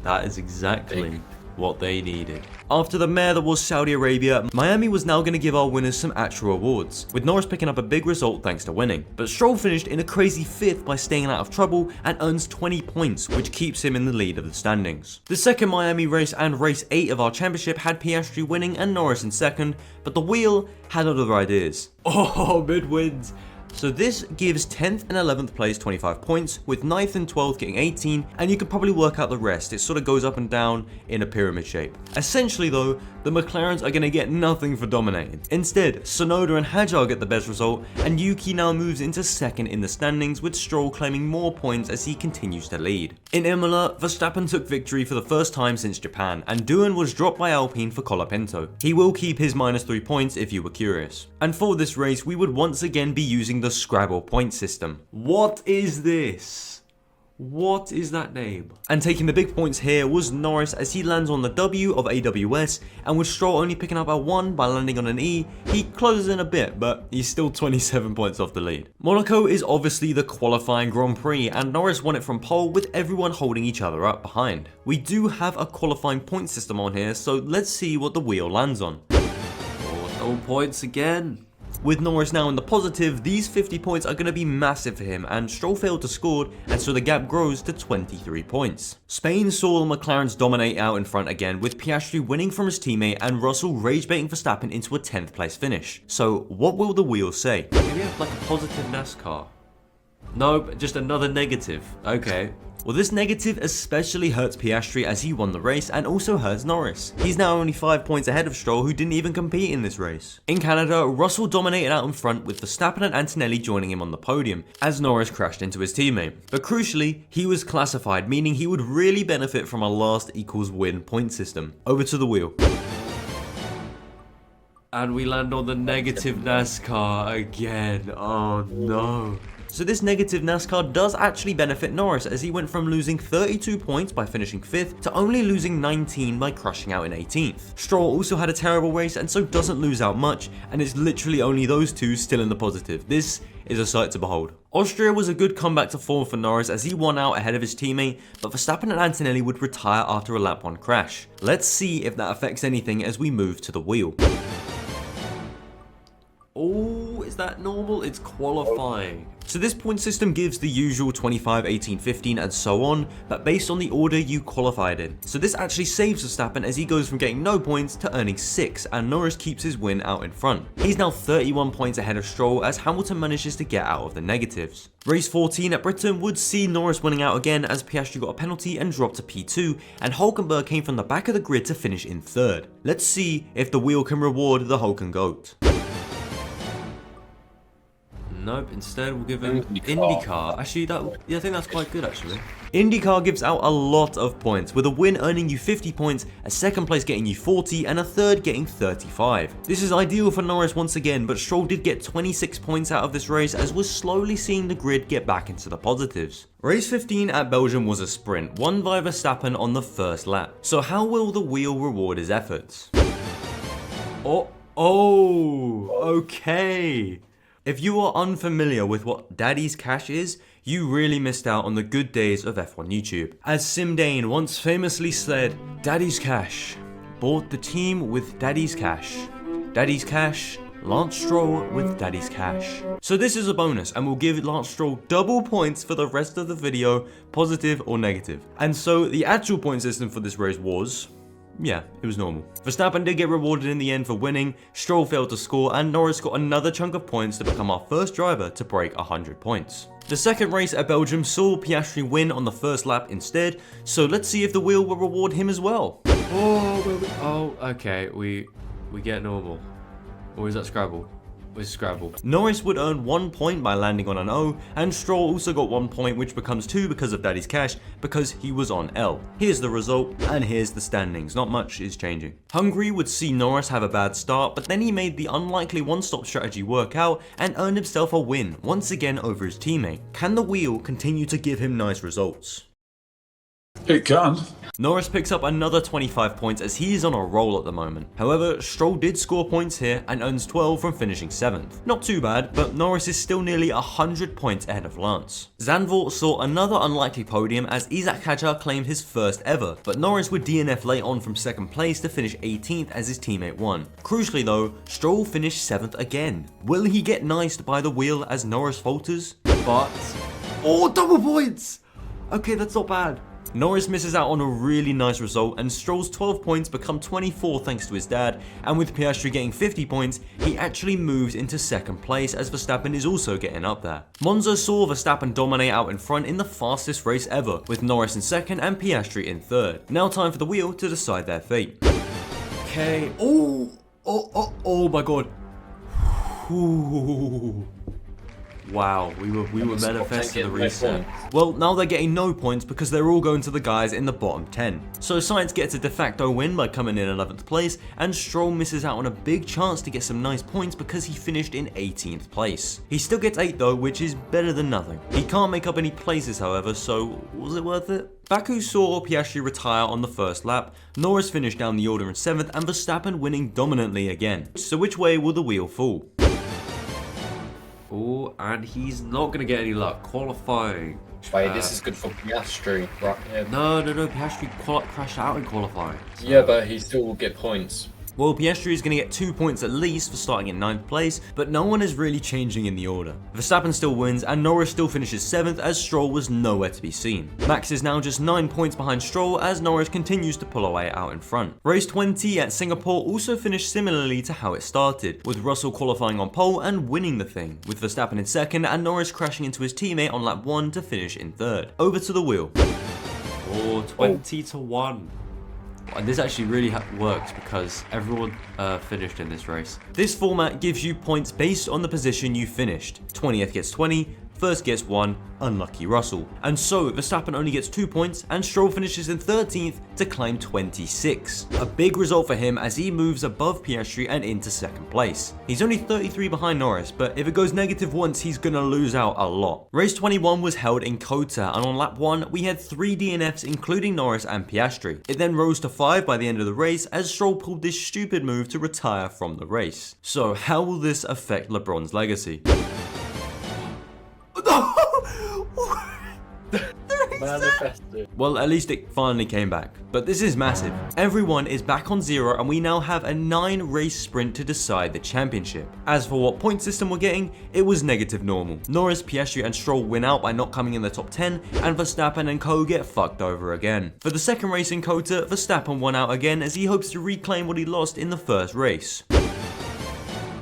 That is exactly what they needed. After the mare that was Saudi Arabia, Miami was now going to give our winners some actual awards, with Norris picking up a big result thanks to winning. But Stroll finished in a crazy 5th by staying out of trouble and earns 20 points, which keeps him in the lead of the standings. The second Miami race and race 8 of our championship had Piastri winning and Norris in second, but the wheel had other ideas. Oh, mid-wins. So this gives 10th and 11th place 25 points, with 9th and 12th getting 18, and you can probably work out the rest. It sort of goes up and down in a pyramid shape. Essentially though, the McLarens are going to get nothing for dominating. Instead, Tsunoda and Hajar get the best result, and Yuki now moves into 2nd in the standings, with Stroll claiming more points as he continues to lead. In Imola, Verstappen took victory for the first time since Japan, and Doohan was dropped by Alpine for Colapinto. He will keep his -3 points if you were curious. And for this race, we would once again be using the Scrabble point system. What is this? What is that name? And taking the big points here was Norris as he lands on the W of AWS, and with Stroll only picking up a 1 by landing on an E, he closes in a bit, but he's still 27 points off the lead. Monaco is obviously the qualifying Grand Prix, and Norris won it from pole with everyone holding each other up behind. We do have a qualifying point system on here, so let's see what the wheel lands on. No points again. With Norris now in the positive, these 50 points are going to be massive for him, and Stroll failed to score, and so the gap grows to 23 points. Spain saw the McLarens dominate out in front again, with Piastri winning from his teammate and Russell rage-baiting Verstappen into a 10th place finish. So what will the wheel say? Maybe have like a positive NASCAR. Nope, just another negative. Okay. Well, this negative especially hurts Piastri as he won the race, and also hurts Norris. He's now only 5 points ahead of Stroll, who didn't even compete in this race. In Canada, Russell dominated out in front, with Verstappen and Antonelli joining him on the podium, as Norris crashed into his teammate. But crucially, he was classified, meaning he would really benefit from a last equals win point system. Over to the wheel. And we land on the negative NASCAR again. Oh no. So this negative NASCAR does actually benefit Norris, as he went from losing 32 points by finishing 5th to only losing 19 by crashing out in 18th. Stroll also had a terrible race and so doesn't lose out much, and it's literally only those two still in the positive. This is a sight to behold. Austria was a good comeback to form for Norris as he won out ahead of his teammate, but Verstappen and Antonelli would retire after a lap 1 crash. Let's see if that affects anything as we move to the wheel. Oh, is that normal? It's qualifying. So this point system gives the usual 25, 18, 15 and so on, but based on the order you qualified in. So this actually saves Verstappen as he goes from getting no points to earning 6, and Norris keeps his win out in front. He's now 31 points ahead of Stroll as Hamilton manages to get out of the negatives. Race 14 at Britain would see Norris winning out again as Piastri got a penalty and dropped to P2, and Hulkenberg came from the back of the grid to finish in 3rd. Let's see if the wheel can reward the Hulken GOAT. Nope, instead we'll give him IndyCar. Actually, I think that's quite good actually. IndyCar gives out a lot of points, with a win earning you 50 points, a 2nd place getting you 40, and a 3rd getting 35. This is ideal for Norris once again, but Stroll did get 26 points out of this race as we're slowly seeing the grid get back into the positives. Race 15 at Belgium was a sprint, won by Verstappen on the 1st lap. So how will the wheel reward his efforts? Okay. If you are unfamiliar with what Daddy's Cash is, you really missed out on the good days of F1 YouTube. As Sim Dane once famously said, Daddy's Cash bought the team with Daddy's Cash. Daddy's Cash, Lance Stroll with Daddy's Cash. So this is a bonus, and we'll give Lance Stroll double points for the rest of the video, positive or negative. And so the actual point system for this race was... yeah, it was normal. Verstappen did get rewarded in the end for winning, Stroll failed to score, and Norris got another chunk of points to become our first driver to break 100 points. The second race at Belgium saw Piastri win on the 1st lap instead, so let's see if the wheel will reward him as well. Okay, we get normal. Or is that Scrabble? With Scrabble. Norris would earn 1 point by landing on an O, and Stroll also got 1 point, which becomes 2 because of Daddy's Cash, because he was on L. Here's the result, and here's the standings. Not much is changing. Hungary would see Norris have a bad start, but then he made the unlikely one-stop strategy work out and earned himself a win, once again over his teammate. Can the wheel continue to give him nice results? It can. Norris picks up another 25 points as he is on a roll at the moment. However, Stroll did score points here and earns 12 from finishing 7th. Not too bad, but Norris is still nearly 100 points ahead of Lance. Zandvoort saw another unlikely podium as Isaac Hadjar claimed his first ever, but Norris would DNF late on from 2nd place to finish 18th as his teammate won. Crucially though, Stroll finished 7th again. Will he get niced by the wheel as Norris falters? But... oh, double points! Okay, that's not bad. Norris misses out on a really nice result, and Stroll's 12 points become 24 thanks to his dad, and with Piastri getting 50 points, he actually moves into second place as Verstappen is also getting up there. Monza saw Verstappen dominate out in front in the fastest race ever, with Norris in second and Piastri in third. Now time for the wheel to decide their fate. Okay, oh my god. Ooh. Wow, we were manifesting the reset. Well, now they're getting no points because they're all going to the guys in the bottom 10. So Sainz gets a de facto win by coming in 11th place, and Stroll misses out on a big chance to get some nice points because he finished in 18th place. He still gets 8 though, which is better than nothing. He can't make up any places however, so was it worth it? Baku saw Piastri retire on the first lap, Norris finished down the order in 7th, and Verstappen winning dominantly again. So which way will the wheel fall? Oh, and he's not going to get any luck. Qualifying. Wait, this is good for Piastri, right? Yeah. No. Piastri crashed out in qualifying. Yeah, but he still will get points. Well, Piastri is going to get 2 points at least for starting in 9th place, but no one is really changing in the order. Verstappen still wins, and Norris still finishes 7th as Stroll was nowhere to be seen. Max is now just 9 points behind Stroll as Norris continues to pull away out in front. Race 20 at Singapore also finished similarly to how it started, with Russell qualifying on pole and winning the thing, with Verstappen in 2nd and Norris crashing into his teammate on lap 1 to finish in 3rd. Over to the wheel. Oh, 20 to 1. And this actually really works because everyone finished in this race. This format gives you points based on the position you finished. 20th gets 20, first gets 1, unlucky Russell. And so Verstappen only gets 2 points and Stroll finishes in 13th to claim 26. A big result for him as he moves above Piastri and into second place. He's only 33 behind Norris, but if it goes negative once, he's gonna lose out a lot. Race 21 was held in Kota, and on lap 1, we had 3 DNFs including Norris and Piastri. It then rose to 5 by the end of the race as Stroll pulled this stupid move to retire from the race. So how will this affect LeBron's legacy? Manifested. Well, at least it finally came back. But this is massive. Everyone is back on 0 and we now have a 9 race sprint to decide the championship. As for what point system we're getting, it was negative normal. Norris, Piastri and Stroll win out by not coming in the top 10, and Verstappen and co get fucked over again. For the second race in Kota, Verstappen won out again as he hopes to reclaim what he lost in the first race.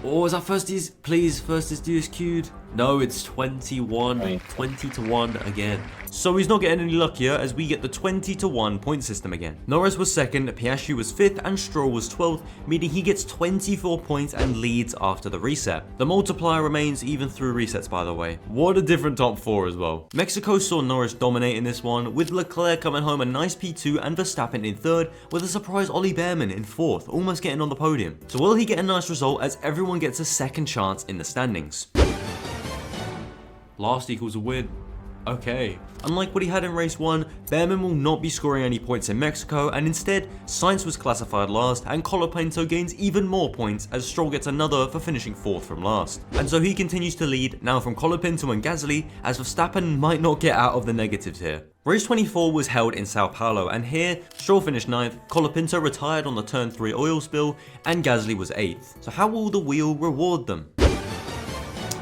Oh, is that first is, please, first is DSQ'd? No, it's 21, 20 to 1 again. So he's not getting any luckier as we get the 20 to 1 point system again. Norris was 2nd, Piastri was 5th and Stroll was 12th, meaning he gets 24 points and leads after the reset. The multiplier remains even through resets, by the way. What a different top 4 as well. Mexico saw Norris dominate in this one, with Leclerc coming home a nice P2 and Verstappen in 3rd, with a surprise Ollie Behrman in 4th, almost getting on the podium. So will he get a nice result as everyone gets a second chance in the standings? Last equals a win. Okay. Unlike what he had in race 1, Behrman will not be scoring any points in Mexico, and instead, Sainz was classified last, and Colapinto gains even more points as Stroll gets another for finishing 4th from last. And so he continues to lead, now from Colapinto and Gasly, as Verstappen might not get out of the negatives here. Race 24 was held in Sao Paulo, and here, Stroll finished 9th, Colapinto retired on the turn 3 oil spill, and Gasly was 8th. So how will the wheel reward them?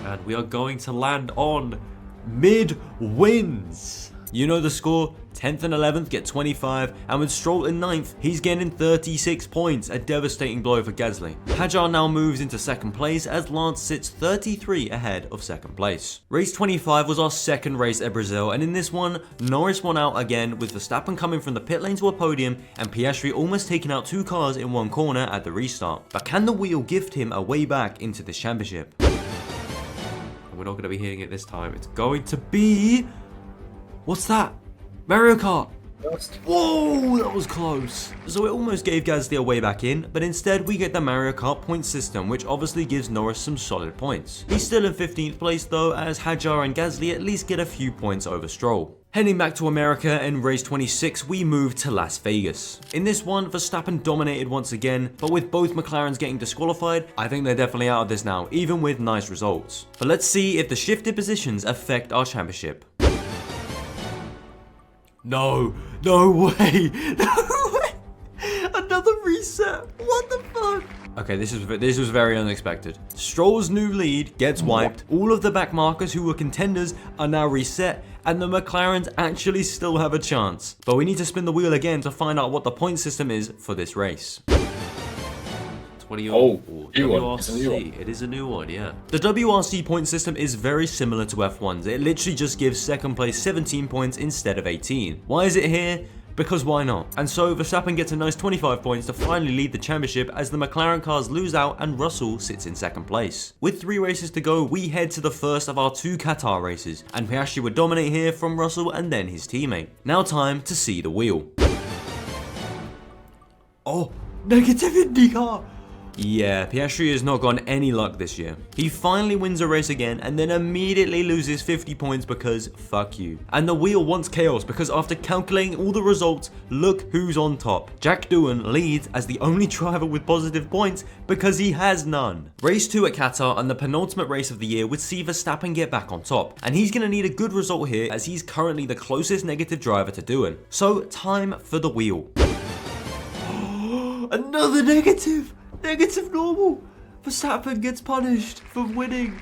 And we are going to land on mid-wins. You know the score, 10th and 11th get 25, and with Stroll in 9th, he's getting 36 points, a devastating blow for Gasly. Hadjar now moves into 2nd place as Lance sits 33 ahead of 2nd place. Race 25 was our second race at Brazil, and in this one, Norris won out again with Verstappen coming from the pit lane to a podium and Piastri almost taking out 2 cars in one corner at the restart. But can the wheel gift him a way back into this championship? We're not going to be hitting it this time. It's going to be... What's that? Mario Kart! Whoa, that was close. So it almost gave Gasly a way back in, but instead we get the Mario Kart point system, which obviously gives Norris some solid points. He's still in 15th place though, as Hadjar and Gasly at least get a few points over Stroll. Heading back to America in race 26, we move to Las Vegas. In this one, Verstappen dominated once again, but with both McLarens getting disqualified, I think they're definitely out of this now, even with nice results. But let's see if the shifted positions affect our championship. No way, no way. Another reset, what the fuck? Okay, this was very unexpected. Stroll's new lead gets wiped. All of the back markers who were contenders are now reset, and the McLarens actually still have a chance. But we need to spin the wheel again to find out what the point system is for this race. What do you? Oh, new one. It's a new WRC. one. It is a new one, yeah. The WRC point system is very similar to F1's. It literally just gives second place 17 points instead of 18. Why is it here? Because why not? And so Verstappen gets a nice 25 points to finally lead the championship as the McLaren cars lose out and Russell sits in second place. With 3 races to go, we head to the first of our 2 Qatar races, and Piastri would dominate here from Russell and then his teammate. Now time to see the wheel. Oh, negative IndyCar! Yeah, Piastri has not gotten any luck this year. He finally wins a race again and then immediately loses 50 points because fuck you. And the wheel wants chaos because after calculating all the results, look who's on top. Jack Doohan leads as the only driver with positive points because he has none. Race 2 at Qatar and the penultimate race of the year would see Verstappen get back on top. And he's going to need a good result here as he's currently the closest negative driver to Doohan. So time for the wheel. Another negative! Negative normal! Verstappen gets punished for winning.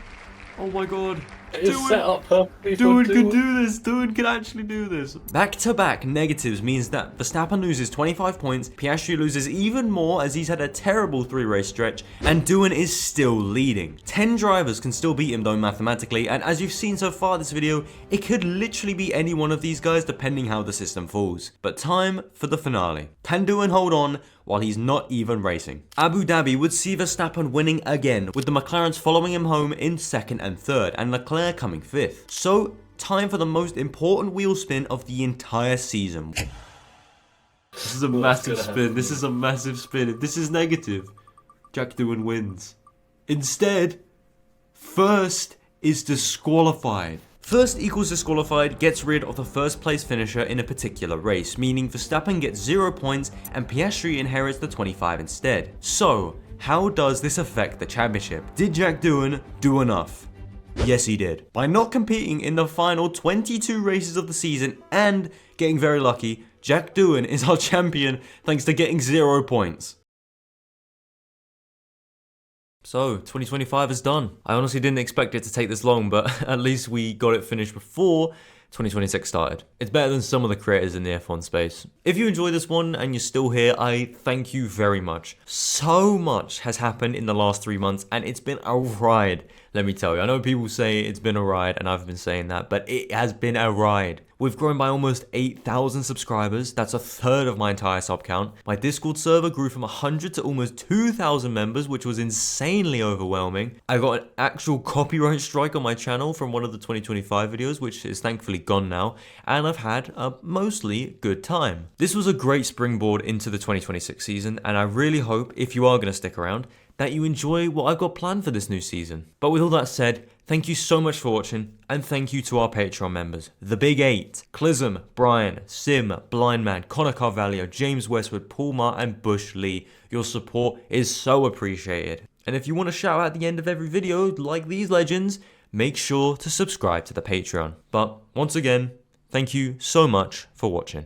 Oh my god. It's set up perfectly for Doohan can do this. Doohan can actually do this. Back-to-back negatives means that Verstappen loses 25 points, Piastri loses even more as he's had a terrible 3-race stretch, and Doohan is still leading. 10 drivers can still beat him though mathematically, and as you've seen so far this video, it could literally be any one of these guys depending how the system falls. But time for the finale. Can Doohan hold on while he's not even racing? Abu Dhabi would see Verstappen winning again, with the McLarens following him home in 2nd and 3rd, and Leclerc coming 5th. So, time for the most important wheel spin of the entire season. This is a massive spin. This is a massive spin. This is negative. Jack Doohan wins. Instead, first is disqualified. First equals disqualified gets rid of the first place finisher in a particular race, meaning Verstappen gets 0 points and Piastri inherits the 25 instead. So, how does this affect the championship? Did Jack Doohan do enough? Yes, he did. By not competing in the final 22 races of the season and getting very lucky, Jack Doohan is our champion thanks to getting 0 points. So, 2025 is done. I honestly didn't expect it to take this long, but at least we got it finished before 2026 started. It's better than some of the creators in the F1 space. If you enjoyed this one and you're still here, I thank you very much. So much has happened in the last 3 months and it's been a ride, let me tell you. I know people say it's been a ride and I've been saying that, but it has been a ride. We've grown by almost 8,000 subscribers. That's a third of my entire sub count. My Discord server grew from 100 to almost 2,000 members, which was insanely overwhelming. I got an actual copyright strike on my channel from one of the 2025 videos, which is thankfully gone now. And I've had a mostly good time. This was a great springboard into the 2026 season. And I really hope, if you are going to stick around, that you enjoy what I've got planned for this new season. But with all that said, thank you so much for watching, and thank you to our Patreon members. The Big 8, Clism, Brian, Sim, Blindman, Connor Carvalho, James Westwood, Paul Marr, and Bush Lee. Your support is so appreciated. And if you want a shout out at the end of every video, like these legends, make sure to subscribe to the Patreon. But once again, thank you so much for watching.